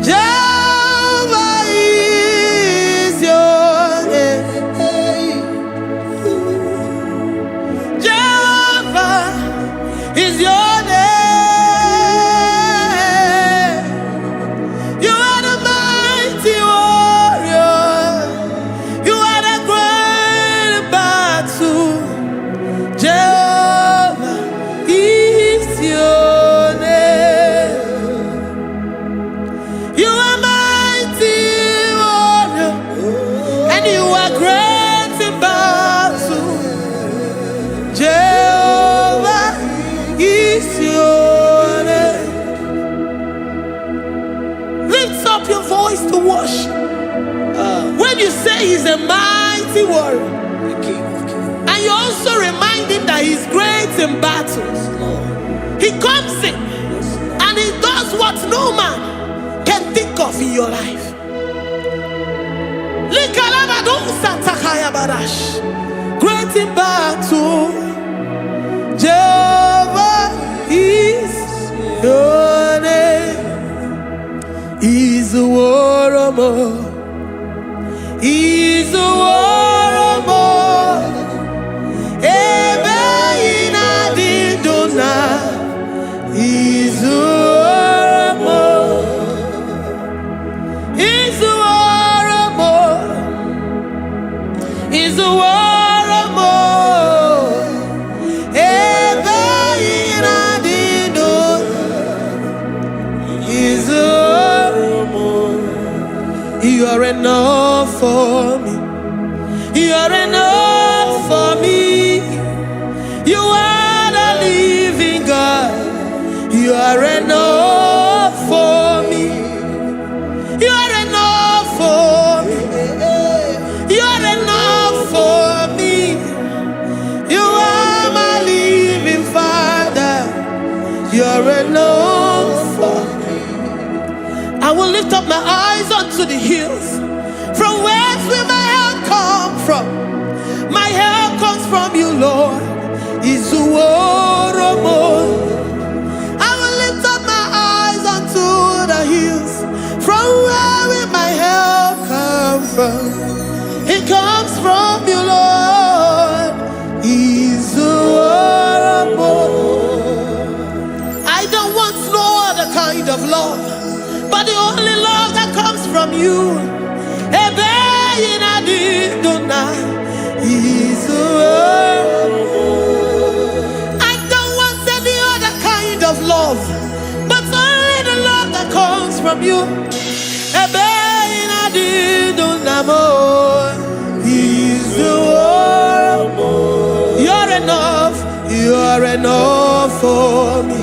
Jehovah is your name. Jehovah is your name. he's a mighty warrior. the King of Kings. And you also remind him that he's great in battles. He comes in and he does what no man can think of in your life. Great in battle, Jehovah is your name. He's a warrior. He's a warrior. Ebe ina didona. He's a warrior. He's a warrior. He's a warrior. Ebe ina didona. He's a warrior. You are enough for me. You are enough for me. You are the living God. You are enough for me. You are enough for me. You are enough for me. You are my living Father. You are enough for me. I will lift up my eyes unto the hills. From whence will my help come from? My help comes from you, Lord. Is the word of God. I will lift up my eyes unto the hills. From where will my help come from? It comes from you, Lord. Is the word of God. I don't want no other kind of love, but the only love that comes from you. I don't want any other kind of love, but only the love that comes from you. You're enough. You're enough for me.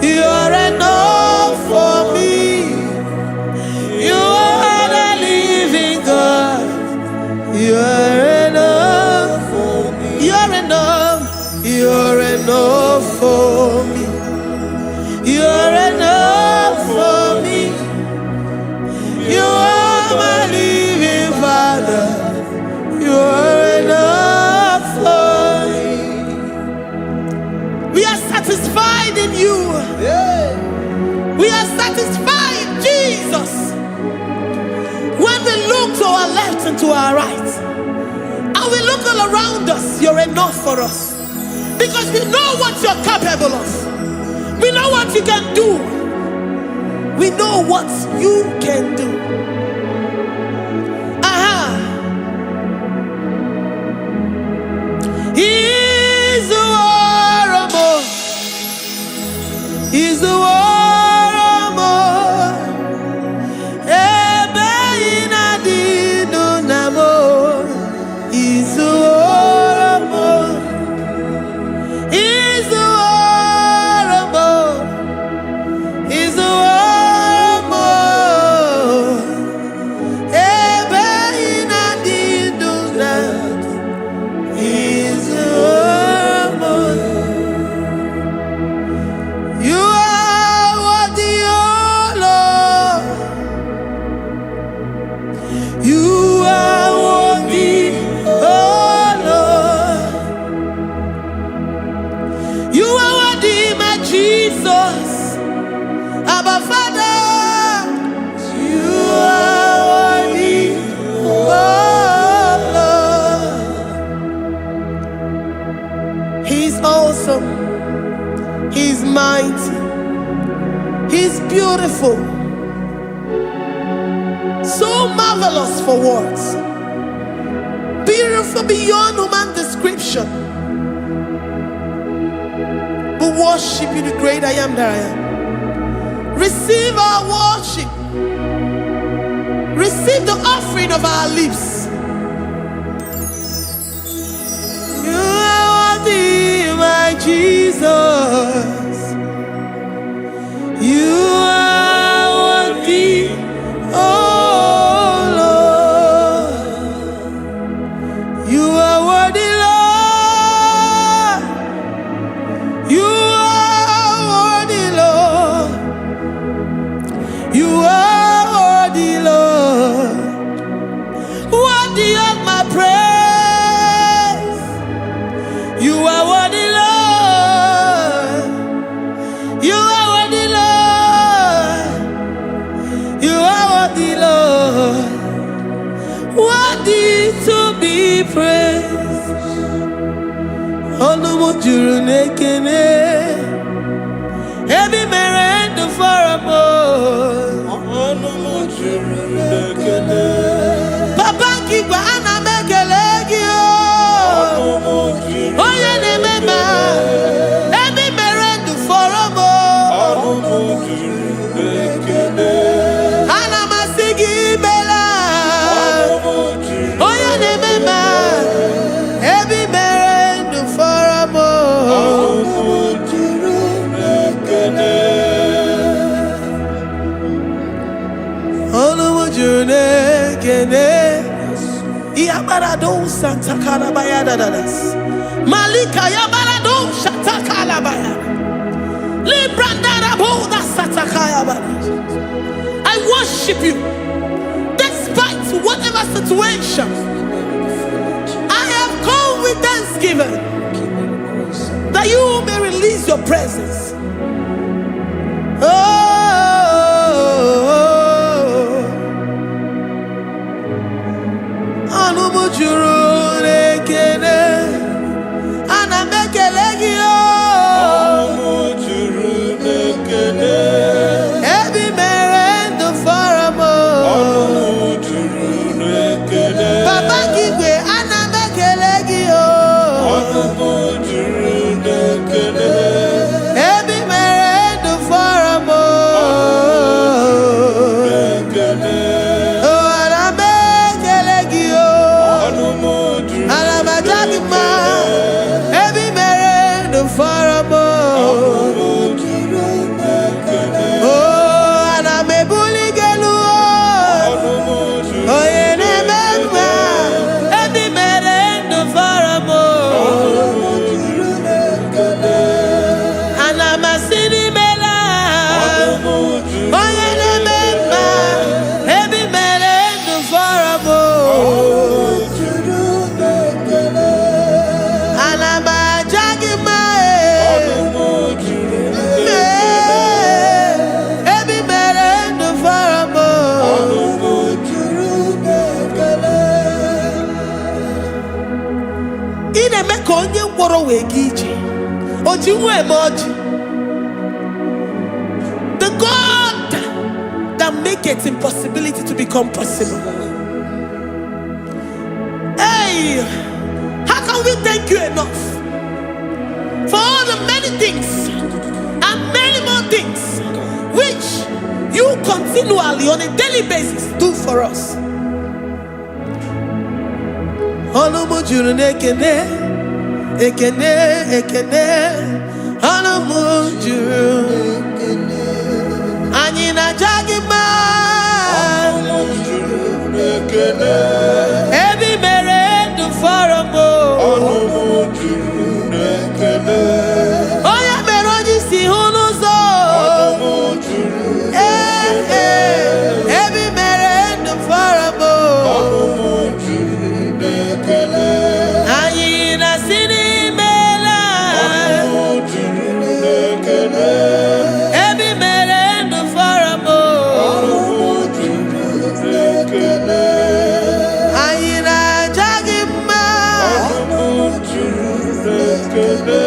You're enough for me. You are the living God. You are enough for me. You're enough. You're enough for me. You're enough for me. You are my living Father. You are enough for me. We are satisfied in you. We are satisfied, Jesus. When we look to our left and to our right, and we look all around us, you're enough for us. Because we know what you're capable of. We know what you can do. We know what you can do. He's a warrior. He's a warrior. He's mighty. He's beautiful. So marvelous for words. Beautiful beyond human description. We worship you, the great I am that I am. Receive our worship. Receive the offering of our lips. You are worthy, my Jesus. You are worthy, oh Lord. juru n'ekene ebi mere ndụ fọrọ m ọnụ m juru n'ekene papa gị gwa ana m ekele gị ọnụ m juru onye na-eme ma ebi mere ndụ fọrọ m ọnụ m juru n'ekene ana m asị gị imela onye na-eme ma ebi mere ndụ fọrọ m ọnụ m juru n'ekene Yabarado Santa Calabaya Dadas Malika Yabarado Shata Calabaya Librandara Boda Satakaya. I worship you despite whatever situation. I have come with thanksgiving that you may release your presence. Juru n'ekene ana m ekele gị ọnụ m juru n'ekene ebi mere ndụ fọrọ m ọnụ m juru n'ekene papa gị gwe ana m ekele gị ọnụ m juru n'ekene ebi mere ndụ fọrọ m n'ekene ana m ekele gị ana m aja gị mma ebi mere ndụ fọrọ m ana m ebuli gị elu onye na-eme mma ebi mere ndụ fọrọ m ana m asị n'imela onye na-eme mma ebi mere ndụ fọrọ m ana m aja gị mma ebi mere ndụ fọrọ m ị na-eme ka onye ngwọrọ wee ga ije o ji nwa eme ọjị. The God that makes impossibility to become possible. Hey, how can we thank you enough for all the many things and many more things which you continually on a daily basis do for us? Ọnụ m juru n'ekene ekene ekene ọnụ m juru anyị na-aja gị mma ọnụ m juru n'ekene ebi mere ndụ fọrọ m ọnụ m juru n'ekene onye mere onye isi hụ n'ụzọ ọnụ m juru n'ekene ebi mere ndụ fọrọ m ọnụ m juru n'ekene anyị na-asị n'imela ọnụ m juru n'ekene ebi mere ndụ fọrọ m ọnụ m juru n'ekene anyị na-aja gị mma ọnụ m juru n'ekene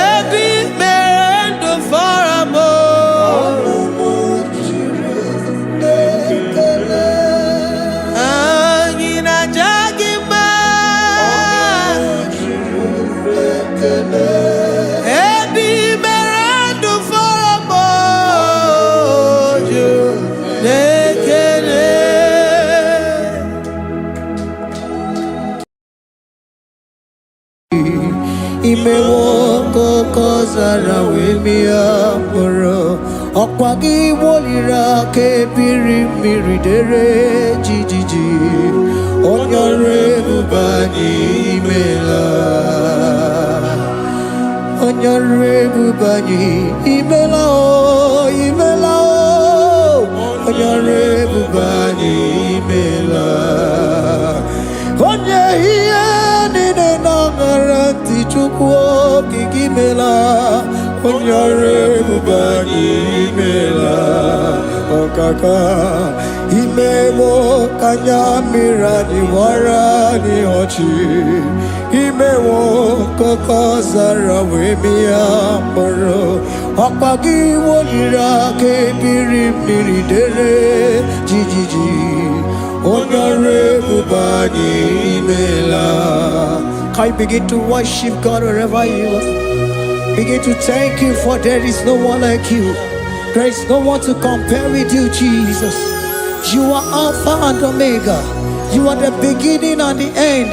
ebi mere ndụ fọrọ m ọnụ m juru n'ekene anyị na-aja gị mma juru n'ekene ebi mere ndụ fọrọ m juru n'ekele. imewo kokozara wemia mkpụrụ ọkwa gị gboliri aka ebiri mmiri dere jijiji onye ọrụ ebube anyị imela onye ọrụ ebube anyị imela o imela o onye ọrụ ebube anyị imela onye ihe niile na-aṅara ntị Chukwu okike imela onye ọrụ ebube anyị imela ọkaka imemo ka anya mmiri anyị gbara anyị ọchị ime Imewo koko zara wemia moro Okpagi wolira ke biri biri dere jijiji Onore bubani imela. Can you begin to worship God wherever you are? Begin to thank Him, for there is no one like you. There is no one to compare with you, Jesus. You are Alpha and Omega. You are the beginning and the end.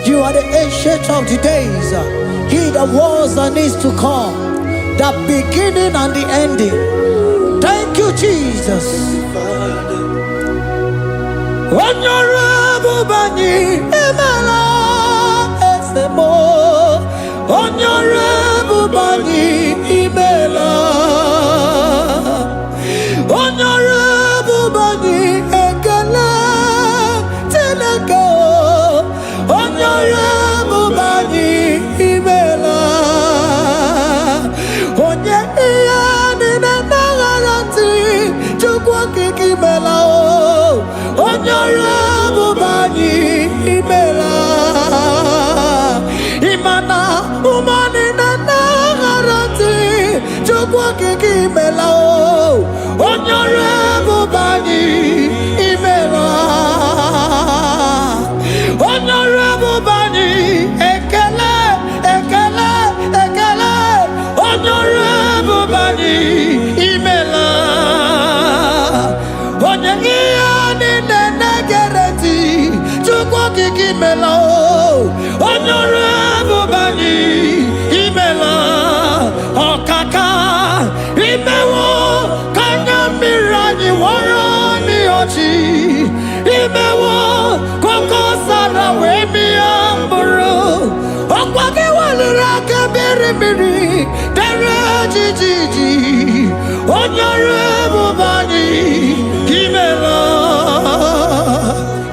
You are the ancient of the days. He that was and is to come. The beginning and the ending. Thank you, Jesus. Honorable Bani Emela Esemo. Honorable Bani Emela. Honorable Bani Ekele Teleko. Honorable Bani Emela. Onye iyani na nagarati chukwa kikimela. Honorable Bani Imela. Imana umani na nagarati chukwa kikimela. Honorable Bani Imela. Honorable Bani Ekele Ekele Ekele. Honorable Bani Imela. Honorable Bani Imela. Okaka Imewo Kanya Mirani Warani Ochi. Imewo Koko Sara Wemi Amburu. Okwagi Waliraka Biri Biri Dere Jiji. Honorable Bani Imela.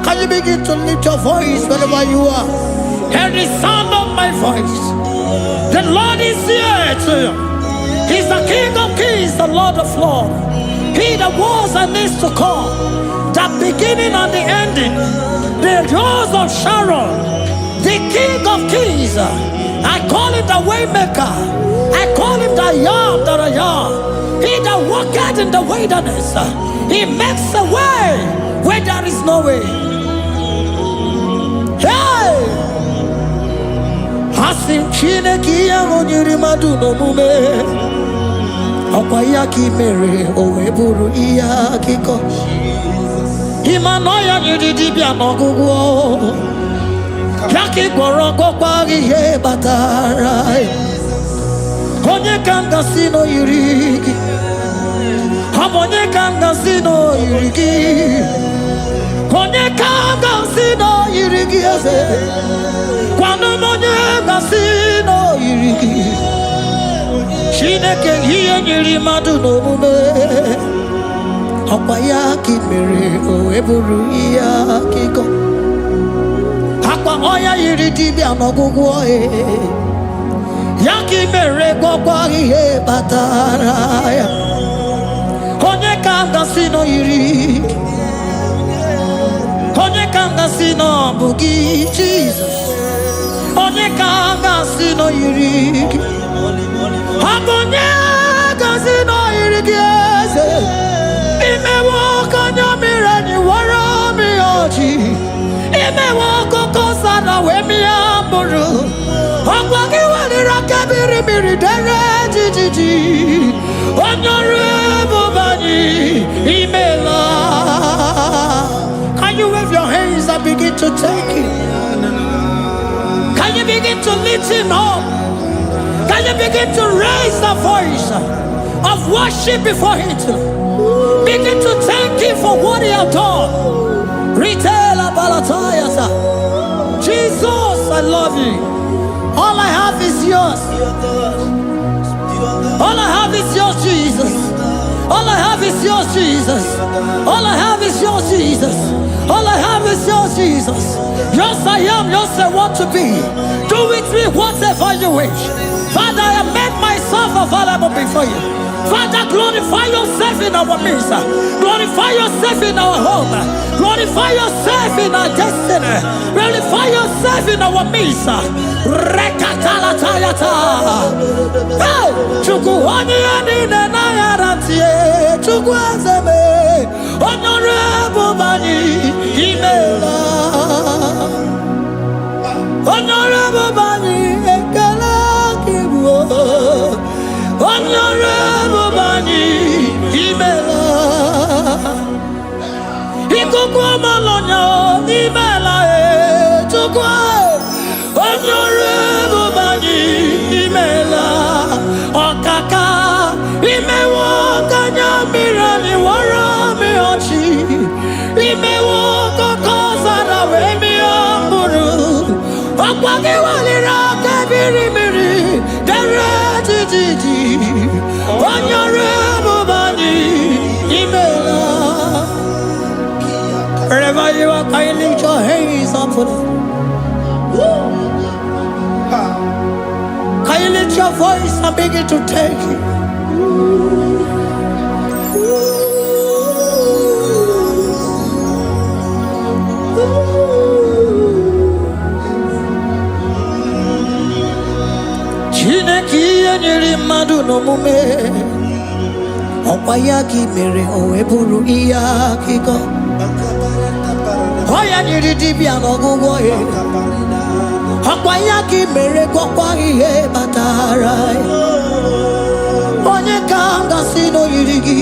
Can you begin to lift your voice wherever you are? Hear the sound of my voice. The Lord is here to you. He's the King of Kings, the Lord of Lords. He that was and is to come. The beginning and the ending. The rose of Sharon. The King of Kings. I call him the Waymaker. I call him the Yam that I am. He that walketh in the wilderness. He makes a way where there is no way. Hey! Hasim chine kiya monyuri maduno mume. Okwaya kimere oweburu iya kiko. Imanoya nyudidibia nogugo. Yaki gorogo kwagi he batara. Konye kanga sino yurigi. Hamonye kanga sino yurigi. Konye kanga sino yurigi eze. Kwano monye kasino yurigi. Shineke hiye nyiri madu no mume. Okwaya kimere oweburu iya kiko. Akwa oya yiridi bi anogugu oye. Yaki mere gwagwa ihe batara ya. Konye kanga sino yiri. Konye kanga sino bugi Jesus. Konye kanga sino yiri. Konye kanga sino yiri kiese. Imewo kanya mirani wara mi oji. Imewo koko sana wemi amburu. Okwagi walira kabiri biri dere jijiji. Honorable Bani Imela. Can you wave your hands and begin to thank Him? Can you begin to lift Him up? Can you begin to raise the voice of worship before Him? Begin to thank Him for what He has done. Retailer Balatayasa. Jesus, I love you. All I have is yours. All I have is yours, Jesus. All I have is yours, Jesus. All I have is yours, Jesus. All I have is yours, Jesus. Yours I am, yours I want to be. Do with me whatever you wish. Father, I have made myself available before you. Father, glorify yourself in our midst. Glorify yourself in our home. Glorify yourself in our destiny. Glorify yourself in our midst. Rekatala tayata. Hey, chukuani ani na yaratie. Chukwazeme. Honorable bani imela. Honorable bani ekala kibo. Honorable bani imela. Ikukwa malonya imela chukwa. Honorable bani imela. Okaka imewo kanya mirani warami ochi. Imewo kokoza na wemi amburu. Okwagi walira kabiri miri. Honorable bani imela. Wherever you are, can you lift your hands up for them? Can you lift your voice and begin to take it? Chineki enyiri mmadụ n'omume ọkwa ya gị mere o wee bụrụ ihe akụkọ. Ọ ya nyiri dibịa n'ọgwụgwọ ya ọkwa ya gị mere gwọkwa ihe batara ya. Onye ka m gasị na o yiri gị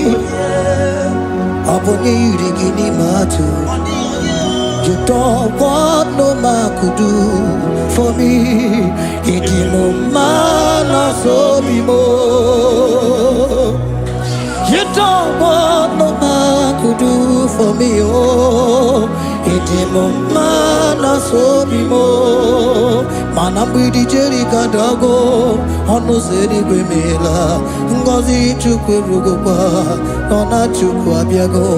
ọ bụ onye yiri gị n'ime atụ. You don't want no man could do for me. It is no man so be more. You don't want no man could do for me. Oh, it is no man so be more. Man, I'm with the Jerry Gadago. On no city Grimela. Ngozi Chukwerugopa. Nona Chukwabiago.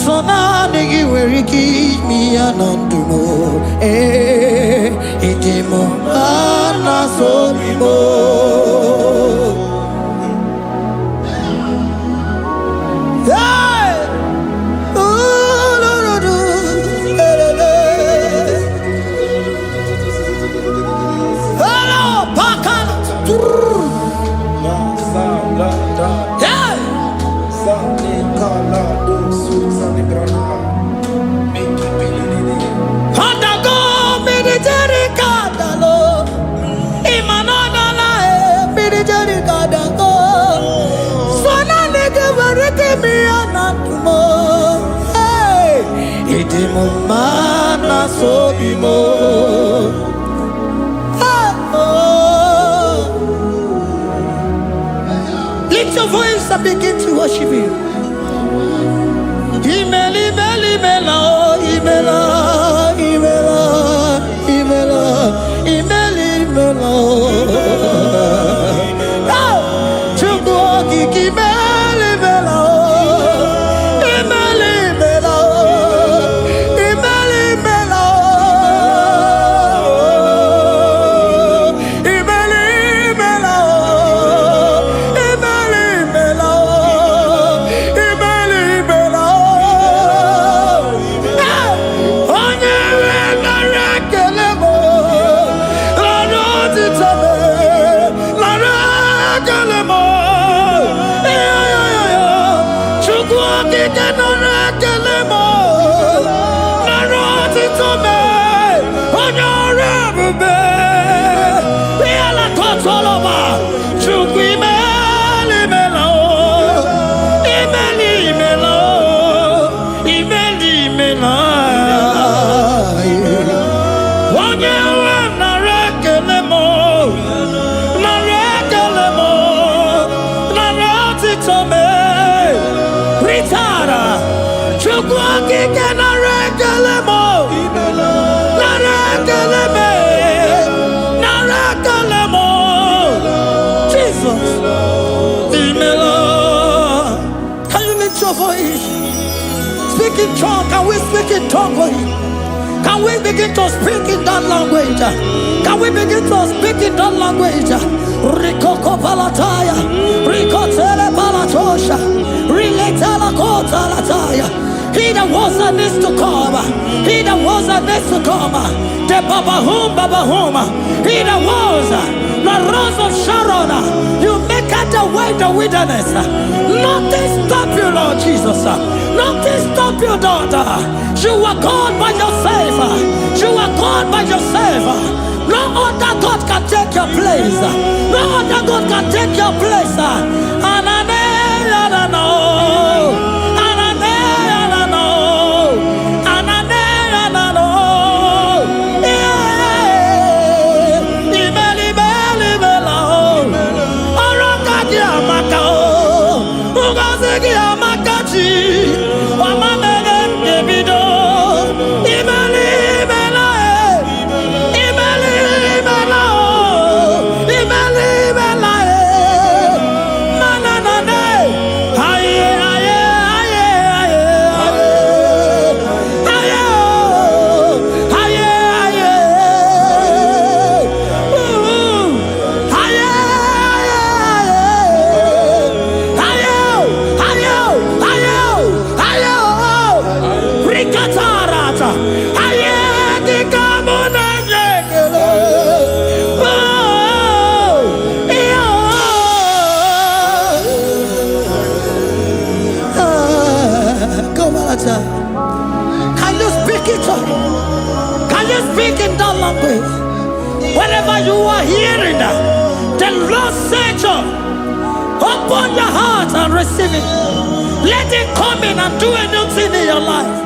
So now nigga where he keep me anandumo. It is no man so be more. Mana so be more. Lift your voice and begin to worship Him. Imela, imela, imela, imela, imela, imela, imela, imela. Chukwuoki imela, imela. Speak in tongue, can we speak in tongue for Him? Can we begin to speak in that language? Can we begin to speak in that language? Rikoko palataya, rikotele palatosha, riletala kota lataya. He that was and is to come. He that was and is to come. The Babahum, Babahum. He that was the rose of Sharon. You make out the way the wilderness. Nothing stop you, Lord Jesus. Nothing stop you, daughter. You are God by yourself. You are God by yourself. No other God can take your place. No other God can take your place. And I know. Can you speak it? Can you speak in that language? Whenever you are hearing that, the Lord said, open your heart and receive it. Let it come in and do a new thing in your life.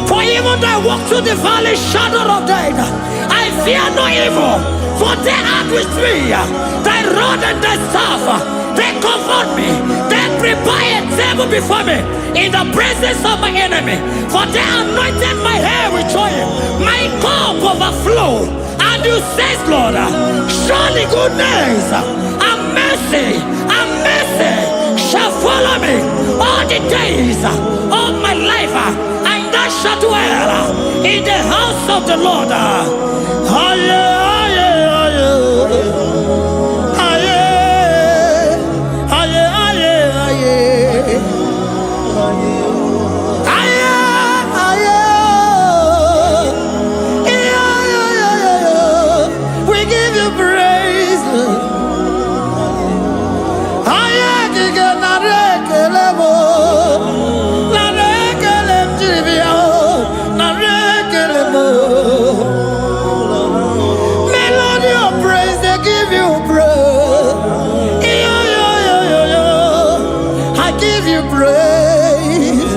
For even though I walk through the valley shadow of death, I fear no evil. For they are with me. Thy rod and thy staff, they comfort me. They prepare a table before me in the presence of my enemy. For they anointed my hair with oil. My cup overflow. And you say, Lord, surely goodness and mercy shall follow me all the days of my life. And I shall dwell in the house of the Lord. We give you praise. Melody of praise, they give you praise. I give you praise.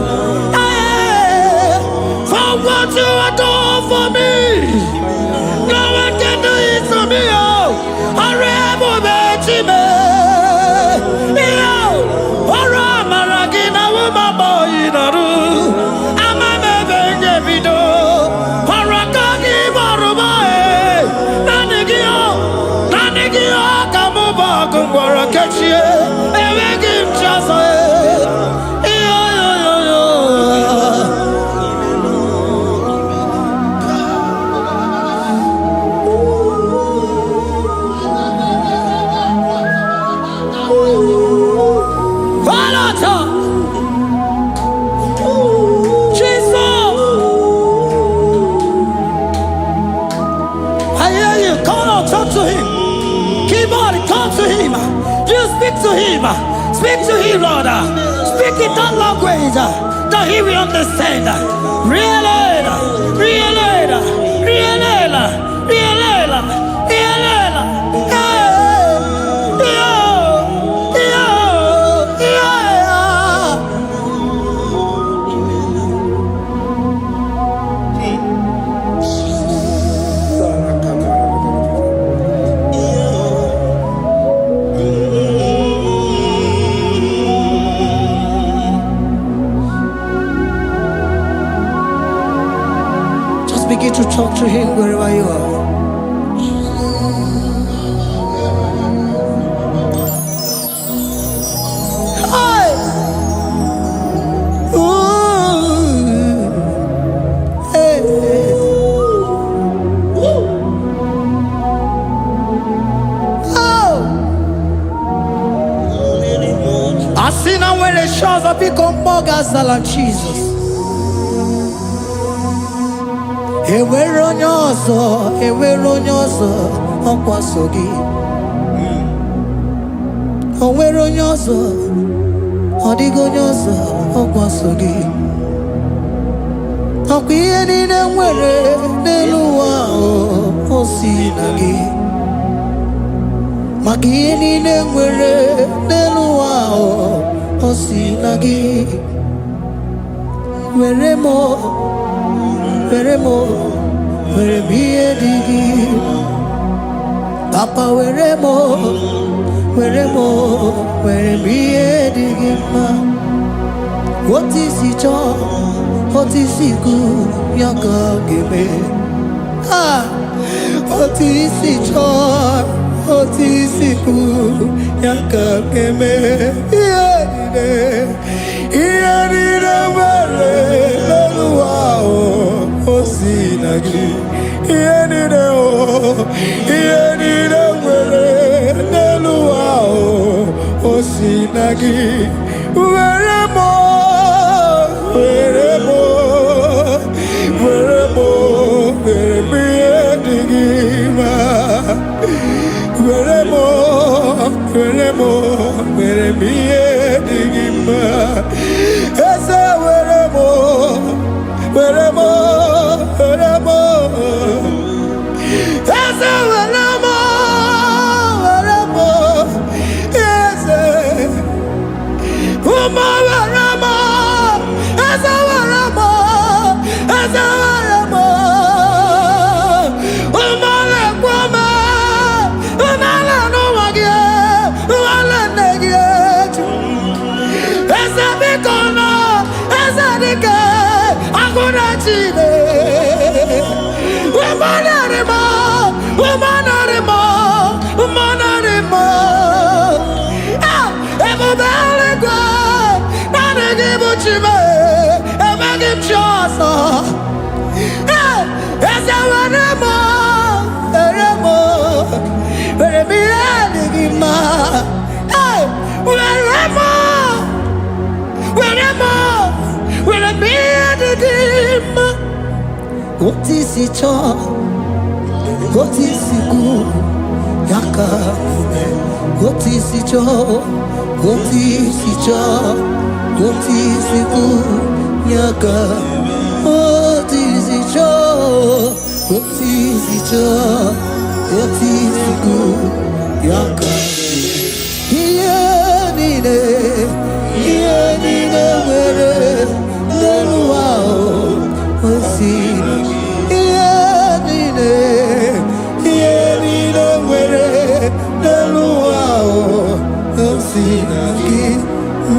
For what you have done for me, no one can do it for me. Speak to him, Lord. Speak in that language that he will understand. Begin to talk to him wherever you are. Hi. Ooh. where the shores of become more than Jesus. Ewere onye ọzọ ọkwaso gị. O nwere onye ọzọ, ọ dịghị onye ọzọ ọkwaso gị. Ọkwa ihe niile nwere n'elu ụwa o si na gị. Maka ihe niile nwere n'elu ụwa o si na gị. Were m ihe dị gị. Papa were m ihe dị gị mma. Otu isi chọọ, otu isi kwu ya ka ọ ga-eme. Otu isi chọọ, otu isi kwu ya ka ọ ga-eme. Ihe niile nwere n'elu ụwa o si na gị. Ihe niile nwere n'elu ụwa o si na gị. Were m ihe dị gị mma. Were m ihe dị gị mma. Eze were m eze were m eze ụmụ were m eze were m ụmụ na-ekwu m ụmụala n'ụwa gị ụmụala nne gị eju. Eze biko nọ eze dike agụ na Chine. Ebube eluigwe naanị gị bụ Chime, emeghị m chi ọzọ. Eze were m ihe dị gị mma. Were m ihe dị gị mma. Otu isi chọọ, otu isi kwu ya ka ome. Otu isi chọọ, otu isi kwu ya ka. Otu isi chọọ, otu isi kwu ya ka. Ihe niile nwere n'elu ụwa o si na gị. Ihe niile nwere n'elu ụwa o si na gị.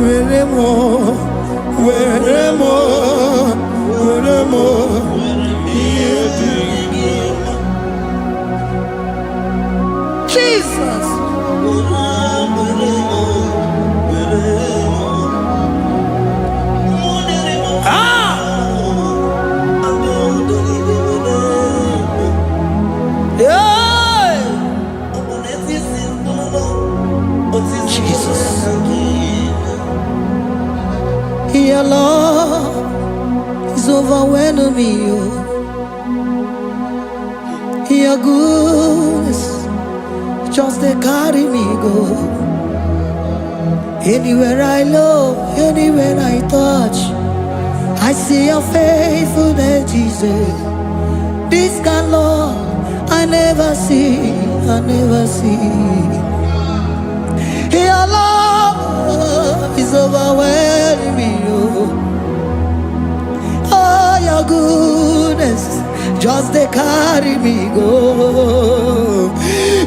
Were m ihe dị gị mma. Jesus. Your love is overwhelming me. Your goodness just they carry me go. Anywhere I look, anywhere I touch, I see your faithfulness, Jesus. This kind of love I never see. Your love is overwhelming me. Oh, your goodness just they carry me go.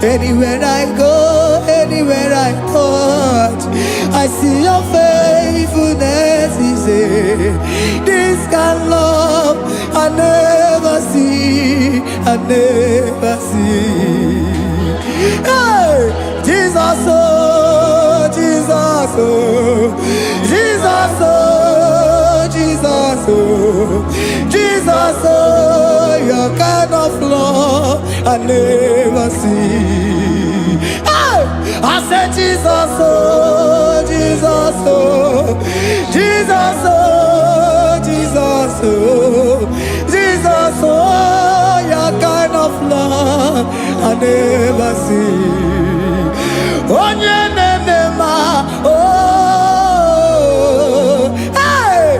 Anywhere I go, anywhere I touch, I see your faithfulness. This kind of love I never see. Hey, Jesus, oh, Jesus, oh, Jesus, oh, Jesus, oh, Jesus, oh, your kind of love I never see. Hey, I said Jesus, oh, Jesus, oh, Jesus, oh, Jesus, oh, Jesus, oh, your kind of love I never see. Oh, hey,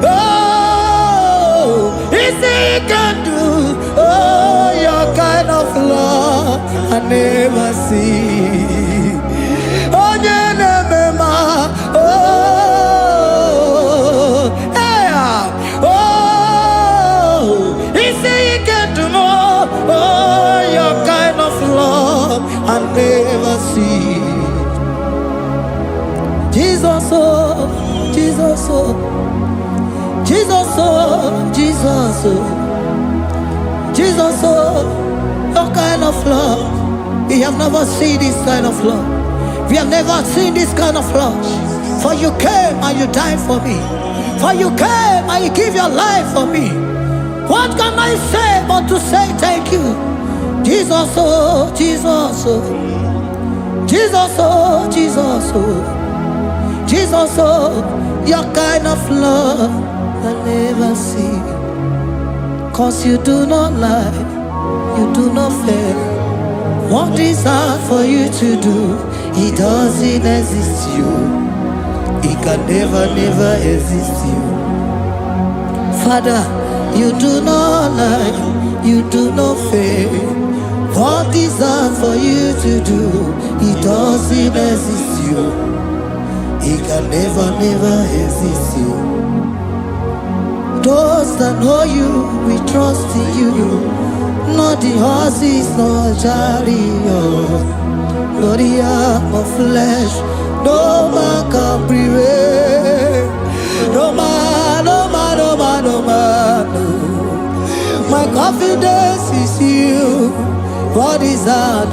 oh, easy can do. Oh, your kind of love I never see. Oh, hey, oh, easy can do more. Oh, your kind of love I never see. Jesus, oh, Jesus, oh, Jesus, oh, Jesus, oh, Jesus, oh, your kind of love. We have never seen this kind of love. We have never seen this kind of love. For you came and you died for me. For you came and you give your life for me. What can I say but to say thank you? Jesus, oh, Jesus, oh, Jesus, oh, Jesus, oh, Jesus, oh, your kind of love I never see. 'Cause you do not lie, you do not fail. What is hard for you to do? It doesn't exist you. It can never, never exist you. Father, you do not lie, you do not fail. What is hard for you to do? It doesn't exist you. It can never, never exist you. Those that know you, we trust in you. Not the horses, nor chariot, nor the arm of flesh. No man can prevail. No man, no man, no man, no man. No. My confidence is you. What is hard?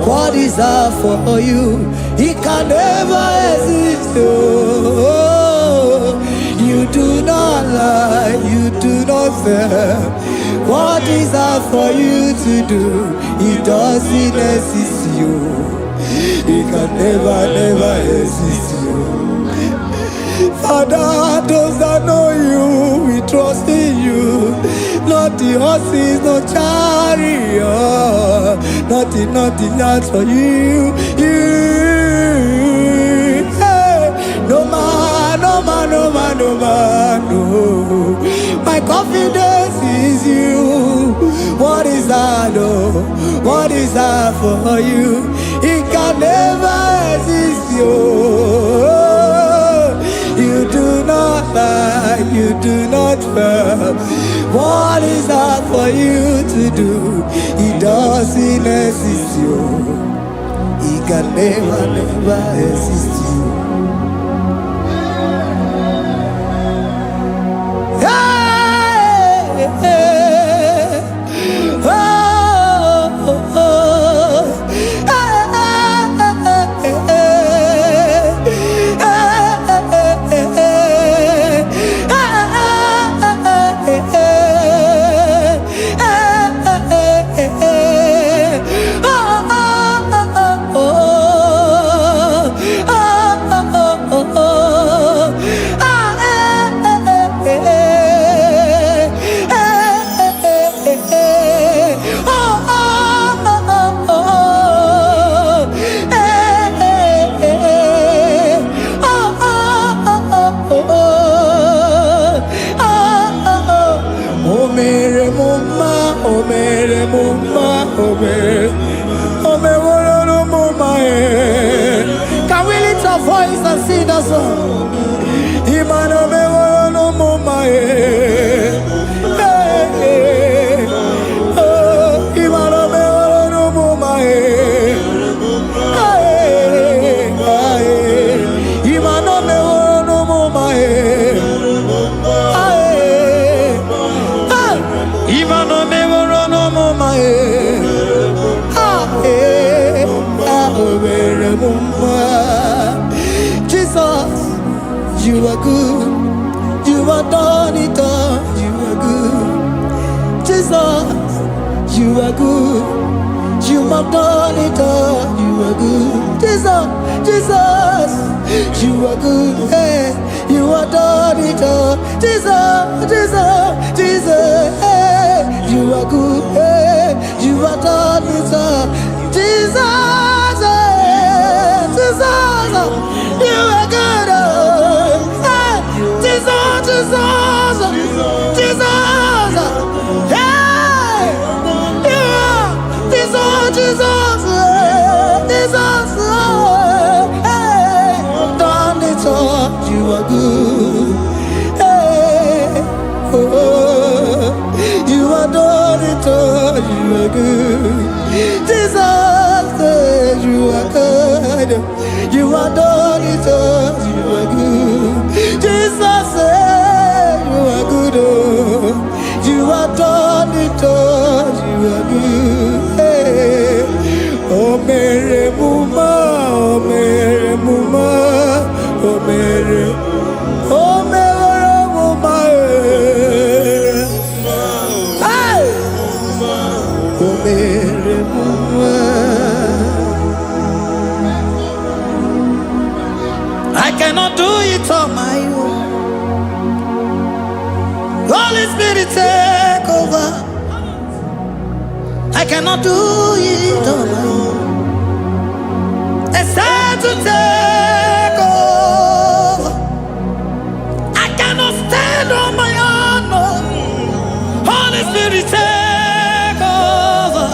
What is hard for you? It can never exist. Oh, you do not lie, you do not fail. What is hard for you to do? It doesn't exist you. It can never, never exist you. Father, those that know you, we trust in you. Not the horses, no chariot, nothing else for you. Hey, no man, no man, no man, no man, no. My confidence is you. What is that? Oh, what is that for you? It can never exist you. You do not lie, you do not fail. What is that for you to do? It doesn't exist you. It can never, never exist you. Hey, hey, oh, oh, oh. Can we lift our voice and sing that song? Jesus, you are good. You are done it all. You are good. Jesus, you are good. You have done it all. You are good. Jesus, Jesus, you are good. Hey, you have done it all. Jesus, Jesus, Jesus, hey, you are good. Hey, you have done it all. Jesus, hey, Jesus, you are good. Hey, Jesus, Jesus, Jesus, hey, you are Jesus, Jesus, Jesus, hey, done it all. You are good. Hey, oh, you are done it all. You are good. Jesus, you are good. You are done it all. You are good. Jesus, you are good. Oh, you are done it all. You are good. Hey, oh, Mary Muma, oh, Mary Muma, oh, Mary, oh, Mary Muma, hey, oh, Mary Muma. I cannot do it on my own. Holy Spirit, take over. I cannot do it on my own. It's time to take over. I cannot stand on my own. No. Holy Spirit, take over.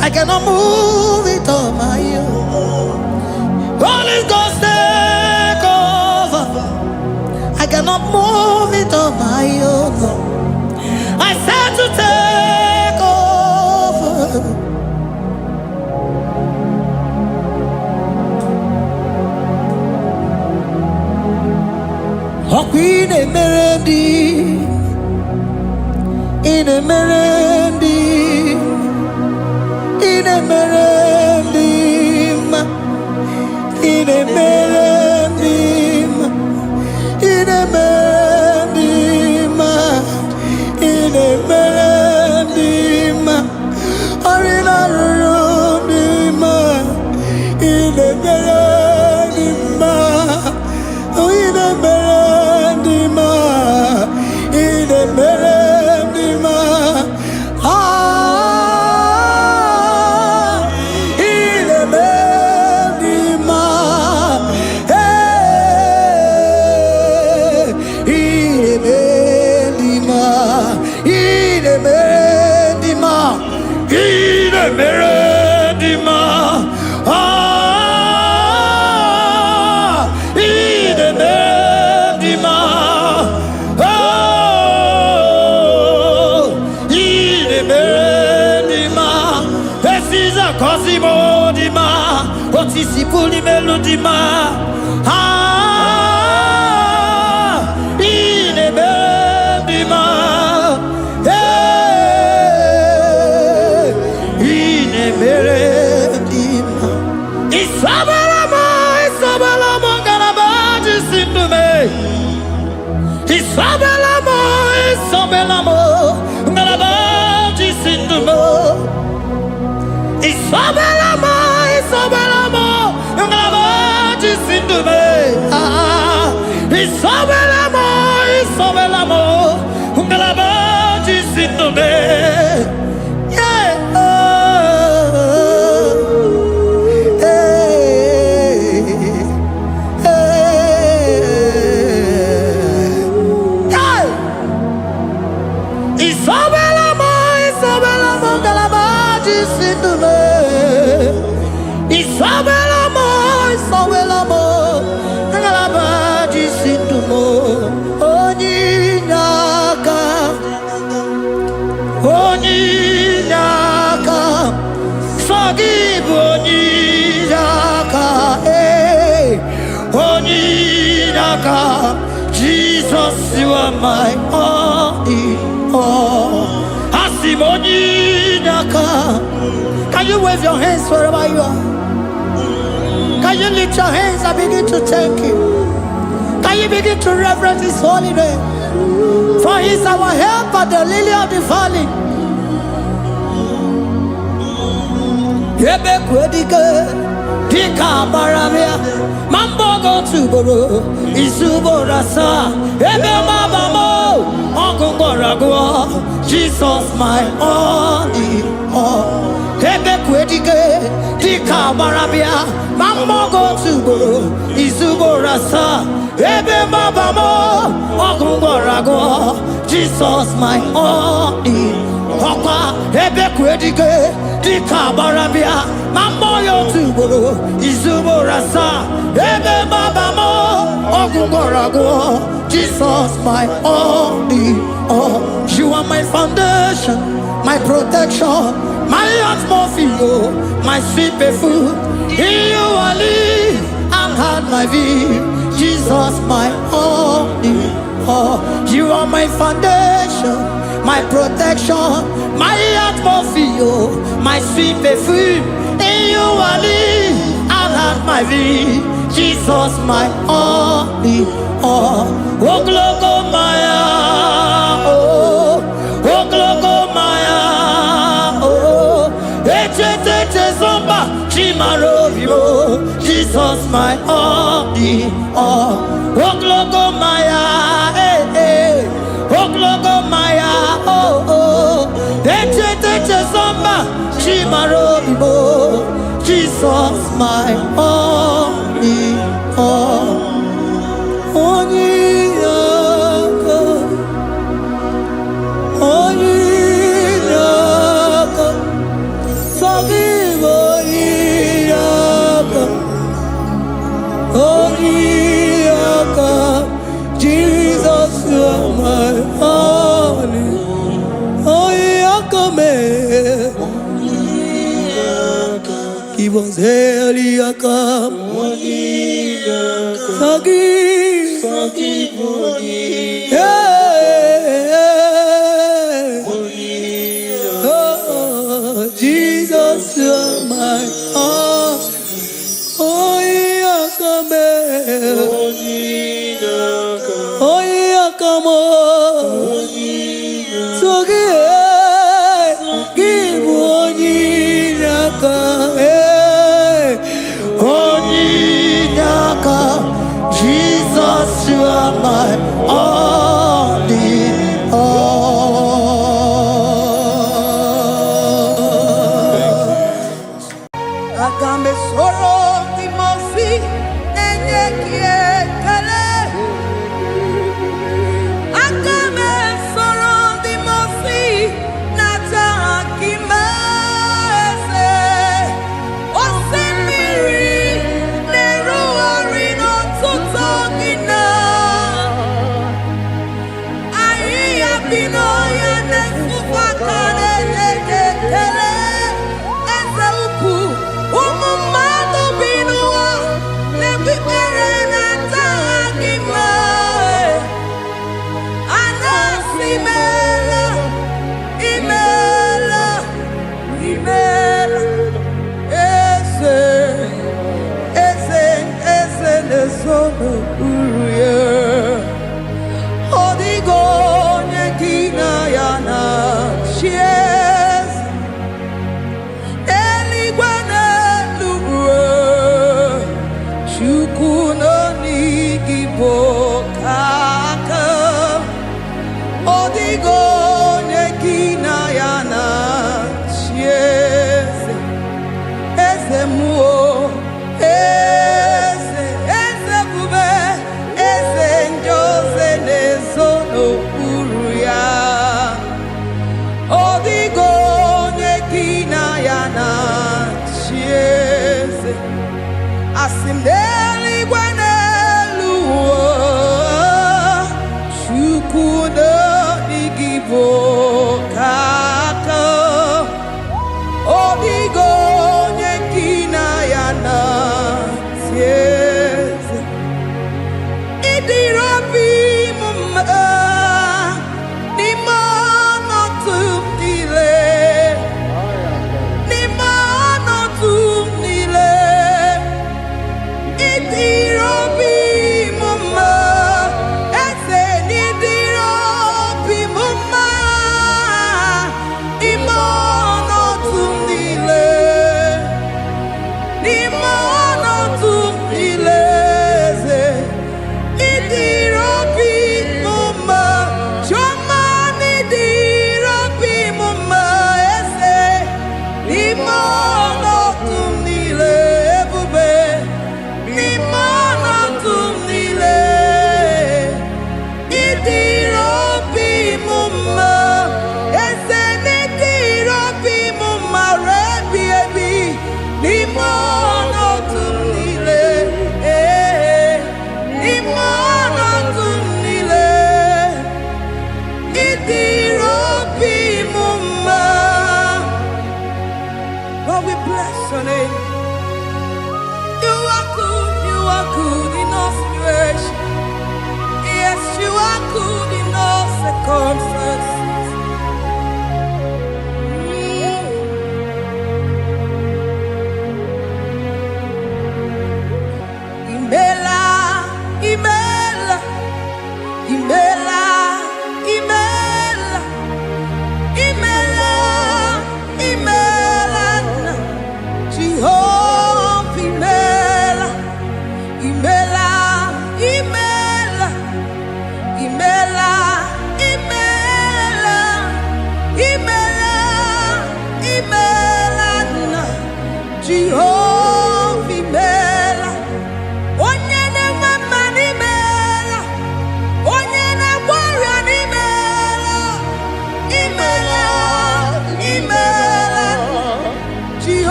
I cannot move it on my own. Holy Ghost, take over. I cannot move it on my own. I said to take over. Oh, Queen Emerendi, in Emerendi, in Emerendi, in Emerendi, in Emerendi, in Emerendi, Arina Rundima, in Emerendi, in Emerendi, in Emerendi, ah, in Emerendi, hey, in Emerendi, in Emerendi, in Emerendi, ah, in Emerendi, oh, in Emerendi, this is a Cosimo Dima, what is the Puli Melodima, ah, in Emerendi, hey, in Emerendi, Isabelamo, Isabelamo, Garabaji Sindume, Isabelamo, Isabelamo, Garabaji Sindume, Isabelamo, Isabelamo, Garabaji Sindume, ah, Isabelamo, Isabelamo, Garabaji Sindume, yeah, Isabelamo, Isabelamo, Garabaji Sindume, Isabelamo, Isabelamo, Garabaji Sindume, Onyinaka, Onyinaka, forgive Onyinaka, hey, Onyinaka, Jesus, you are my only all. Asim Onyinaka. Can you wave your hands wherever you are? Can you lift your hands and begin to thank Him? Can you begin to reverence His holy name? For He is our help at the lily of the valley. ebe kwedike dika barabia mambo go tuboro isuborasa ebe mabamo ogungorago Jesus my only ebe kwedike dika barabia mambo go tuboro isuborasa ebe mabamo ogungorago Jesus my only Papa, ebe kwedike dika barabia mambo yo tuboro izuborasa ebe babamo ogungorago Jesus my only you are my foundation, my protection, my atmosphere, my sweet food. In you I live and had my being. Jesus my only you are my foundation, my protection, my atmosphere, my sweet perfume. In you I live and have my being. Jesus my only oh glogo maya oh glogo maya ete zomba chimaro vivo. Jesus my only oh glogo maya Oglogo maya ete zomba chimaro bibo. Jesus my only Jesus you are my only give us Eliakam forgive Jesus you are my Jesus, you are my only Agambe soro timosi enye kiekele. Agambe soro timosi nata akimese. Osemiri neruari no tutogina. Ayi abino ya nesufakane lekele.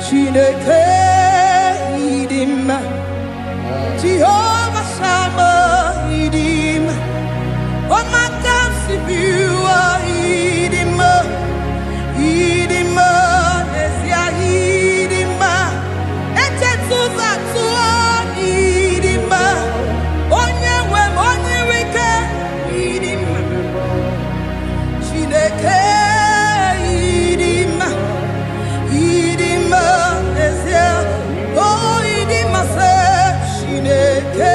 Chineke idima, Jehovah Shammah idima, Omakassibiwa idima, idima, Nesia idima, Echetuza tuo idima, Onyewe Onyewike idima, Chineke idima, idima, Nesia, oh idima se, Chineke.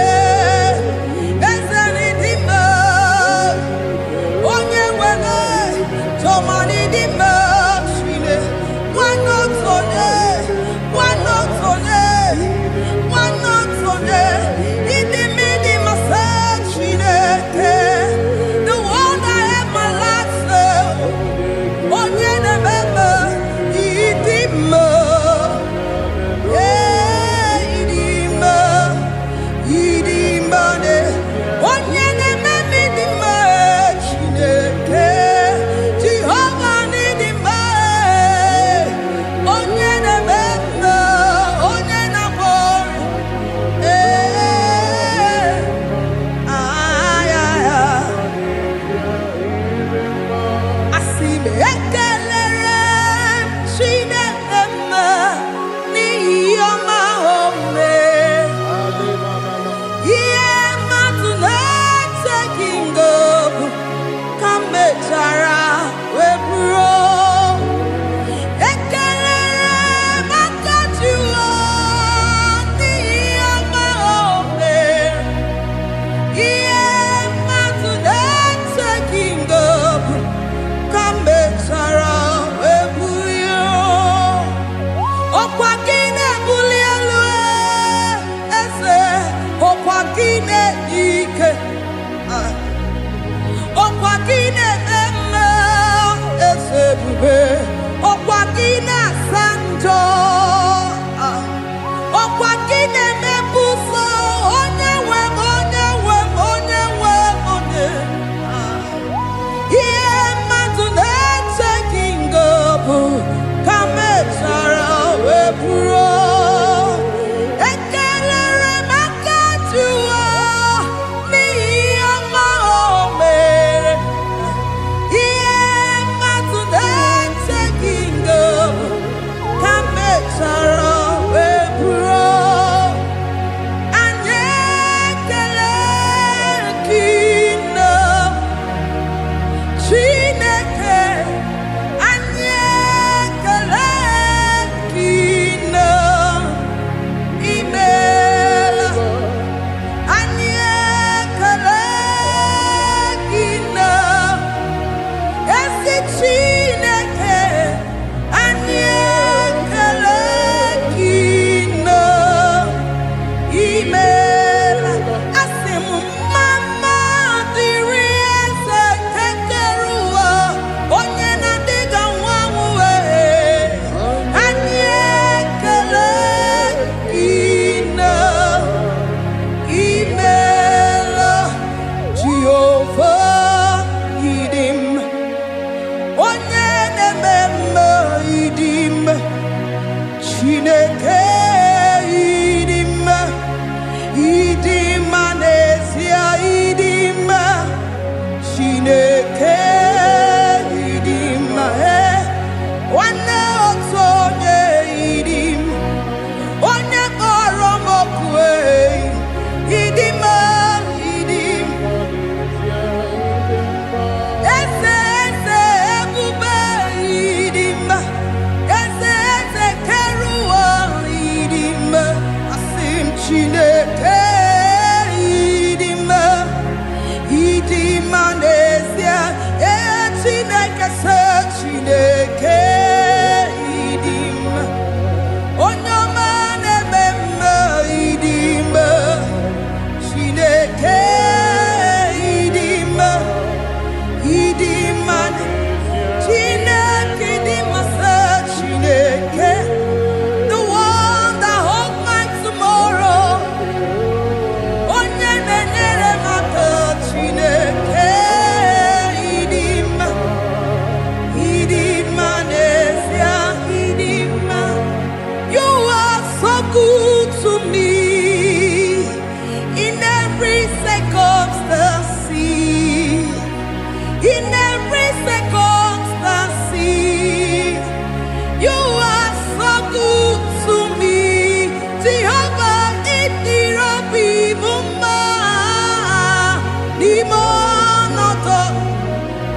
Jehovah itirabi muma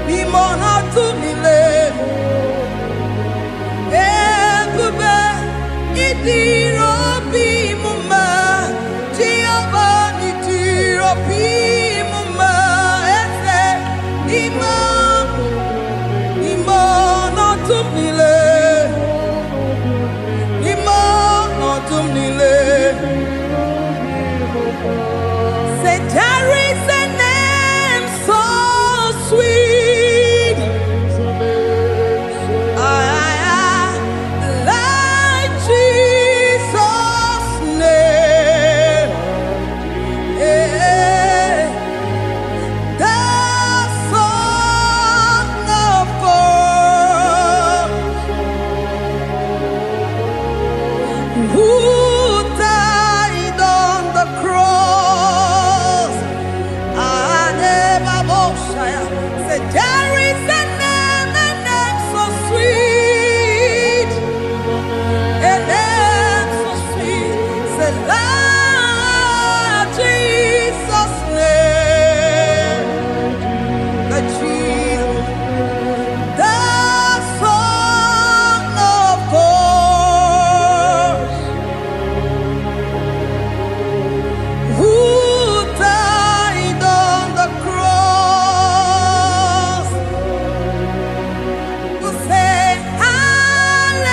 limonoto mile ebube itirabi muma Jehovah itirabi muma ese limonoto mile Say there is a name so sweet, like Jesus' name, the Son of God, who died on the cross. Say there is a name so sweet, a name so sweet. Say Lord Jesus' name, the Jesus, the Son of God, who died on the cross. We say hallelujah.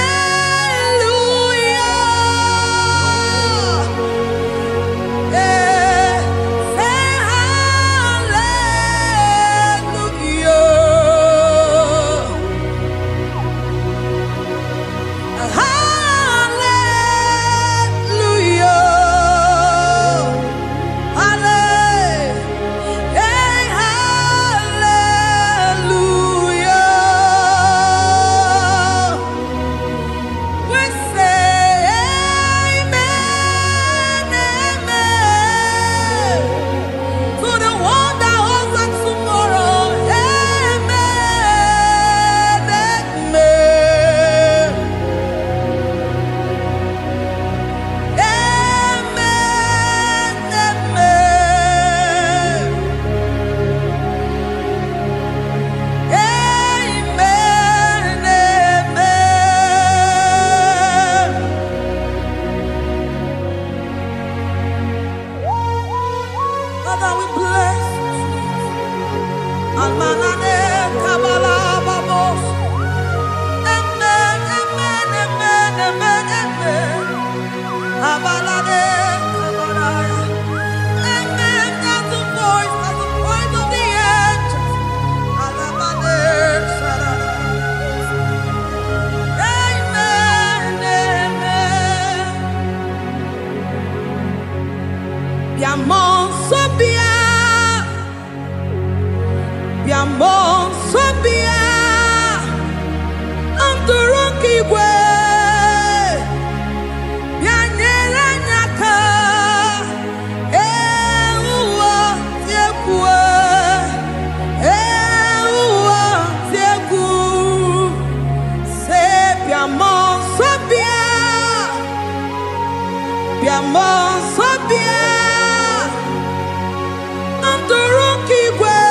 Yeah, say hallelujah. Hallelujah. Hallelujah. We say amen, amen. To the one that holds us tomorrow. Amen, amen. Amen, amen. Amen, amen. Father, we bless you. Almanane kabala babos. Amen, amen, amen, amen, amen. Abalade kabalaya. Amen. That's the voice of the angels. Alabade sarada. Amen, amen. Biamon sobia, biamon sobia, anturuki gwe, bianyera nyaka, uwa tiekwe, uwa tieku, se biamon sobia, biamon sobia. Anturuki gwe,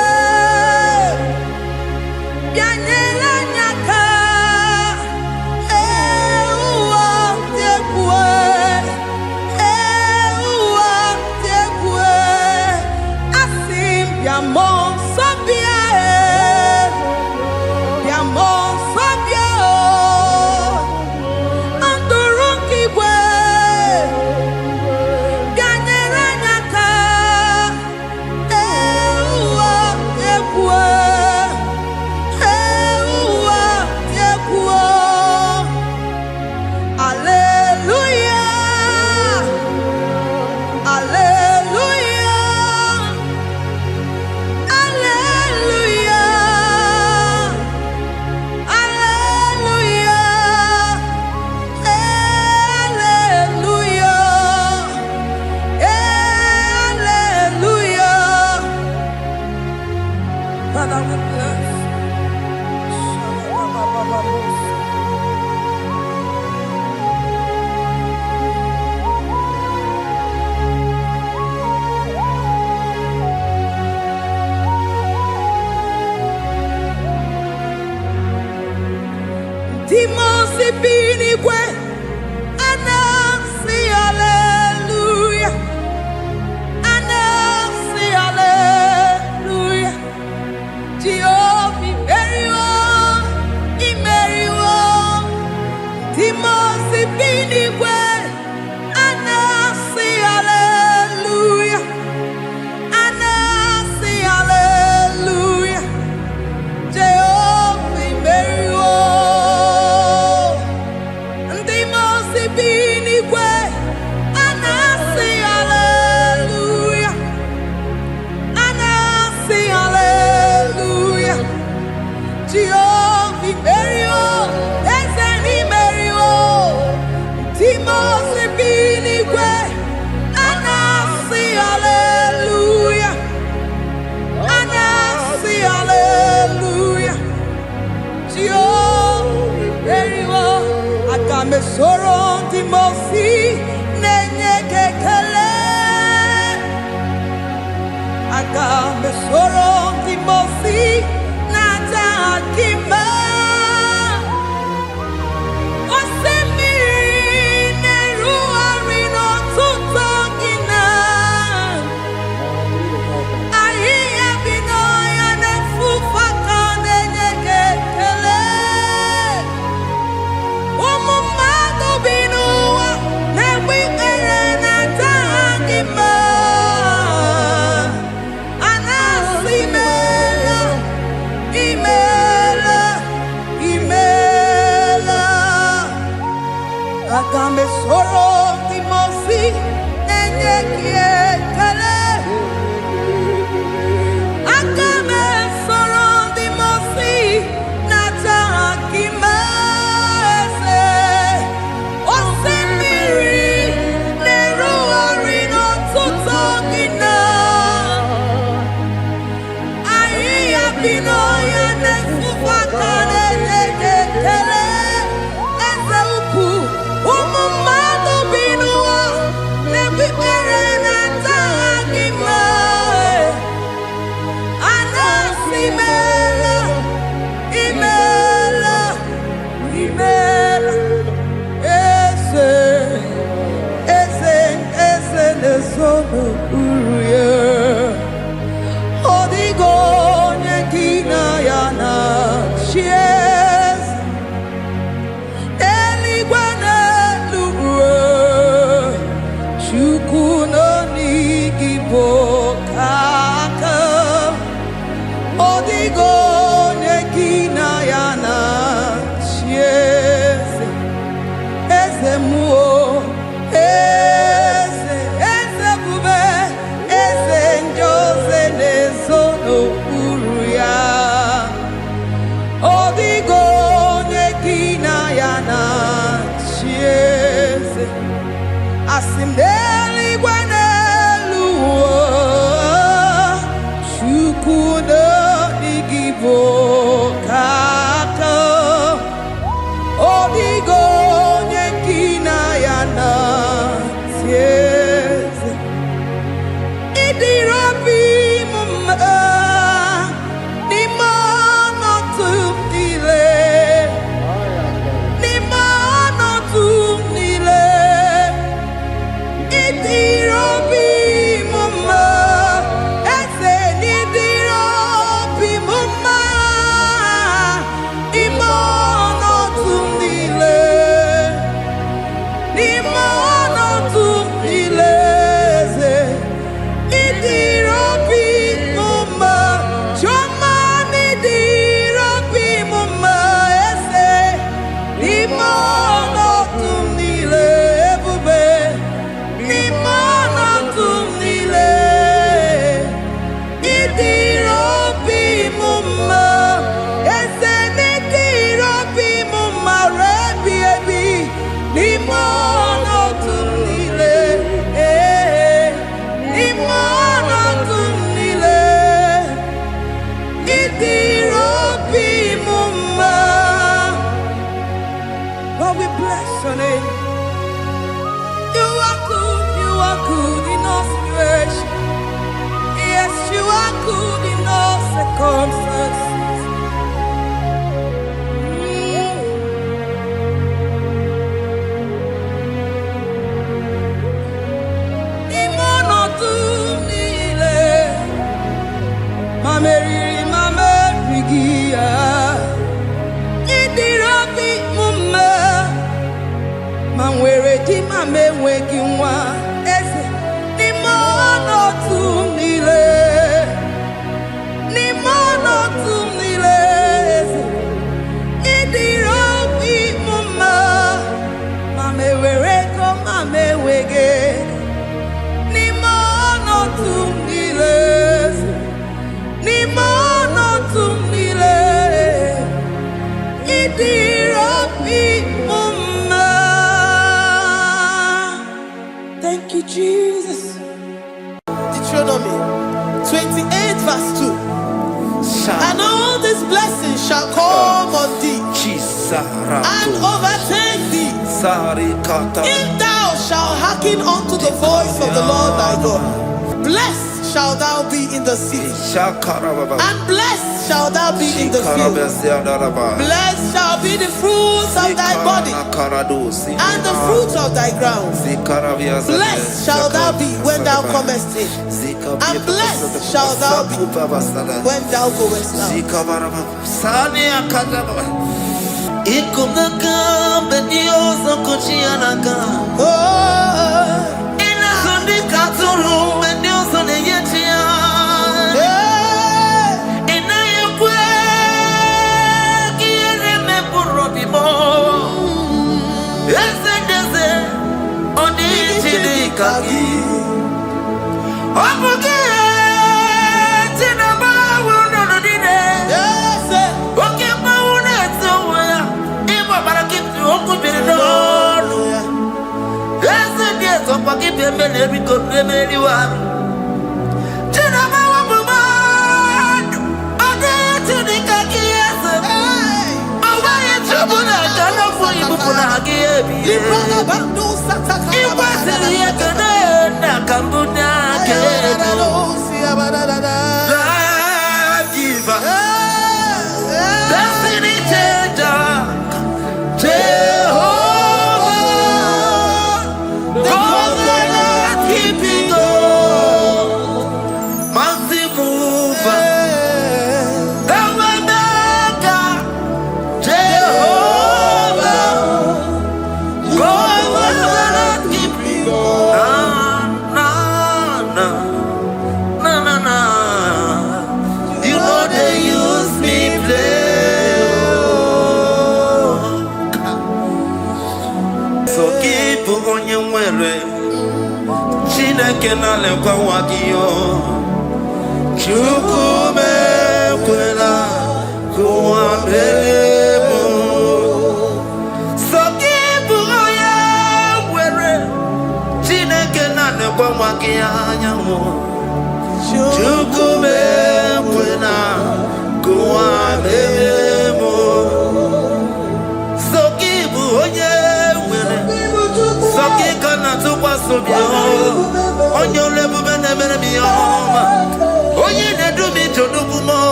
bianyela nyaka, uwa tiekwe, asim biamon sobia, biamon sobia, Anturuki gwe, bianyela binigwe anasi hallelujah. Anasi hallelujah. Jehovah imeriwo Timosi binigwe anasi hallelujah. Anasi hallelujah. Jehovah imeriwo Timosi binigwe anasi hallelujah. Anasi hallelujah. Jehovah imeriwo Ezeni imeriwo Timosi binigwe anasi hallelujah. Anasi hallelujah. Jehovah imeriwo Agame soro Timosi nenye kekele. Agame soro Timosi nata akima. Osemiri neru arino tutogina. Ahiya binoya nefufaka nenye kekele. Umumado binuwa newi erena tagima. Anasi imela, imela, imela. Agame soro Timosi nenye kiekele. Agame soro Timosi nata akimese. Osemiri neru arino tutogina. Ahiya binoya nefufaka nenye kekele. Eze ukwu umumado binuwa nebi erena tagima. Anasi imela, imela, imela. Eze, eze, eze nezono uruye. Odigo nyekina yana chies. Eligwe n'eluigwe, Chukwu n'igbo kaka. Odigo nyekina yana chies. Eze muo, eze, eze bube, eze njoze nezono uru ya. Odigo nyekina yana chieze. Asimdeligwe n'eluigwe, Chukwu n'igbo kaka. Odigo nyekina yana chieze. Idirabi mumma nimano tumile. Nimano tumile. Idirabi mumma eze nidirabi mumma. Imano tumile. Nimano tumile. Idirabi mumma. Choma nidirabi mumma eze. Nimano tumile ebube. Nimano tumile. Idirabi mumma eze nidirabi mumma rebi ebi. Nimano tumile. Nimano tumile. Idirabi mumma. Lord, we bless your name. You are good in all situations. Yes, you are good in all circumstances. were di mame wegi nwa eze ni mono tumile eze idiro bi mama mame were ko mame wege ni mono tumile Thank you, Jesus. Deuteronomy 28 verse 2. And all these blessings shall come on thee and overtake thee if thou shalt hearken unto the voice of the Lord thy God. Blessed shall thou be in the city, and blessed shall thou be in the field. Blessed shall be the fruit of thy body, and the fruit of thy ground. Blessed shall thou be when thou comest in, and blessed shall thou be when thou goest out.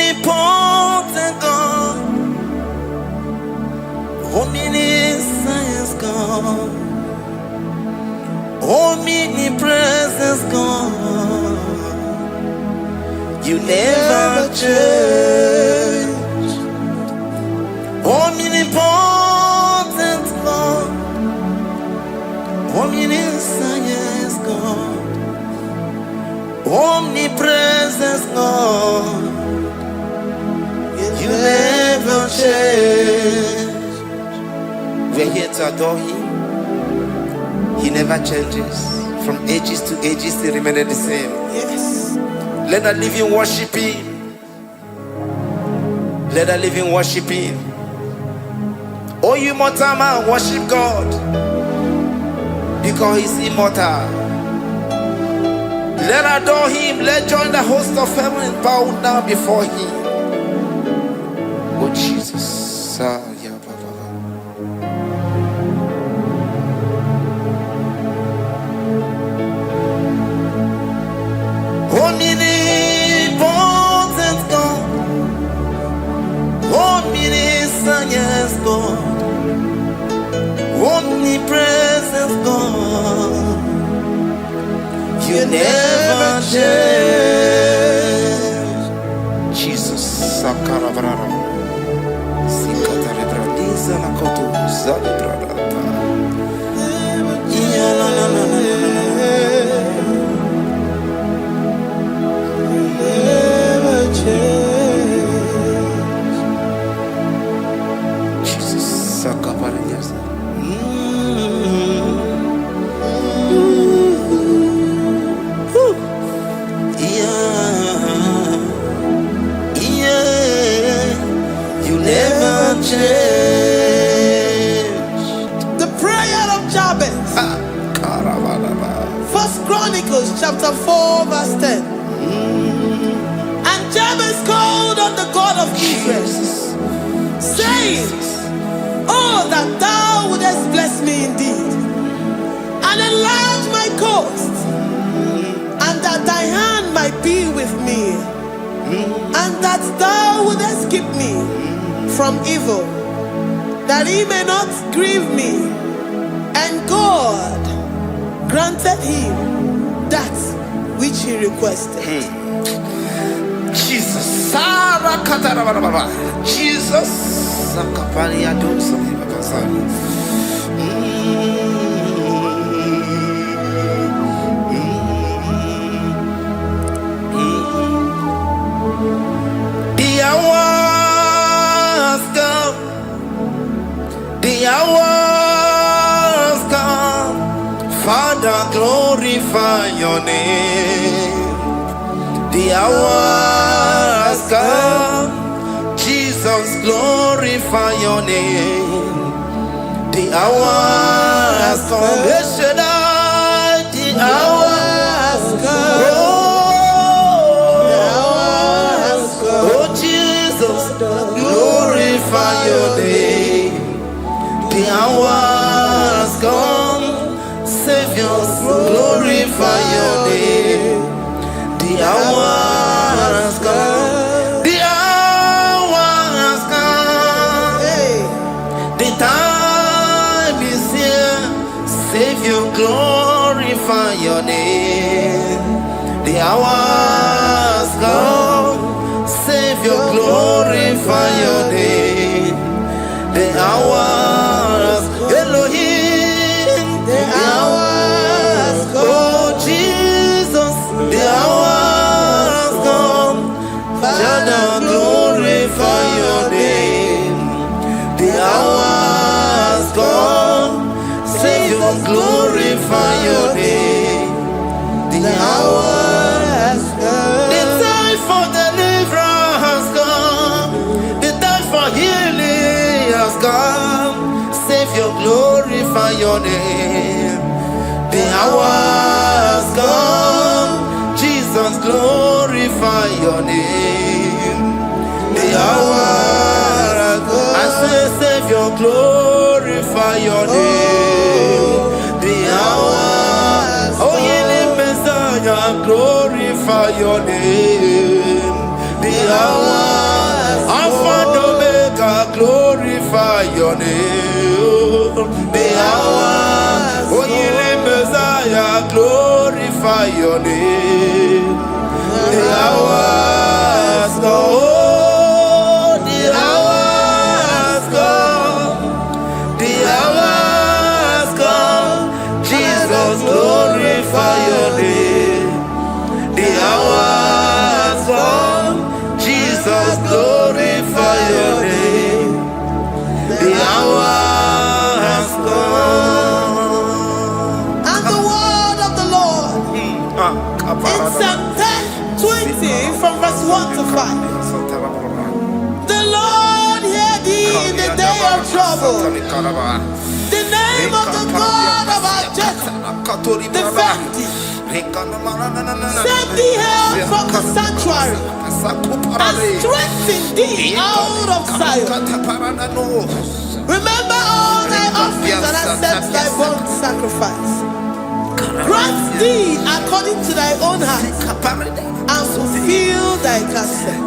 Omnipotent God, omniscience God, omnipresence God, you never change. Omnipotent God, omniscience God, omnipresence God, you never change. We're here to adore Him. He never changes. From ages to ages, He remains the same. Yes. Let the living worship Him. Let the living worship Him. Oh, you mortal man, worship God, because He's immortal. adore him. Let's join the host of heaven and bow down before him. Oh Jesus. Yeah, Baba. Omnipotent God. Omniscient God. Omnipresent God. You never change. Jesus. Sakarabrara. Sikatarebradiza lakoto zalibrada. Yeah, la, la, la, la, la, la. Never change. Jesus. Sakaparadiasa. First Chronicles chapter 4 verse 10. And Jabez called on the God of Israel, saying, oh, that thou wouldest bless me indeed, and enlarge my coast, and that thy hand might be with me, and that thou wouldest keep me from evil, that he may not grieve me. And God granted him that which he requested. Jesus. Jesus. The hours come. The hours come. Father, glorify your name. The hours come. Jesus, glorify your name. The hours come. Yes, Shaddai. The hours come. Oh, Jesus, glorify your name. The hours come. Savior, glorify your name. The hours come. The hours come. The time is here. Savior, glorify your name. The hours come. Savior, glorify your name. The hours, Elohim. The hours come. Oh Jesus, the hours come. Father, glorify your name. The hours come. Savior, glorify your name. The hours come. The time for deliverance has come. The time for healing has come. Savior, glorify your name. The hours come. Jesus, glorify your name. The hours come. I say, Savior, glorify your name. The hours. Oh, healing Messiah, glorify your name. The hours. Alpha and Omega, glorify your name. The hours. Oh, healing Messiah, glorify your name. The hours go. The hours come. The hours come. Jesus, glorify your name. The hours come. Jesus, glorify your name. The hours come. And the word of the Lord in Psalm 10:20 from verse 1 to 5. The Lord hear thee in the day of trouble. The name of the God of our Jacob defend thee. Send thee help from the sanctuary and strengthen thee out of Zion. Remember all thy offerings and accept thy burnt sacrifice. Grant thee according to thy own heart and fulfill thy counsel.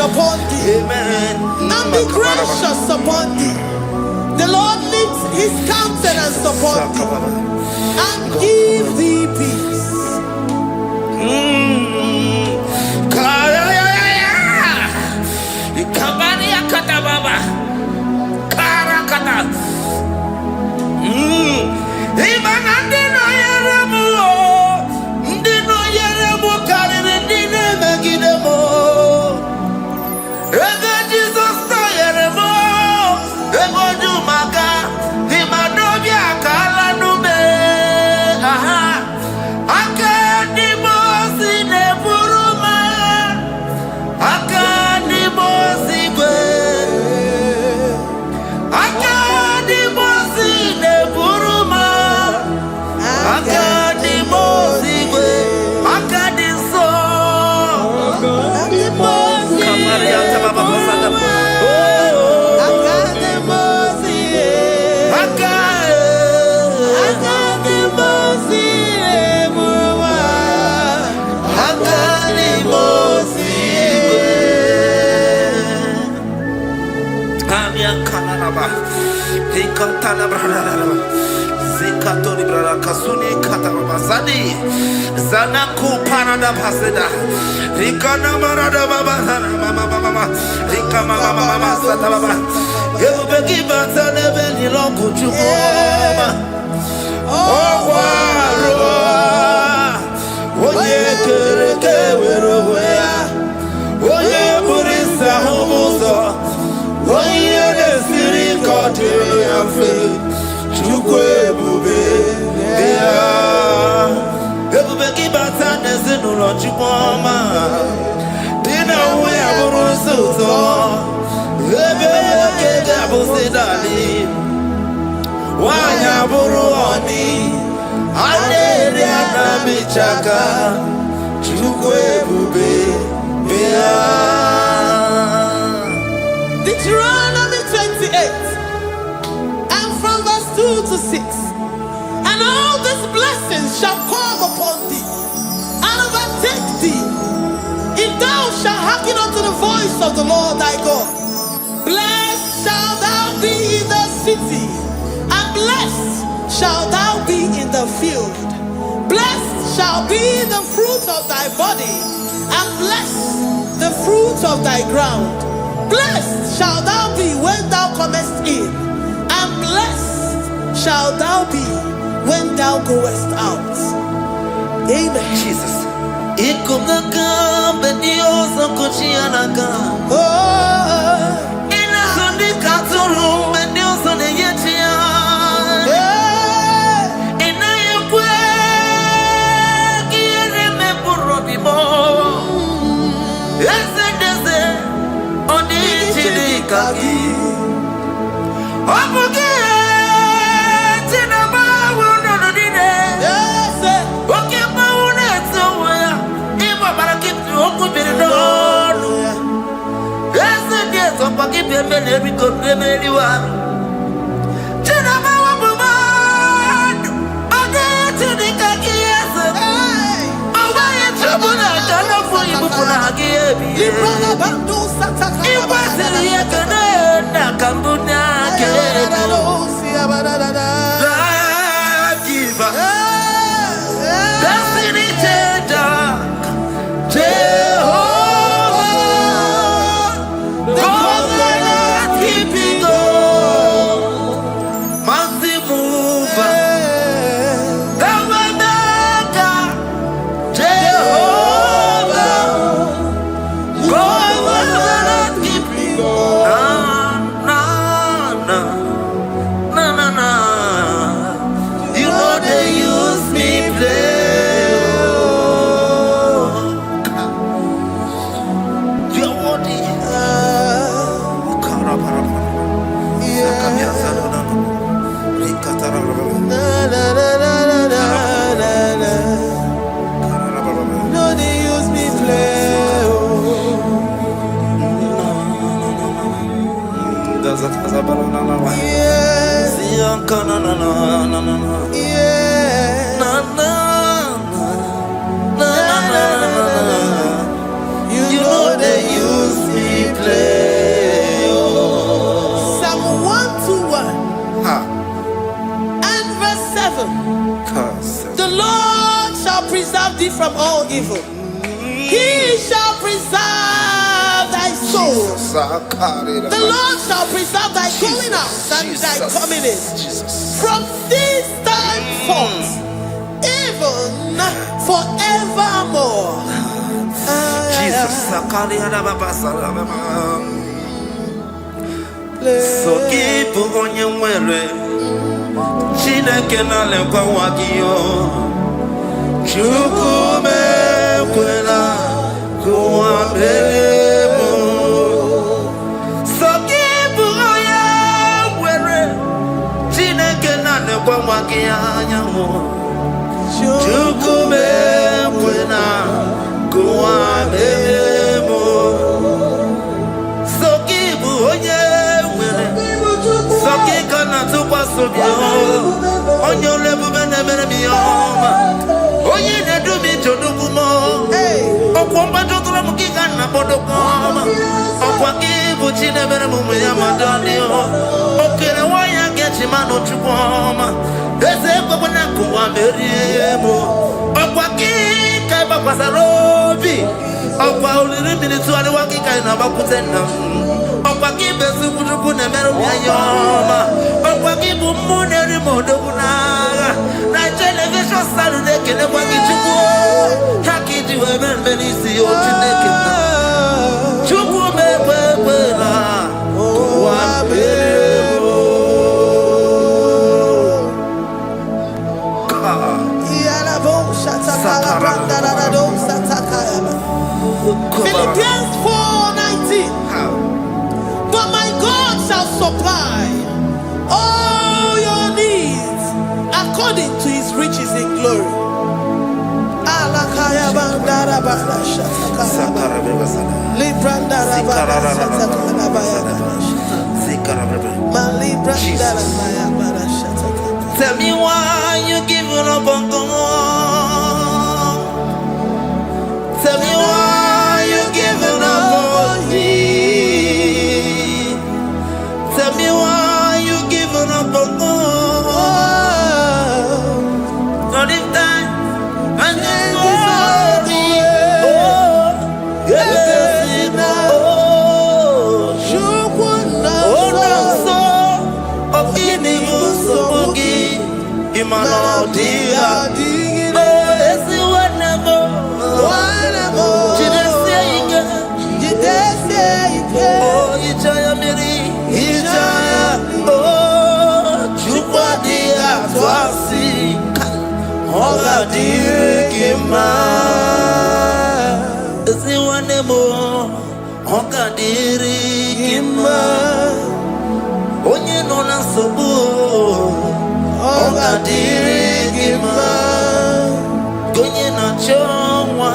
Upon thee, amen, and be gracious upon thee. The Lord lifts his countenance upon thee and give thee peace. Zanaku parada paseda Rikana marada baba mama Rikama mama sata baba Gebeki batane beni longu chumoma Okwaro Oye kereke weroya Oye burisa humuzo Oye nesiri kote yafe Chukwe bube Ebubeki batane zinulo chumoma Dina uwe aburusuzo Ebeke jabusidali Wanya buruoni Aneri anamichaka Chukwe bube Deuteronomy 28 6. And all these blessings shall come upon thee and overtake thee, if thou shalt hearken unto the voice of the Lord thy God. Blessed shalt thou be in the city, and blessed shalt thou be in the field. Blessed shall be the fruit of thy body, and blessed the fruit of thy ground. Blessed shalt thou be when thou comest in, and blessed shalt thou be when thou goest out. Amen. Jesus. Ikumaka bedioso kuchianaka. Oh, Inazundi katuru bedioso ne yetia. Inayekwe kiyereme burobimo. Ezedeze odi chidikaki. Obuge tinaba wuno dide. Oke maune tsoya. Iba barakip oku biridonu. Ezedeze opaki bemele biko bemeliwa. Tinaba wabumadu. Ode chidikaki yese. Owaye chobuna kana fuyi bupuna hagiyebi. Librana bandu sataka. Iwasili yekene na kambuna kedu. Life giver, destiny changer, Jehovah, covenant keeping God, mountain mover, Covenant, Jehovah, covenant keeping God. You know they use me play. You're worthy. No, they use me play. Yes, You know they use me play. Psalm 121 and verse 7. The Lord shall preserve thee from all evil. He shall preserve thy soul. The Lord shall preserve thy going out and thy coming in from this time forth, even forevermore. Jesus, so keep on your way. Chineke na lekwa wakio. Chukume kwela kuambelemo. So keep on your way. Chineke na lekwa wakianyamo. Chukume kwela kuambelemo. So keep on your way. Soki kana tukwa sobio. Onyo lebu benemere miyoma. Oye ne dumi chodukumo. Okwamba jotula mukika na bodokoma. Okwa kibu chine bere mumu ya madalio. Okere waya gechi mano chukwoma. Eze kwa na kuwa meriemo. Okwa kika iba kwa sarobi. Okwa uliri militu ali wakika inabakutena. Okwa kibe sukutuku ne meru miyoma. Okwa kibu mune rimodo kunaga. Na television Saturday kene kwa kichuku. Haki diwe menisi ochineke na. Chuku mekwela. Kwa beremo. Philippians 4:19. But my God shall supply all your needs according to his riches in glory. Tell me why you giving up on God. Tell me why you giving up on me. Tell me why you giving up on God. Not if time and then worry. Oh, yes, oh, of any musugi, Imanodia. Oh, yes, whatever. Oh, Ijaya Miri, Ijaya, oh, Chupadia, Twasi, Hola, dear Gima. Is it one more? Hoga, dear Gima. Onye no na sobu, Hoga, dear Gima. Gonye na chomwa,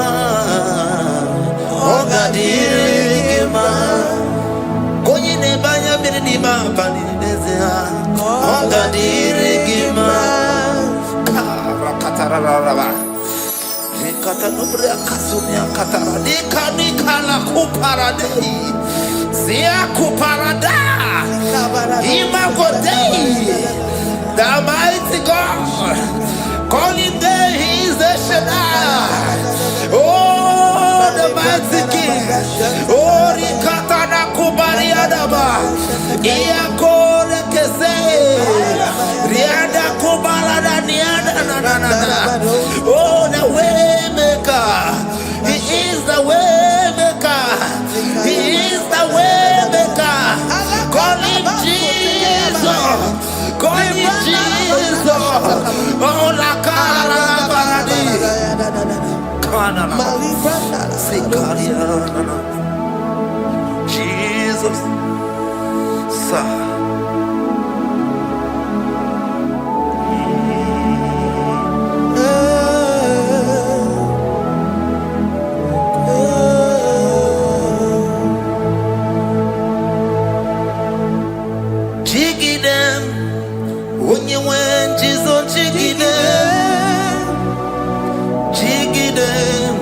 Hoga, dear Gima. Konye ne banya bini ni ma bani nezea. Honga dire gima. Kara katara raba. Nikata nubre akasumia katara. Nika la kupara dei. Zia kupara da. Ima godei. The mighty God. Calling there, he is the Shaddai. Oh, the mighty King. Oh, Rikatana Kubari Adaba. Iakore Kese. Riada Kubalada Niada. Oh, the way maker. He is the way maker. He is the way maker. Call him Jesus. Call him Jesus. Oh, la cara baradi. Kana. Sikaria. Jesus. Sa. Jiggy them. When you went, Jesus, jiggy them. Jiggy them.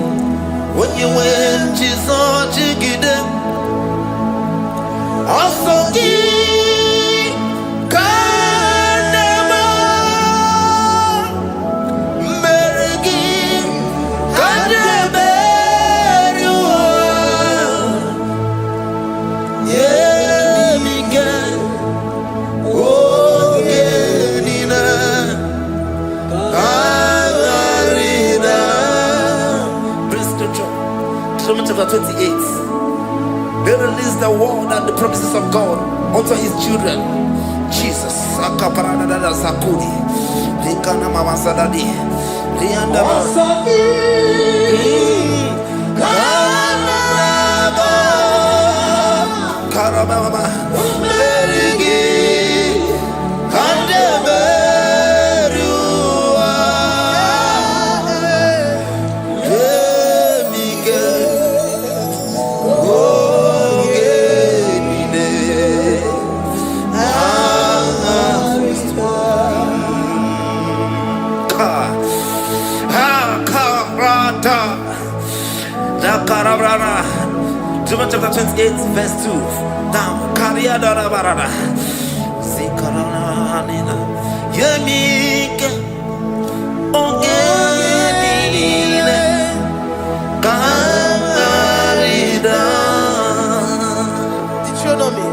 When you went, Jesus, jiggy them. Also, Kanema. Merigi. Kanema. Yeah, Miguel. Chapter 28. They release the word and the promises of God unto his children. Jesus. Akaparadada Sakudi. Likana Mama Sadadi. Rianda Karababa. Merigi. Chapter 28, verse 2. Down. Karia Dara Barada. Zikarana Nina. Yemike. Ogenine. Kamarida. Deuteronomy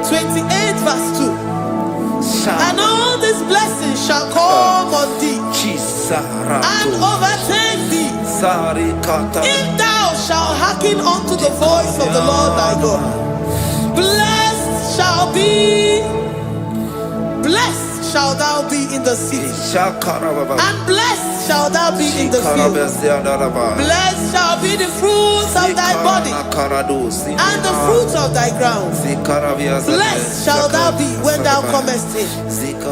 28 verse 2. And all these blessings shall come on thee and overtake thee if thou shalt hearken unto the voice of the Lord thy God. Blessed shall thou be in the city, and blessed shall thou be in the field. Blessed shall be the fruits of thy body and the fruits of thy ground. Blessed shall thou be when thou comest in,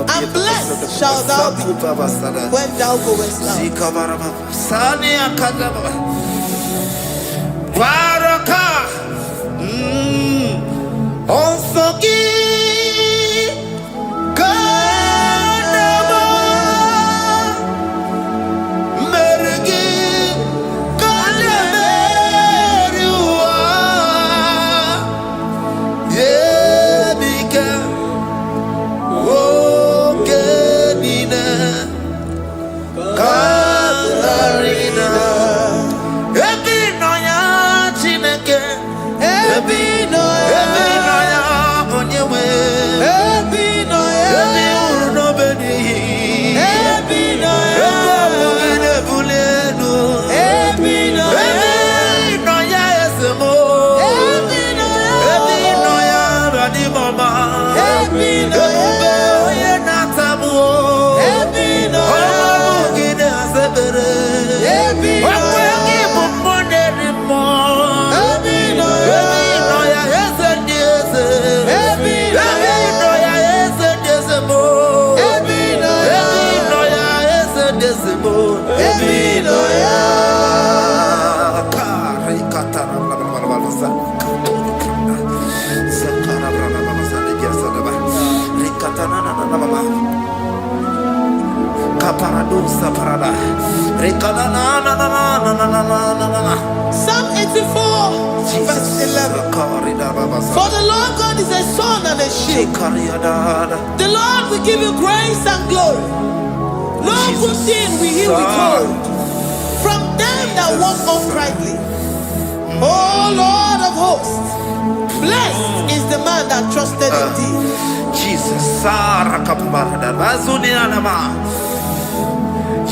and blessed shall thou be when thou goest out. Also give God Psalm 84, verse 11. For the Lord God is a sun and a shield. The Lord will give you grace and glory. No good thing will he withhold from them that walk uprightly. O Lord of hosts, blessed is the man that trusted in thee. Jesus,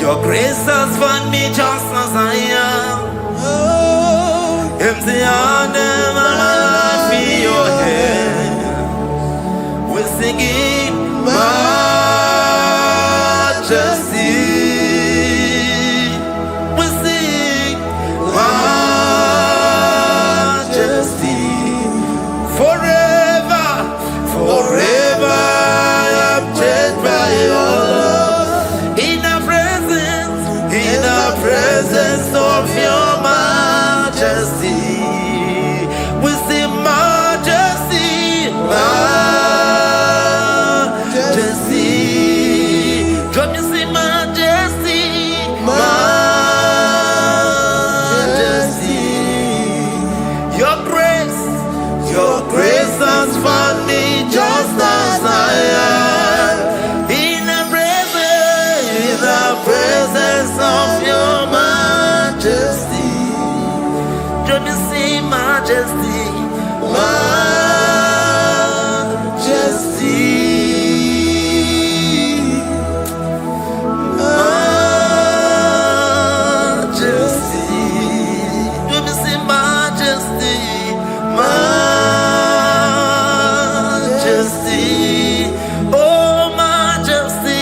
your grace has found me just as I am. Empty handed, my life in your hand. We're singing majesty. We sing majesty. Forever, forever I'm changed by your love. In the presence of your majesty, we see majesty, majesty. Come you see majesty, majesty. Your grace has found me just as I am. In the presence of your majesty. Don't you see majesty, majesty, majesty. Don't you see majesty, majesty. Oh majesty.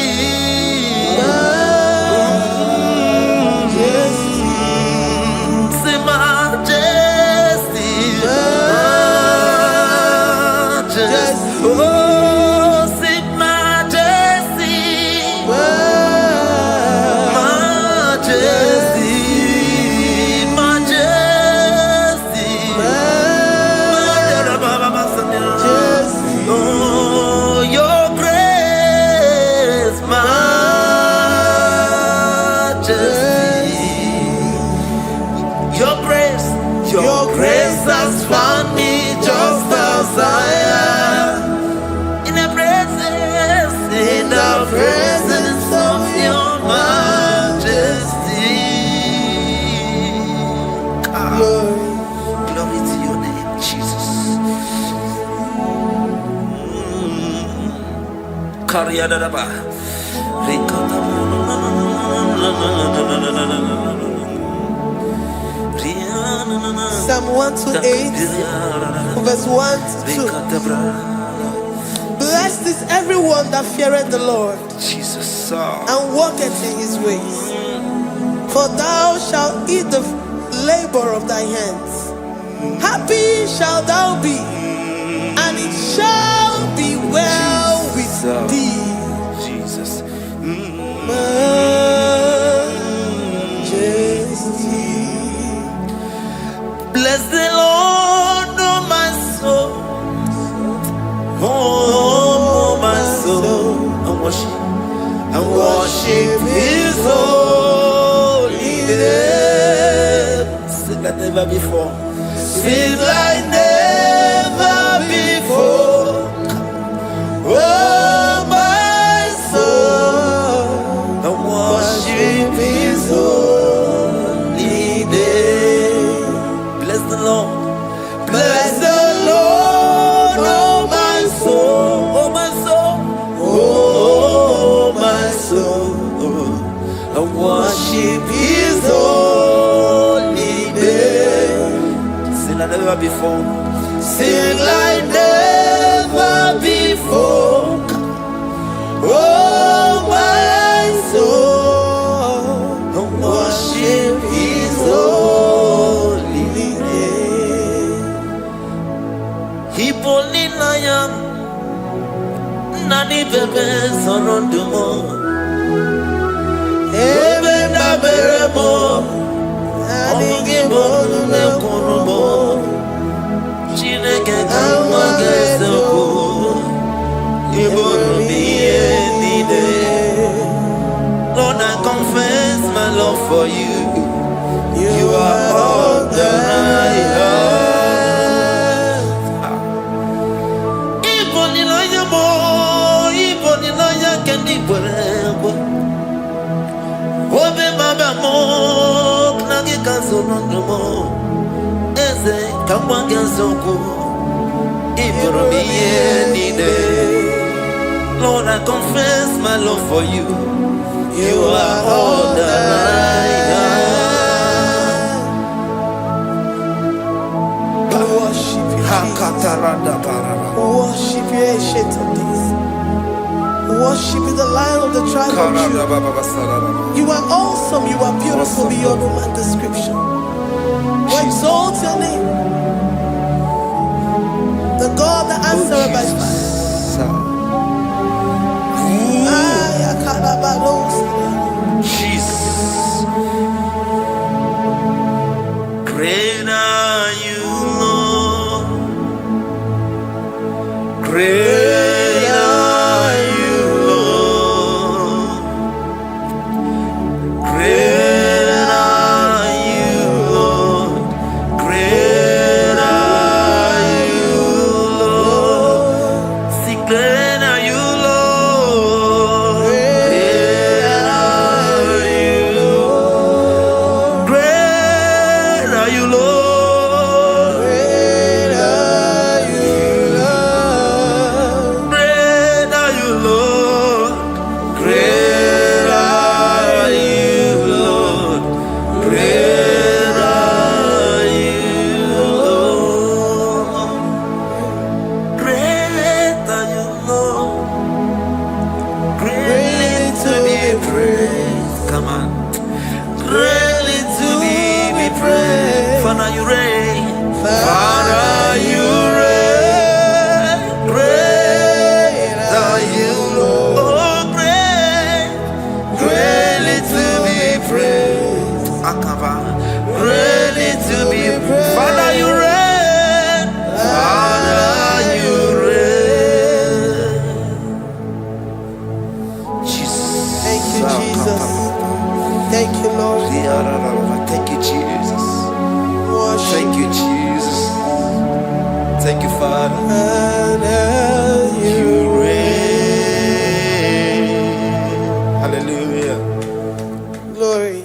Your grace has found me just as I am. In the presence of your majesty. Glory to your name, Jesus. Psalm 128, verse 1 to 2. Blessed is everyone that feareth the Lord, Jesus, and walketh in his ways. For thou shalt eat the labor of thy hands. Happy shalt thou be, and it shall be well with thee. Jesus. Bless the Lord, oh my soul, oh my soul, and worship His holy name. Sing like never before. Sing like never before. Oh my soul, and worship His holy name. Bless the Lord. Bless the Lord, oh my soul, oh my soul, oh my soul, and worship His holy name. Sing like never before. Sing like never before. Oh my soul, and worship His holy name. Hipolinayan nani bebe sorondumo, ebe na beremo, omugi bolu ne kurumo, chineke kama geseko, ibonu mi for you. You are all that I have. Even in your boy, even in your candy, whatever. Obe baba mo, nagi kazono no mo. Eze kamwange zoko, ibromi yenide. Lord, I confess my love for you. You are all that I have. Worship you, Jesus. Worship you, ancient of days. Worship you, the Lion of the tribe of Judah. You are awesome. You are beautiful beyond human description. We exalt your name, the God that answered by fire. Jesus, great are you, Lord. Great are you, Lord. Great are you, Lord. Great are you, Lord. See, great are you, Lord. Thank you, Lord. Thank you, Jesus. Worship. Thank you, Jesus. Thank you, Father. You reign. Hallelujah. Glory.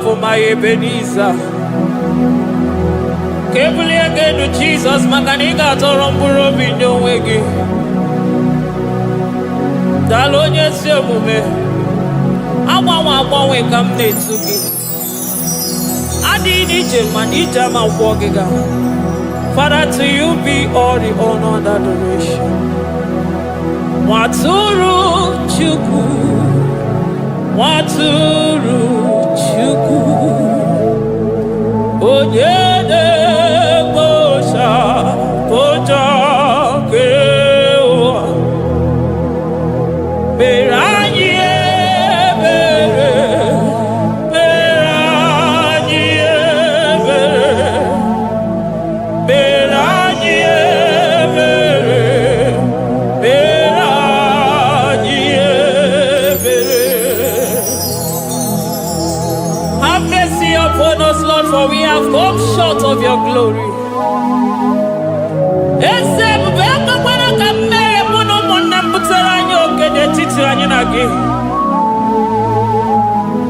For my Ebenezer, Kebuli again to Jesus, Makanika Toromburo Binyo Wegi. Dalonya Semume, Awa we come Netsuki. Adi Manija Mawagiga. Father, to you be all the honor and adoration. Waturu Chukwu, Waturu Chukwu, Onyene Bosha, Boja Kewa, Beranye Bere, Beranye Bere, Beranye upon us, Lord, for we have come short of your glory.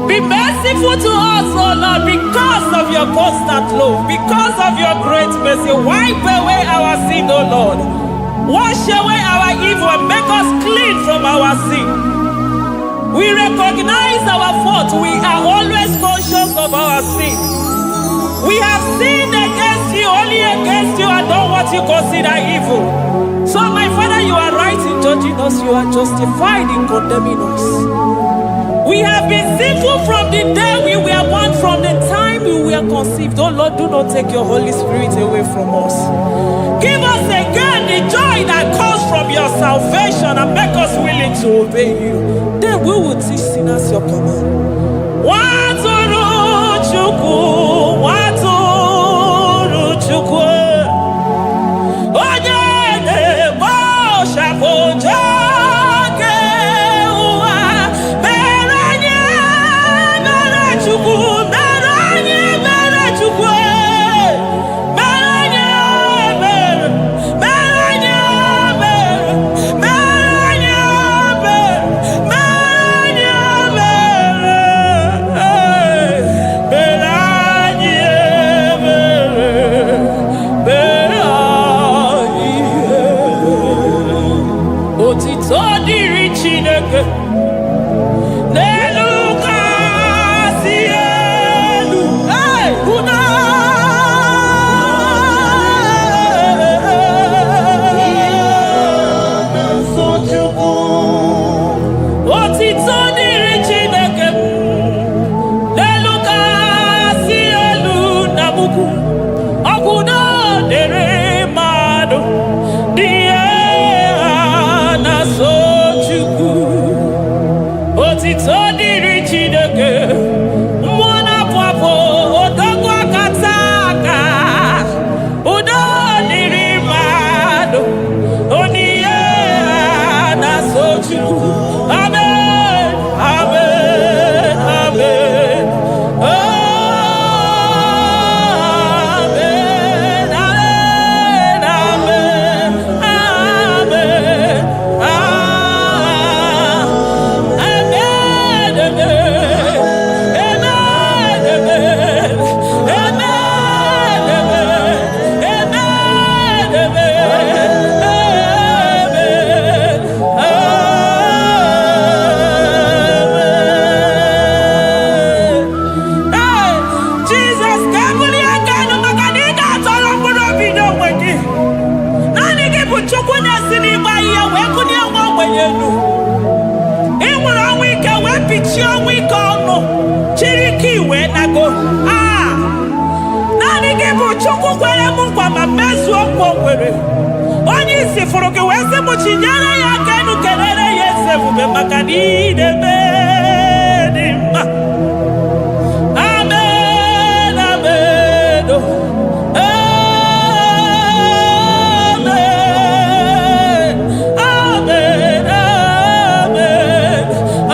Be merciful to us, oh Lord, because of your constant love, because of your great mercy. Wipe away our sin, oh Lord. Wash away our evil and make us clean from our sin. We recognize our fault. We are always conscious of our sin. We have sinned against you, only against you, and done what you consider evil. So, my Father, you are right in judging us. You are justified in condemning us. We have been sinful from the day we were born, from the time we were conceived. Oh Lord, do not take your Holy Spirit away from us. Give us again the joy that comes from your salvation and make us willing to obey you. Then we will teach sinners your command. Waturu Chukwu, Waturu Chukwu, Onyene Bosha Boja Kewa, Beranye Bere Chukwu, Beranye Bere Chukwu, Beranye Bere, Beranye Bere, Beranye Bere, Beranye Bere, Otito diri Chineke, n'elu kasị elu, una. Otito diri Chineke, n'elu kasị elu na buku, ọgwụdo dịrị mmadụ, dị na so Chukwu. Otito dịrị Chineke, mmụọ na-apụ apụ, odogwu akata aka, udo dịrị mmadụ, oniye na so Chukwu. Amen, amen, amen. Oh, amen, amen, amen, amen. Chukwu kwere m nkwa ma mezuo nkwa o kwere. Onye isi fụrụ gị wee sị m chinyere ya aka enu kelere ya eze ebube maka na ị na-eme dị mma. Amen, amen, oh. Amen, amen, amen,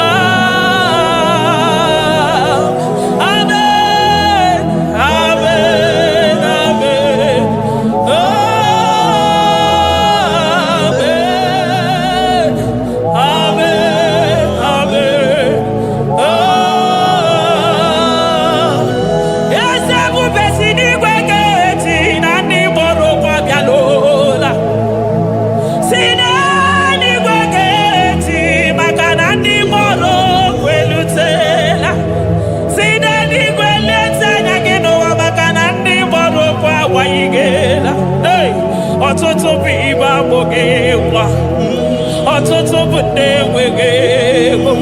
amen, amen. Ọtụtụ bụ ibe agbụghị nwa, ọtụtụ bụ ndị enweghị ego,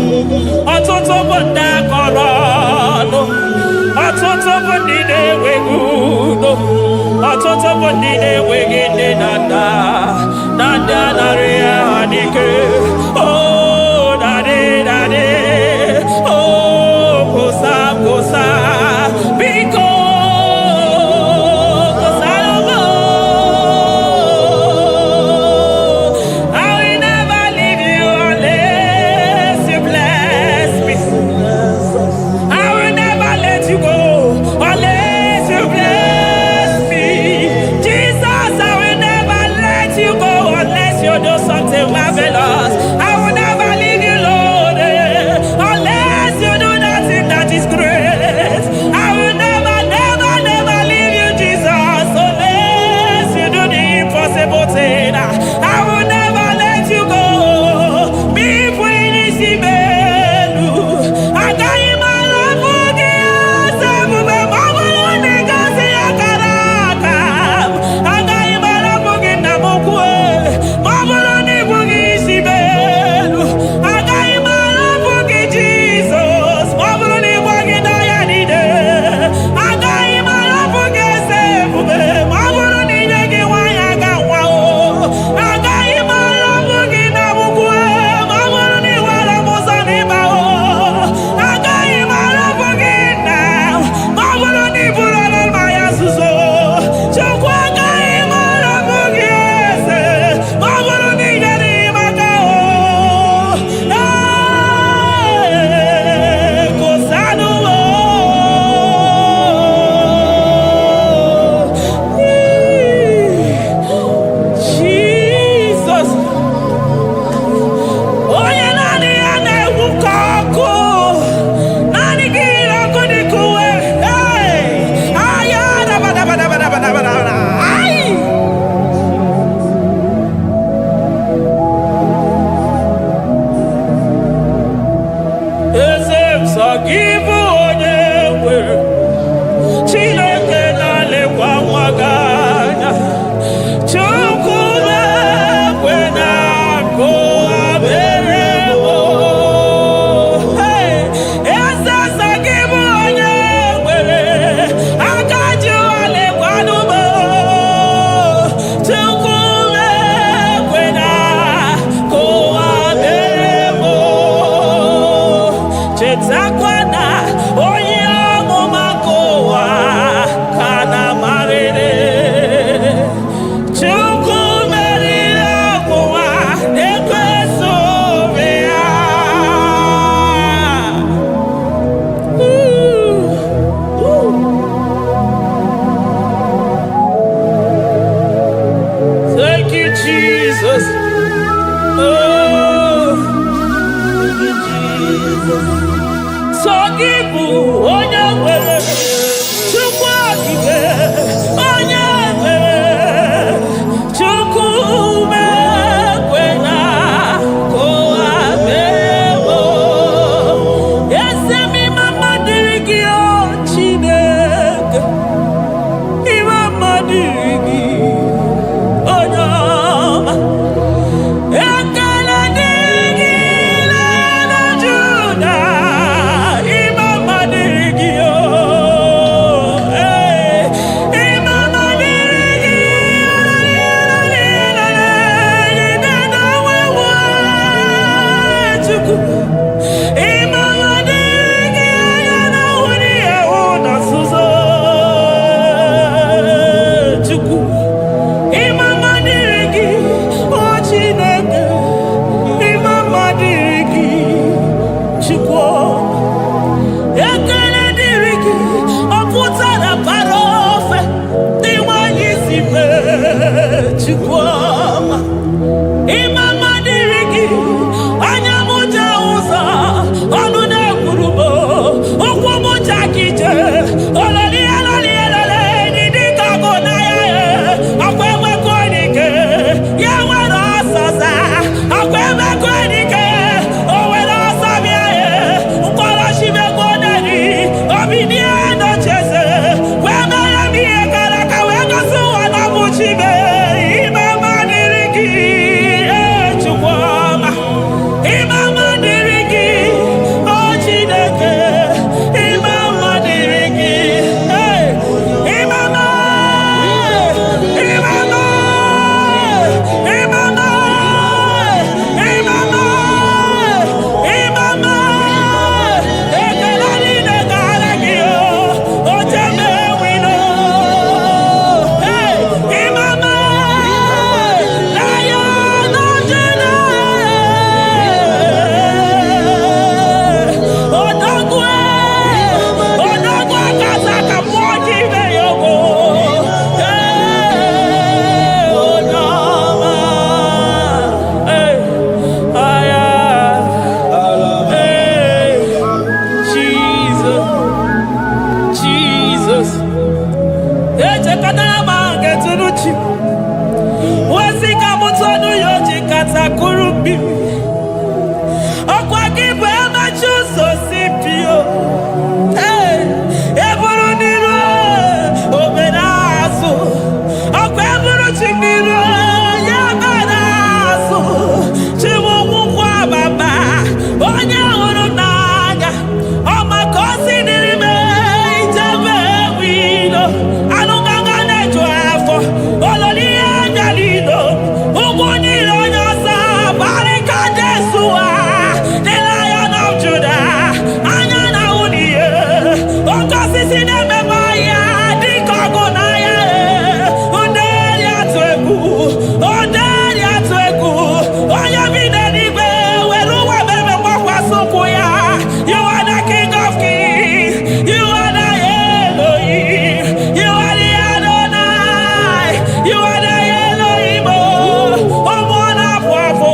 ọtụtụ bụ ndị akọrọ ọnụ, ọtụtụ bụ ndị na-enweghị udo, ọtụtụ bụ ndị na-enweghị nne na nna, na ndị anarị ya n'ike. Oh, daddy, daddy, oh, kosa, biko. atakurubi. Okwa kibu emachu so sipio. Hey, eburu niro oberasu. Okwa eburu chiniro yabarasu. Chimu mukwa baba. Onye huru n'anya. Ọma kosi nirime ijebe wido. Anunganga nejo afọ. Ololi agalido. Uguniro nyosa. Barika Jesua. The Lion of Judah. Anya na uniye. Okosisi neme maya. Dikogo na ya. Ondeli atwegu. Ondeli atwegu. Oya vide nibe. Weruwa bebe mwakwa sukuya. You are the King of Kings. You are the Elohim. You are the Adonai. You are the Elohim. Omwana pwafo.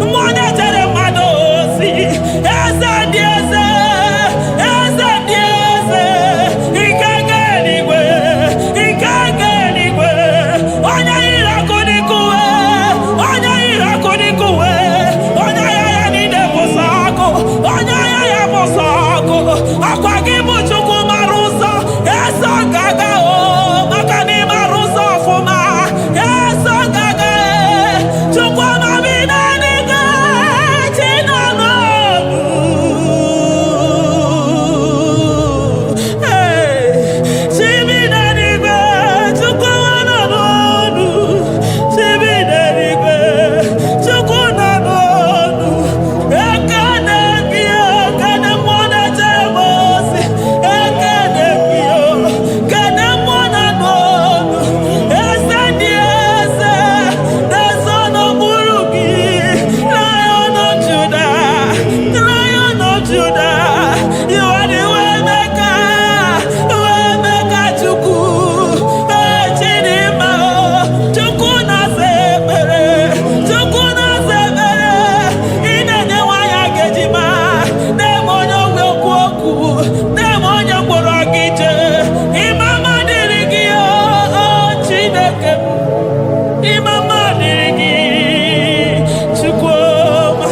Mwone tere madosi. Eze dieze. Eze dieze. Ikenge nigwe. Ikenge nigwe. Onye irakudikuwe. Onye irakudikuwe. Onye yaya nide posako. Onye yaya posako. Akwa gibu chukwu maruso. Eso gaga o. Maka ni maruso fuma. Eso gaga e. Chukwu mabina niga. Chinonu. Hey. Chibina niga. Chukwu wanonu. Chibina niga. Chukwu nanonu. Ekene gio. Kene mwana jemosi. Ekene gio. Kene mwana nonu. Ese dieze. Desono burugi. Lion of Judah. Lion of Judah. You are the way maker. Way maker Chukwu. Chinima. Chukwu na sebere. Chukwu na sebere. Inenye waya gejima. Demonyo wekwu okwu. Demonyo mkpụrụ ọgịje. Imama dịrị gị o Chineke. Imama dịrị gị Chukwuma.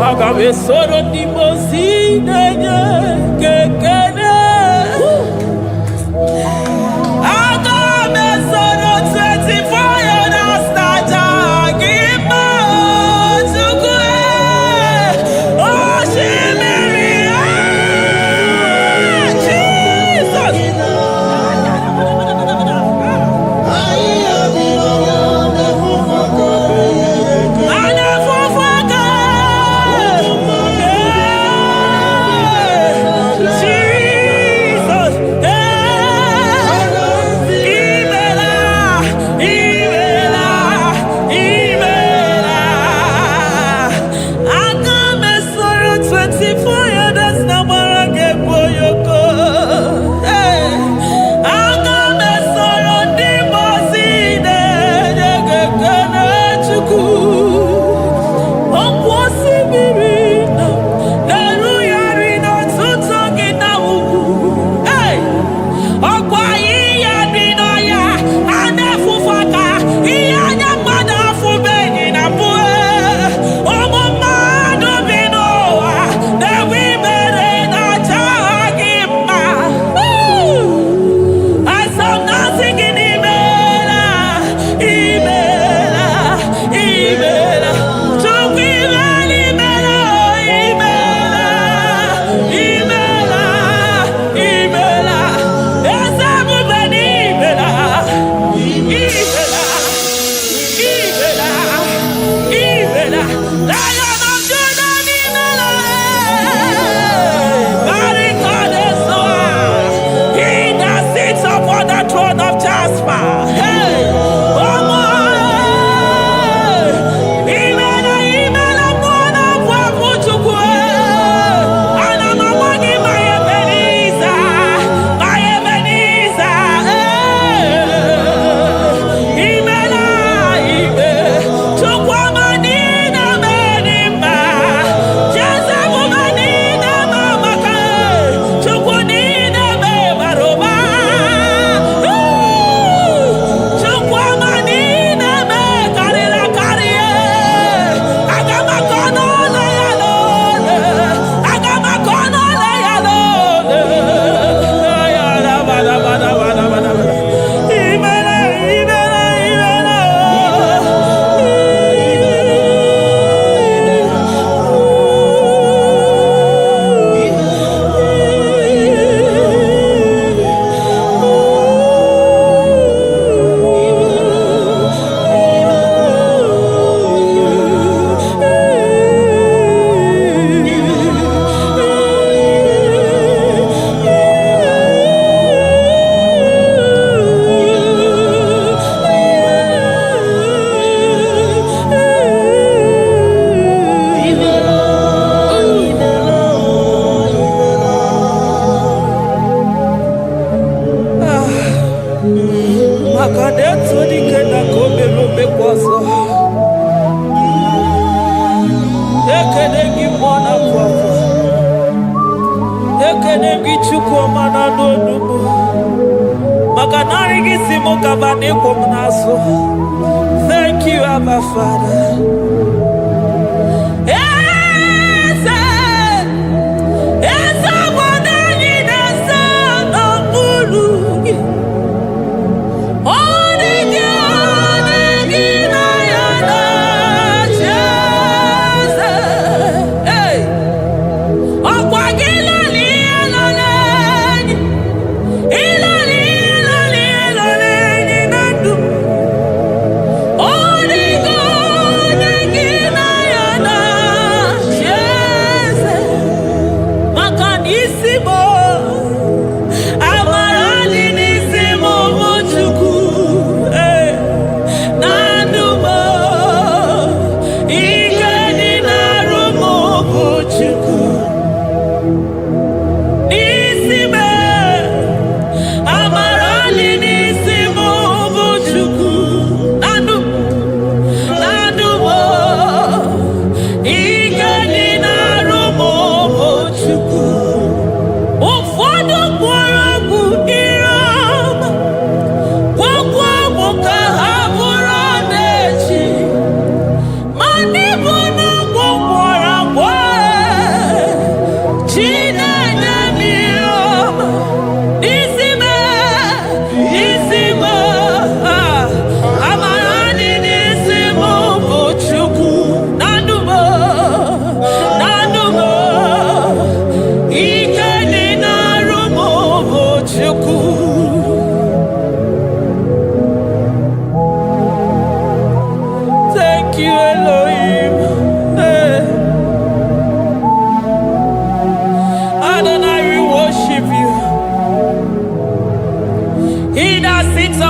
Aga m esoro ndị mozi na-enye kekere. Aga m esoro 24 ya na staja gị ma Chukwu. Osimiri Jesus. Anya fufuka. Makadeto di kena kome robe kwazo. Ekene gi mwana papa. Ekene gi chukwu mana n'onumu. Makanari gi simo kabane kwa mnaso. Thank you, Abba Father.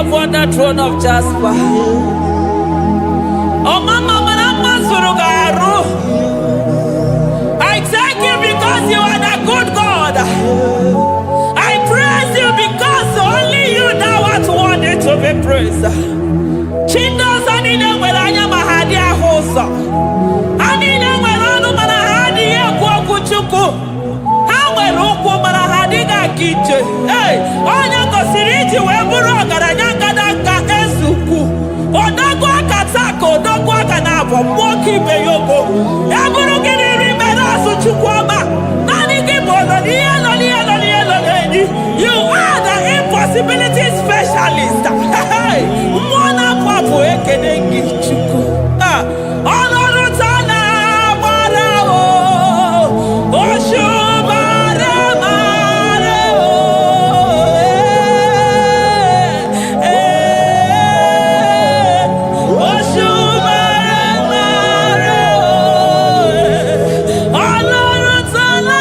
Upon the throne of Jasper. Oh, Mama, I thank you because you are the good God. I praise you because only you know what wanted to be praised. Chindos anina welanya mahadia hosa. Anina welanu manahadia kwa kuchuku. Hawe ruku manahadiga kiche. Hey, onya kosiriti weburu garanyanga daka ezuku. Odago akatako, odago akanabo, mwoki beyoko. Eburu gini rimena suchukwama. Nani gibolo, nielo. You are the impossibility specialist. Hey, mwana papu ekenengi chuku. Olorutana marao, oshubara marao. Oshubara marao. Olorutana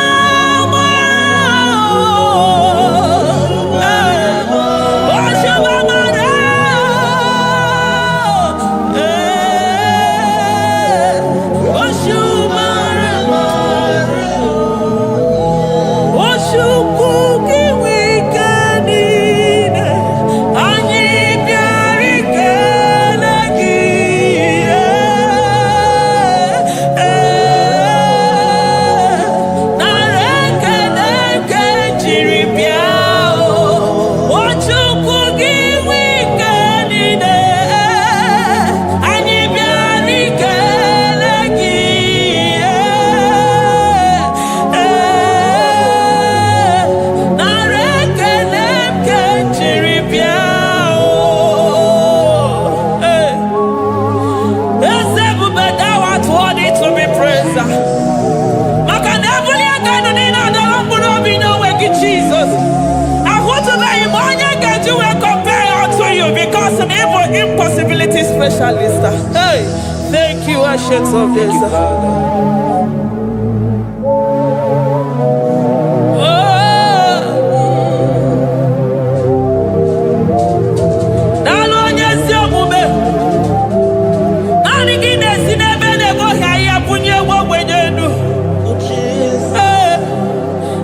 impossibility specialist. Hey, thank you, Ancient of Days.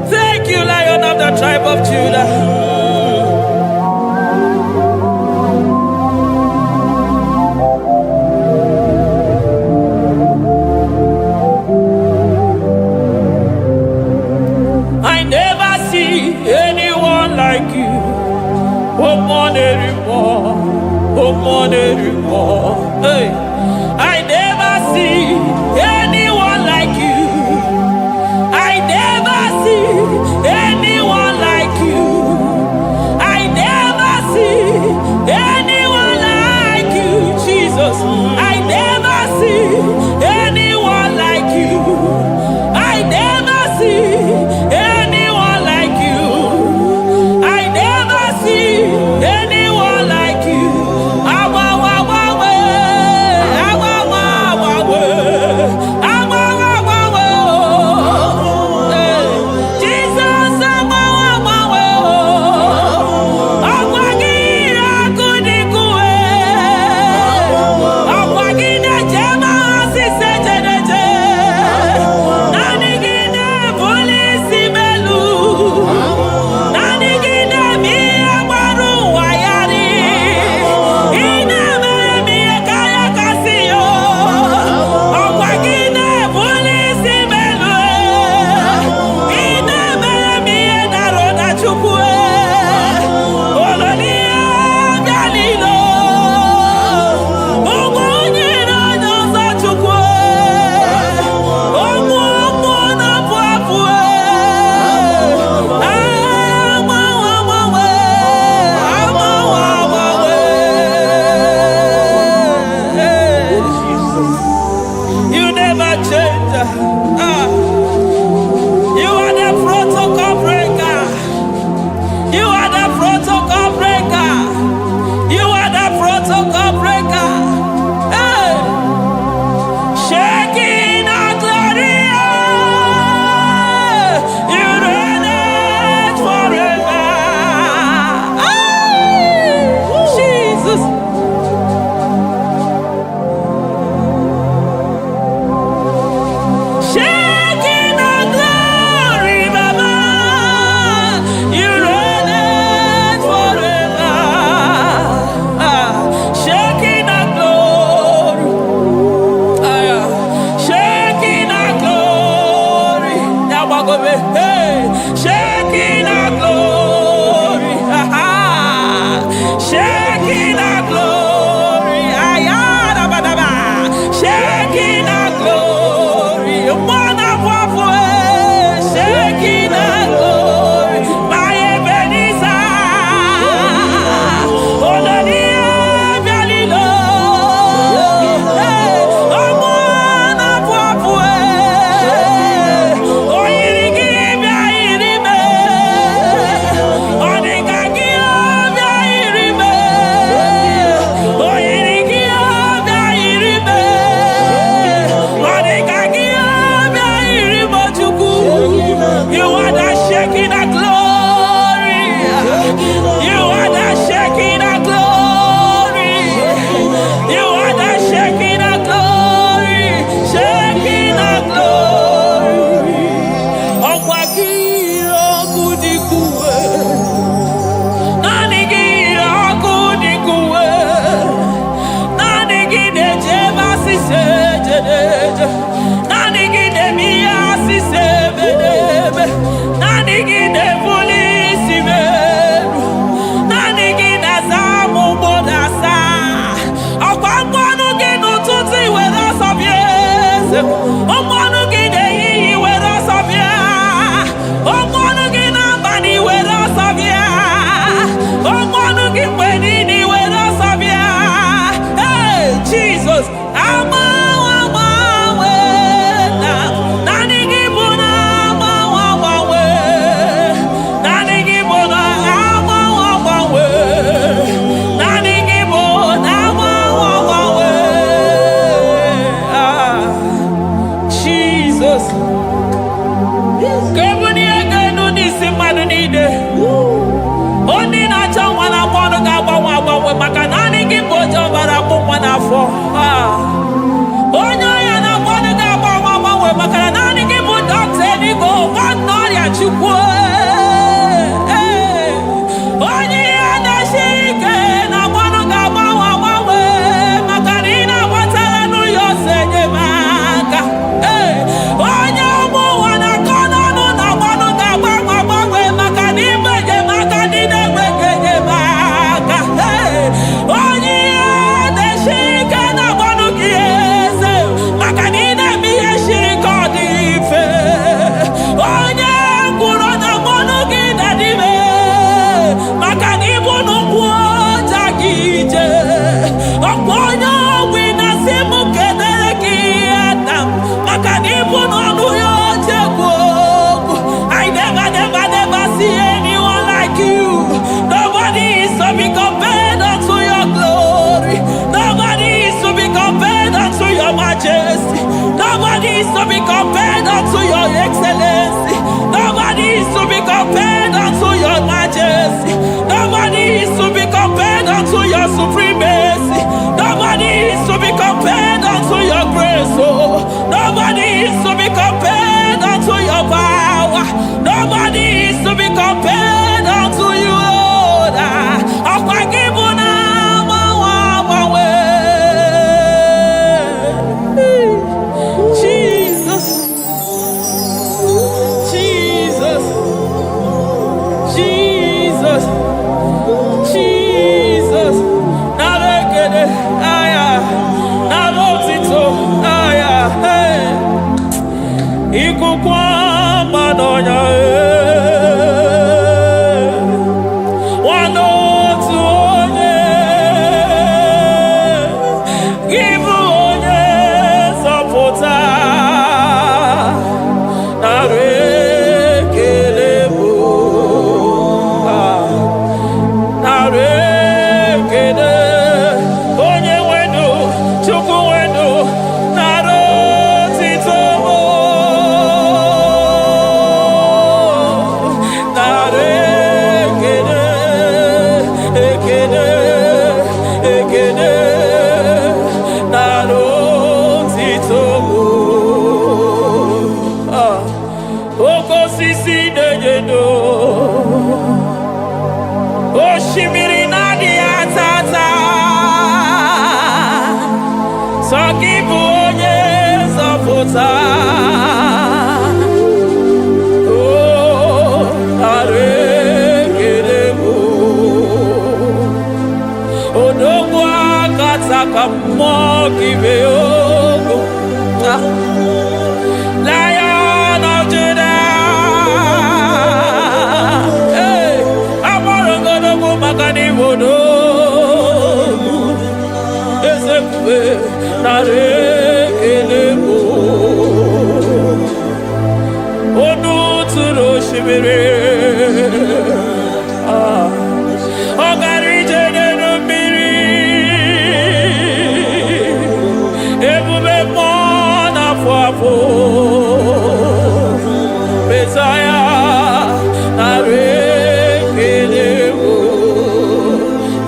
Thank you, Lion of the tribe of Judah. more anymore. Hey, I never see anyone like you. I never see anyone like you. I never see anyone like you, Jesus. I never see anyone like you. I never see anyone like you. I never see anyone like you. Oh, yeah. majesty. Nobody is to be compared unto your excellency. Nobody is to be compared unto your majesty. Nobody is to be compared unto your supremacy. Nobody is to be compared unto your grace. Oh, nobody is to be compared unto your power. Nobody is to be compared unto you, Lord. Jesus, Jesus, Jesus, Jesus. Narekede, aya, narotito, aya, hey. Ikukwa manonya, Lion of Judah, hey, Amarongo Magani Wodo, Ezekiel, Narekelebo, Onu Turo Shimere, Ogari Jene Miri, Ebube Mona Fwapo, Messiah, Narekelebo,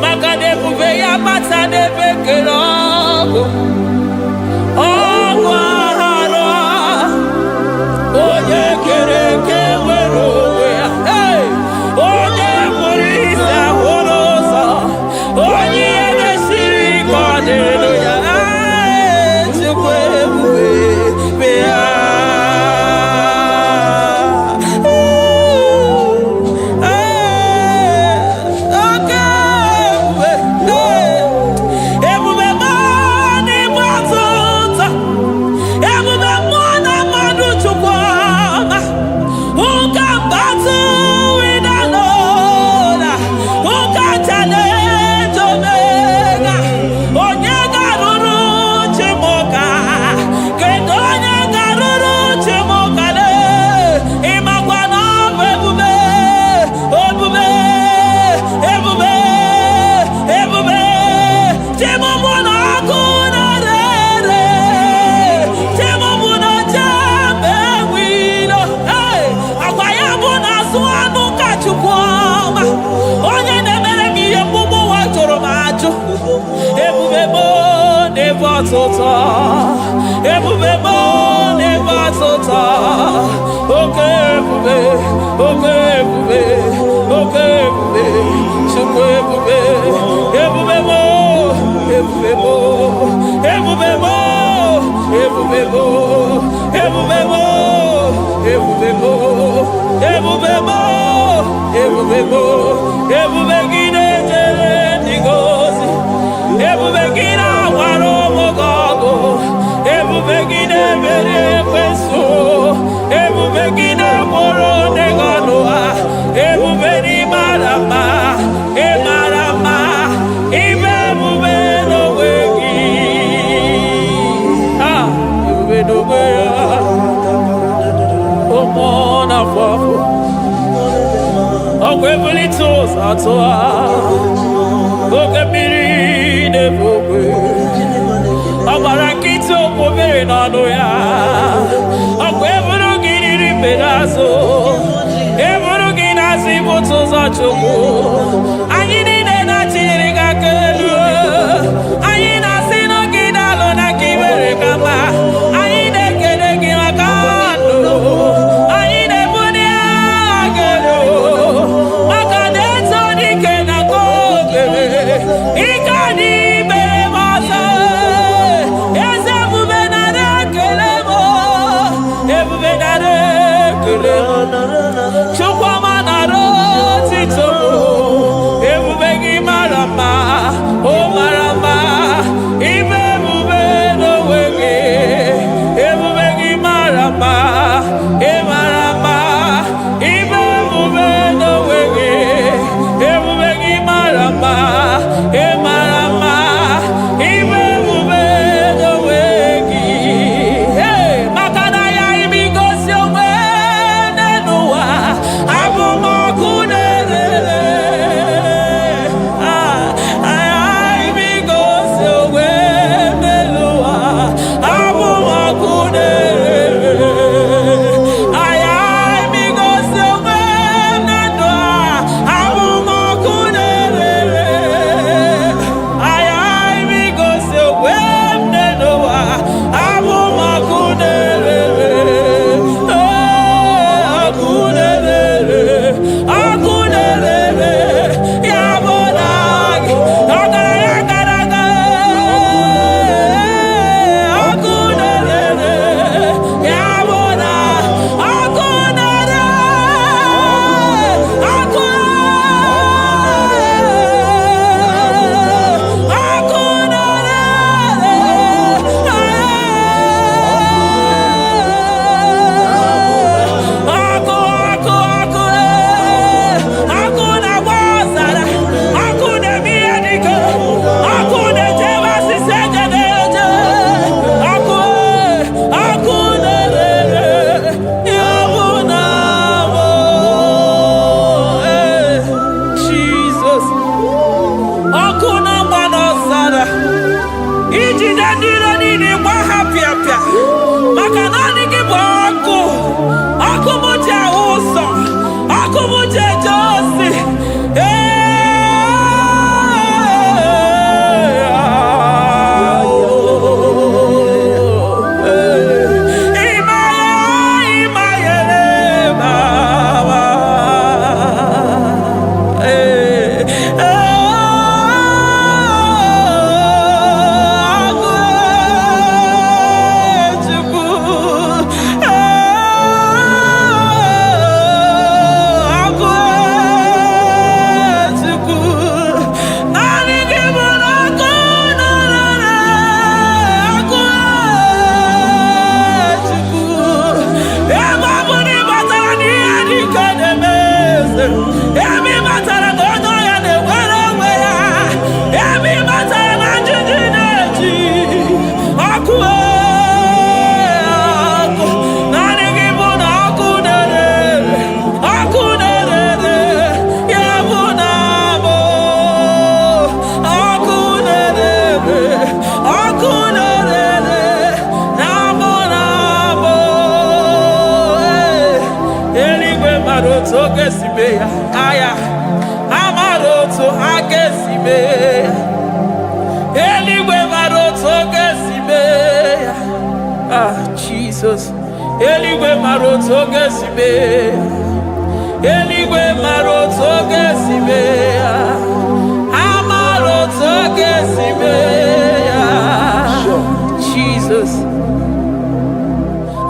Makadebu Veya Matane Bekelogo, Ogwahara, Oye Kereke Werowe, hey, Oye Murisa Horosa, Oye Nesiri Kodeloya, Chukwebuwe, Bea. Oke miri de bogwe, abarakito kobe n'ọnụ ya. Ọkwa eburu gị riri mbedazo, eburu gị na-asị bụtụ ụzọ Chukwu. Anyị niile na-achịrị gị aka elu, anyị na-asị n'oge dalụ na ka ibere ka mma. Anyị na-ekele gị maka ndụ, anyị na-ebuli agha elu maka na eto dike na ka obere ike adị mere m ọzọ. Eze ebube nara ekele m, ebube nara ekele m, Chukwuma nara otito m. Ebube gị mara mma, o mara mma, ibe ebube n'onwe gị. Ebube gị mara mma, ị mara mma, ibe ebube n'onwe gị. Ebube gị mara mma, ị mara mma, ibe ebube n'onwe gị. Hey, maka na ya ibigosi onwe n'ụwa, abụ m ọkụ na-erere. Ibigosi onwe n'ụwa, abụ m ọkụ na-erere. Ibigosi onwe na ndụ a, abụ m ọkụ na-erere. Ibigosi onwe n'ụwa, abụ m ọkụ na-erere. Ọkụ na-erere, ọkụ na-erere, ya bụ na gị ọgaranya gara aga. Ọkụ na-erere, ya bụ na ọkụ na-erere, ọkụ ọkụ na-agba ọzara, ọkụ na-eme ihe dike, ọkụ na-ejewe asịsị egede eje. Ọkụ na-erere, ya bụ na bụ Jesus. Ọkụ na-agba n'ọzara, ijide ndị iro niile gba ha pịapịa, maka na naanị gị bụ ọkụ. Ọkụ m ji ahụ ụzọ, ọkụ m ji eje ozi. Emi matara na onye ọya na-enwere onwe ya. Emi matara na njiji na-eji ọkụ. Ọkụ naanị gị bụ na ọkụ na-erere, ọkụ na-erere, ya bụ na bụ ọkụ na-erere, ọkụ na-erere, na bụ na bụ. Eluigwe mara otu oge si mee ya, aya amara otu aka si mee ya. Eluigwe mara otu oge si mee ya. Jesus. Eluigwe mara otu oge si mee ya. Eluigwe mara otu oge si mee ya. Amara otu oge si mee ya. Jesus.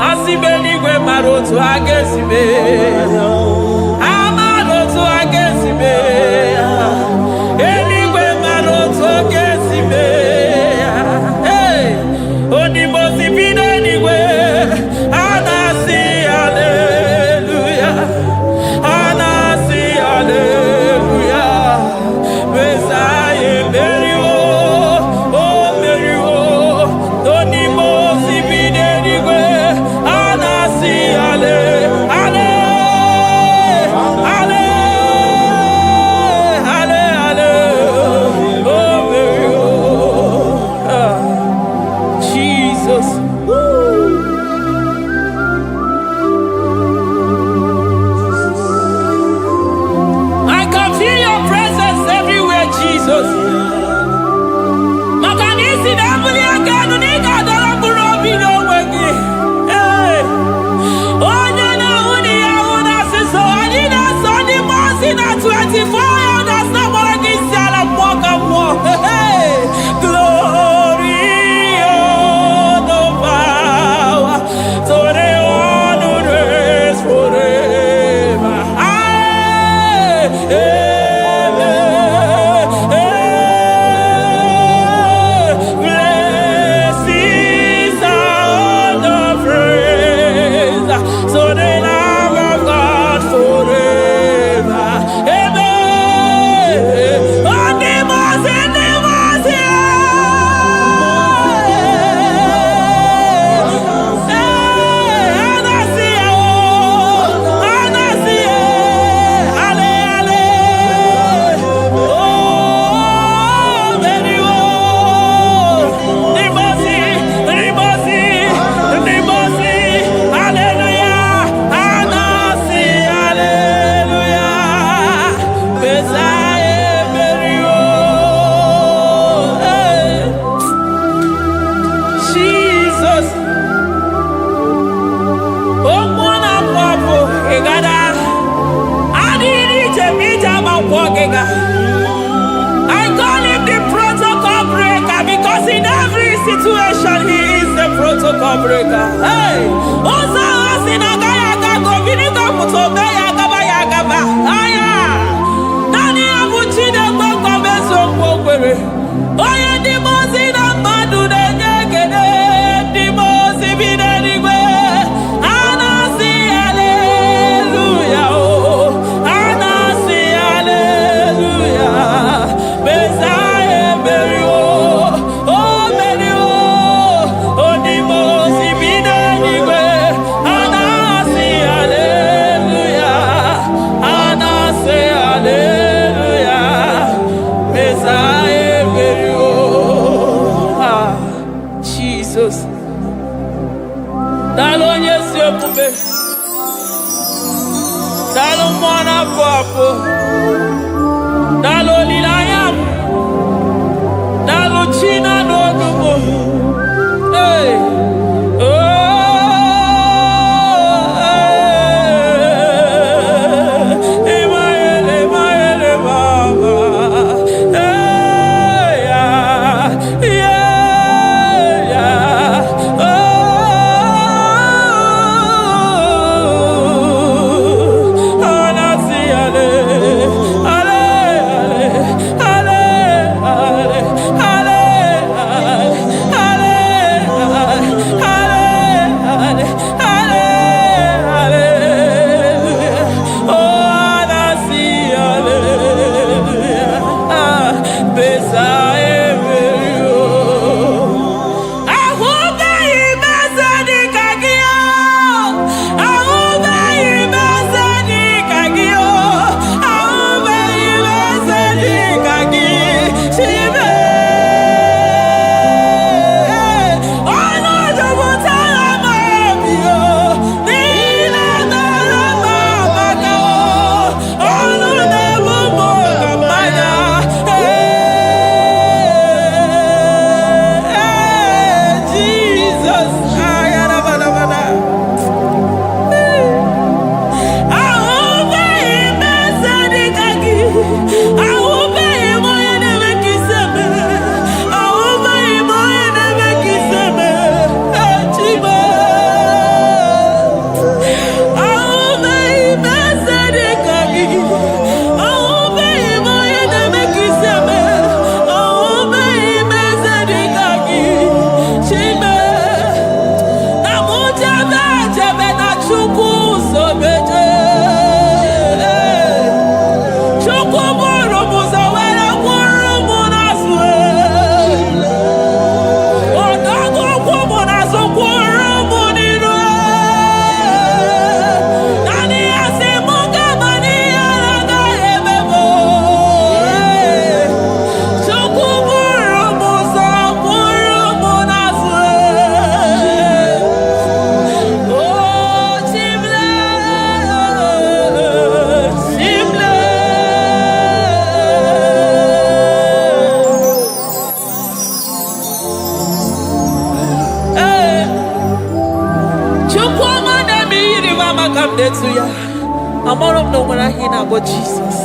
Asị m eluigwe mara otu aka si mee ya. Amara otu aka si mee ya. Eluigwe mara otu aka si mee ya. Hey, onimo si bi n'eluigwe, a na-asị haleluya, a na-asị haleluya. Mesaya emeriwo, o meriwo. Onimo si bi n'eluigwe, a na-asị haleluya. situation, he is the protocol breaker. Hey, Osa Asinagaya Gago, Vinigo Putobeya Gabaya Gaba. Aya, Nani Abuchide Boko Beso Bokwe. Oya Dimozina Madu de Negede, Dimozi Bidenigwe. Anasi, hallelujah. Oh, Anasi, hallelujah. Messiah, Mary, oh, Mary, oh, Dimozi Bidenigwe. Anasi, hallelujah. Anasi, hallelujah. Messiah, Mary, oh. Ah, Jesus. Dalo nyesi okube. Dalo mwana papo. Dalo lilayam. Dalo china nogumo. Hey. Oh. Hey. Emaele baba. Hey. Yeah. Oh. Anasi, ale. I'm all of no one I hear about Jesus.